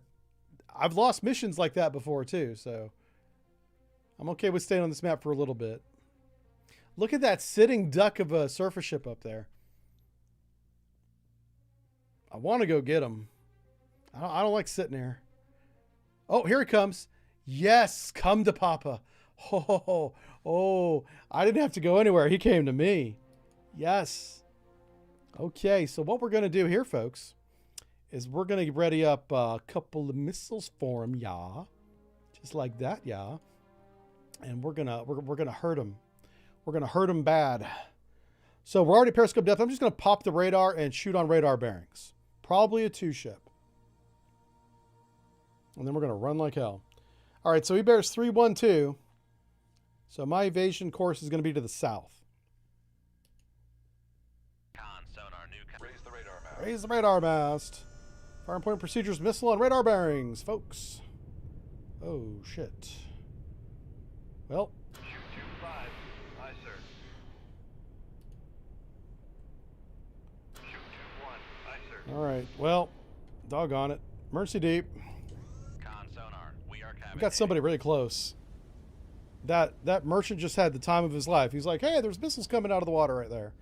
I've lost missions like that before too, so I'm okay with staying on this map for a little bit. Look at that sitting duck of a surface ship up there. I want to go get him. I don't like sitting here. Oh, here he comes. Yes, come to Papa. Oh, I didn't have to go anywhere. He came to me. Yes. Okay, so what we're going to do here, folks, is we're going to ready up a couple of missiles for him, yeah. Just like that, yeah. And we're going to hurt him. We're going to hurt him bad. So we're already periscope depth. I'm just going to pop the radar and shoot on radar bearings. Probably a 2-ship. And then we're going to run like hell. All right, so he bears 312. So my evasion course is going to be to the south. Con sonar, new Raise the radar mast. Raise the radar mast. Firing point procedures, missile on radar bearings, folks. Oh, shit. Well. Shoot 25. Aye, sir. Shoot 21. Aye, sir. All right. Well, doggone it. Mercy deep. con sonar. We are We got somebody really close. That merchant just had the time of his life. He's like, hey, there's missiles coming out of the water right there.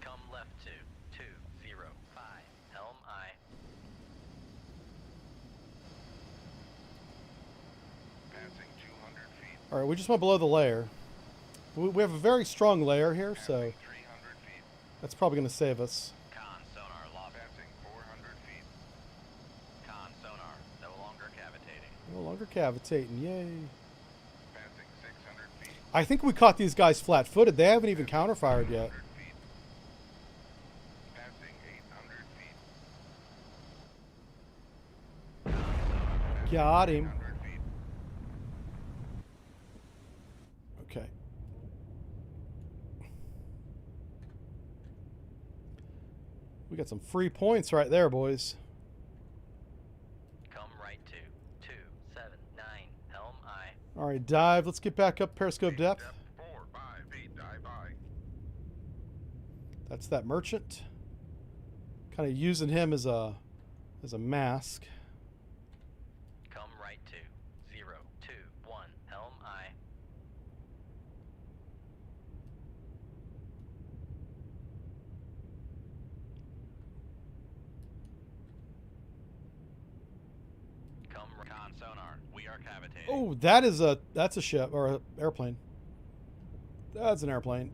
Come left to 205. Helm I. Passing 200 feet. All right, we just went below the layer. We have a very strong layer here, so 300 feet. that's probably going to save us. Con sonar lost. Passing 400 feet. Con sonar no longer cavitating. No longer cavitating, yay. Passing 600 feet. I think we caught these guys flat-footed. They haven't even counterfired yet. 800 feet. Passing 800 feet. Got him. 100 feet. Okay. We got some free points right there, boys. Come right to 279. Helm I. All right, dive. Let's get back up periscope depth. 4, 5 feet. Dive by. That's that merchant. Kind of using him as a mask. Come right to 021. Helm I. Come con sonar. We are cavitating. Oh, that's a ship or an airplane. That's an airplane.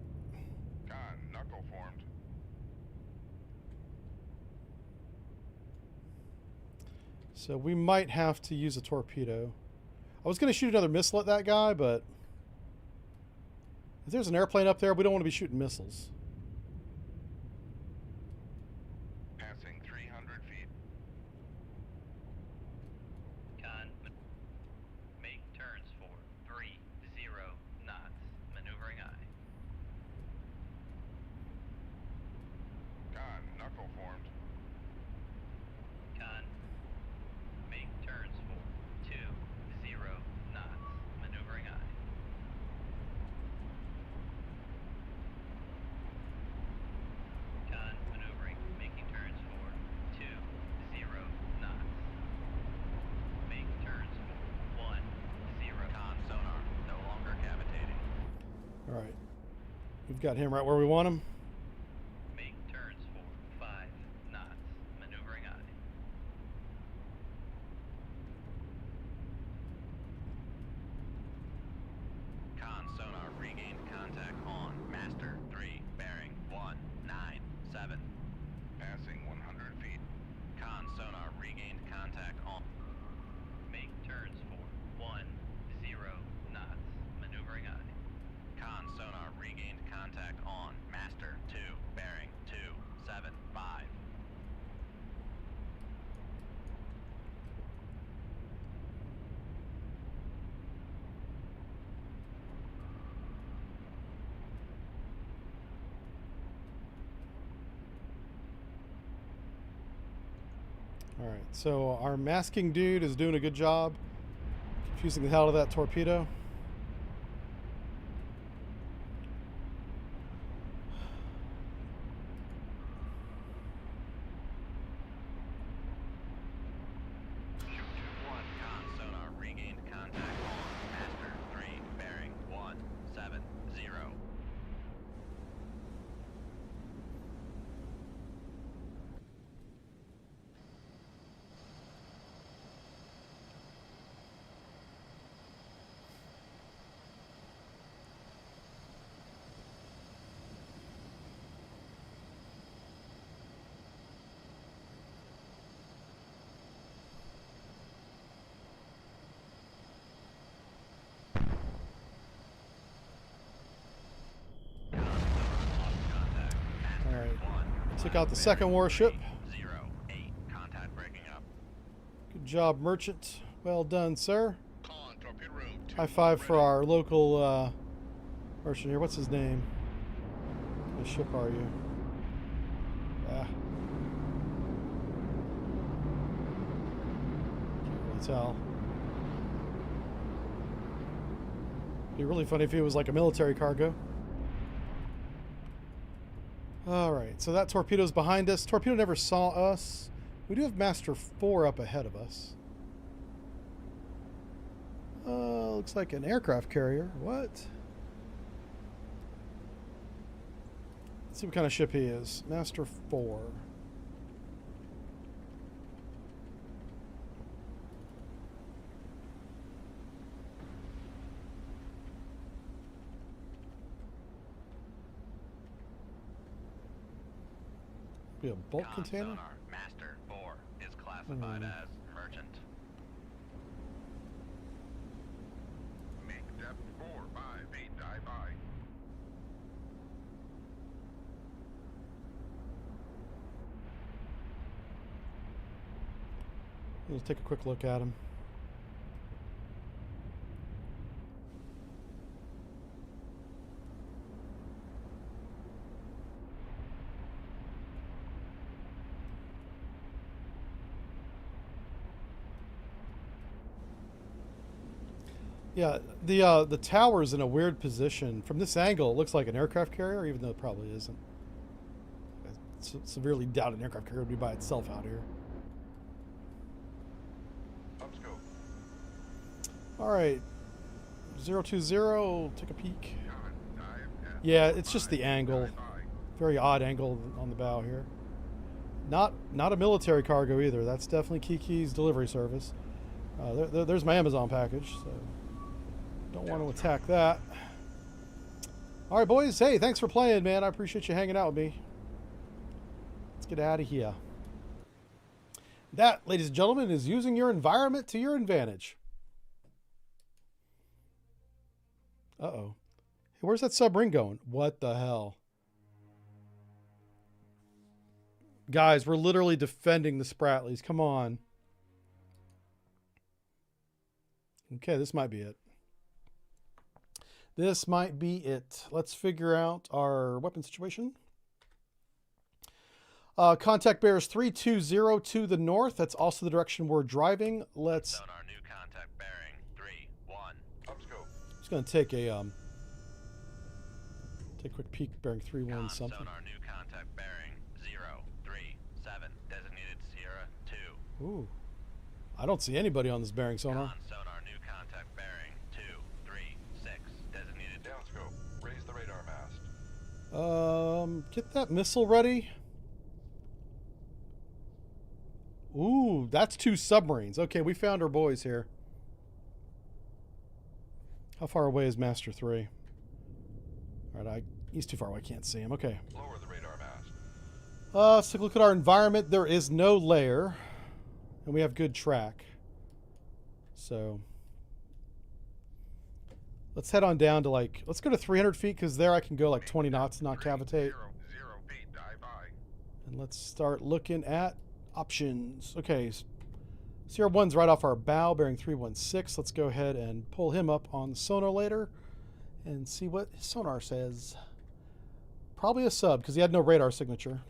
Con, knuckle formed. So we might have to use a torpedo. I was going to shoot another missile at that guy, but if there's an airplane up there, we don't want to be shooting missiles. Passing 300 feet. Con. Make turns for 30 knots. Maneuvering I. Con, knuckle formed. Con. Make turns for 20 knots. Maneuvering I. We've got him right where we want him. Make turns for 5 knots. Maneuvering aye. Con sonar regained contact on Master 3, bearing 197. Passing 100 feet. Con sonar regained contact on. Make turns for 10 knots. Maneuvering aye. Con sonar regained contact on Master 2, bearing 275. All right, so our masking dude is doing a good job confusing the hell out of that torpedo. Con sonar regained contact on Master 3, bearing 170. All right, took out the second warship. 08. Contact breaking up. Good job, Merchant. Well done, sir. Con, torpedo room. High five for our local merchant here. What's his name? What ship are you? Ah. Can't really tell. Be really funny if he was like a military cargo. All right, so that torpedo's behind us. Torpedo never saw us. We do have Master 4 up ahead of us. Looks like an aircraft carrier. What? Let's see what kind of ship he is. Master 4. Be a bulk Con container? sonar Master 4 is classified as merchant. Make depth 458. Dive by. Let's take a quick look at him. Yeah, the tower's in a weird position. From this angle, it looks like an aircraft carrier, even though it probably isn't. I severely doubt an aircraft carrier would be by itself out here. Upscope. All right, 020, take a peek. Con. Dive at. Yeah, it's just the angle. Dive by. Very odd angle on the bow here. Not a military cargo either. That's definitely Kiki's delivery service. There's my Amazon package, so don't want to attack that. All right, boys. Hey, thanks for playing, man. I appreciate you hanging out with me. Let's get out of here. That, ladies and gentlemen, is using your environment to your advantage. Uh-oh. Hey, where's that submarine going? What the hell? Guys, we're literally defending the Spratlys. Come on. Okay, this might be it. This might be it. Let's figure out our weapon situation. Contact bears 320 to the north. That's also the direction we're driving. Let's. Sonar new contact bearing 31. Upscope. Just gonna take a quick peek bearing 31 Con something. sonar new contact bearing 037. Designated Sierra 2. Ooh, I don't see anybody on this bearing sonar. Con sonar new contact bearing 236. Designated Downscope. Raise the radar mast. Get that missile ready. Ooh, that's 2 submarines. Okay, we found our boys here. How far away is Master 3? Alright, he's too far away. I can't see him. Okay. Lower the radar mast. Let's take a look at our environment. There is no layer. And we have good track. So let's head on down to like, let's go to 300 feet because there I can go like 20 knots and not cavitate. 0 feet, dive by. And let's start looking at options. Okay, Sierra 1's right off our bow, bearing 316. Let's go ahead and pull him up on the sonar later and see what his sonar says. Probably a sub because he had no radar signature.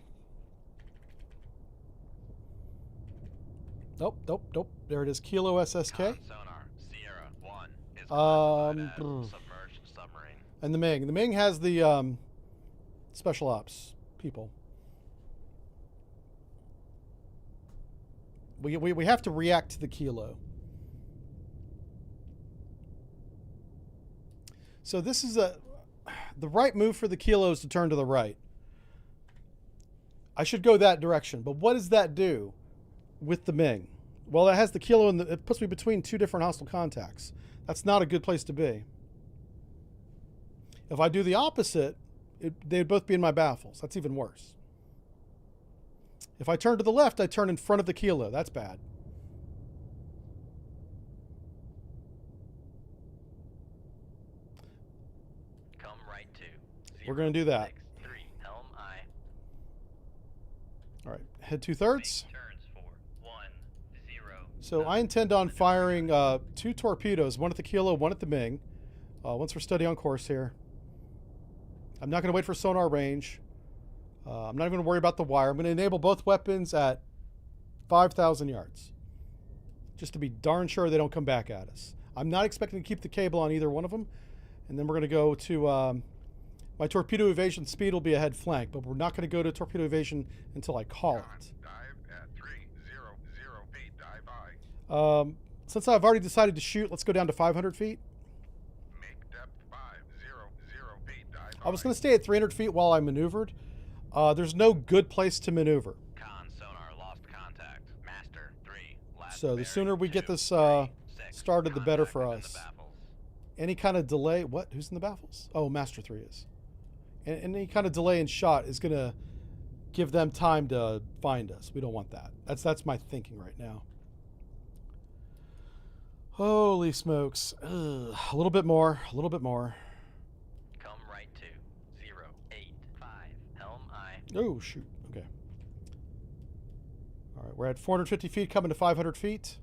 Nope. There it is, Kilo SSK. Con sonar, Sierra 1 is classified as submerged submarine. And the Ming. The Ming has the special ops people. We have to react to the Kilo. So this is the right move for the Kilo is to turn to the right. I should go that direction, but what does that do with the Ming? Well, it has the Kilo and it puts me between 2 different hostile contacts. That's not a good place to be. If I do the opposite, they'd both be in my baffles. That's even worse. If I turn to the left, I turn in front of the Kilo. That's bad. Come right to. We're going to do that. 063, helm I. All right, head 2/3. Make turns for 10. So I intend on firing 2 torpedoes, one at the Kilo, one at the Ming. Once we're steady on course here. I'm not going to wait for sonar range. I'm not even going to worry about the wire. I'm going to enable both weapons at 5,000 yards. Just to be darn sure they don't come back at us. I'm not expecting to keep the cable on either one of them. And then we're going to go to... my torpedo evasion speed will be a head flank, but we're not going to go to torpedo evasion until I call it. Dive at 300 feet, dive by. Since I've already decided to shoot, let's go down to 500 feet. Make depth 500 feet, dive by. I was going to stay at 300 feet while I maneuvered. There's no good place to maneuver. Con sonar lost contact. Master 3. Last So the bearing sooner we get 2, this 3, 6. started, the better for Contact is us. in the baffles. Any kind of delay... What? Who's in the baffles? Oh, Master 3 is. And any kind of delay in shot is going to give them time to find us. We don't want that. That's my thinking right now. Holy smokes. Ugh. A little bit more. A little bit more. Come right to. 085, helm I. Oh, shoot. Okay. All right, we're at 450 feet, coming to 500 feet.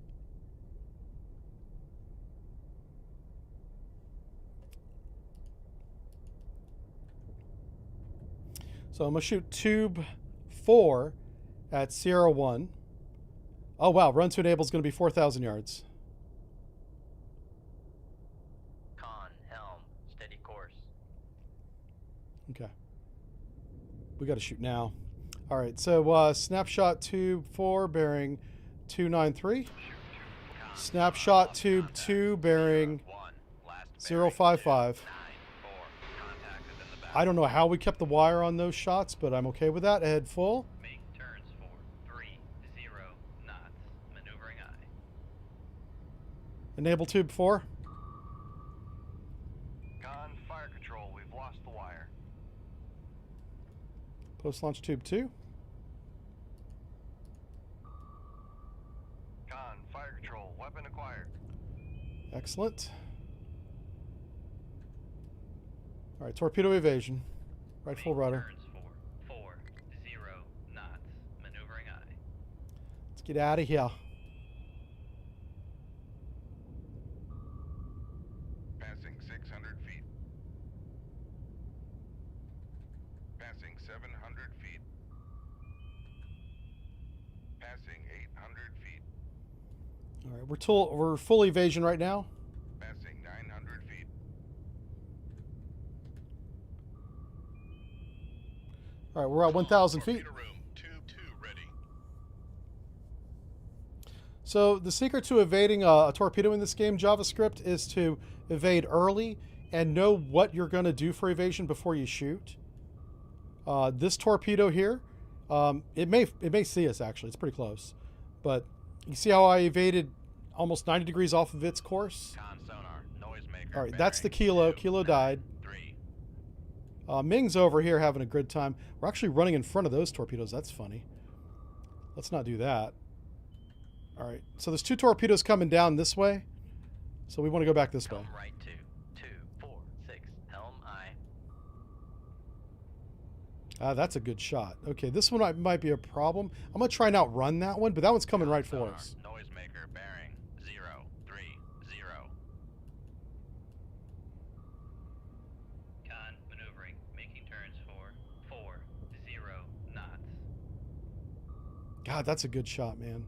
So I'm going to shoot tube 4 at Sierra 1. Oh, wow. Run to enable is going to be 4,000 yards. Con, helm, steady course. Okay. We got to shoot now. All right. So snapshot tube 4 bearing 293. Snapshot tube 2 bearing 055. I don't know how we kept the wire on those shots, but I'm okay with that. Ahead full. Make turns for 30 knots. Maneuvering I. Enable tube 4. Con, fire control, we've lost the wire. Post launch tube 2. Con, fire control, weapon acquired. Excellent. All right, torpedo evasion. Right full rudder. Turns for 40 knots. Maneuvering I. Let's get out of here. Passing 600 feet. Passing 700 feet. Passing 800 feet. All right, we're full evasion right now. Passing 900 feet. All right, we're at 1,000 feet. Torpedo room, tube 2 ready. So the secret to evading a torpedo in this game, JavaScript, is to evade early and know what you're going to do for evasion before you shoot. This torpedo here, it may see us actually. It's pretty close, but you see how I evaded almost 90 degrees off of its course. Con sonar, noisemaker. All right, that's the bearing Kilo. 2, Kilo 9, died. 3. Ming's over here having a good time. We're actually running in front of those torpedoes. That's funny. Let's not do that. All right, so there's 2 torpedoes coming down this way, so we want to go back this way. Come right 2, 2, 4, 6, helm I. That's a good shot. Okay, this one might be a problem. I'm going to try and outrun that one, but that one's coming right for Sonar, us. noisemaker bearing 0, 3, 0. Con maneuvering, making turns for 4, 0 knots. God, that's a good shot, man.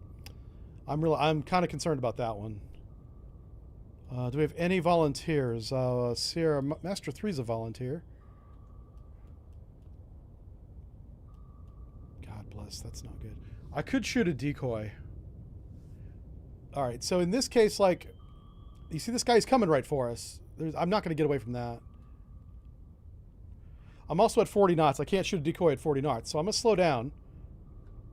I'm kind of concerned about that one. Do we have any volunteers? Sierra Master 3's a volunteer. God bless, that's not good. I could shoot a decoy. All right, so in this case, like, you see this guy's coming right for us. I'm not going to get away from that. I'm also at 40 knots. I can't shoot a decoy at 40 knots, so I'm going to slow down.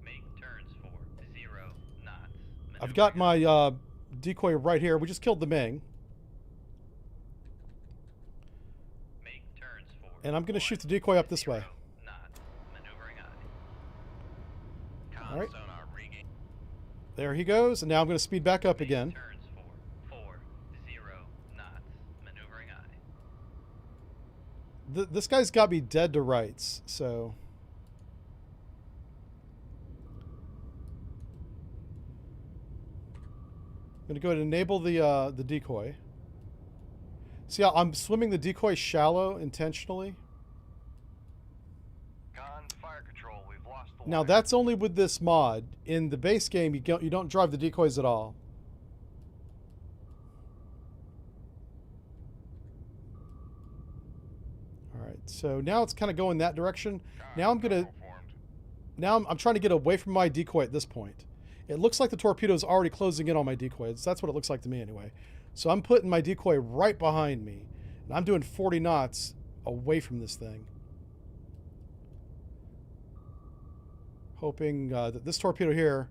Make turns for 0 knots. I've got my decoy right here. We just killed the Ming. Make turns for And I'm going to shoot the decoy up this way. knots. Maneuvering I. Con All right. sonar regain. There he goes, and now I'm going to speed back up again. Turns for 4, 0 knots. Maneuvering I. This guy's got me dead to rights, so... I'm going to go ahead and enable the decoy. See how I'm swimming the decoy shallow intentionally? Con fire control, we've lost the Now wire. that's only with this mod. In the base game, you don't drive the decoys at all. All right, so now it's kind of going that direction. Now I'm gonna. Formed. Now I'm trying to get away from my decoy at this point. It looks like the torpedo is already closing in on my decoys. That's what it looks like to me anyway. So I'm putting my decoy right behind me. And I'm doing 40 knots away from this thing. Hoping that this torpedo here,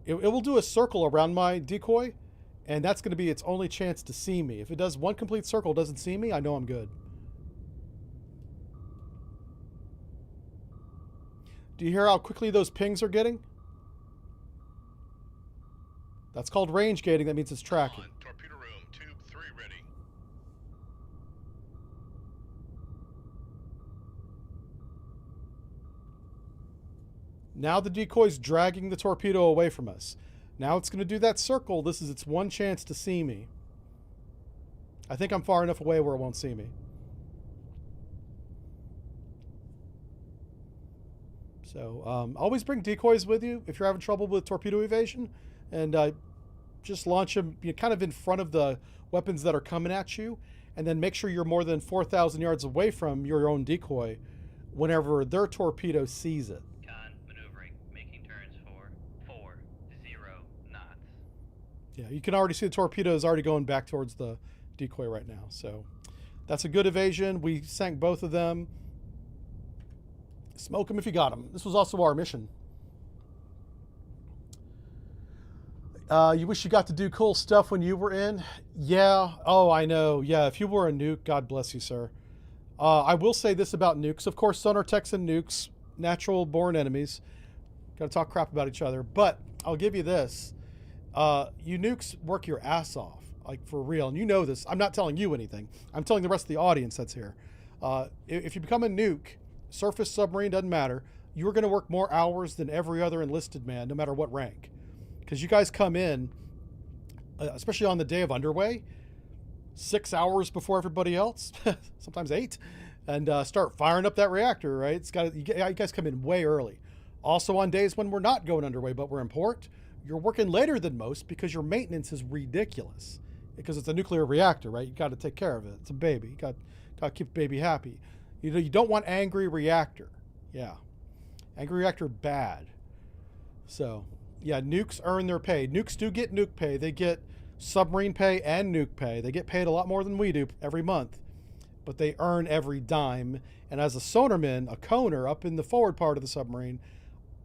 it will do a circle around my decoy. And that's going to be its only chance to see me. If it does one complete circle, doesn't see me, I know I'm good. Do you hear how quickly those pings are getting? That's called range gating. That means it's tracking. On torpedo room, tube 3 ready. Now the decoy's dragging the torpedo away from us. Now it's going to do that circle. This is its one chance to see me. I think I'm far enough away where it won't see me. So always bring decoys with you if you're having trouble with torpedo evasion. And just launch them kind of in front of the weapons that are coming at you. And then make sure you're more than 4,000 yards away from your own decoy whenever their torpedo sees it. Con maneuvering, making turns for 4, 0 knots. Yeah, you can already see the torpedo is already going back towards the decoy right now. So that's a good evasion. We sank both of them. Smoke them if you got them. This was also our mission. You wish you got to do cool stuff when you were in? Yeah. Oh, I know. Yeah, if you were a nuke, God bless you, sir. I will say this about nukes. Of course, Sonar Techs and nukes, natural born enemies. Got to talk crap about each other. But I'll give you this. You nukes work your ass off, like for real. And you know this. I'm not telling you anything. I'm telling the rest of the audience that's here. If you become a nuke, surface, submarine, doesn't matter, you're going to work more hours than every other enlisted man, no matter what rank. Because you guys come in, especially on the day of underway, 6 hours before everybody else, sometimes 8, and start firing up that reactor, right? You guys come in way early. Also on days when we're not going underway, but we're in port, you're working later than most because your maintenance is ridiculous. Because it's a nuclear reactor, right? You got to take care of it. It's a baby. You got to keep the baby happy. You don't want angry reactor. Yeah. Angry reactor, bad. So... yeah, nukes earn their pay. Nukes do get nuke pay. They get submarine pay and nuke pay. They get paid a lot more than we do every month. but they earn every dime. And as a sonarman, a coner up in the forward part of the submarine,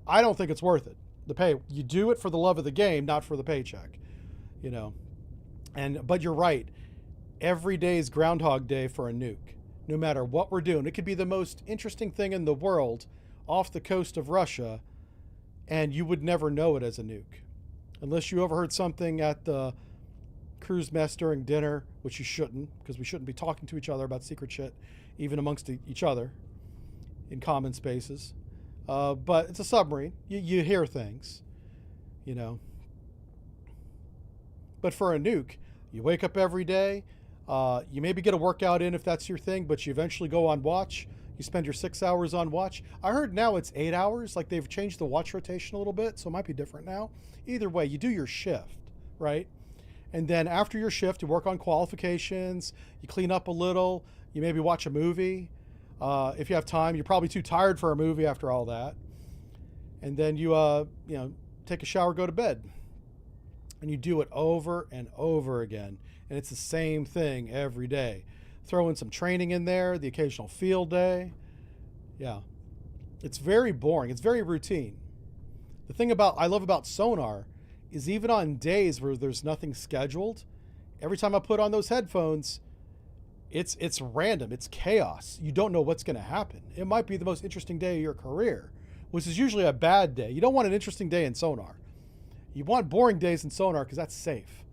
I don't think it's worth it. The pay, you do it for the love of the game, not for the paycheck, you know. But you're right. Every day is Groundhog Day for a nuke, no matter what we're doing. It could be the most interesting thing in the world off the coast of Russia, and you would never know it as a nuke. Unless you overheard something at the crew's mess during dinner, which you shouldn't, because we shouldn't be talking to each other about secret shit, even amongst each other in common spaces. But it's a submarine. You hear things, you know. But for a nuke, you wake up every day. You maybe get a workout in if that's your thing, but you eventually go on watch. You spend your 6 hours on watch. I heard now it's 8 hours. Like they've changed the watch rotation a little bit, so it might be different now. Either way, you do your shift, right? And then after your shift, you work on qualifications. You clean up a little. You maybe watch a movie. If you have time, you're probably too tired for a movie after all that. And then you take a shower, go to bed. And you do it over and over again. And it's the same thing every day. Throw in some training in there, the occasional field day. Yeah. It's very boring. It's very routine. The thing I love about sonar is even on days where there's nothing scheduled, every time I put on those headphones, it's random. It's chaos. You don't know what's going to happen. It might be the most interesting day of your career, which is usually a bad day. You don't want an interesting day in sonar. You want boring days in sonar because that's safe.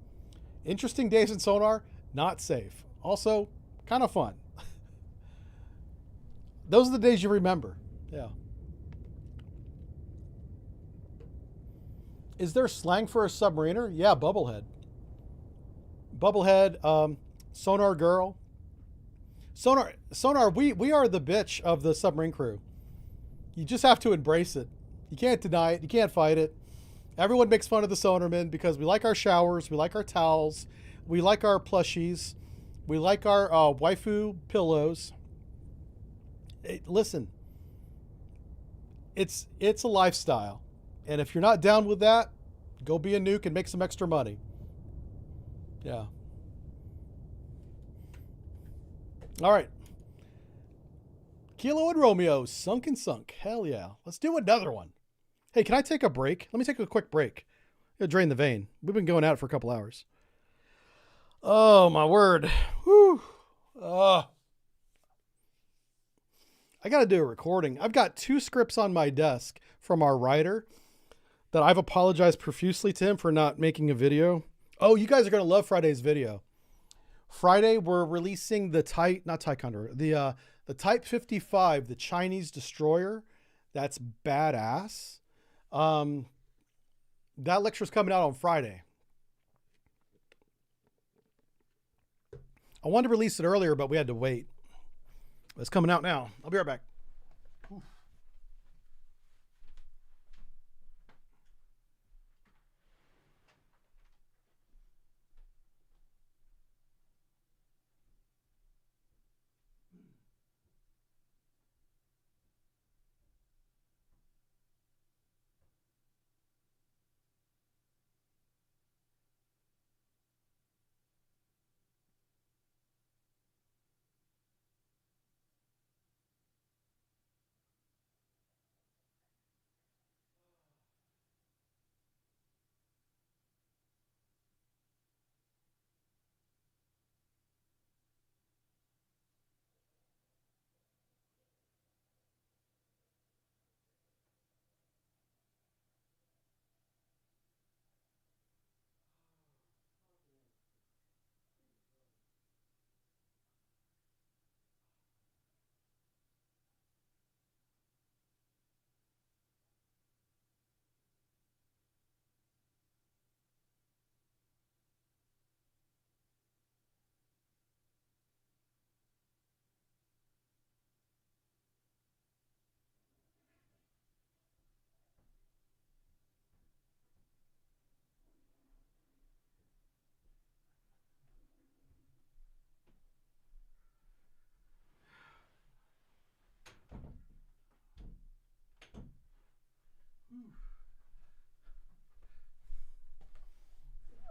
Interesting days in sonar, not safe. Also, kind of fun. Those are the days you remember. Yeah. Is there slang for a submariner? Yeah, bubblehead. Bubblehead, sonar girl. Sonar, we are the bitch of the submarine crew. You just have to embrace it. You can't deny it. You can't fight it. Everyone makes fun of the sonarmen because we like our showers, we like our towels, we like our plushies, we like our waifu pillows. Listen, it's a lifestyle. And if you're not down with that, go be a nuke and make some extra money. Yeah. All right. Kilo and Romeo, sunk and sunk. Hell yeah. Let's do another one. Hey, can I take a break? Let me take a quick break. Gotta drain the vein. We've been going at it for a couple hours. Oh, my word. Whew. I got to do a recording. I've got 2 scripts on my desk from our writer that I've apologized profusely to him for not making a video. Oh, you guys are going to love Friday's video. Friday, we're releasing the Type 55, the Chinese destroyer. That's badass. That lecture's coming out on Friday. I wanted to release it earlier, but we had to wait. It's coming out now. I'll be right back.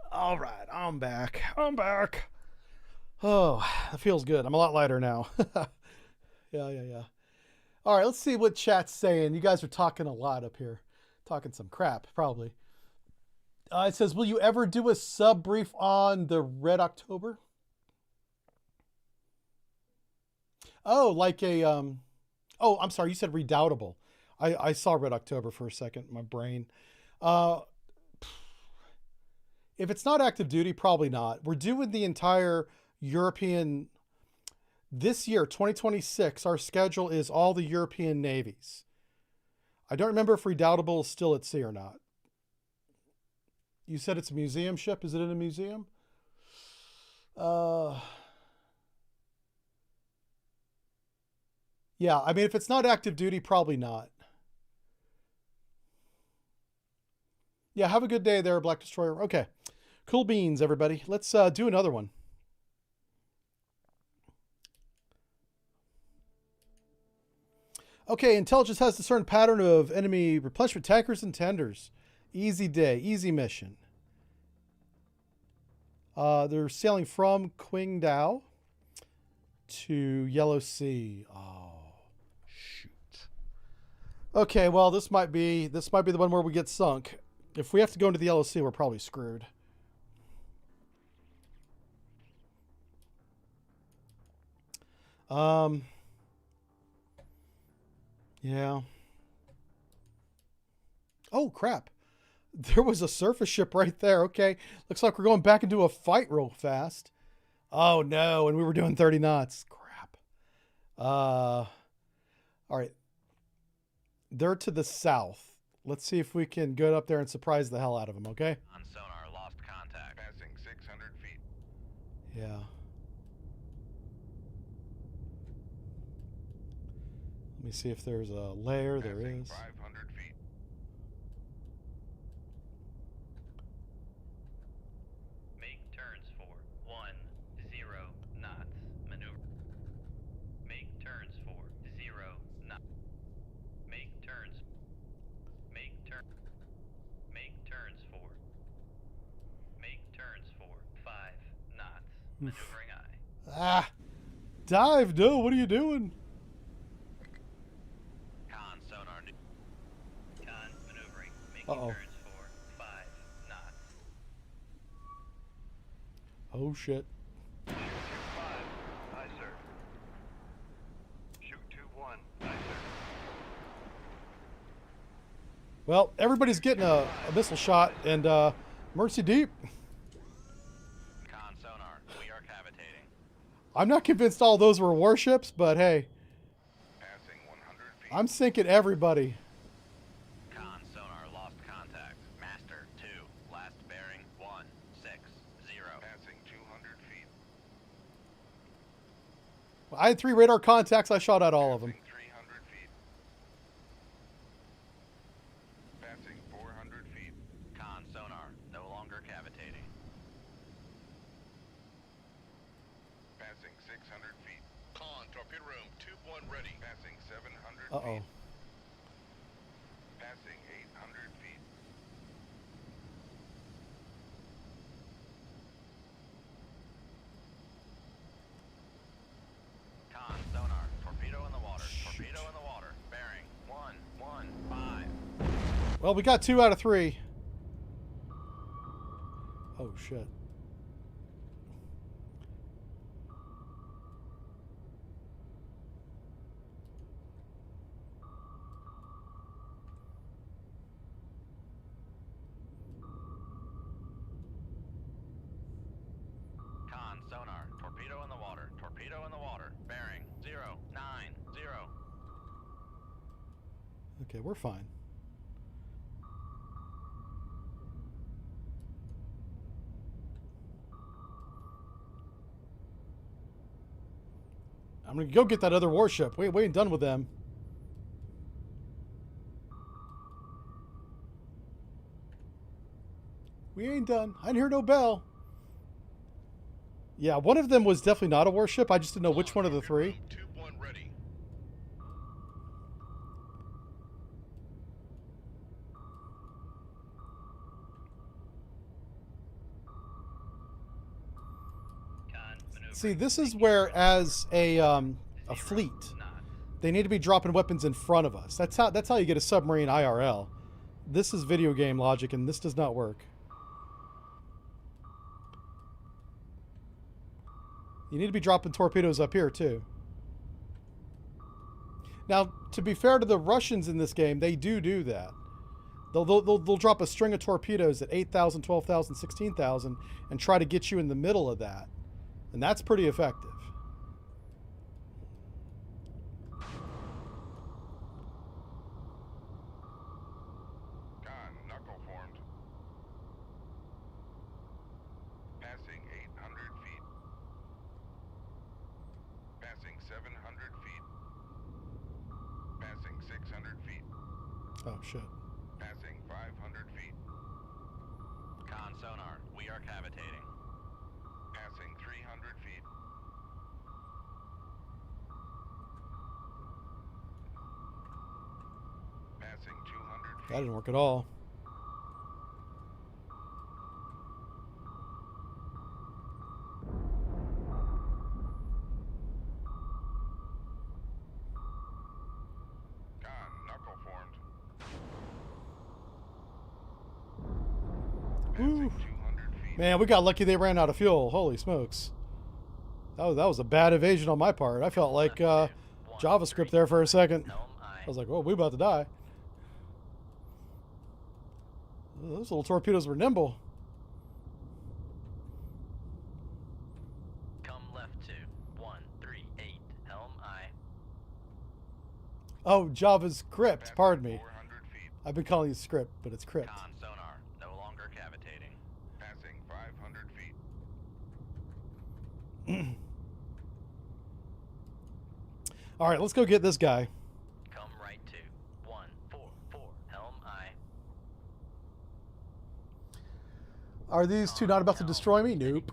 All right, I'm back. Oh, that feels good. I'm a lot lighter now. Yeah. All right, let's see what chat's saying. You guys are talking a lot up here. Talking some crap, probably. It says, will you ever do a sub brief on the Red October? Oh, like a... Oh, I'm sorry. You said Redoubtable. I saw Red October for a second in my brain. If it's not active duty, probably not. We're doing the entire European... This year, 2026, our schedule is all the European navies. I don't remember if Redoubtable is still at sea or not. You said it's a museum ship. Is it in a museum? Yeah, I mean, if it's not active duty, probably not. Yeah, have a good day there, Black Destroyer. Okay. Cool beans, everybody. Let's do another one. Okay, intelligence has discerned pattern of enemy replenishment tankers and tenders. Easy day, easy mission. They're sailing from Qingdao to Yellow Sea. Oh, shoot. Okay, well, this might be the one where we get sunk. If we have to go into the Yellow Sea, we're probably screwed. Yeah. Oh, crap. There was a surface ship right there. Okay. Looks like we're going back into a fight real fast. Oh, no. And we were doing 30 knots. Crap. All right. They're to the south. Let's see if we can get up there and surprise the hell out of them, okay? On sonar, lost contact. Passing 600 feet. Yeah. Let me see if there's a layer. There Passing is. 500 feet. Make turns for 10 knots. Maneuver. Make turns for 0 knots. Make turns. Make turns for. Make turns for 5 knots. Maneuvering eye. Ah! Dive, no, what are you doing? Con sonar. Con maneuvering. Making Uh-oh. turns for 5 knots. Oh, shit. Shoot 2-5. Aye, sir. Shoot 2-1. Aye, sir. Well, everybody's getting a missile shot, and Mercy Deep. Con sonar. We are cavitating. I'm not convinced all those were warships, but hey, Passing 100 feet. I'm sinking everybody. Con sonar, lost contact. Master 2. Last bearing 160. Passing 200 feet. I had 3 radar contacts. I shot at all of them. Passing 300 feet. Passing 400 feet. Con sonar, no longer cavitating. Passing 600 feet. Con, torpedo room, tube 1 ready. Passing 700 Uh-oh. feet. Passing 800 feet. Con sonar, torpedo in the water. Torpedo in the water. Bearing 115. Well, we got 2 out of 3. Oh, shit. Con sonar, torpedo in the water. Torpedo in the water. Bearing 090. Okay, we're fine. I'm gonna go get that other warship. We ain't done with them. We ain't done. I didn't hear no bell. Yeah, one of them was definitely not a warship. I just didn't know which one of the 3. Room, tube 1 ready. Con maneuvering. See, this is where, as a fleet, they need to be dropping weapons in front of us. That's how you get a submarine IRL. This is video game logic, and this does not work. You need to be dropping torpedoes up here, too. Now, to be fair to the Russians in this game, they do that. They'll drop a string of torpedoes at 8,000, 12,000, 16,000 and try to get you in the middle of that. And that's pretty effective. Con, knuckle formed. Passing 800 feet. Passing 700 feet. Passing 600 feet. Oh, shit. Passing 500 feet. Con sonar, we are cavitating. Passing 300 feet. Passing 200 feet. That didn't work at all. Con, knuckle formed. Whew. Passing 200 feet. Man, we got lucky they ran out of fuel. Holy smokes. That was a bad evasion on my part. I felt like JavaScript there for a second. Helm I was like, "Whoa, we about to die." Those little torpedoes were nimble. Come left to 138. Helm I. Oh, Java's crypt. Passing Pardon me. 400 feet. I've been calling it script, but it's crypt. Con sonar, no longer cavitating. Passing 500 feet. All right, let's go get this guy. Come right to 144. Helm I. Are these two not about to destroy me? Nope.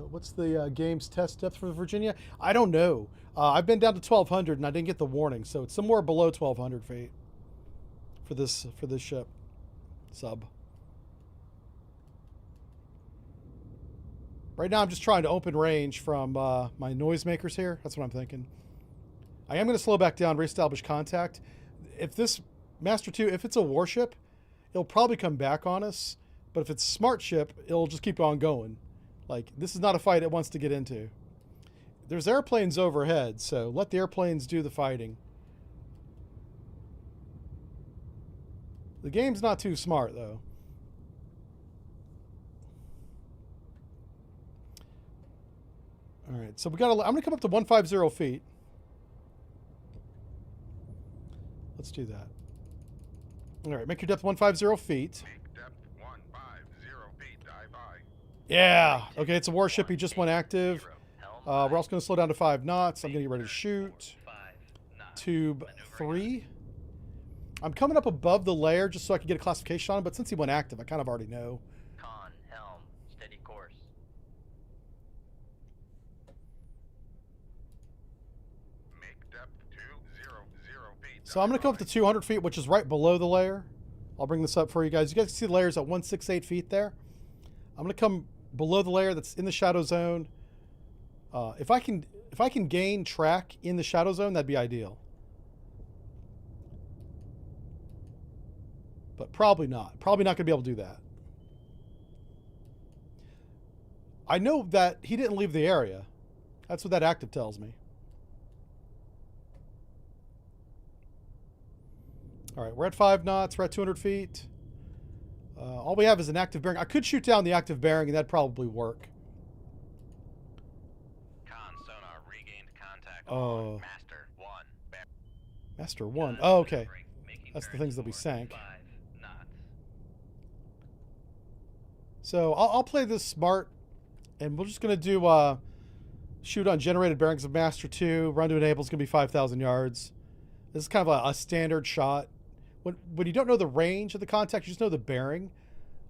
What's the game's test depth for Virginia? I don't know. I've been down to 1,200 and I didn't get the warning, so it's somewhere below 1,200 feet for this ship sub. Right now, I'm just trying to open range from my noisemakers here. That's what I'm thinking. I am going to slow back down, reestablish contact. If this Master 2, if it's a warship, it'll probably come back on us. But if it's a smart ship, it'll just keep on going. Like, this is not a fight it wants to get into. There's airplanes overhead, so let the airplanes do the fighting. The game's not too smart, though. All right, so we got. I'm going to come up to 150 feet. Let's do that. All right, make your depth 150 feet. Make depth 150 feet. Dive by. Yeah. Okay, it's a warship. He just went active. We're also going to slow down to 5 knots. I'm going to get ready to shoot. 5 knots. Tube 3. I'm coming up above the layer just so I can get a classification on him, but since he went active, I kind of already know. Con, helm, steady course. Make depth 200 feet. So I'm going to come up to 200 feet, which is right below the layer. I'll bring this up for you guys. You guys can see the layers at 168 feet there. I'm going to come below the layer that's in the shadow zone. If I can gain track in the shadow zone, that'd be ideal. But probably not. Probably not going to be able to do that. I know that he didn't leave the area. That's what that active tells me. All right, we're at 5 knots. We're at 200 feet. All we have is an active bearing. I could shoot down the active bearing, and that'd probably work. Con sonar regained contact Oh. on Master 1. Master 1. Oh, okay. That's the things that we sank. 5 knots. So I'll play this smart, and we're just going to do shoot on generated bearings of Master 2. Run to enable is going to be 5,000 yards. This is kind of a standard shot. When you don't know the range of the contact, you just know the bearing.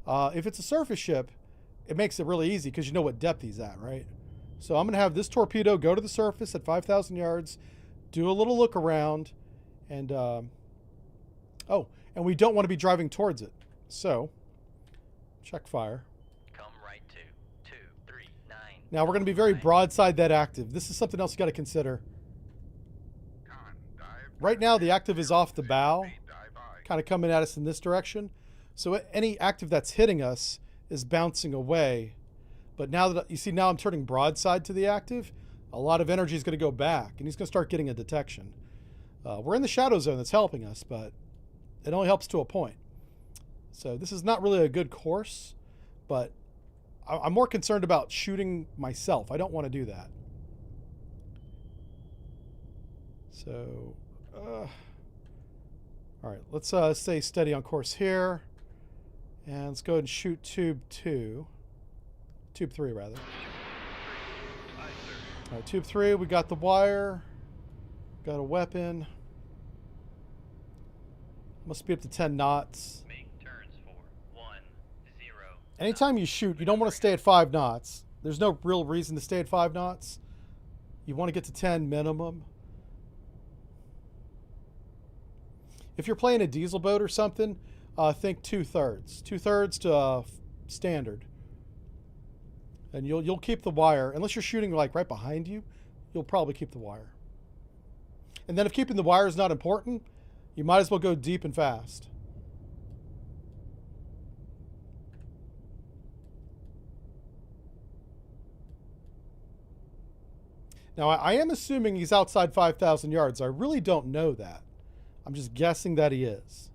If it's a surface ship, it makes it really easy because you know what depth he's at, right? So I'm going to have this torpedo go to the surface at 5,000 yards, do a little look around, and and we don't want to be driving towards it. So check fire. Come right to 239. Now we're going to be very broadside that active. This is something else you got to consider. Con, dive. Right now the active is off the 0 bow, feet, dive aye. kind of coming at us in this direction. So any active that's hitting us is bouncing away. But now that you see, now I'm turning broadside to the active, a lot of energy is going to go back, and he's going to start getting a detection. We're in the shadow zone that's helping us, but it only helps to a point. So this is not really a good course, but I'm more concerned about shooting myself. I don't want to do that. So, all right, let's stay steady on course here. And let's go ahead and shoot tube 3 rather. All right, tube 3, we got the wire, got a weapon. Must be up to 10 knots. Make turns for 10. Anytime you shoot, you don't want to stay at 5 knots. There's no real reason to stay at 5 knots. You want to get to 10 minimum. If you're playing a diesel boat or something, think 2/3. 2/3 to standard. And you'll keep the wire. Unless you're shooting like right behind you, you'll probably keep the wire. And then if keeping the wire is not important, you might as well go deep and fast. Now, I am assuming he's outside 5,000 yards. I really don't know that. I'm just guessing that he is.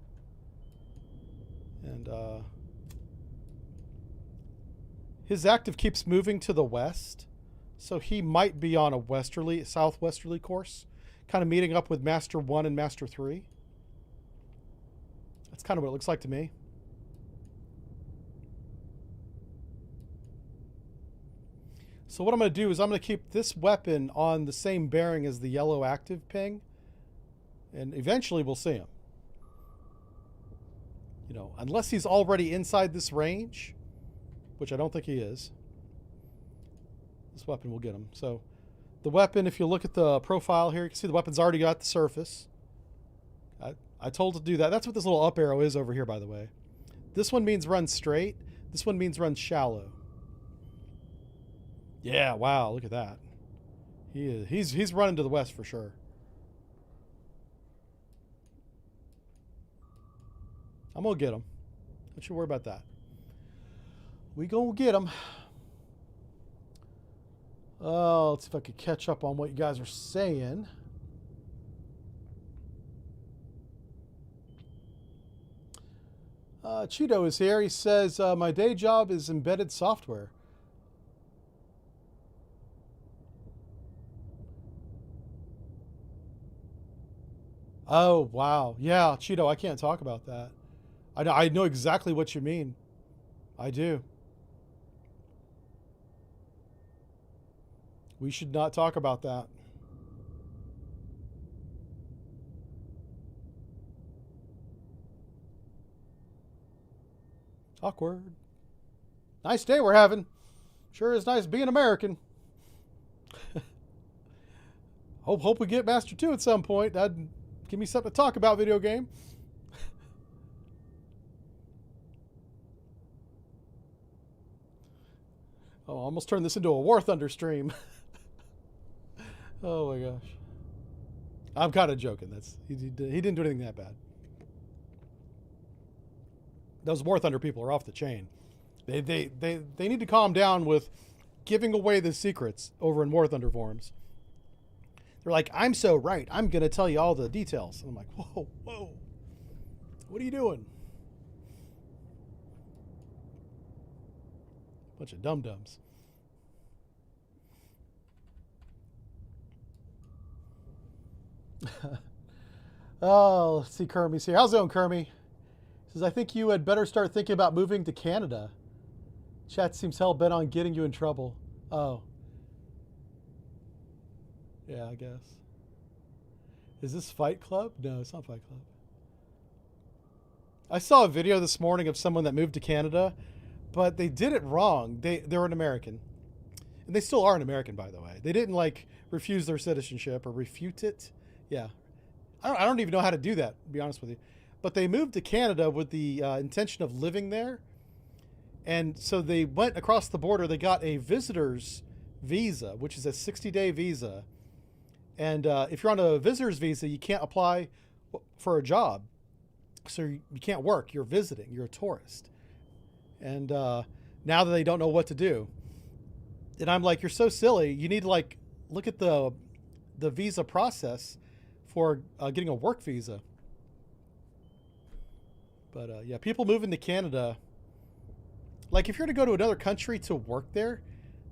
And his active keeps moving to the west, so he might be on a southwesterly course, kind of meeting up with Master 1 and Master 3. That's kind of what it looks like to me. So what I'm going to do is I'm going to keep this weapon on the same bearing as the yellow active ping, and eventually we'll see him. You know, unless he's already inside this range, which I don't think he is. This weapon will get him. So the weapon, if you look at the profile here, you can see the weapon's already got the surface. I told it to do that. That's what this little up arrow is over here, by the way. This one means run straight. This one means run shallow. Yeah, wow, look at that. He's running to the west for sure. I'm gonna get him. Don't you worry about that. We gonna get him. Oh, let's see if I could catch up on what you guys are saying. Cheeto is here. He says, my day job is embedded software. Oh, wow. Yeah, Cheeto, I can't talk about that. I know exactly what you mean. I do. We should not talk about that. Awkward. Nice day we're having. Sure is nice being American. Hope we get Master 2 at some point. That'd give me something to talk about, video game. Oh, I almost turned this into a War Thunder stream. Oh my gosh. I'm kind of joking. He didn't do anything that bad. Those War Thunder people are off the chain. They need to calm down with giving away the secrets over in War Thunder forums. They're like, I'm so right. I'm going to tell you all the details. And I'm like, whoa, whoa. What are you doing? Bunch of dum-dums. Oh, let's see. Kermie's here. How's it going, Kermie? He says, I think you had better start thinking about moving to Canada. Chat seems hell-bent on getting you in trouble. Oh. Yeah, I guess. Is this Fight Club? No, it's not Fight Club. I saw a video this morning of someone that moved to Canada, but they did it wrong. They're an American. And they still are an American, by the way. They didn't, like, refuse their citizenship or refute it. Yeah. I don't even know how to do that, to be honest with you. But they moved to Canada with the intention of living there. And so they went across the border. They got a visitor's visa, which is a 60-day visa. And if you're on a visitor's visa, you can't apply for a job. So you can't work. You're visiting. You're a tourist. And now that they don't know what to do. And I'm like, you're so silly. You need to like look at the visa process for getting a work visa. But yeah, people moving to Canada, like if you're to go to another country to work there,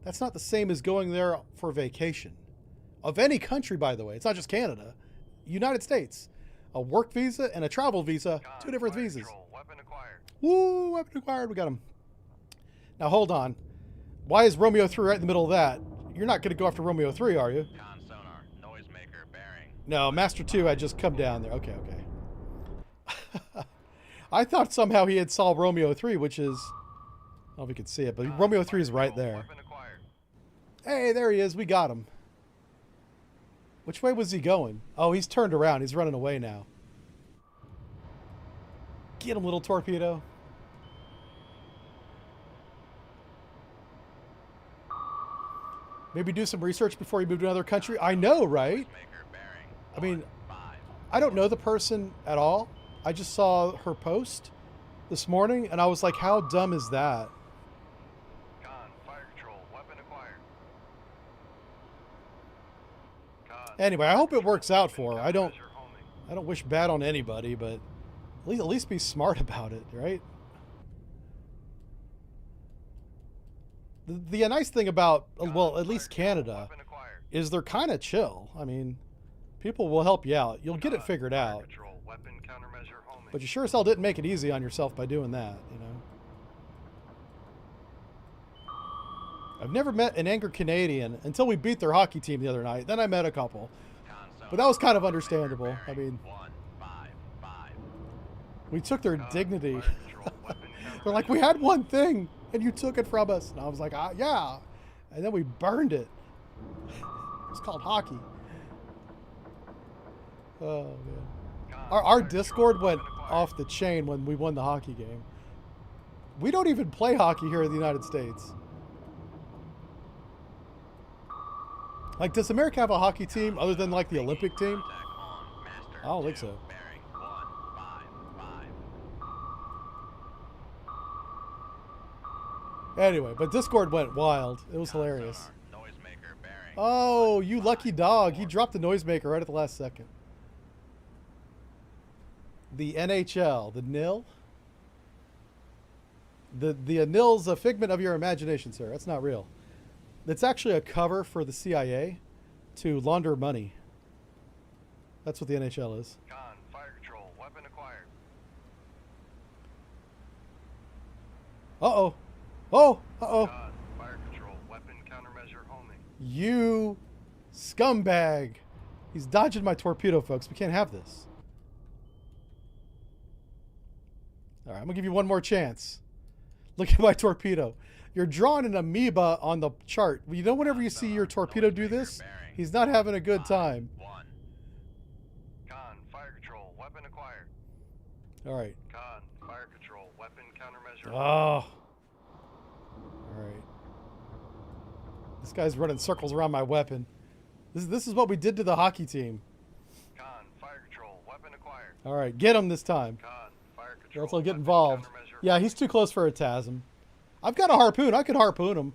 that's not the same as going there for vacation. Of any country, by the way. It's not just Canada. United States. A work visa and a travel visa. Two different visas. Weapon acquired. Woo, weapon acquired. We got him. Now, hold on. Why is Romeo 3 right in the middle of that? You're not going to go after Romeo 3, are you? Con sonar, noisemaker bearing. No, Master 2 had just come down there. Okay, okay. I thought somehow he had saw Romeo 3, which is... I don't know if you can see it, but Romeo 3 is right there. Weapon acquired. Hey, there he is. We got him. Which way was he going? Oh, he's turned around. He's running away now. Get him, little torpedo. Maybe do some research before you move to another country. I know, right? Noisemaker bearing. I mean, 5. I don't know the person at all. I just saw her post this morning, and I was like, how dumb is that? Con, fire control, weapon acquired. Con, Anyway, I hope it works out for her. I don't countermeasure homing. I don't wish bad on anybody, but at least be smart about it, right? The nice thing about, well, at least Canada, Weapon acquired. is they're kind of chill. I mean, people will help you out. You'll get it Con, figured fire out. Control, weapon countermeasure homing. But you sure as hell didn't make it easy on yourself by doing that, you know? I've never met an angry Canadian until we beat their hockey team the other night. Then I met a couple. Con sonar, But that was kind of noisemaker understandable. I bearing. mean, 1, 5, 5. we took their Con, dignity. fire control, weapon They're like, countermeasure we had homing. one thing, and you took it from us. And I was like, yeah. And then we burned it. It's called hockey. Oh, man. Con, Our fire Discord control, went weapon acquired. off the chain when we won the hockey game. We don't even play hockey here in the United States. Like, does America have a hockey team other than, like, the Olympic team? Contact on Master I don't think 2, so. bearing. 1, 5, 5. Anyway, but Discord went wild. It was Con hilarious. sonar, noisemaker bearing. Oh, you lucky dog. He dropped the noisemaker right at the last second. The NHL, the nil. The nil's a figment of your imagination, sir. That's not real. It's actually a cover for the CIA to launder money. That's what the NHL is. Con, fire control, weapon acquired. Uh-oh. Oh, uh-oh. Con, fire control, weapon countermeasure homing. You scumbag. He's dodging my torpedo, folks. We can't have this. All right, I'm going to give you one more chance. Look at my torpedo. You're drawing an amoeba on the chart. You know whenever you see your torpedo do this, he's not having a good time. 1. Con, fire control, weapon acquired. All right. Con, fire control, weapon countermeasure. Oh. All right. This guy's running circles around my weapon. This is what we did to the hockey team. Con, fire control, weapon acquired. All right, get him this time. Con, fire Or control. else I'll get weapon involved. countermeasure Yeah, homing. he's too close for a TASM. I've got a harpoon. I could harpoon him.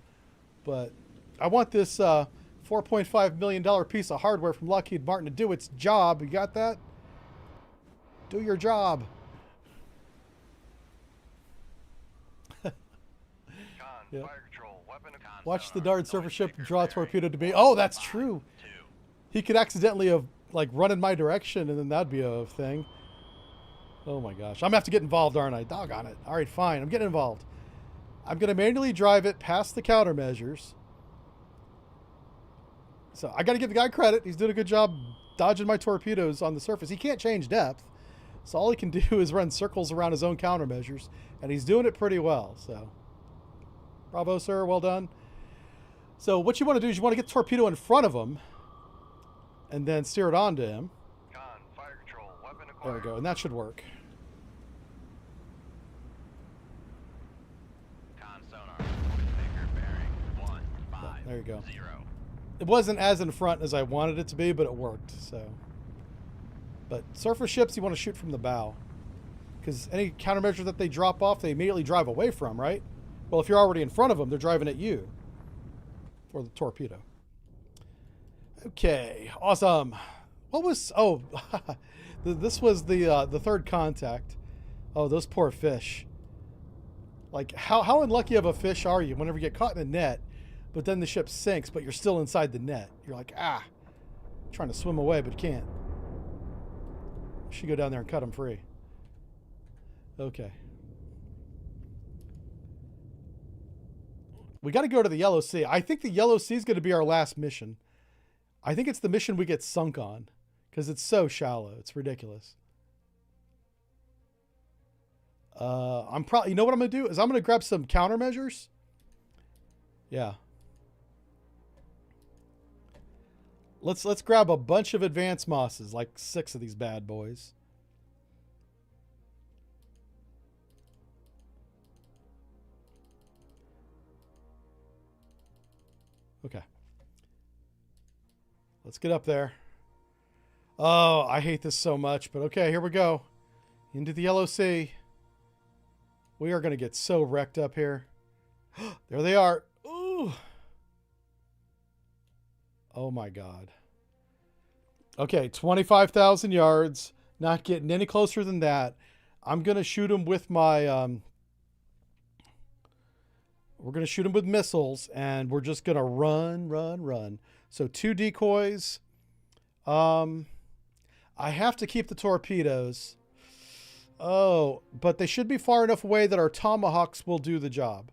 But I want this $4.5 million piece of hardware from Lockheed Martin to do its job. You got that? Do your job. Con, Yeah. fire control, weapon acquired. Watch the sonar, Dart surface ship noisemaker draw a bearing. torpedo to me. Oh, that's 5, true. 2. He could accidentally have like run in my direction, and then that'd be a thing. Oh my gosh. I'm gonna have to get involved, aren't I? Doggone it. All right, fine. I'm getting involved. I'm gonna manually drive it past the countermeasures. So I gotta give the guy credit. He's doing a good job dodging my torpedoes on the surface. He can't change depth. So all he can do is run circles around his own countermeasures. And he's doing it pretty well. So bravo, sir. Well done. So what you want to do is you want to get the torpedo in front of him and then steer it onto him. Con, fire control, weapon There we acquired. go. And that should work. Con sonar, noisemaker bearing. 1, 5, There you go. 0. It wasn't as in front as I wanted it to be, but it worked. So, but surface ships, you want to shoot from the bow, because any countermeasure that they drop off, they immediately drive away from, right? Well, if you're already in front of them, they're driving at you for the torpedo. Okay, awesome. What was? Oh, this was the third contact. Oh, those poor fish. Like, how unlucky of a fish are you whenever you get caught in a net, but then the ship sinks, but you're still inside the net? You're like, trying to swim away, but can't. You should go down there and cut them free. Okay. We got to go to the Yellow Sea. I think the Yellow Sea is going to be our last mission. I think it's the mission we get sunk on, because it's so shallow. It's ridiculous. I'm probably, you know what I'm going to do is I'm going to grab some countermeasures. Yeah. Let's grab a bunch of advanced mosses, like 6 of these bad boys. Okay. Let's get up there. Oh, I hate this so much, but okay, here we go. Into the Yellow Sea. We are going to get so wrecked up here. There they are. Ooh. Oh my God. Okay, 25,000 yards. Not getting any closer than that. I'm going to shoot them with my... we're going to shoot them with missiles, and we're just going to run. So 2 decoys. I have to keep the torpedoes. Oh, but they should be far enough away that our Tomahawks will do the job.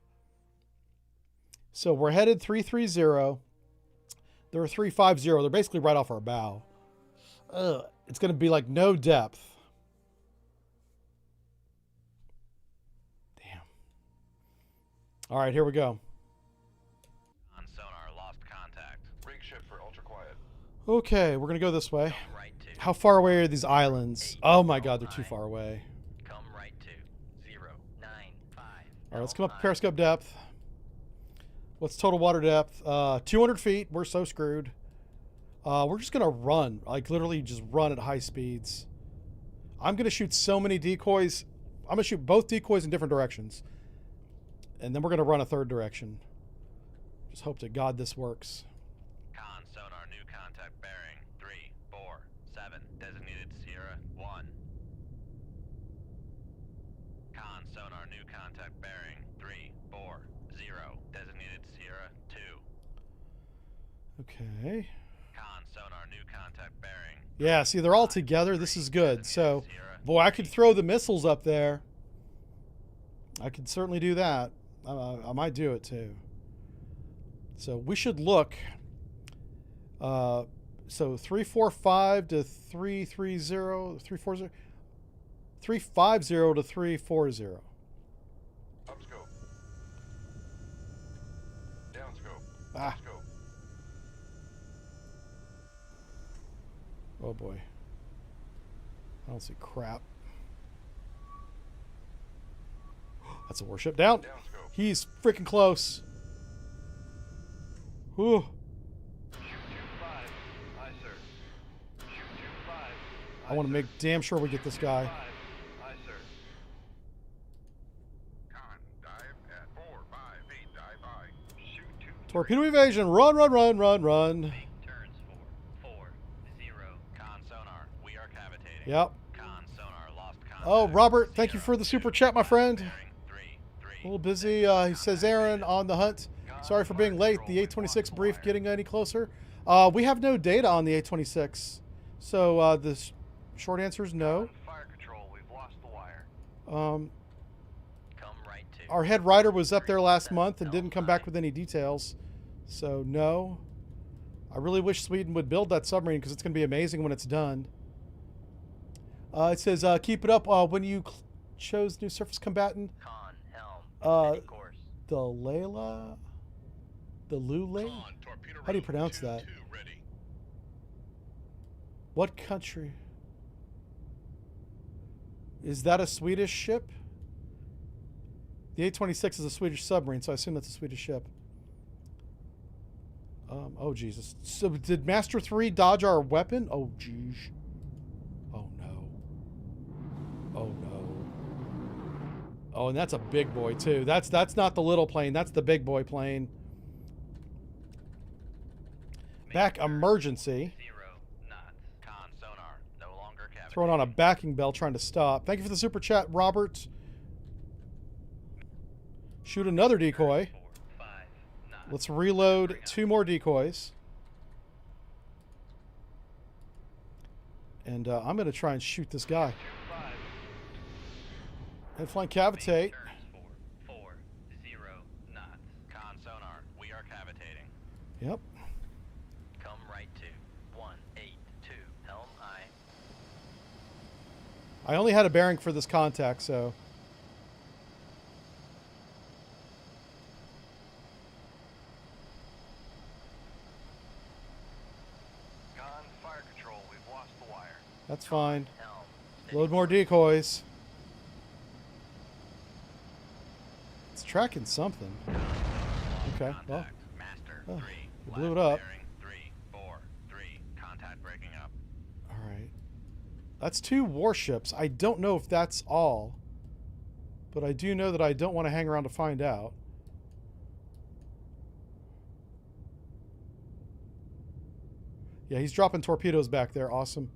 So we're headed 330. They're 350. They're basically right off our bow. It's going to be like no depth. Damn. All right, here we go. On sonar, lost contact. Rig ship for ultra quiet. Okay, we're going to go this way. Come right to. How far away are these islands? Oh my God, they're too far away. Come right to. 095. All right, let's come up to periscope depth. What's total water depth? 200 feet. We're so screwed. We're just going to run. Like, literally just run at high speeds. I'm going to shoot so many decoys. I'm going to shoot both decoys in different directions. And then we're going to run a third direction. Just hope to God this works. Con sonar, new contact bearing 347. Designated Sierra 1. Con sonar, new contact bearing 340. Designated Sierra 2. Okay. Con sonar, new contact bearing. Yeah, see, they're all together. This is good. So, boy, I could throw the missiles up there. I could certainly do that. I might do it too. So we should look. So 345 to 330, 340, 350 to 340. Up scope. Down scope. Ah. Up scope. Oh boy. I don't see crap. That's a warship down. Down scope. He's freaking close. Whew. Shoot 25. Aye, sir. Shoot 25. I want to make damn sure we get this guy. Aye, sir. Con, dive at 458, dive high. Shoot 2. Torpedo evasion. Run. Make turns for 40. Con sonar, we are cavitating. Yep. Con sonar, lost contact. Oh, Robert, thank you for the super chat, my friend. Bearing A little busy. He says, Aaron, on the hunt. Sorry for being late. The 826 brief getting any closer? We have no data on the 826. So the short answer is no. Fire control, we've lost the wire. Come right to. Our head writer was up there last month and didn't come back with any details. So no. I really wish Sweden would build that submarine because it's going to be amazing when it's done. It says, keep it up when you chose new surface combatant. Con, helm, Uh, any course. The Layla? The Lule? Con, torpedo How do you room pronounce 2-2 that? ready. What country? Is that a Swedish ship? The 826 is a Swedish submarine, so I assume that's a Swedish ship. Oh, Jesus. So did Master 3 dodge our weapon? Oh, jeez. Oh, no. Oh, no. Oh, and that's a big boy, too. That's not the little plane. That's the big boy plane. Back emergency. 0 knots. Con sonar, no longer cavitating. Throwing on a backing bell, trying to stop. Thank you for the super chat, Robert. Shoot another decoy. 4, 5 knots. Let's reload 2 more decoys. And I'm going to try and shoot this guy. 5. And flank Make cavitate. turns for 4, 0 knots. Con sonar, we are cavitating. Yep. Come right to 182. Helm aye. I only had a bearing for this contact, so... Con fire control, we've lost the wire. That's fine. Helm. Load more decoys. It's tracking something. Okay, well, Contact. Master oh, 3. we blew left it up. Bearing 3, 4, 3. Contact breaking up. all right. That's 2 warships. I don't know if that's all. But I do know that I don't want to hang around to find out. Yeah, he's dropping torpedoes back there. Awesome.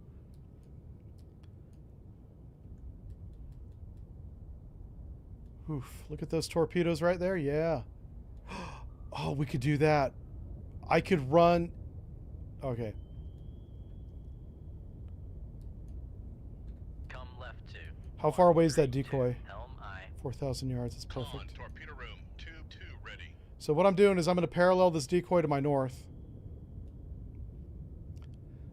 Oof, look at those torpedoes right there. Yeah. Oh, we could do that. I could run. Okay. Come left to. How far away is that decoy? Helm aye. 4,000 yards. That's Con, perfect. torpedo room, tube 2 ready. So what I'm doing is I'm going to parallel this decoy to my north.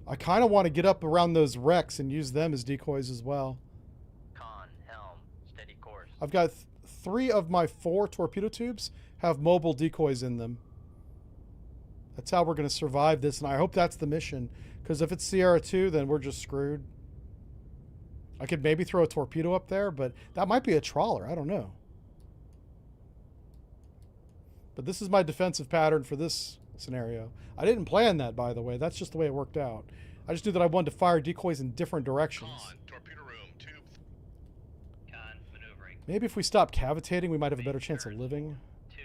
I kind of want to get up around those wrecks and use them as decoys as well. Con, helm, steady course. I've got 3 of my 4 torpedo tubes have mobile decoys in them. That's how we're going to survive this, and I hope that's the mission. Because if it's Sierra 2, then we're just screwed. I could maybe throw a torpedo up there, but that might be a trawler. I don't know. But this is my defensive pattern for this scenario. I didn't plan that, by the way. That's just the way it worked out. I just knew that I wanted to fire decoys in different directions. Con, torpedo room, tube Con maneuvering. Maybe if we stop cavitating, we might have a better chance of living. 2,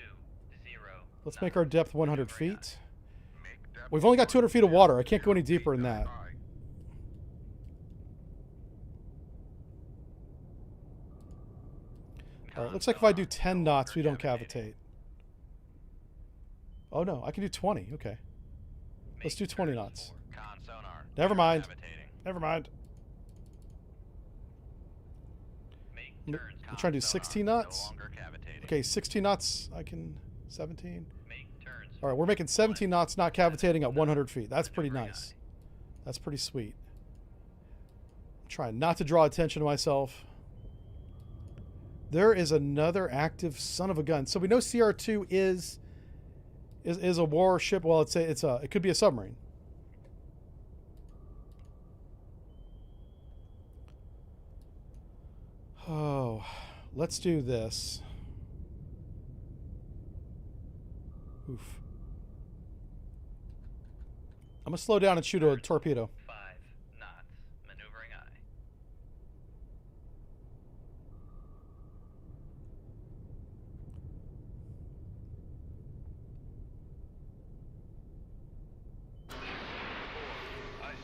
0 Let's make our depth 100 Maneuvering feet. Make depth We've only got 200 feet of water. I can't go any 0 feet, deeper than that. dive aye. All right, looks like if I do 10 knots, we don't cavitate. Oh, no. I can do 20. Okay. Let's do 20 knots. Con sonar. Never we are mind. cavitating. Never mind. Make I'm turns. trying to do Con 16 sonar, knots. No longer cavitating. Okay, 16 knots. I can... 17. Make turns. All right, we're making 17 knots, not cavitating at 100 feet. That's pretty Maneuvering nice. That's pretty sweet. I'm trying not to draw attention to myself. There is another active son of a gun. So we know CR2 is a warship. Well, it could be a submarine. Oh, let's do this. Oof. I'm gonna slow down and shoot a torpedo. 5 knots. Maneuvering aye.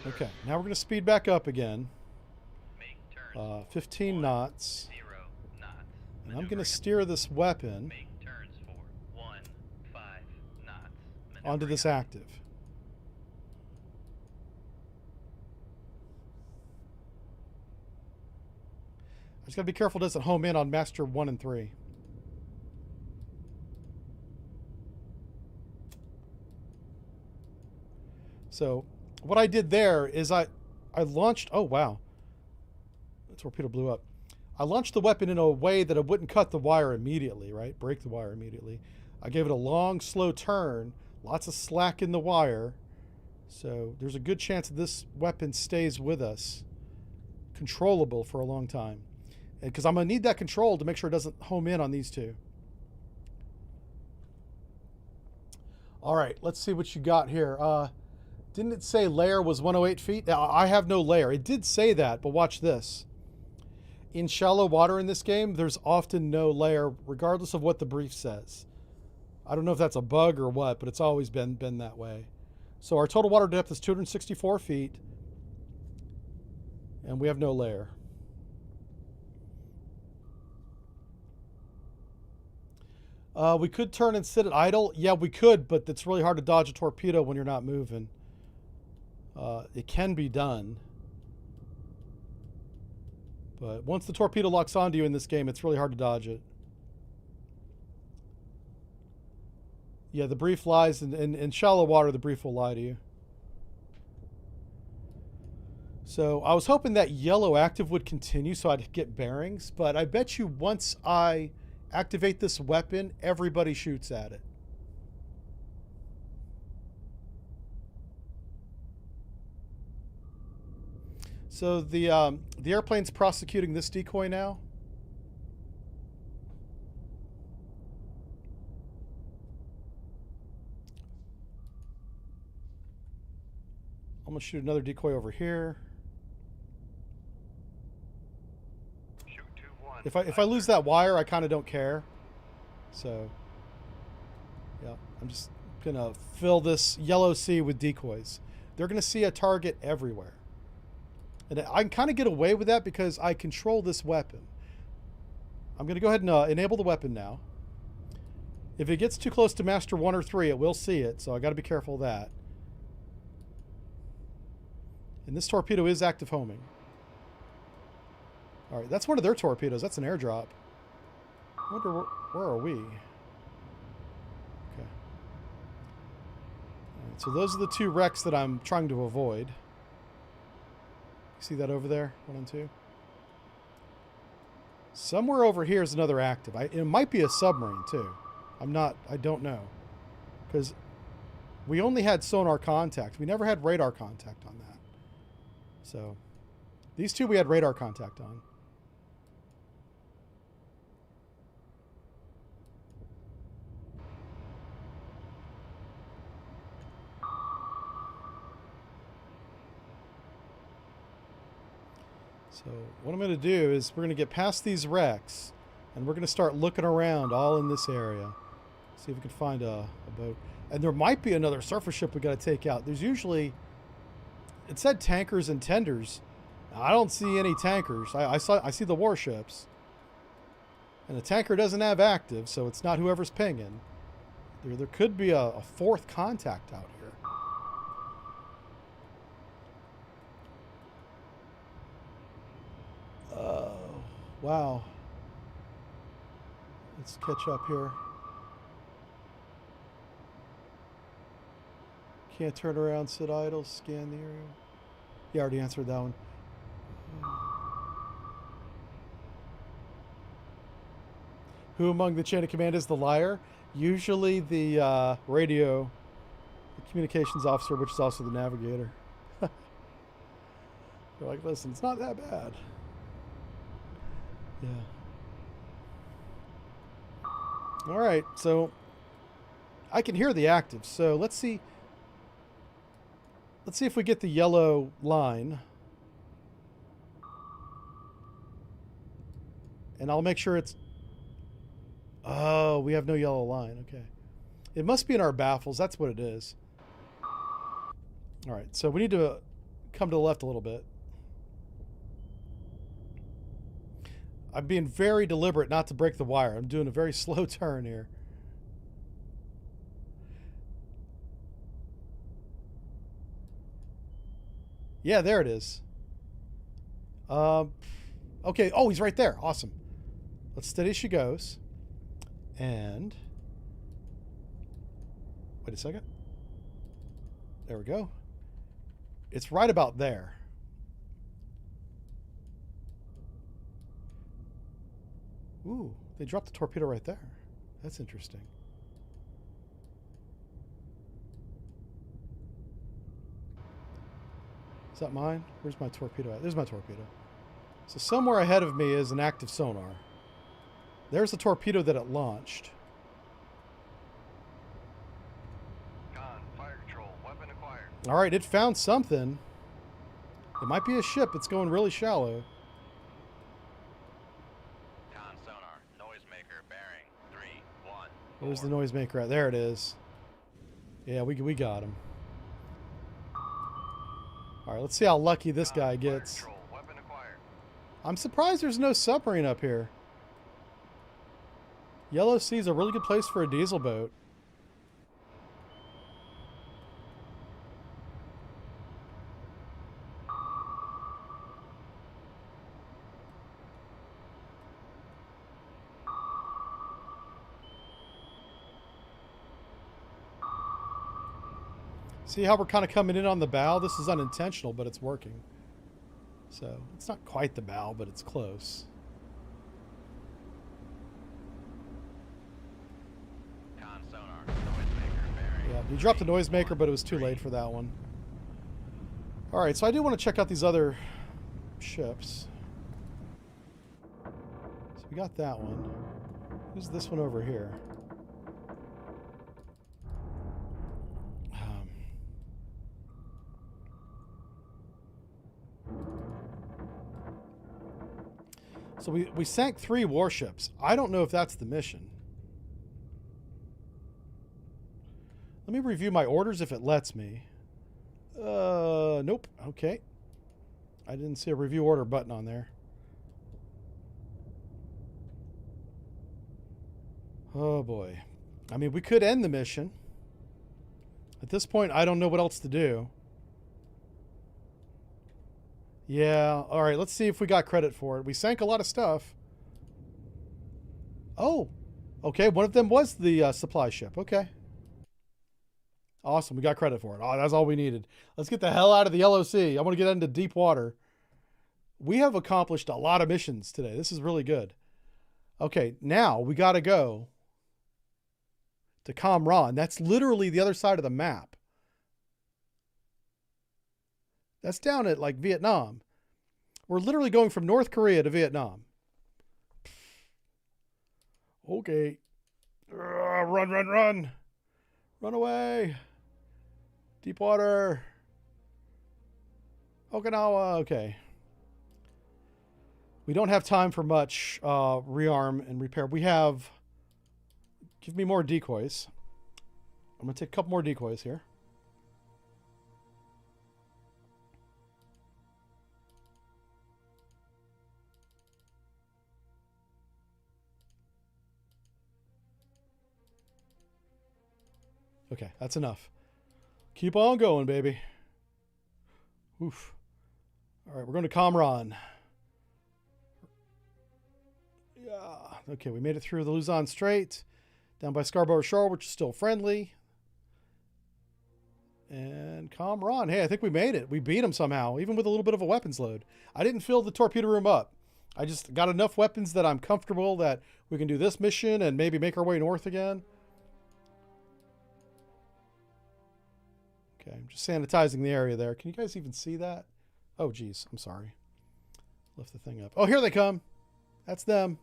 Okay, now we're gonna speed back up again. Make turns. 15 knots. 0 knots. And I'm gonna Maneuvering steer this weapon Make turns for 1, 5 knots. onto Maneuvering this aye. active. I just gotta be careful it doesn't home in on Master 1 and 3. So what I did there is I launched, oh wow, the torpedo blew up. I launched the weapon in a way that it wouldn't cut the wire immediately, right? Break the wire immediately. I gave it a long, slow turn, lots of slack in the wire. So there's a good chance that this weapon stays with us, controllable for a long time. And because I'm going to need that control to make sure it doesn't home in on these two. All right, let's see what you got here. Didn't it say layer was 108 feet? I have no layer. It did say that, but watch this. In shallow water in this game, there's often no layer, regardless of what the brief says. I don't know if that's a bug or what, but it's always been that way. So our total water depth is 264 feet, and we have no layer. We could turn and sit at idle. Yeah, we could, but it's really hard to dodge a torpedo when you're not moving. It can be done. But once the torpedo locks onto you in this game, it's really hard to dodge it. Yeah, the brief lies in shallow water. The brief will lie to you. So I was hoping that yellow active would continue so I'd get bearings, but I bet you once I activate this weapon, everybody shoots at it. So the airplane's prosecuting this decoy now. I'm gonna shoot another decoy over here. Shoot 2-1. If I lose that wire, I kind of don't care. So yeah, I'm just gonna fill this yellow sea with decoys. They're gonna see a target everywhere. And I can kind of get away with that because I control this weapon. I'm going to go ahead and enable the weapon now. If it gets too close to Master 1 or 3, it will see it, so I got to be careful of that. And this torpedo is active homing. All right, that's one of their torpedoes. That's an airdrop. I wonder where are we? Okay. All right, so those are the two wrecks that I'm trying to avoid. See that over there? 1 and 2. Somewhere over here is another active. It might be a submarine too. I don't know. Because we only had sonar contact. We never had radar contact on that. So these two we had radar contact on. So what I'm going to do is we're going to get past these wrecks and we're going to start looking around all in this area. See if we can find a boat. And there might be another surface ship we got to take out. There's usually, it said tankers and tenders. I don't see any tankers. I see the warships. And the tanker doesn't have active, so it's not whoever's pinging. There could be a fourth contact out here. Wow. Let's catch up here. Can't turn around, sit idle, scan the area. You already answered that one. Who among the chain of command is the liar? Usually the radio, the communications officer, which is also the navigator. They're like, listen, it's not that bad. Yeah. All right, so I can hear the active. So let's see if we get the yellow line. And I'll make sure it's... Oh, we have no yellow line. Okay. It must be in our baffles. That's what it is. All right, so we need to come to the left a little bit. I'm being very deliberate not to break the wire. I'm doing a very slow turn here. Yeah, there it is. Okay. Oh, he's right there. Awesome. Let's steady as she goes. And wait a second. There we go. It's right about there. Ooh, they dropped the torpedo right there. That's interesting. Is that mine? Where's my torpedo at? There's my torpedo. So somewhere ahead of me is an active sonar. There's the torpedo that it launched. All right, it found something. It might be a ship. It's going really shallow. Con sonar, noisemaker bearing 3-1. Where's the noisemaker at? There it is. Yeah, we got him. All right, let's see how lucky this guy gets. Control, weapon acquired. I'm surprised there's no submarine up here. Yellow Sea is a really good place for a diesel boat. See how we're kind of coming in on the bow? This is unintentional, but it's working. So, it's not quite the bow, but it's close. Con sonar, noisemaker bearing. Yeah, he dropped the noisemaker, but it was too late for that one. Alright, so I do want to check out these other ships. So we got that one. Who's this one over here? So we sank 3 warships. I don't know if that's the mission. Let me review my orders if it lets me. Nope. Okay. I didn't see a review order button on there. Oh boy. I mean, we could end the mission. At this point, I don't know what else to do. Yeah, alright, let's see if we got credit for it. We sank a lot of stuff. Oh, okay, one of them was the supply ship. Okay. Awesome, we got credit for it. Oh, that's all we needed. Let's get the hell out of the Yellow Sea. I want to get into deep water. We have accomplished a lot of missions today. This is really good. Okay, now we got to go to Cam Ranh. That's literally the other side of the map. That's down at, like, Vietnam. We're literally going from North Korea to Vietnam. Okay. Run, run, run. Run away. Deep water. Okinawa. Okay. We don't have time for much rearm and repair. We have... Give me more decoys. I'm going to take a couple more decoys here. Okay, that's enough. Keep on going, baby. Oof. All right, we're going to Cam Ranh. Yeah. Okay, we made it through the Luzon Strait, down by Scarborough Shoal, which is still friendly. And Cam Ranh. Hey, I think we made it. We beat them somehow, even with a little bit of a weapons load. I didn't fill the torpedo room up. I just got enough weapons that I'm comfortable that we can do this mission and maybe make our way north again. Okay, I'm just sanitizing the area there. Can you guys even see that? Oh, geez. I'm sorry. Lift the thing up. Oh, here they come. That's them.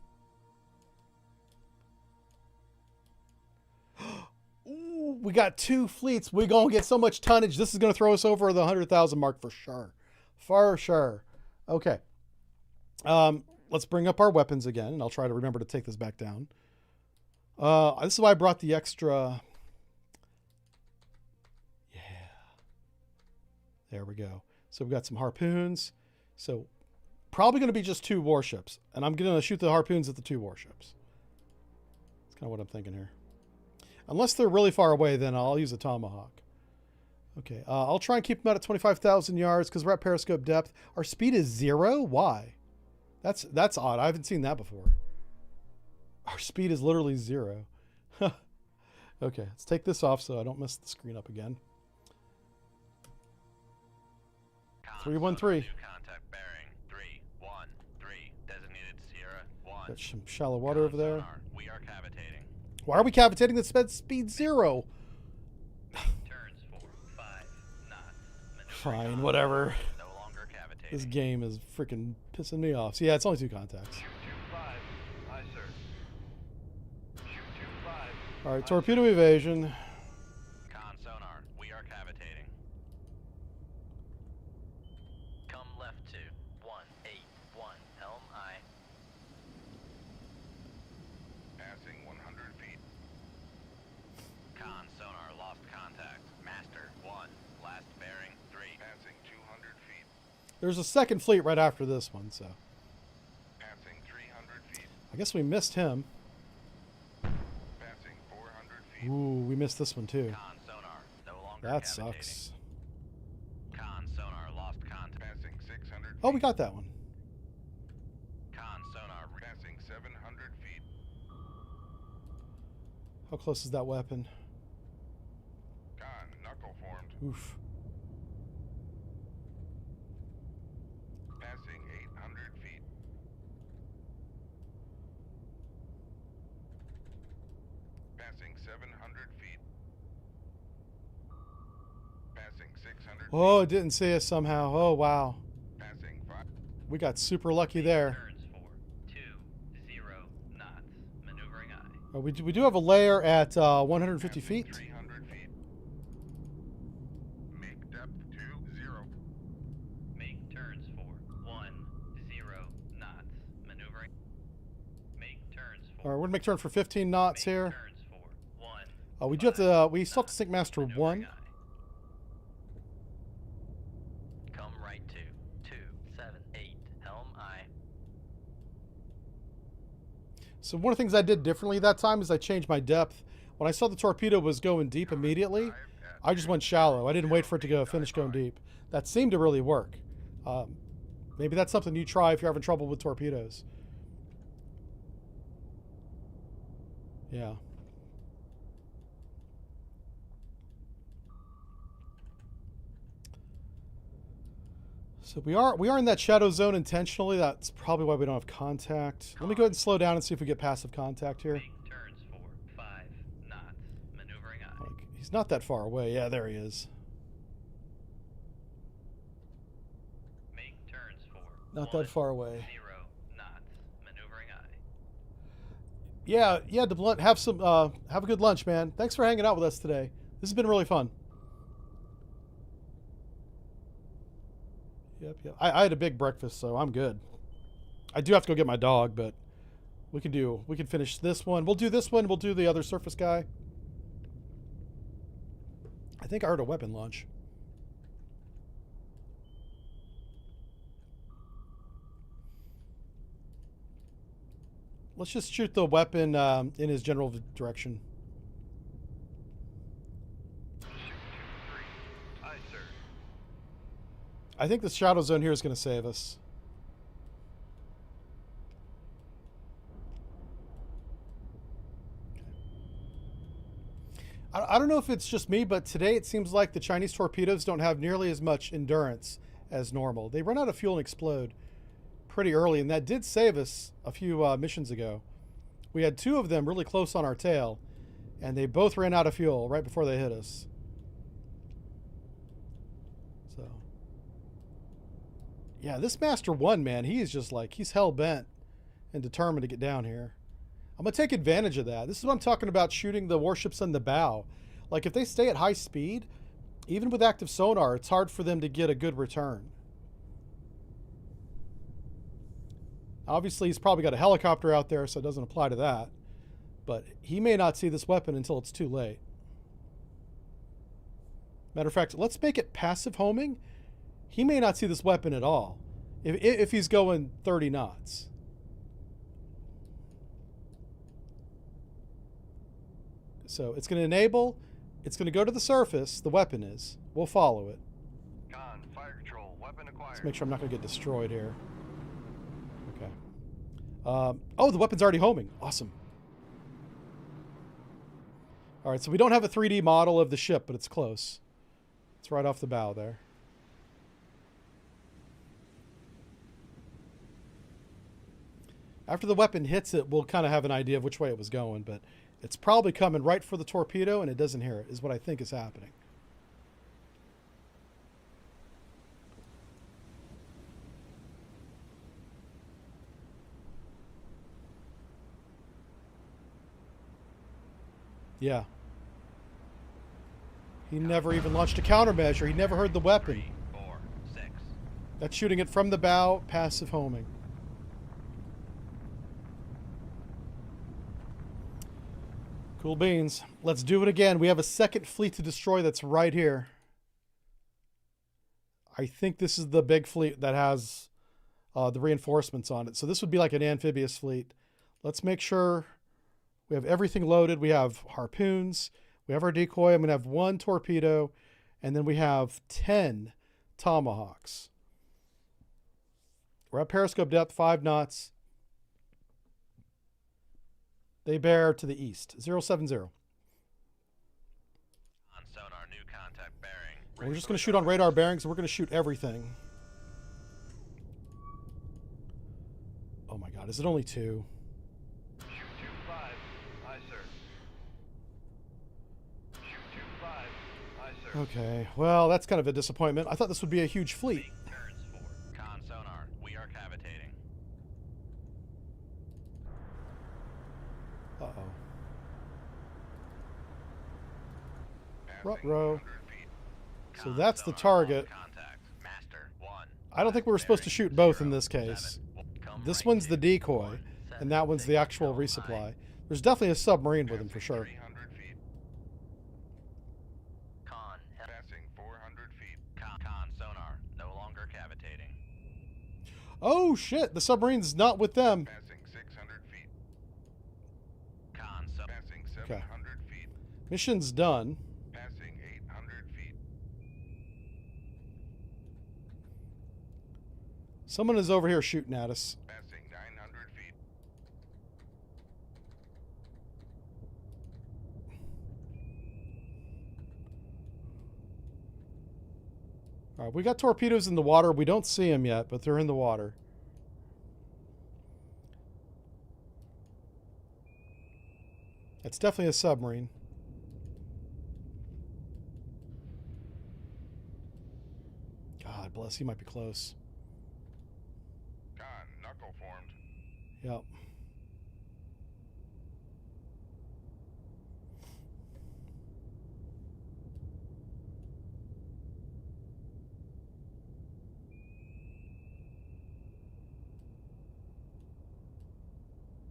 Ooh, we got 2 fleets. We're going to get so much tonnage. This is going to throw us over the 100,000 mark for sure. For sure. Okay. Let's bring up our weapons again, and I'll try to remember to take this back down. This is why I brought the extra... There we go. So we've got some harpoons. So probably going to be just 2 warships. And I'm going to shoot the harpoons at the 2 warships. That's kind of what I'm thinking here. Unless they're really far away, then I'll use a tomahawk. Okay, I'll try and keep them out at 25,000 yards because we're at periscope depth. Our speed is 0? Why? That's odd. I haven't seen that before. Our speed is literally 0. Okay, let's take this off so I don't mess the screen up again. 313. Contact bearing 313. Designated Sierra 1. Got some shallow water over there. Sonar, we are cavitating. Why are we cavitating at speed 0? Turns for 5 knots. Fine, whatever. No longer cavitating. This game is freaking pissing me off. So yeah, it's only 2 contacts. Shoot 25. Aye, sir. Shoot 25. All right, torpedo evasion. Con sonar, we are cavitating. There's a second fleet right after this one, so Passing 300 feet. I guess we missed him. Passing 400 feet. Ooh, we missed this one too. Con sonar, no longer That cavitating. sucks. Con sonar lost contact. Passing 600 feet. Oh, we got that one. Con sonar Passing 700 feet. How close is that weapon? Con, knuckle formed. Oof. Passing 800 feet. Passing 700 feet. Passing 600 Oh, it didn't see us somehow. Oh, wow. Passing 5. We got super lucky Make there. turns for 20 knots. Maneuvering eye. We do have a layer at 150 feet. 300 feet. Make depth 20. Make turns for 10 knots. Maneuvering. Make turns for. All right, we're gonna make turn for 15 knots Make here. turns for 1. Oh, we do have to. We still have to sync master Maneuvering 1. eye. Come right to 278 helm I. So one of the things I did differently that time is I changed my depth. When I saw the torpedo was going deep immediately, I just went shallow. I didn't wait for it to go finish going deep. That seemed to really work. Maybe that's something you try if you're having trouble with torpedoes. Yeah. So we are in that shadow zone intentionally. That's probably why we don't have contact. Let me go ahead and slow down and see if we get passive contact here. Make turns for 5 knots. Maneuvering eye. Like, he's not that far away. Yeah, there he is. Make turns for Not that far away. 0 knots. Maneuvering eye. Yeah, DeBlunt, have a good lunch, man. Thanks for hanging out with us today. This has been really fun. Yep. I had a big breakfast, so I'm good. I do have to go get my dog, but we can finish this one. We'll do this one. We'll do the other surface guy. I think I heard a weapon launch. Let's just shoot the weapon in his general direction. Ship 2-3. Aye, sir. I think the shadow zone here is going to save us. I don't know if it's just me, but today it seems like the Chinese torpedoes don't have nearly as much endurance as normal. They run out of fuel and explode pretty early, and that did save us a few missions ago. We had 2 of them really close on our tail, and they both ran out of fuel right before they hit us. So, yeah, this Master 1, man, he is just like, he's hell-bent and determined to get down here. I'm going to take advantage of that. This is what I'm talking about, shooting the warships in the bow. Like, if they stay at high speed, even with active sonar, it's hard for them to get a good return. Obviously, he's probably got a helicopter out there, so it doesn't apply to that. But he may not see this weapon until it's too late. Matter of fact, let's make it passive homing. He may not see this weapon at all if he's going 30 knots. So it's going to enable, it's going to go to the surface, the weapon is. We'll follow it. Con, fire control, weapon acquired. Let's make sure I'm not going to get destroyed here. Okay. Oh, the weapon's already homing. Awesome. All right, so we don't have a 3D model of the ship, but it's close. It's right off the bow there. After the weapon hits it, we'll kind of have an idea of which way it was going, but it's probably coming right for the torpedo, and it doesn't hear it, is what I think is happening. Yeah. He never even launched a countermeasure. He never heard the weapon. 3, 4, 6. That's shooting it from the bow, passive homing. Cool beans. Let's do it again. We have a second fleet to destroy that's right here. I think this is the big fleet that has the reinforcements on it. So this would be like an amphibious fleet. Let's make sure we have everything loaded. We have harpoons. We have our decoy. I'm going to have 1 torpedo. And then we have 10 tomahawks. We're at periscope depth, 5 knots. They bear to the east, 070. On sonar, new contact bearing. And we're just going to shoot on radar bearings, and we're going to shoot everything. Oh my God, is it only 2? Shoot 2-5. Aye, sir. Shoot 2-5. Aye, sir. Okay, well, that's kind of a disappointment. I thought this would be a huge fleet. Make turns for Con sonar, we are cavitating. Uh-oh. Passing Ruh-roh. 100 feet. So Con that's the sonar, target. Contact. Master 1. I don't think we were supposed to shoot both in this case. This one's the decoy, and that one's the actual resupply. There's definitely a submarine with him for sure. 300 feet. con. Passing 400 feet. Con sonar, no longer cavitating. Oh shit, the submarine's not with them. Passing 600 feet. Con so Passing 700 feet. Mission's done. Passing 800 feet. Someone is over here shooting at us. Passing 900 feet. All right, we got torpedoes in the water. We don't see them yet, but they're in the water. It's definitely a submarine. God bless, he might be close. Con, knuckle formed. Yep.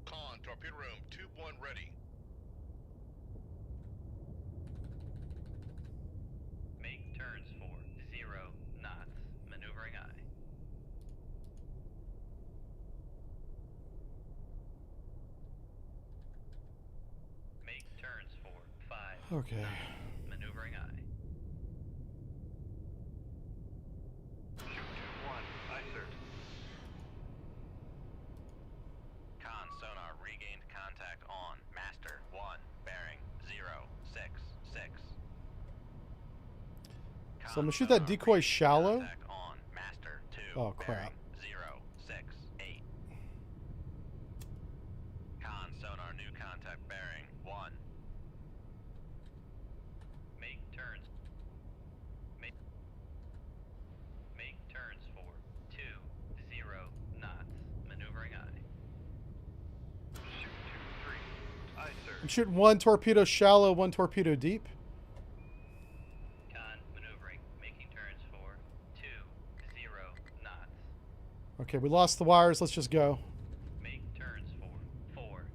Con, torpedo room, tube 1 ready. Make turns for 0 knots. Maneuvering aye. Make turns for 5 Okay. knots. Maneuvering aye. Shoot 2-1. Aye, sir. Con sonar regained contact on Master 1 bearing 066. So I'm gonna shoot that decoy shallow. Contact on Master 2 Oh, crap. bearing 068. Con sonar new contact bearing 1. Make turns. Make turns for 20 knots. Maneuvering aye. Shoot 2-3. Aye, sir. I'm shooting 1 torpedo shallow, 1 torpedo deep. Con maneuvering. Making turns for 20 knots. Okay, we lost the wires. Let's just go. Make turns for 40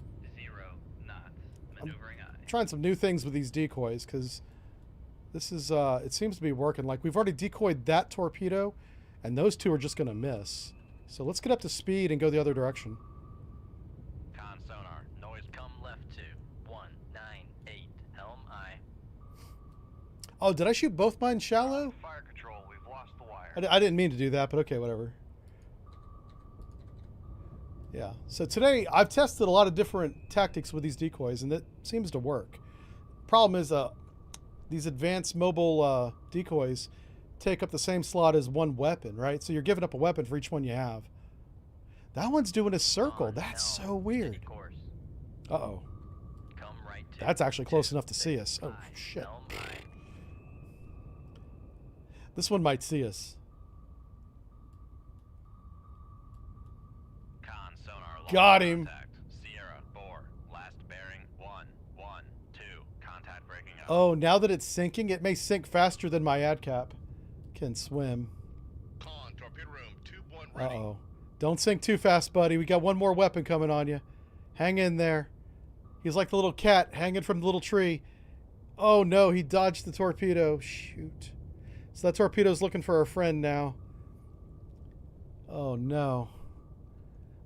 knots. Maneuvering aye. Trying some new things with these decoys because this is it seems to be working. Like we've already decoyed that torpedo and those 2 are just gonna miss. So let's get up to speed and go the other direction. Con sonar noise come left 198 helm aye. Oh, did I shoot both mine shallow? Fire control, we've lost the wire. I didn't mean to do that, but okay, whatever. Yeah, so today I've tested a lot of different tactics with these decoys and that seems to work. Problem is these advanced mobile decoys take up the same slot as 1 weapon, right? So you're giving up a weapon for each one you have. That one's doing a circle. That's so weird. Course. Uh-oh. Come right to That's actually close enough to see us. Oh, shit. helm aye. This one might see us. Con sonar lost Got him. contact. Sierra 4 last bearing 112 contact breaking up. Oh, now that it's sinking, it may sink faster than my AdCap can swim. Con, torpedo room, tube 1 ready. Uh-oh. Don't sink too fast, buddy. We got one more weapon coming on you. Hang in there. He's like the little cat hanging from the little tree. Oh, no. He dodged the torpedo. Shoot. So that torpedo's looking for a friend now. Oh, no.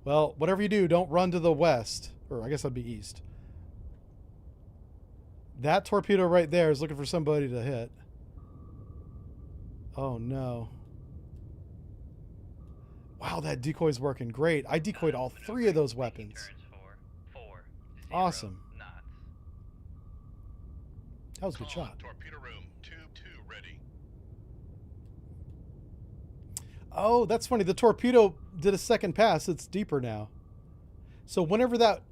Well, whatever you do, don't run to the west. Or I guess that'd be east. That torpedo right there is looking for somebody to hit. Oh, no. Wow, that decoy's working great. I decoyed all 3 of those weapons. Turns for 40 Awesome. knots. That was a good Con, shot. torpedo room, tube 2 ready. Oh, that's funny. The torpedo did a second pass. It's deeper now. So whenever that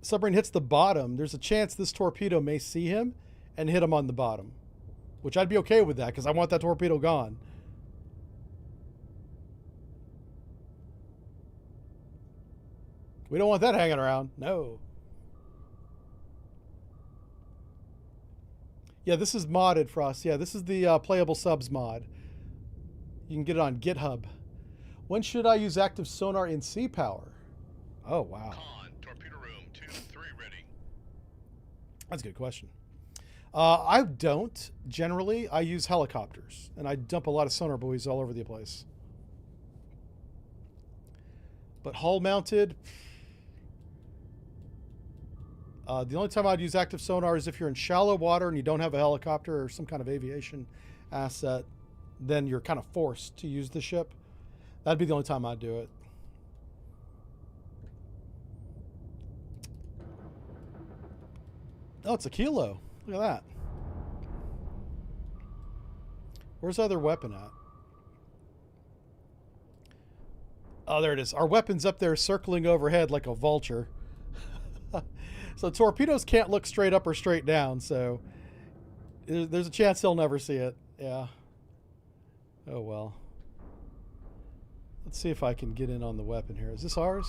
submarine hits the bottom, there's a chance this torpedo may see him and hit him on the bottom. Which I'd be okay with that because I want that torpedo gone. We don't want that hanging around. No. Yeah, this is modded, Frost. Yeah, this is the Playable Subs mod. You can get it on GitHub. When should I use active sonar in sea power? Oh, wow. Con, torpedo room, tube 3 ready. That's a good question. I don't. Generally, I use helicopters. And I dump a lot of sonar buoys all over the place. But hull-mounted... the only time I'd use active sonar is if you're in shallow water and you don't have a helicopter or some kind of aviation asset. Then you're kind of forced to use the ship. That'd be the only time I'd do it. Oh, it's a kilo. Look at that. Where's the other weapon at? Oh, there it is. Our weapon's up there circling overhead like a vulture. So torpedoes can't look straight up or straight down, so there's a chance he'll never see it. Yeah. Oh, well. Let's see if I can get in on the weapon here. Is this ours?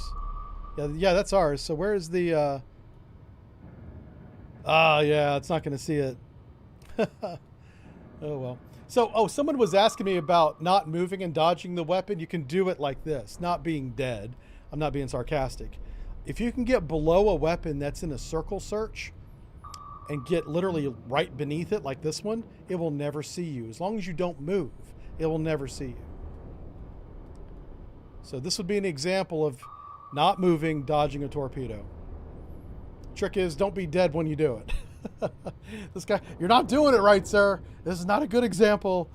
Yeah, that's ours. So where is the... yeah, it's not going to see it. Oh, well. So, someone was asking me about not moving and dodging the weapon. You can do it like this, not being dead. I'm not being sarcastic. If you can get below a weapon that's in a circle search and get literally right beneath it, like this one, it will never see you. As long as you don't move, it will never see you. So this would be an example of not moving, dodging a torpedo. Trick is, don't be dead when you do it. This guy, you're not doing it right, sir. This is not a good example.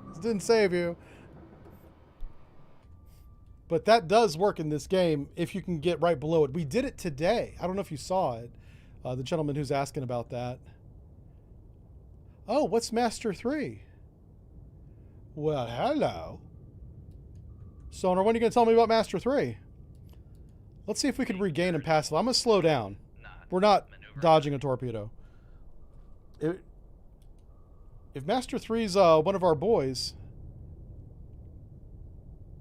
This didn't save you. But that does work in this game if you can get right below it. We did it today. I don't know if you saw it. The gentleman who's asking about that. Oh, what's Master 3? Well, hello. Sonar, when are you going to tell me about Master 3? Let's see if we can regain and pass it. I'm going to slow down. We're not dodging a torpedo. If Master 3's one of our boys,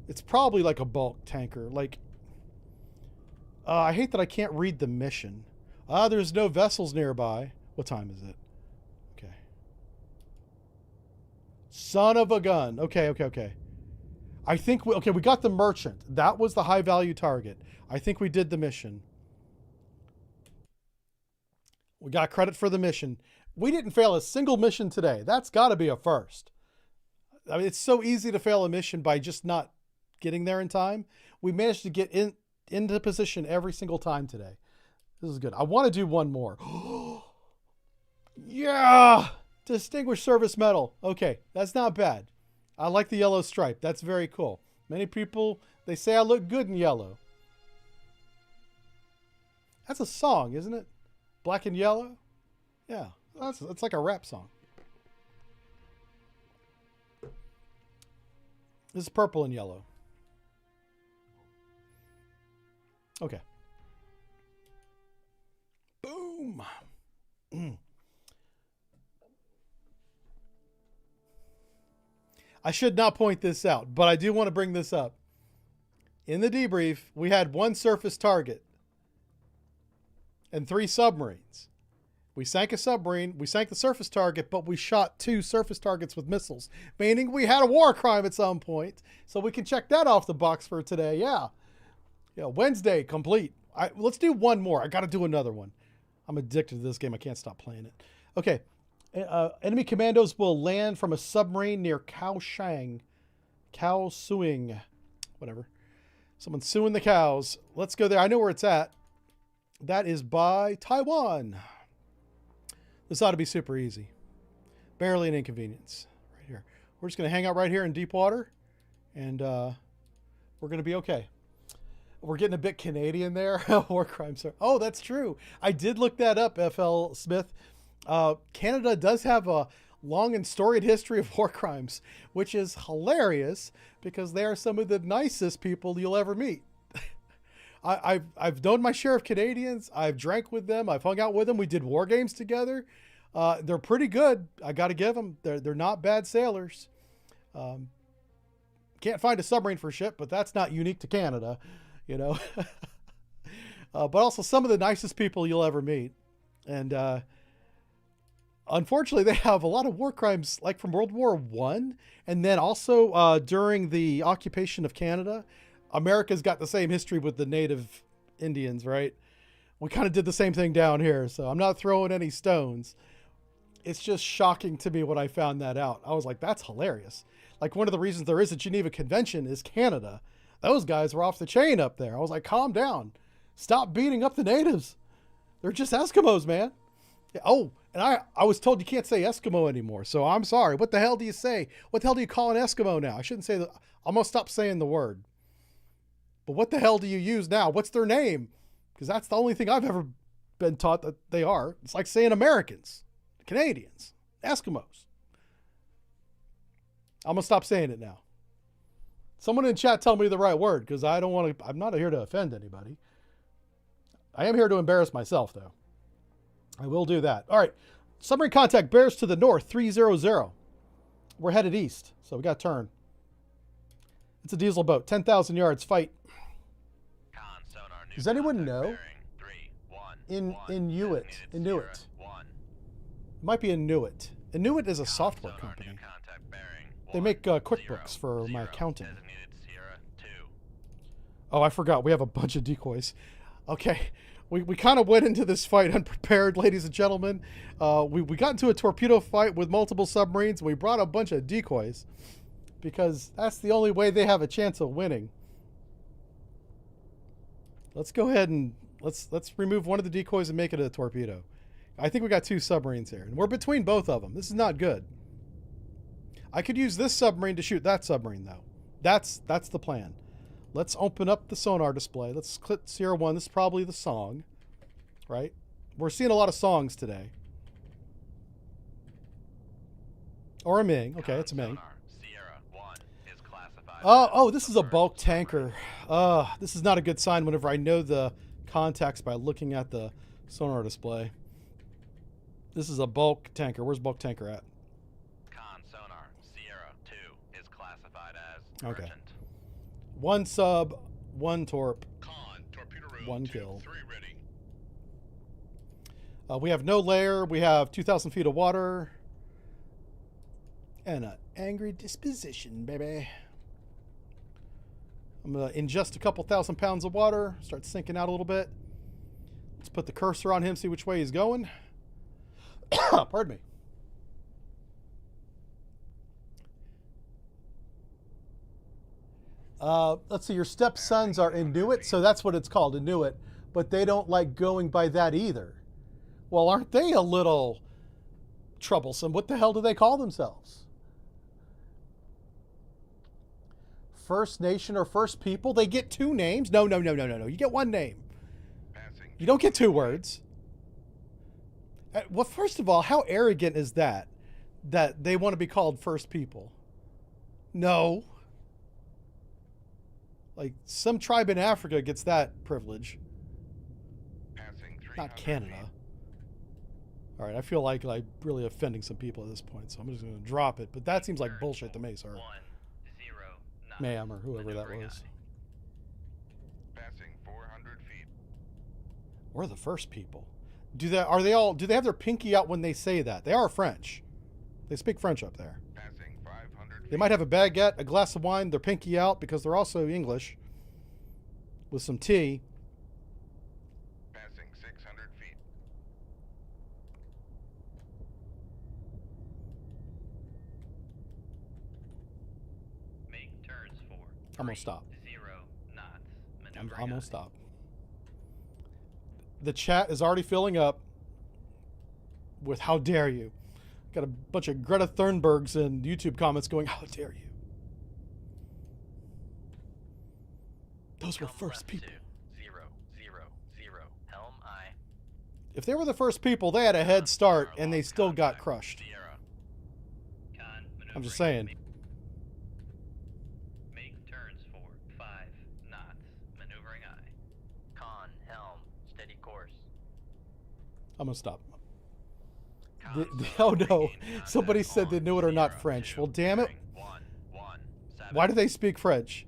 it's probably like a bulk tanker. Like, I hate that I can't read the mission. There's no vessels nearby. What time is it? Okay. Son of a gun. Okay. I think we got the merchant. That was the high value target. I think we did the mission. We got credit for the mission. We didn't fail a single mission today. That's got to be a first. I mean, it's so easy to fail a mission by just not getting there in time. We managed to get into position every single time today. This is good. I want to do one more. Yeah! Distinguished Service Medal. Okay, that's not bad. I like the yellow stripe. That's very cool. Many people, they say I look good in yellow. That's a song, isn't it? Black and Yellow? Yeah, that's like a rap song. This is purple and yellow. Okay. Boom. I should not point this out, but I do want to bring this up. In the debrief, we had one surface target and 3 submarines. We sank a submarine, we sank the surface target, but we shot 2 surface targets with missiles, meaning we had a war crime at some point. So we can check that off the box for today. Yeah, Wednesday complete. Let's do one more. I got to do another one. I'm addicted to this game. I can't stop playing it. Okay, Enemy commandos will land from a submarine near Kaohsiung. Kaohsiung. Whatever. Someone's suing the cows. Let's go there. I know where it's at. That is by Taiwan. This ought to be super easy. Barely an inconvenience. Right here. We're just going to hang out right here in deep water. And we're going to be okay. We're getting a bit Canadian there. War crimes. Oh, that's true. I did look that up, FL Smith. Canada does have a long and storied history of war crimes, which is hilarious because they are some of the nicest people you'll ever meet. I've known my share of Canadians. I've drank with them. I've hung out with them. We did war games together. They're pretty good. I got to give them. They're not bad sailors. Can't find a submarine for ship, but that's not unique to Canada, you know. But also some of the nicest people you'll ever meet. And unfortunately, they have a lot of war crimes like from World War I. And then also during the occupation of Canada, America's got the same history with the native Indians, right? We kind of did the same thing down here. So I'm not throwing any stones. It's just shocking to me when I found that out. I was like, that's hilarious. Like one of the reasons there is a Geneva Convention is Canada. Those guys were off the chain up there. I was like, calm down. Stop beating up the natives. They're just Eskimos, man. Oh, and I was told you can't say Eskimo anymore. So I'm sorry. What the hell do you say? What the hell do you call an Eskimo now? I shouldn't say that. I'm going to stop saying the word. But what the hell do you use now? What's their name? Because that's the only thing I've ever been taught that they are. It's like saying Americans, Canadians, Eskimos. I'm going to stop saying it now. Someone in chat tell me the right word because I don't want to, I'm not here to offend anybody. I am here to embarrass myself though. I will do that. All right. Submarine contact bears to the north, 300. We're headed east, so we got to turn. It's a diesel boat, 10,000 yards, fight. Does anyone know? Inuit. It might be Inuit. Inuit is a software company. They make QuickBooks for my accounting. Oh, I forgot. We have a bunch of decoys. Okay. We kind of went into this fight unprepared, ladies and gentlemen. We got into a torpedo fight with multiple submarines. And we brought a bunch of decoys because that's the only way they have a chance of winning. Let's go ahead and let's remove one of the decoys and make it a torpedo. I think we got two submarines here, and we're between both of them. This is not good. I could use this submarine to shoot that submarine, though. That's the plan. Let's open up the sonar display. Let's click Sierra 1. This is probably the song, right? We're seeing a lot of songs today. Or a Ming. Okay, it's a Ming. Oh, this is a bulk tanker. This is not a good sign whenever I know the contacts by looking at the sonar display. This is a bulk tanker. Where's bulk tanker at? Con sonar Sierra 2 is classified as okay. urgent. One sub, one torp, Con, torpedo room, one 2, kill. 3 ready. We have no layer. We have 2,000 feet of water. And an angry disposition, baby. I'm going to ingest a couple 1,000 pounds of water. Start sinking out a little bit. Let's put the cursor on him, see which way he's going. Pardon me. Let's see, your stepsons are Inuit, so that's what it's called, Inuit. But they don't like going by that either. Well, aren't they a little troublesome? What the hell do they call themselves? First Nation or First People? They get two names? No. You get one name. You don't get two words. Well, first of all, how arrogant is that they want to be called First People? No. Like, some tribe in Africa gets that privilege. Not Canada. All right, I feel like I'm really offending some people at this point, so I'm just going to drop it. But that seems like bullshit to me, sir. 10, Ma'am, or whoever that was. Passing 400 feet. We're the First People. Do they have their pinky out when they say that? They are French. They speak French up there. Passing 500 feet. They might have a baguette, a glass of wine, their pinky out because they're also English. With some tea. Passing 600 feet. I'm gonna stop. 0 knots. I'm Maneuvering gonna aye. stop. The chat is already filling up with "How dare you?" Got a bunch of Greta Thunbergs in YouTube comments going, "How dare you?" Those were Come first left people. 2, 0, 0, 0. Helm aye. If they were the first people, they had a head start, and they still got crushed. Sierra. Con, I'm just maneuvering saying. Make turns for 5 knots. Maneuvering aye. Con, helm, steady course. I'm gonna stop. Con, Oh sonar, no! regain contact Somebody said they on knew it or not 0, French. 2, Well, damn it! bearing 1, 1, 7. Why do they speak French?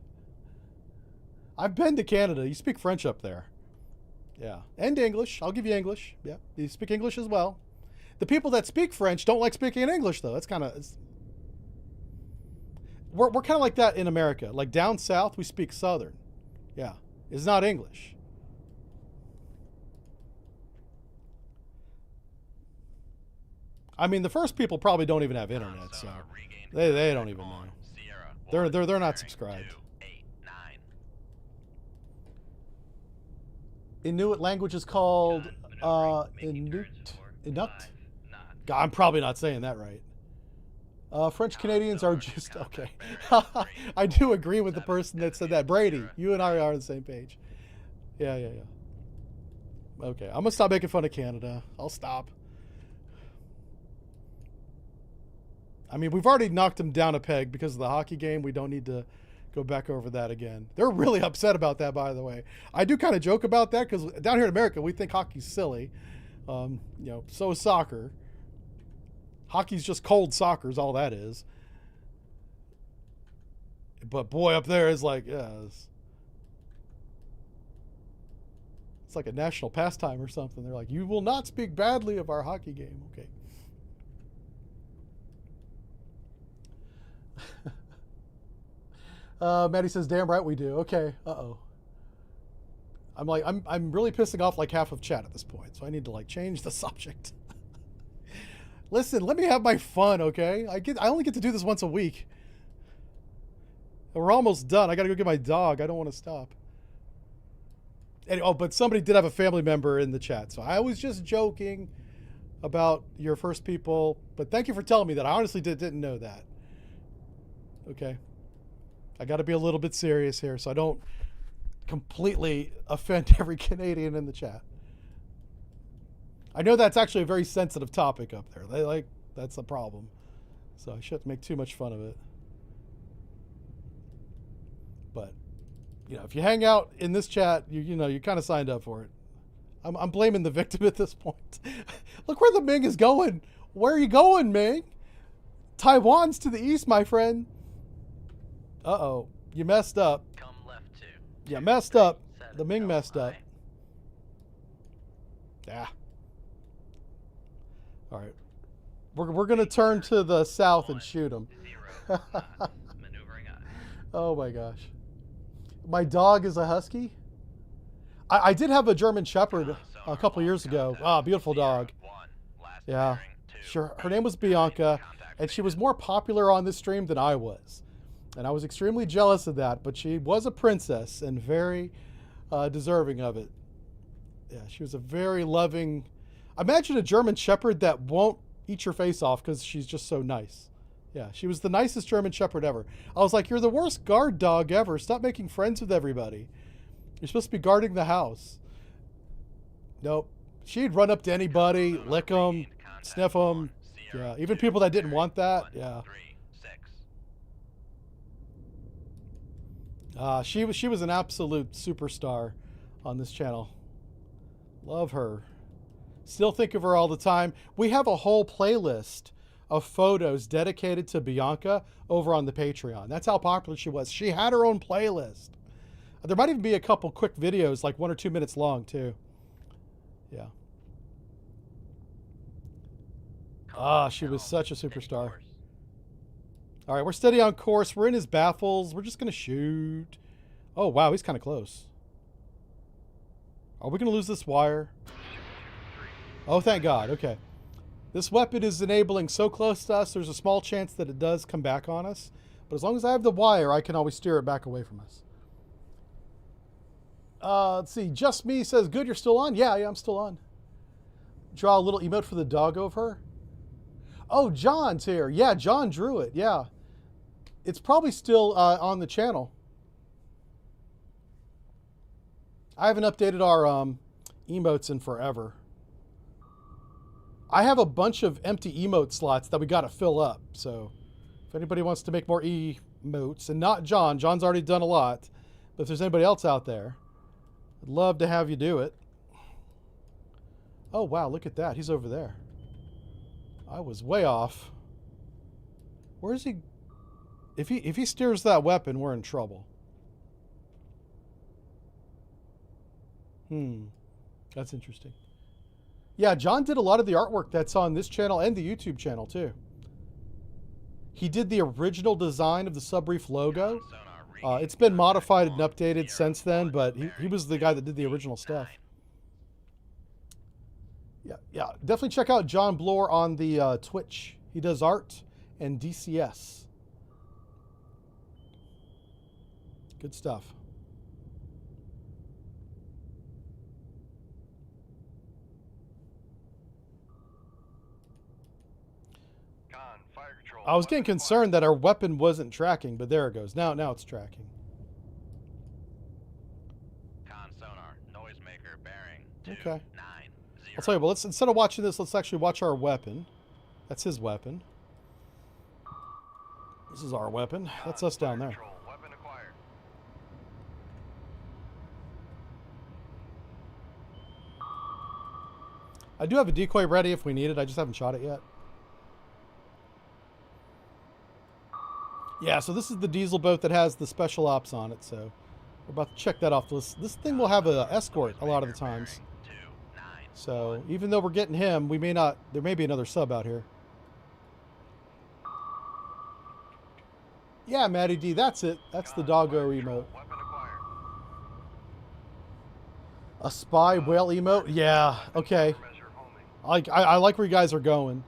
I've been to Canada. You speak French up there. Yeah, and English. I'll give you English. Yeah, you speak English as well. The people that speak French don't like speaking English, though. It's kind of... We're kind of like that in America. Like down south, we speak Southern. Yeah, it's not English. I mean, the first people probably don't even have internet, so Sonar, regain they don't contact even know. on Sierra, They're 1, not bearing subscribed. 2, 8, 9. Inuit language is called Con, maneuvering. Making Inuk. turns for Inuk. 5 knots. God, I'm probably not saying that right. French Canadians are just okay. I do agree with the person that said that. Brady, you and I are on the same page. Yeah. Okay, I'm gonna stop making fun of Canada. I'll stop. I mean, we've already knocked them down a peg because of the hockey game. We don't need to go back over that again. They're really upset about that, by the way. I do kind of joke about that because down here in America, we think hockey's silly. You know, so is soccer. Hockey's just cold soccer is all that is. But boy, up there is like, yeah, it's like a national pastime or something. They're like, you will not speak badly of our hockey game. Okay. Maddie says, damn right we do. Okay. Uh-oh. I'm like, I'm really pissing off like half of chat at this point. So I need to like change the subject. Listen, let me have my fun, okay? I only get to do this once a week. And we're almost done. I got to go get my dog. I don't want to stop. And, oh, but somebody did have a family member in the chat. So I was just joking about your first people. But thank you for telling me that. I honestly didn't know that. Okay. I got to be a little bit serious here so I don't completely offend every Canadian in the chat. I know that's actually a very sensitive topic up there. That's a problem. So I shouldn't make too much fun of it. But, you know, if you hang out in this chat, you know, you kind of signed up for it. I'm blaming the victim at this point. Look where the Ming is going. Where are you going, Ming? Taiwan's to the east, my friend. Uh-oh. You messed up. Come left 2. You messed up. 7, The Ming helm messed up. aye. Yeah. All right. We're going to turn to the south and shoot them. 0 knots. Maneuvering aye. Oh my gosh. My dog is a husky? I did have a German Shepherd a couple years ago. Ah, beautiful dog. Yeah. Sure. Her name was Bianca, and she was more popular on this stream than I was. And I was extremely jealous of that, but she was a princess and very deserving of it. Yeah, she was a very loving... Imagine a German Shepherd that won't eat your face off because she's just so nice. Yeah, she was the nicest German Shepherd ever. I was like, you're the worst guard dog ever. Stop making friends with everybody. You're supposed to be guarding the house. Nope. She'd run up to anybody, lick them, sniff them. Yeah, even people that didn't want that. Yeah. She was an absolute superstar on this channel. Love her. Still think of her all the time. We have a whole playlist of photos dedicated to Bianca over on the Patreon. That's how popular she was. She had her own playlist. There might even be a couple quick videos, like 1 or 2 minutes long, too. Yeah. She was such a superstar. All right, we're steady on course. We're in his baffles. We're just going to shoot. Oh, wow, he's kind of close. Are we going to lose this wire? Oh, thank God. Okay. This weapon is enabling so close to us, there's a small chance that it does come back on us. But as long as I have the wire, I can always steer it back away from us. Let's see. Just Me says, good, you're still on? Yeah, I'm still on. Draw a little emote for the dog of her. Oh, John's here. Yeah, John drew it. Yeah. It's probably still on the channel. I haven't updated our emotes in forever. I have a bunch of empty emote slots that we got to fill up. So if anybody wants to make more emotes, and not John, John's already done a lot, but if there's anybody else out there, I'd love to have you do it. Oh, wow, look at that. He's over there. I was way off. Where is he? If he steers that weapon, we're in trouble. That's interesting. Yeah, John did a lot of the artwork that's on this channel and the YouTube channel, too. He did the original design of the Subreef logo. It's been modified and updated since then, but he was the guy that did the original stuff. Yeah, definitely check out John Bloor on the Twitch. He does art and DCS. Good stuff. Fire control. I was getting concerned that our weapon wasn't tracking, but there it goes. Now it's tracking. Con sonar, noisemaker bearing 290. Okay. I'll tell you what, let's, instead of watching this, let's actually watch our weapon. That's his weapon. This is our weapon. That's us down there. Control, weapon acquired. I do have a decoy ready if we need it. I just haven't shot it yet. Yeah, so this is the diesel boat that has the special ops on it, so we're about to check that off the list. This thing will have an escort a lot of the times. So even though we're getting him, we may not, there may be another sub out here. Yeah, Matty D, that's it. That's the doggo emote. Weapon acquired. A spy whale emote? Yeah, okay. Measure homing. I like where you guys are going.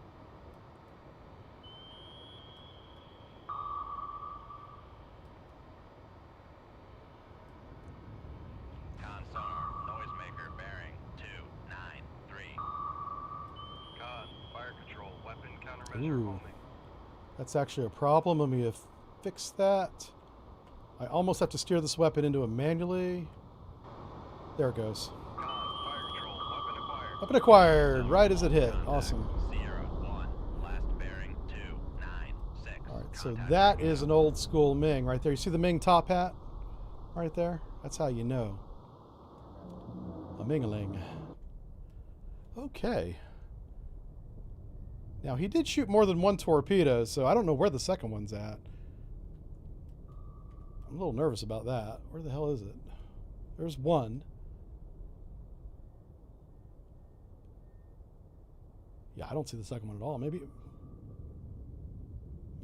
Con sonar, noisemaker bearing 293. Con, fire control, weapon countermeasure Ooh. homing. That's actually a problem. Let me fix that. I almost have to steer this weapon into him manually. There it goes. Con, fire control, weapon acquired. Weapon acquired, right as it hit. Awesome. Sierra 1, last bearing 296. All right, so Contact that radio. is an old school Ming right there. You see the Ming top hat right there? That's how you know. A Mingling. Okay. Now, he did shoot more than one torpedo, so I don't know where the second one's at. I'm a little nervous about that. Where the hell is it? There's one. Yeah, I don't see the second one at all. Maybe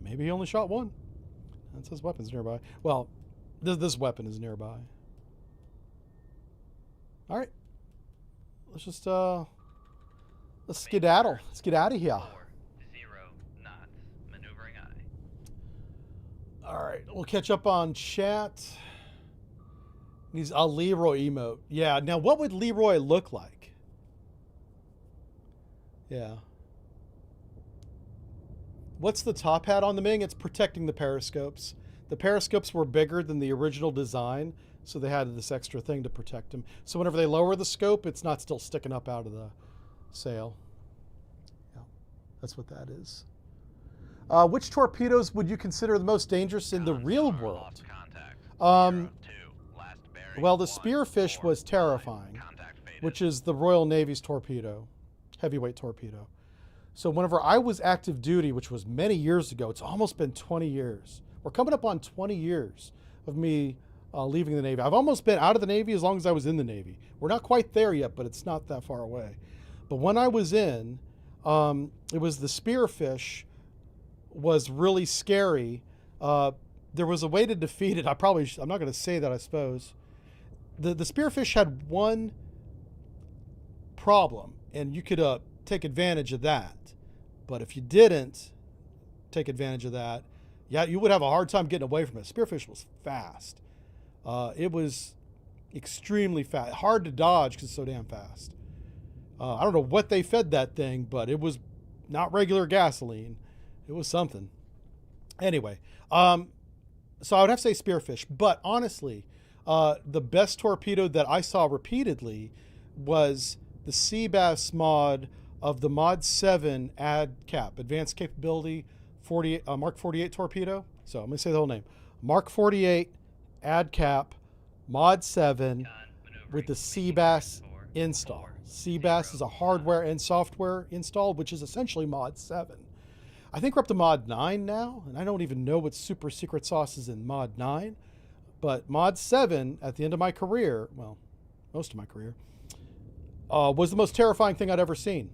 he only shot one. That says weapons nearby. Well, this weapon is nearby. All right. Let's just let's skedaddle. Let's get out of here. 40 knots. Maneuvering eye. All right, we'll catch up on chat. He's a Leroy emote. Yeah, now what would Leroy look like? Yeah. What's the top hat on the Ming? It's protecting the periscopes. The periscopes were bigger than the original design, so they had this extra thing to protect them. So whenever they lower the scope, it's not still sticking up out of the sail. Yeah, that's what that is. Which torpedoes would you consider the most dangerous in the real world? Well, the Spearfish was terrifying, which is the Royal Navy's torpedo, heavyweight torpedo. So whenever I was active duty, which was many years ago, it's almost been 20 years. We're coming up on 20 years of me leaving the Navy. I've almost been out of the Navy as long as I was in the Navy. We're not quite there yet, but it's not that far away. But when I was in, it was the Spearfish was really scary. There was a way to defeat it. I'm not going to say that, I suppose. The Spearfish had one problem, and you could take advantage of that. But if you didn't take advantage of that, yeah, you would have a hard time getting away from it. Spearfish was fast. It was extremely fast. Hard to dodge because it's so damn fast. I don't know what they fed that thing, but it was not regular gasoline. It was something. Anyway, so I would have to say Spearfish. But honestly, the best torpedo that I saw repeatedly was the Seabass mod of the Mod 7 ADCAP, Advanced Capability 48, Mark 48 torpedo. So I'm going to say the whole name. Mark 48 ADCAP Mod 7 with the Seabass install. Seabass is a hardware and software install, which is essentially Mod 7. I think we're up to Mod 9 now, and I don't even know what super secret sauce is in Mod 9. But Mod 7, at the end of my career, well, most of my career, was the most terrifying thing I'd ever seen.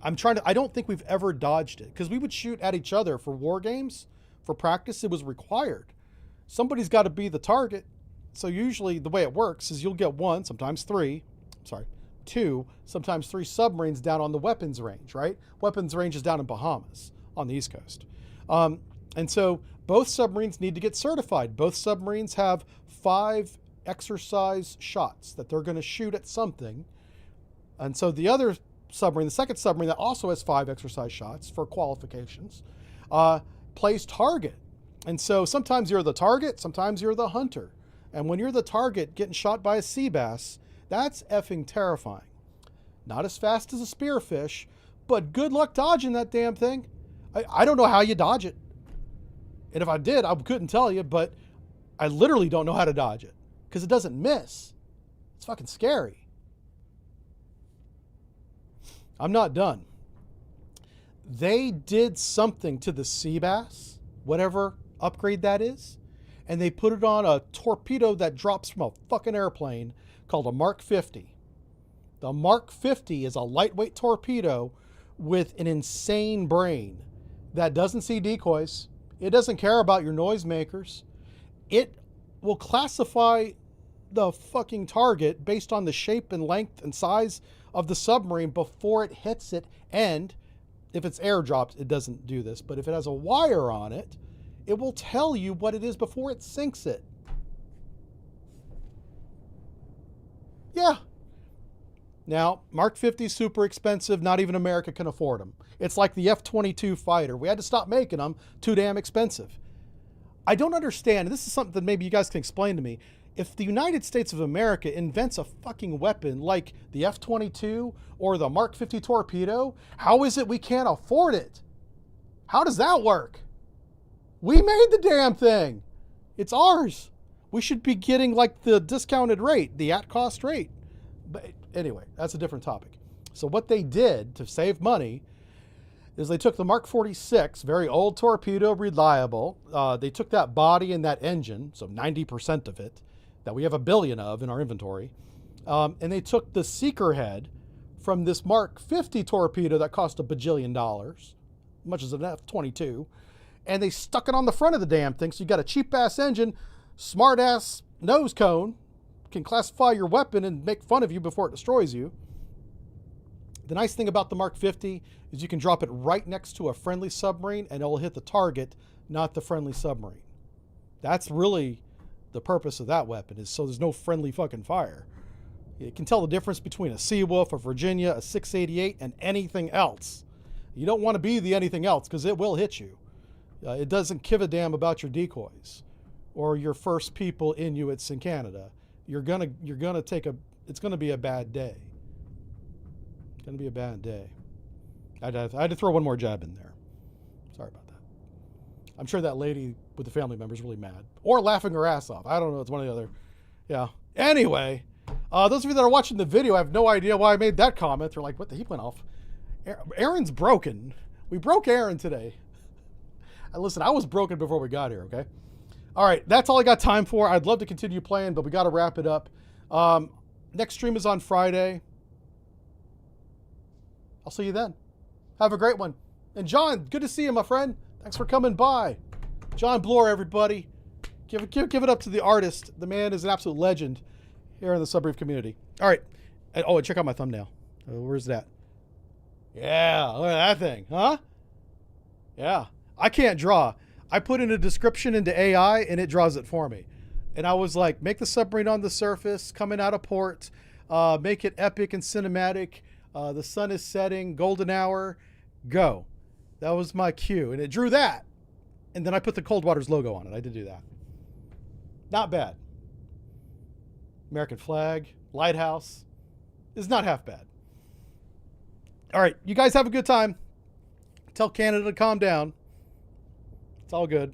I don't think we've ever dodged it, because we would shoot at each other for war games. For practice, it was required. Somebody's got to be the target. So usually the way it works is you'll get one, sometimes two, sometimes three submarines down on the weapons range, right? Weapons range is down in Bahamas on the East Coast. And so both submarines need to get certified. Both submarines have 5 exercise shots that they're going to shoot at something. And so the other submarine, the second submarine that also has 5 exercise shots for qualifications, plays target. And so sometimes you're the target, sometimes you're the hunter. And when you're the target getting shot by a sea bass, that's effing terrifying. Not as fast as a spearfish, but good luck dodging that damn thing. I don't know how you dodge it. And if I did, I couldn't tell you, but I literally don't know how to dodge it because it doesn't miss. It's fucking scary. I'm not done. They did something to the sea bass, whatever upgrade that is, and they put it on a torpedo that drops from a fucking airplane called a Mark 50. The Mark 50 is a lightweight torpedo with an insane brain that doesn't see decoys. It doesn't care about your noisemakers. It will classify the fucking target based on the shape and length and size of the submarine before it hits it. And if it's airdropped, it doesn't do this. But if it has a wire on it, it will tell you what it is before it sinks it. Yeah. Now, Mark 50 is super expensive. Not even America can afford them. It's like the F-22 fighter. We had to stop making them. Too damn expensive. I don't understand. This is something that maybe you guys can explain to me. If the United States of America invents a fucking weapon like the F-22 or the Mark 50 torpedo, how is it we can't afford it? How does that work? We made the damn thing. It's ours. We should be getting like the discounted rate, the at-cost rate. But anyway, that's a different topic. So what they did to save money is they took the Mark 46, very old torpedo, reliable. They took that body and that engine, so 90% of it, that we have a billion of in our inventory, and they took the seeker head from this Mark 50 torpedo that cost $1 bajillion, much as an F-22, and they stuck it on the front of the damn thing, so you got a cheap-ass engine, smart-ass nose cone, can classify your weapon and make fun of you before it destroys you. The nice thing about the Mark 50 is you can drop it right next to a friendly submarine and it will hit the target, not the friendly submarine. That's really the purpose of that weapon, is so there's no friendly fucking fire. It can tell the difference between a Seawolf, a Virginia, a 688, and anything else. You don't want to be the anything else because it will hit you. It doesn't give a damn about your decoys or your first people Inuits in Canada. It's gonna be a bad day. It's gonna be a bad day. I had to throw one more jab in there. Sorry about that. I'm sure that lady with the family member is really mad. Or laughing her ass off. I don't know, it's one or the other. Yeah. Anyway, those of you that are watching the video have no idea why I made that comment. They're like, what the heck went off? Aaron's broken. We broke Aaron today. Listen, I was broken before we got here, okay? All right, that's all I got time for. I'd love to continue playing, but we got to wrap it up. Next stream is on Friday. I'll see you then. Have a great one. And John, good to see you, my friend. Thanks for coming by. John Bloor, everybody. Give it up to the artist. The man is an absolute legend here in the Subreef community. All right. And check out my thumbnail. Where's that? Yeah, look at that thing, huh? Yeah. I can't draw. I put in a description into AI and it draws it for me. And I was like, make the submarine on the surface, coming out of port, make it epic and cinematic. The sun is setting, golden hour, go. That was my cue. And it drew that. And then I put the Cold Waters logo on it. I did do that. Not bad. American flag, lighthouse. Is not half bad. All right, you guys have a good time. Tell Canada to calm down. It's all good.